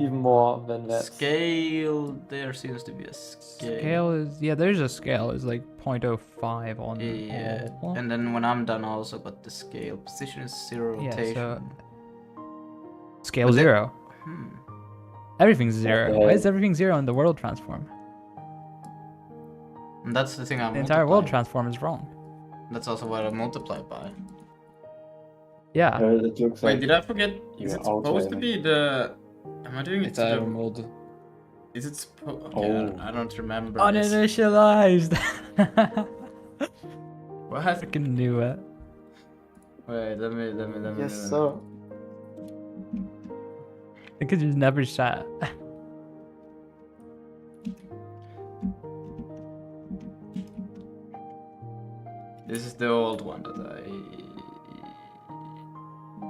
Speaker 3: even more than that.
Speaker 1: Scale, there seems to be a scale.
Speaker 5: Scale is there's a scale. It's like 0.05 on
Speaker 1: Yeah,
Speaker 5: all.
Speaker 1: and then when I'm done, I also got the scale. Position is 0,
Speaker 5: Yeah,
Speaker 1: rotation.
Speaker 5: so- Scale
Speaker 1: But then-
Speaker 5: 0.
Speaker 1: Hmm.
Speaker 5: Everything's 0.
Speaker 6: Okay.
Speaker 5: Why is everything 0 in the world transform?
Speaker 1: And that's the thing I
Speaker 5: The entire world
Speaker 1: multiply.
Speaker 5: transform is wrong.
Speaker 1: That's also what I multiply by.
Speaker 5: Yeah.
Speaker 6: It looks
Speaker 1: Wait,
Speaker 6: like
Speaker 1: did I forget? Is
Speaker 6: you're
Speaker 1: it supposed to
Speaker 6: outside.
Speaker 1: be the Am I doing it
Speaker 2: It's
Speaker 1: to
Speaker 2: iron
Speaker 1: the...
Speaker 2: mode.
Speaker 1: Is it supposed...
Speaker 6: Oh.
Speaker 1: Okay, I don't remember this.
Speaker 5: Uninitialized.
Speaker 1: What has...
Speaker 5: Freaking knew it.
Speaker 1: Wait, let me...
Speaker 3: Yes, sir.
Speaker 5: I could just never chat.
Speaker 1: This is the old one that I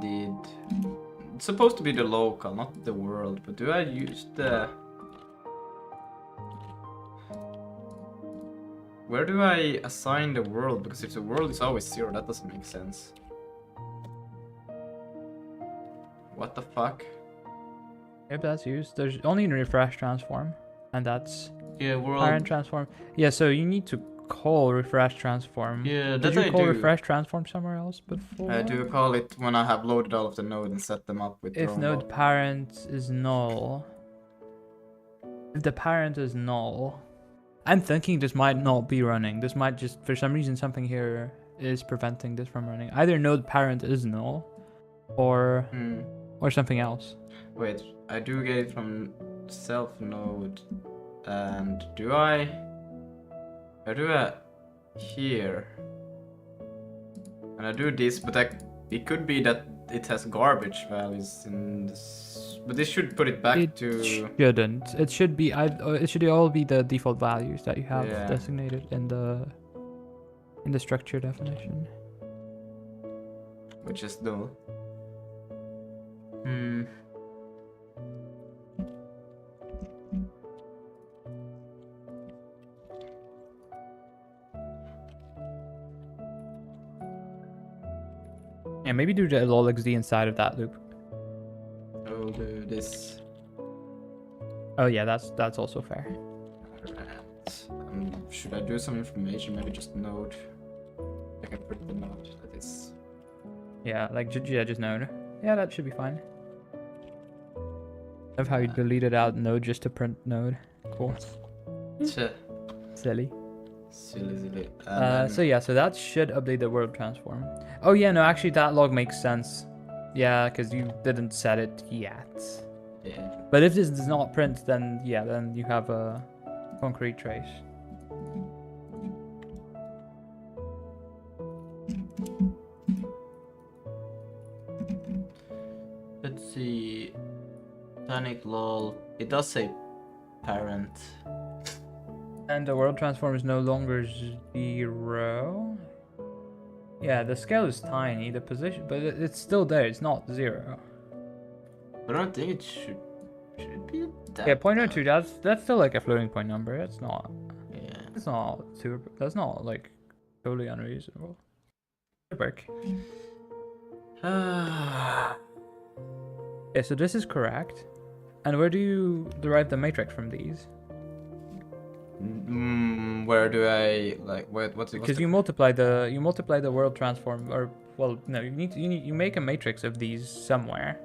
Speaker 1: did. It's supposed to be the local, not the world, but do I use the... Where do I assign the world? Because if the world is always 0, that doesn't make sense. What the fuck?
Speaker 5: Yep, that's used. There's only refresh transform, and that's
Speaker 1: Yeah, world...
Speaker 5: parent transform. Yeah, so you need to call refresh transform.
Speaker 1: Yeah,
Speaker 5: Did
Speaker 1: that
Speaker 5: you
Speaker 1: I
Speaker 5: call
Speaker 1: do.
Speaker 5: refresh transform somewhere else before?
Speaker 1: I do call it when I have loaded all of the nodes and set them up with their
Speaker 5: If
Speaker 1: own
Speaker 5: node
Speaker 1: world.
Speaker 5: parent is null. If the parent is null, I'm thinking this might not be running. This might just, for some reason, something here is preventing this from running. Either node parent is null, or something else.
Speaker 1: Wait, I do get it from self node, and do I do it here, and I do this, but it could be that it has garbage values in this, but this should put it back
Speaker 5: It
Speaker 1: to...
Speaker 5: shouldn't. It should be. It should all be the default values that you have
Speaker 1: Yeah.
Speaker 5: designated in the structure definition.
Speaker 1: which is null.
Speaker 5: Yeah, maybe do the lolxd inside of that loop.
Speaker 1: Oh, do this.
Speaker 5: Oh yeah, that's also fair.
Speaker 1: Alright. Should I do some information? Maybe just node. I can print the node that is...
Speaker 5: Yeah, like just node. Yeah, that should be fine. Of how you deleted out node just to print node. Cool.
Speaker 1: Silly.
Speaker 5: Silly.
Speaker 1: Silly.
Speaker 5: So yeah, so that should update the world transform. Oh yeah, no, actually that log makes sense. Yeah, because you didn't set it yet.
Speaker 1: Yeah.
Speaker 5: But if this does not print, then yeah, then you have a concrete trace.
Speaker 1: Let's see. Panic lol. It does say parent.
Speaker 5: And the world transform is no longer 0. Yeah, the scale is tiny, the position, but it's still there. It's not 0.
Speaker 1: But I don't think it should be that.
Speaker 5: Yeah, 0.02. That's still like a floating point number. It's not.
Speaker 1: Yeah.
Speaker 5: It's not super. That's not like totally unreasonable. Good work. Yeah, so this is correct. And where do you derive the matrix from these?
Speaker 1: Where do I like what's
Speaker 5: Because you multiply the world transform, or well, no, you make a matrix of these somewhere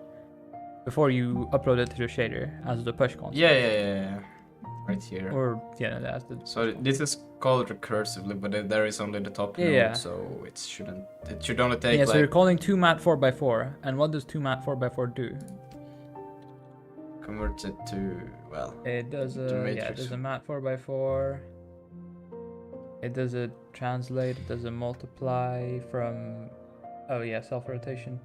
Speaker 5: before you upload it to the shader as the push constant.
Speaker 1: Yeah. Right here.
Speaker 5: Or yeah, that's the.
Speaker 1: So this is called recursively, but there is only the top node,
Speaker 5: Yeah.
Speaker 1: so it should only take
Speaker 5: Yeah, so
Speaker 1: like...
Speaker 5: you're calling 2mat 4x4, and what does 2mat 4x4 do?
Speaker 1: Converts it to, well...
Speaker 5: It does a
Speaker 1: matrix.
Speaker 5: it does a mat 4x4. It does a translate. It does a multiply from. Oh yeah, self rotation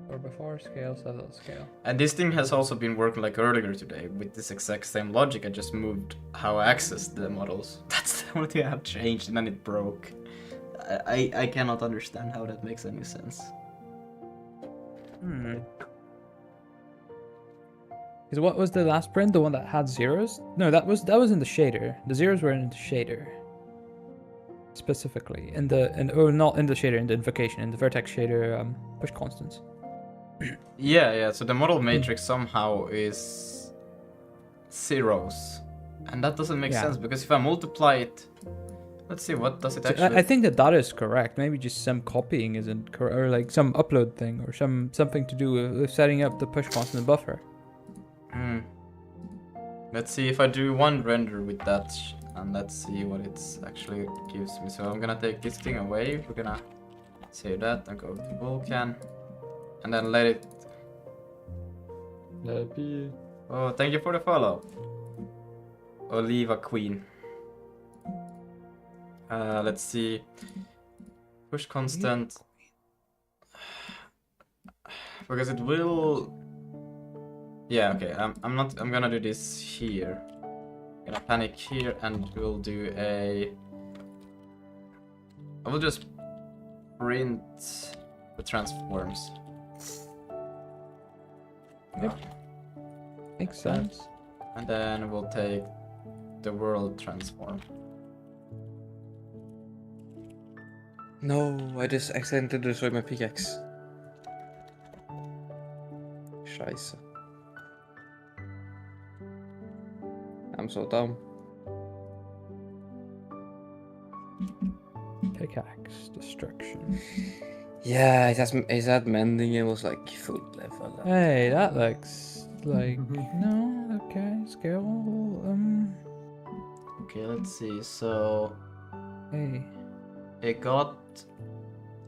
Speaker 5: 4x4 scale, scale.
Speaker 1: And this thing has also been working like earlier today with this exact same logic. I just moved how I accessed the models. That's the only thing I have changed, and then it broke. I cannot understand how that makes any sense.
Speaker 5: Because what was the last print? The one that had zeros? No, that was in the shader. The zeros were in the shader. Specifically, not in the shader, in the invocation, in the vertex shader push constants.
Speaker 1: Yeah. So the model matrix somehow is zeros, and that doesn't make sense because if I multiply it, let's see, what does it actually?
Speaker 5: I think that is correct. Maybe just some copying isn't correct, or like some upload thing, or something to do with setting up the push constant buffer.
Speaker 1: Let's see if I do one render with that, and let's see what it actually gives me. So I'm gonna take this thing away. We're gonna save that and go to Vulkan, and then let it
Speaker 3: be.
Speaker 1: Oh, thank you for the follow. Oliva Queen. Let's see. Push constant. Because it will. Yeah, okay. I'm gonna do this here. Gonna panic here, and we'll do a. I will just print the transforms.
Speaker 5: Yep. Makes sense.
Speaker 1: And then we'll take the world transform.
Speaker 2: No, I just accidentally destroyed my pickaxe. Scheiße. I'm so dumb.
Speaker 5: Pickaxe destruction.
Speaker 2: Yeah, it had mending, it was like full level.
Speaker 5: Hey, that looks like no. Okay, scale.
Speaker 1: Okay, let's see. So
Speaker 5: Hey.
Speaker 1: it got.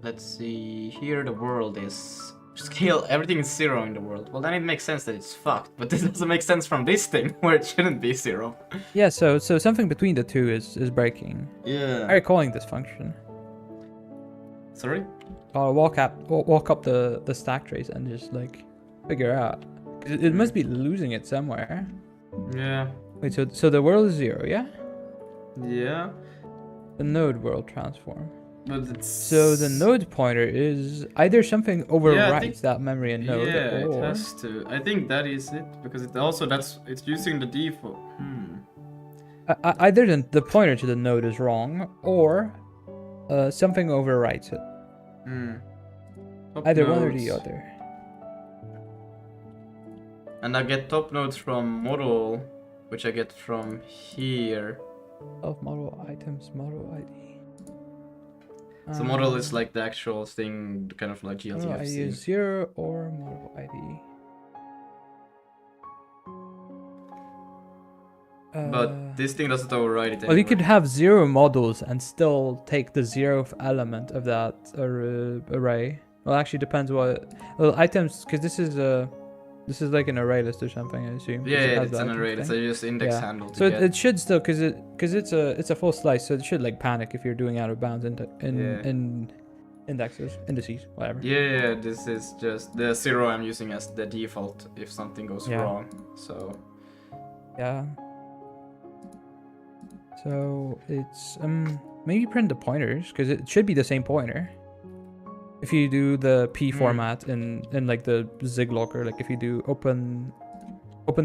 Speaker 1: Let's see. Here the world is scale. Everything is 0 in the world. Well, then it makes sense that it's fucked. But this doesn't make sense from this thing where it shouldn't be 0.
Speaker 5: Yeah. So something between the two is breaking.
Speaker 1: Yeah.
Speaker 5: How are you calling this function?
Speaker 1: Sorry.
Speaker 5: Walk up the stack trace and just like figure out. It must be losing it somewhere.
Speaker 1: Yeah.
Speaker 5: Wait, so the world is 0, yeah?
Speaker 1: Yeah.
Speaker 5: The node world transform.
Speaker 1: But it's.
Speaker 5: So the node pointer is either something overwrites that memory and node,
Speaker 1: Yeah, it
Speaker 5: or
Speaker 1: has to. I think that is it because it also it's using the default.
Speaker 5: either the pointer to the node is wrong, or something overwrites it.
Speaker 1: Top
Speaker 5: Either one or the
Speaker 1: nodes.
Speaker 5: other.
Speaker 1: And I get top nodes from model, which I get from here.
Speaker 5: Of model items, model ID.
Speaker 1: So model is like the actual thing, kind of like
Speaker 5: Model ID
Speaker 1: GLTFC.
Speaker 5: is 0 or model ID.
Speaker 1: But this thing doesn't override it.
Speaker 5: Well, you
Speaker 1: anyway.
Speaker 5: could have 0 models and still take the 0th element of that array. Well, actually depends what. Well, items, because this is like an array list or something, I assume. 'cause
Speaker 1: Yeah,
Speaker 5: it
Speaker 1: yeah,
Speaker 5: has
Speaker 1: it's
Speaker 5: the
Speaker 1: an
Speaker 5: items
Speaker 1: array.
Speaker 5: thing.
Speaker 1: It's just index
Speaker 5: Yeah.
Speaker 1: handle. To
Speaker 5: So
Speaker 1: get.
Speaker 5: it should still, because it's a full slice, so it should like panic if you're doing out of bounds in indices, whatever.
Speaker 1: Yeah, this is just the 0 I'm using as the default if something goes
Speaker 5: Yeah.
Speaker 1: wrong. So
Speaker 5: Yeah. So it's maybe print the pointers because it should be the same pointer. If you do the P format in like the Zig locker, like if you do open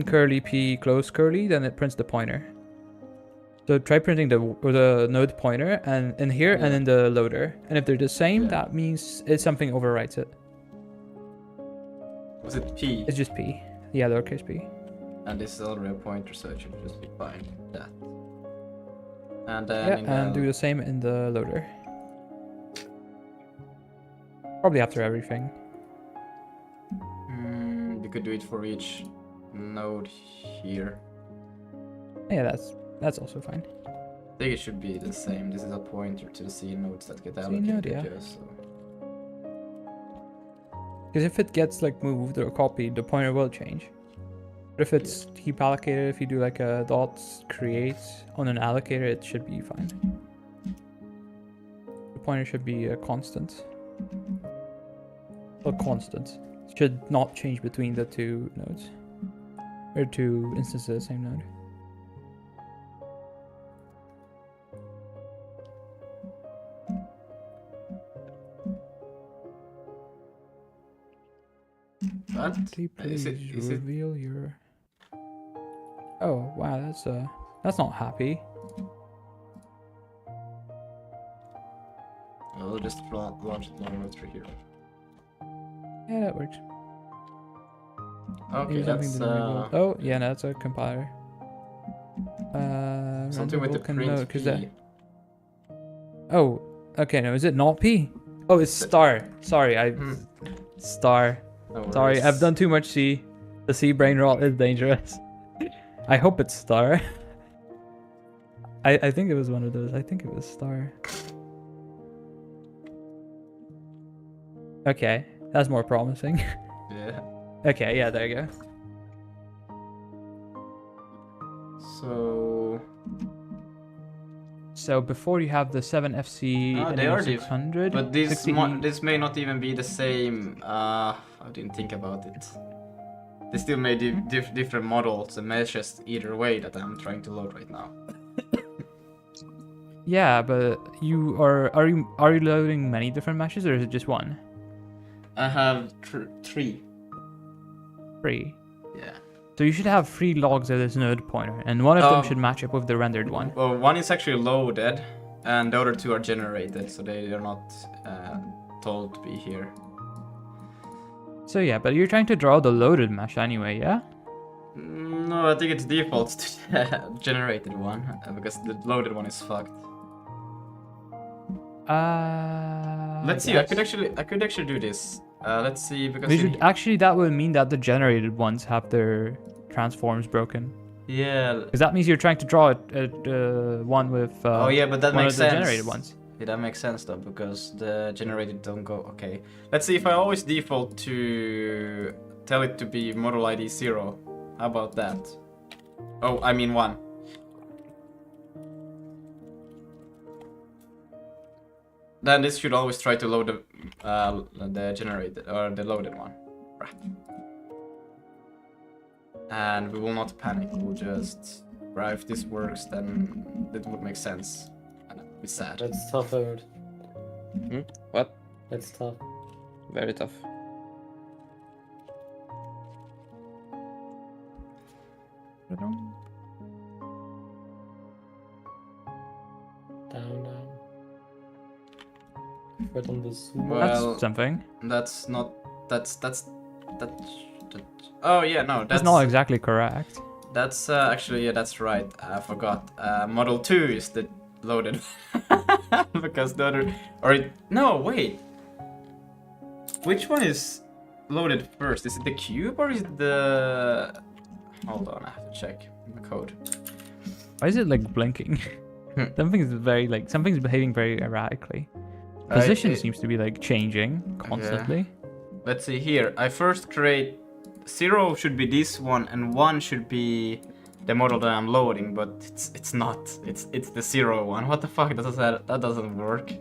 Speaker 5: curly P close curly, then it prints the pointer. So try printing the node pointer and in here and in the loader. And if they're the same, that means it's something overwrites it.
Speaker 1: was it P?
Speaker 5: It's just P. Yeah, lowercase P.
Speaker 1: And this is already a pointer, so it should just be fine. That. And
Speaker 5: Yeah,
Speaker 1: then
Speaker 5: and do the same in the loader. Probably after everything.
Speaker 1: you could do it for each node here.
Speaker 5: Yeah, that's also fine.
Speaker 1: I think it should be the same. This is a pointer to the C nodes that get
Speaker 5: C
Speaker 1: allocated.
Speaker 5: node, yeah.
Speaker 1: So.
Speaker 5: Because if it gets like moved or copied, the pointer will change. But if it's heap allocated, if you do like a dot create on an allocator, it should be fine. The pointer should be a constant. A constant. It should not change between the two nodes. Or two instances of the same node.
Speaker 1: What?
Speaker 5: Please
Speaker 1: Is it?
Speaker 5: reveal your. Oh wow, that's not happy.
Speaker 1: I'll just launch it normal through here.
Speaker 5: Yeah, that works.
Speaker 1: Okay,
Speaker 5: Maybe something
Speaker 1: that's
Speaker 5: didn't reveal- Oh yeah, no, that's a compiler.
Speaker 1: something with the
Speaker 5: Vulkan
Speaker 1: print
Speaker 5: node, 'cause
Speaker 1: P.
Speaker 5: that. Oh, okay, no, is it not P? Oh, it's star. Sorry, star.
Speaker 1: No
Speaker 5: Sorry,
Speaker 1: worries.
Speaker 5: I've done too much C. The C brain rot is dangerous. I hope it's star. I think it was one of those. I think it was star. Okay, that's more promising.
Speaker 1: Yeah.
Speaker 5: Okay, yeah, there you go.
Speaker 1: So
Speaker 5: So before you have the 7FC
Speaker 1: Ah,
Speaker 5: and
Speaker 1: they are
Speaker 5: 600,
Speaker 1: but this
Speaker 5: 60E.
Speaker 1: this may not even be the same. I didn't think about it. They still made different models and meshes either way that I'm trying to load right now.
Speaker 5: Yeah, but are you loading many different meshes or is it just one?
Speaker 1: I have three.
Speaker 5: 3.
Speaker 1: Yeah.
Speaker 5: So you should have 3 logs of this node pointer, and one of them
Speaker 1: Oh.
Speaker 5: should match up with the rendered one.
Speaker 1: Well, one is actually loaded, and the other two are generated, so they are not told to be here.
Speaker 5: So yeah, but you're trying to draw the loaded mesh anyway, yeah?
Speaker 1: No, I think it's default to the generated one, because the loaded one is fucked. Let's see. I could actually do this. Let's see, because
Speaker 5: actually that would mean that the generated ones have their transforms broken.
Speaker 1: yeah.
Speaker 5: Because that means you're trying to draw one with
Speaker 1: Oh yeah, but that
Speaker 5: one
Speaker 1: makes
Speaker 5: of the
Speaker 1: sense.
Speaker 5: generated ones.
Speaker 1: Yeah, that makes sense though, because the generated don't go. Okay, let's see if I always default to tell it to be model ID 0. How about that? Oh, I mean 1. Then this should always try to load the generated or the loaded one. Right. And we will not panic. We'll just, right, if this works, then it would make sense. And I'd be sad.
Speaker 3: That's tough, Edward.
Speaker 2: What?
Speaker 3: That's tough.
Speaker 2: Very tough.
Speaker 3: Down. Right on the zoom.
Speaker 1: Well,
Speaker 5: That's something.
Speaker 1: that's not. That's. Oh yeah, no,
Speaker 5: That's not exactly correct.
Speaker 1: That's actually, yeah, that's right. I forgot. Model 2 is the loaded because the other, no, wait. Which one is loaded first? Is it the cube or is it the? Hold on, I have to check the code.
Speaker 5: Why is it like blinking? Something's behaving very erratically. Position seems to be like changing constantly.
Speaker 1: Let's see here. I first create 0 should be this one and 1 should be the model that I'm loading, but it's not. It's the 0 one. What the fuck? That doesn't work.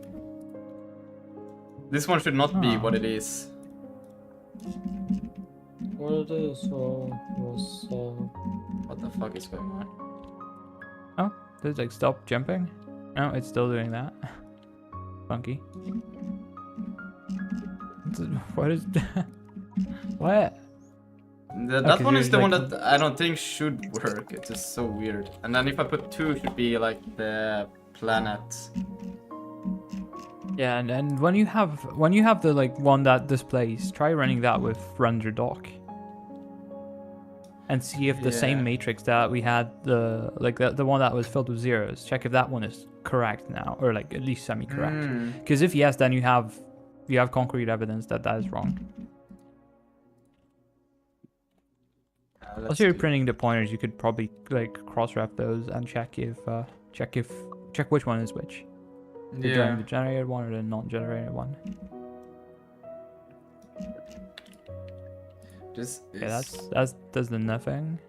Speaker 1: This one should not be what it is.
Speaker 3: What it is, was
Speaker 1: What the fuck is going on?
Speaker 5: Oh, does it like stop jumping? No, it's still doing that. Funky. What is that? What?
Speaker 1: That one is the
Speaker 5: like-
Speaker 1: one that I don't think should work. It's just so weird. And then if I put 2, it should be like the planet.
Speaker 5: Yeah, and when you have the like one that displays, try running that with render doc. And see if the same
Speaker 1: Yeah.
Speaker 5: matrix that we had, the one that was filled with zeros, check if that one is correct now, or like at least semi-correct. Because if yes, then you have concrete evidence that is wrong. Also, you're printing the pointers, you could probably like cross-ref those and check which one is which. The generated one or the non-generated one.
Speaker 1: This is...
Speaker 5: Yeah, that's does the nothing.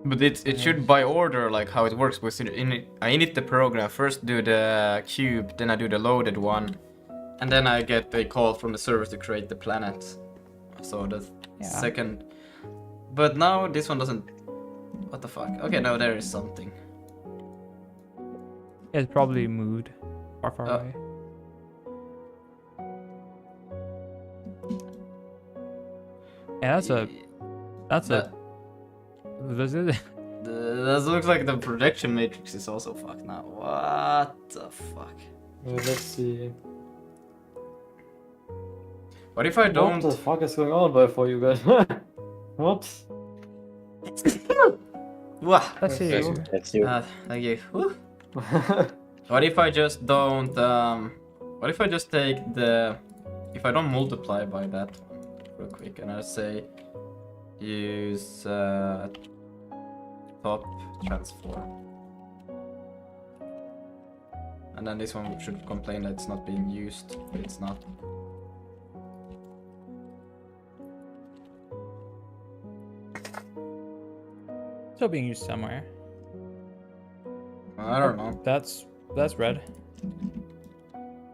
Speaker 1: But it should by order, like how it works. Because I init the program, first do the cube, then I do the loaded one, and then I get a call from the server to create the planet. So the second. But now this one doesn't. What the fuck? Okay, now there is something.
Speaker 5: Yeah, it's probably moved far away. Yeah, that's a. Does it?
Speaker 1: That looks like the projection matrix is also fucked now. What the fuck?
Speaker 3: let's see.
Speaker 1: What if I don't?
Speaker 3: What the fuck is going on for you guys? What?
Speaker 1: Wah.
Speaker 5: Let's see.
Speaker 6: That's you.
Speaker 1: Thank you. Whew. What if I just don't? What if I just take the? If I don't multiply by that one real quick, and I say use top transform, and then this one should complain that it's not being used, but it's not.
Speaker 5: Still being used somewhere.
Speaker 1: I don't know.
Speaker 5: That's red.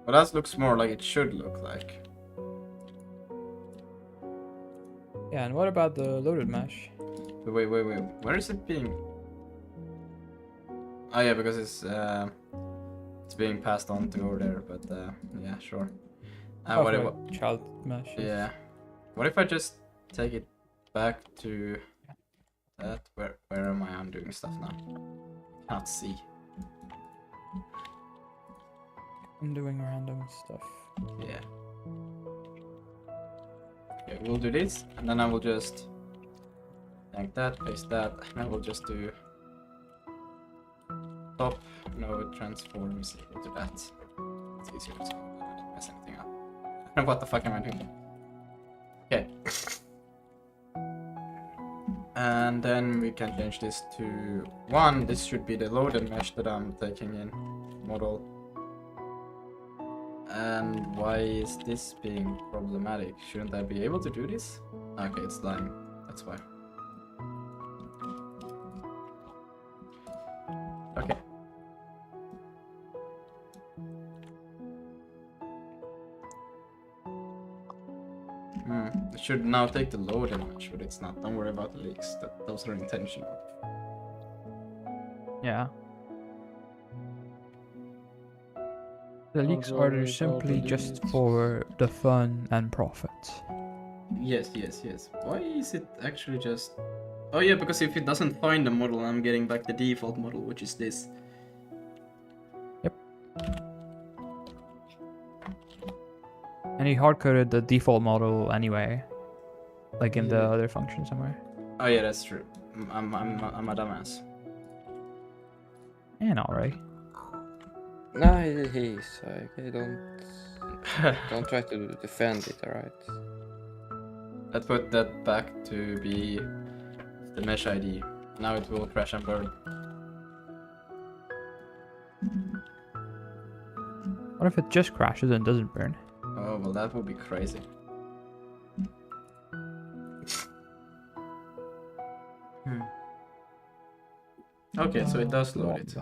Speaker 1: But that looks more like it should look like.
Speaker 5: Yeah, and what about the loaded mesh?
Speaker 1: Wait. Where is it being? Oh yeah, because it's being passed on to over there. But yeah, sure.
Speaker 5: Oh,
Speaker 1: What?
Speaker 5: for child mesh.
Speaker 1: Yeah. What if I just take it back to that? Where am I undoing stuff now? Can't see.
Speaker 5: I'm doing random stuff.
Speaker 1: Yeah. Okay, we'll do this, and then I will just like that, paste that, and I will just do top node transforms into that. It's easier to mess anything up. What the fuck am I doing? Okay. And then we can change this to 1. This should be the loaded mesh that I'm taking in model. And why is this being problematic? Shouldn't I be able to do this? Okay, it's lying. That's why. Okay. It should now take the load and match, but it's not. Don't worry about the leaks. Those are intentional.
Speaker 5: Yeah. The leaks
Speaker 3: Also
Speaker 5: are
Speaker 3: worry
Speaker 5: simply
Speaker 3: about the
Speaker 5: just
Speaker 3: leaks.
Speaker 5: for the fun and profit.
Speaker 1: Yes. Why is it actually just... Oh yeah, because if it doesn't find the model, I'm getting back the default model, which is this.
Speaker 5: And he hard-coded the default model anyway. Like in the
Speaker 1: Yeah.
Speaker 5: other function somewhere.
Speaker 1: Oh yeah, that's true. I'm a dumbass.
Speaker 5: And alright.
Speaker 2: No, he's like, hey, don't try to defend it, alright?
Speaker 1: Let's put that back to be the mesh ID. Now it will crash and burn.
Speaker 5: What if it just crashes and doesn't burn?
Speaker 1: Oh, well, that would be crazy. Okay, so it does load it.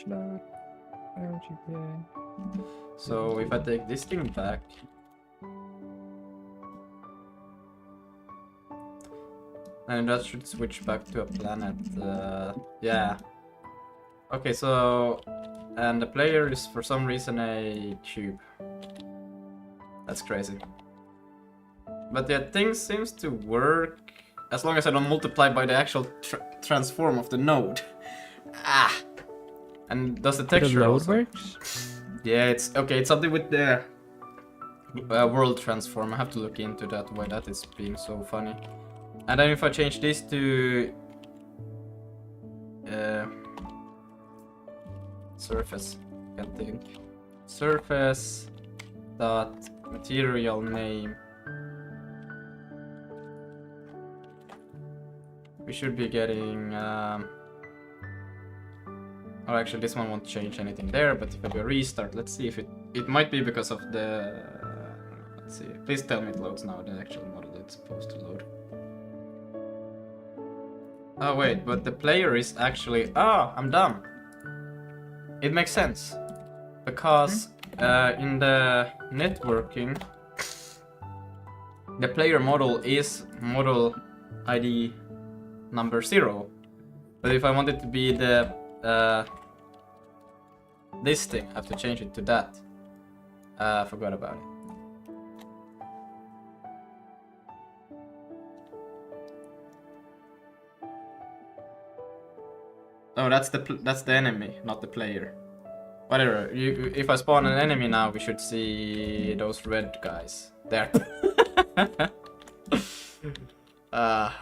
Speaker 5: Load. GPA.
Speaker 1: So if I take this thing back, and that should switch back to a planet. Yeah. Okay, so and the player is for some reason a cube. That's crazy. But yeah, things seems to work as long as I don't multiply by the actual transform of the node. Ah. And does the
Speaker 5: The
Speaker 1: texture
Speaker 5: load
Speaker 1: also?
Speaker 5: works?
Speaker 1: Yeah, it's okay. It's something with the world transform. I have to look into that. Why that is being so funny. And then if I change this to surface, can't think. Surface dot material name. We should be getting. Or actually, this one won't change anything there. But if I do a restart, let's see if it might be because of the. Let's see. Please tell me it loads now. The actual model it's supposed to load. Oh wait, but the player is actually... Oh, I'm dumb. It makes sense. Because in the networking, the player model is model ID number 0. But if I want it to be the this thing, I have to change it to that. Forgot about it. Oh, that's the enemy, not the player. Whatever. If I spawn an enemy now, we should see those red guys there.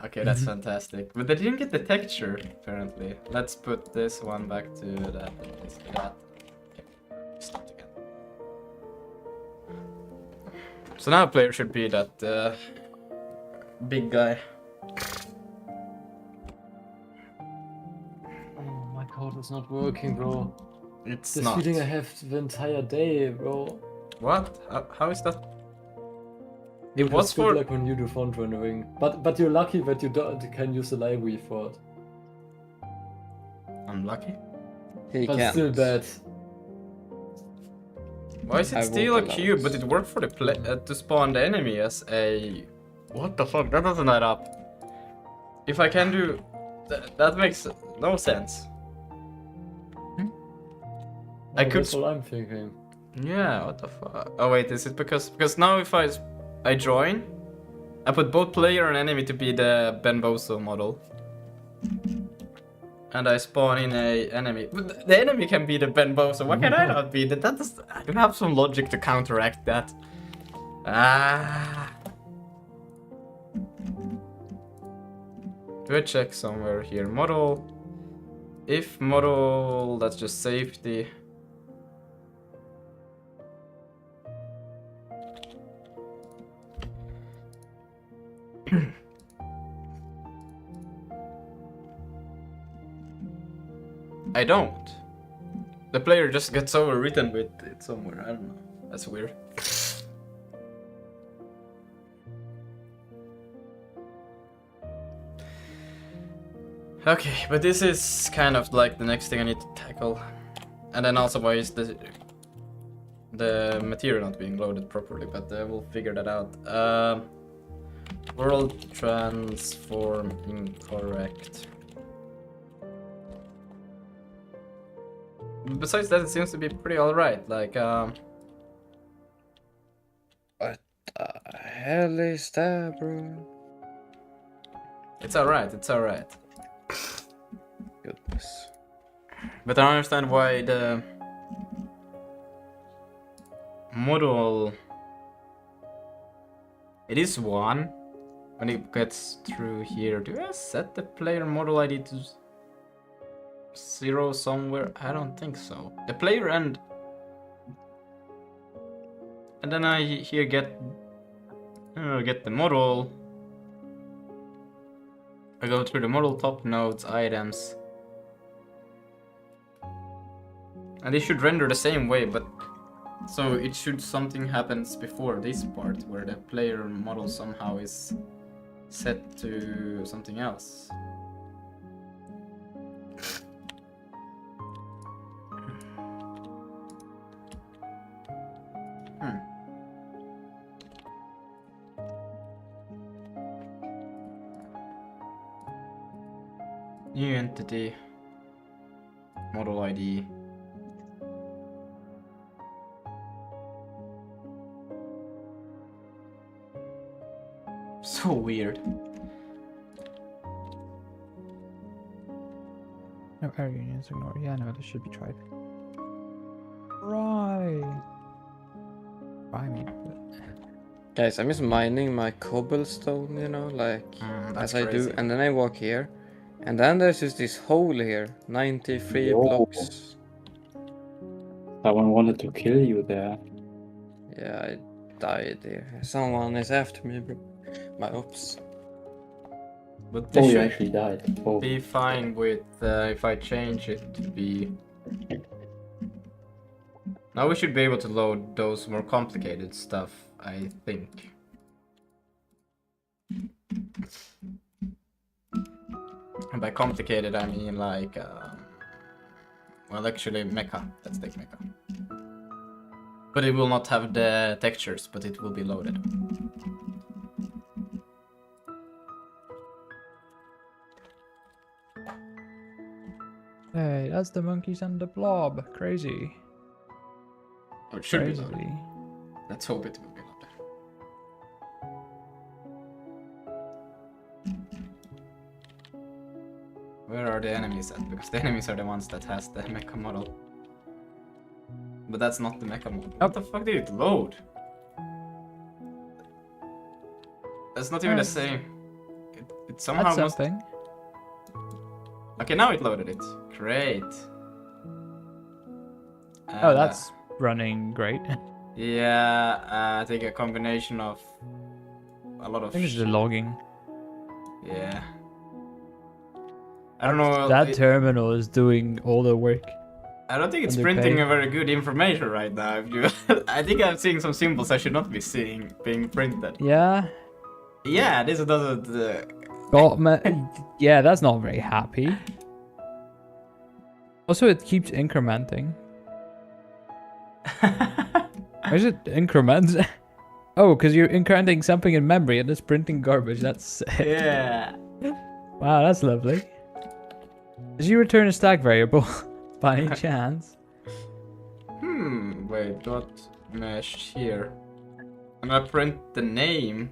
Speaker 1: Okay, that's fantastic. But they didn't get the texture apparently. Let's put this one back to that and this to that. Okay, start again. So now player should be that big guy.
Speaker 3: My code is not working, bro.
Speaker 1: It's
Speaker 3: This
Speaker 1: not.
Speaker 3: feeling I have the entire day, bro.
Speaker 1: What? How is that? It was
Speaker 3: It's
Speaker 1: for...
Speaker 3: good luck when you do front rendering. But you're lucky that you can use the library for it.
Speaker 1: I'm lucky.
Speaker 2: He
Speaker 3: But
Speaker 2: can't.
Speaker 3: still bad.
Speaker 1: Why is
Speaker 2: I
Speaker 1: it still a
Speaker 2: won't allow
Speaker 1: cube,
Speaker 2: it.
Speaker 1: but it worked for the to spawn the enemy as a... What the fuck? That doesn't add up. If I can do... that makes no sense. I could...
Speaker 3: That's what I'm thinking.
Speaker 1: Yeah, what the fuck? Oh wait, is it because now if I join, I put both player and enemy to be the Ben Boso model, and I spawn in a enemy. But the enemy can be the Ben Boso. Why can I not be that? I don't have some logic to counteract that. Ah. Do I check somewhere here? Model. If model, that's just safety. I don't. The player just gets overwritten with it somewhere. I don't know. That's weird. Okay, but this is kind of like the next thing I need to tackle. And then also why is the material not being loaded properly, but we'll figure that out. World transform incorrect. Besides that, it seems to be pretty alright. Like,
Speaker 2: What the hell is that, bro?
Speaker 1: it's alright, it's alright.
Speaker 2: Goodness.
Speaker 1: But I don't understand why the model... It is 1 when it gets through here. Do I set the player model ID to 0 somewhere? I don't think so. The player and then I here get the model. I go through the model top nodes, items, and they should render the same way, but so it should something happens before this part where the player model somehow is set to something else. New entity, model ID. So weird.
Speaker 5: No error unions ignored. Yeah, no, this should be tried. Right. I mean,
Speaker 2: Guys, I'm just mining my cobblestone, you know, like
Speaker 1: That's
Speaker 2: as I do,
Speaker 1: crazy.
Speaker 2: and then I walk here, and then there's just this hole here, 93
Speaker 6: Yo.
Speaker 2: blocks.
Speaker 6: Someone wanted to kill you there.
Speaker 2: Yeah, I died there. Someone is after me, bro. My ops.
Speaker 1: But
Speaker 6: Oh,
Speaker 1: this
Speaker 6: you
Speaker 1: should
Speaker 6: actually died. Oh.
Speaker 1: be fine with if I change it to be... Now we should be able to load those more complicated stuff, I think. And by complicated, I mean like... well, actually, mecha. Let's take mecha. But it will not have the textures, but it will be loaded.
Speaker 5: hey, that's the monkeys and the blob. Crazy.
Speaker 1: Or it should be
Speaker 5: Crazy.
Speaker 1: loaded. Let's hope it will be loaded. Where are the enemies at? Because the enemies are the ones that has the mecha model. But that's not the mecha model. What the fuck did it load? That's not even the same. It somehow
Speaker 5: That's
Speaker 1: must...
Speaker 5: something.
Speaker 1: Okay, now it loaded it. Great.
Speaker 5: Oh, that's running great.
Speaker 1: Yeah, I think a combination of a lot
Speaker 5: I
Speaker 1: of
Speaker 5: think it's the
Speaker 1: shit.
Speaker 5: logging.
Speaker 1: Yeah. I don't know.
Speaker 5: That terminal is doing all the work.
Speaker 1: I don't think it's
Speaker 5: Underpaid.
Speaker 1: printing a very good information right now. If you, I think I'm seeing some symbols I should not be seeing being printed.
Speaker 5: Yeah.
Speaker 1: Yeah, this doesn't.
Speaker 5: Yeah, that's not very happy. Also, it keeps incrementing. Why is it increments? Oh, because you're incrementing something in memory and it's printing garbage. That's sick.
Speaker 1: Yeah.
Speaker 5: Wow, that's lovely. Did you return a stack variable by any chance?
Speaker 1: Wait, dot mesh here. I'm gonna print the name.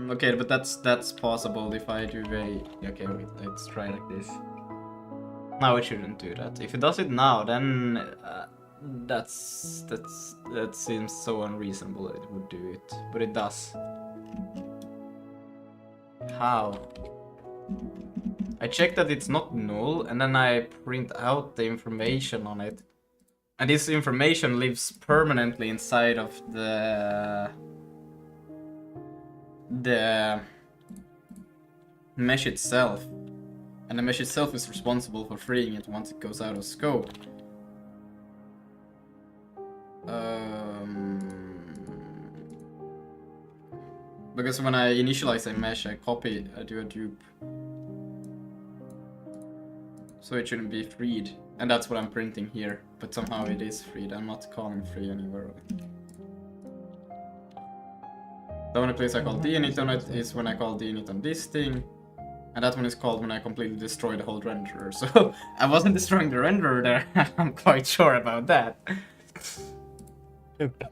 Speaker 1: Okay, but that's possible if I do a. Okay, wait, let's try like this. No, it shouldn't do that. If it does it now, then that seems so unreasonable that it would do it, but it does. How? I check that it's not null, and then I print out the information on it. And this information lives permanently inside of the mesh itself. And the mesh itself is responsible for freeing it once it goes out of scope. Because when I initialize a mesh, I do a dupe. So it shouldn't be freed. And that's what I'm printing here. But somehow it is freed. I'm not calling free anywhere. The only place I call dinit on it is when I call dinit on this thing. And that one is called when I completely destroy the whole renderer. So I wasn't destroying the renderer there. I'm quite sure about that.
Speaker 2: Yep.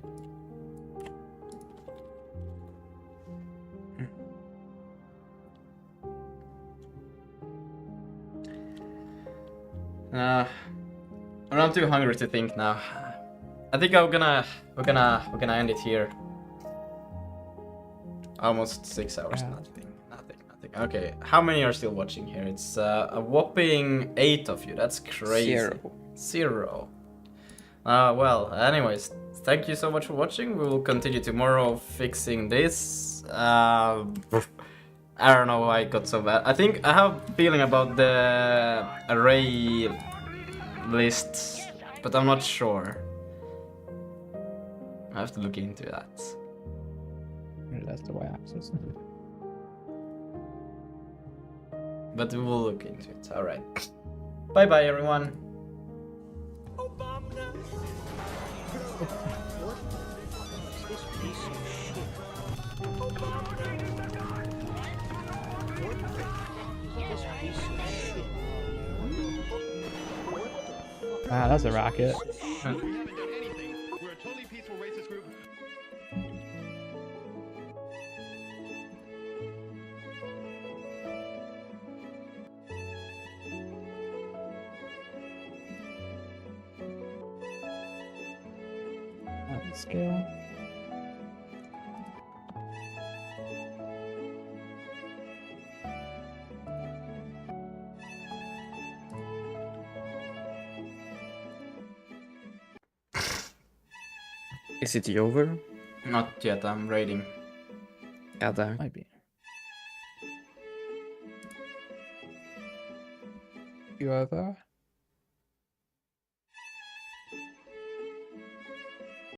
Speaker 1: I'm too hungry to think now. I think we're gonna end it here. Almost 6 hours.
Speaker 5: Yeah.
Speaker 1: Nothing. Okay, how many are still watching here? It's a whopping 8 of you. That's crazy. Zero. Well, anyways, thank you so much for watching. We will continue tomorrow fixing this. I don't know why it got so bad. I think I have a feeling about the array lists, but I'm not sure. I have to look into that.
Speaker 5: Maybe that's the y-axis.
Speaker 1: But we will look into it. Alright. Bye bye, everyone.
Speaker 5: Ah, that's a rocket.
Speaker 7: We're a totally peaceful racist group.
Speaker 5: Scale.
Speaker 2: Is it over?
Speaker 1: Not yet, I'm raiding.
Speaker 2: Yeah, there.
Speaker 5: Might be. You over?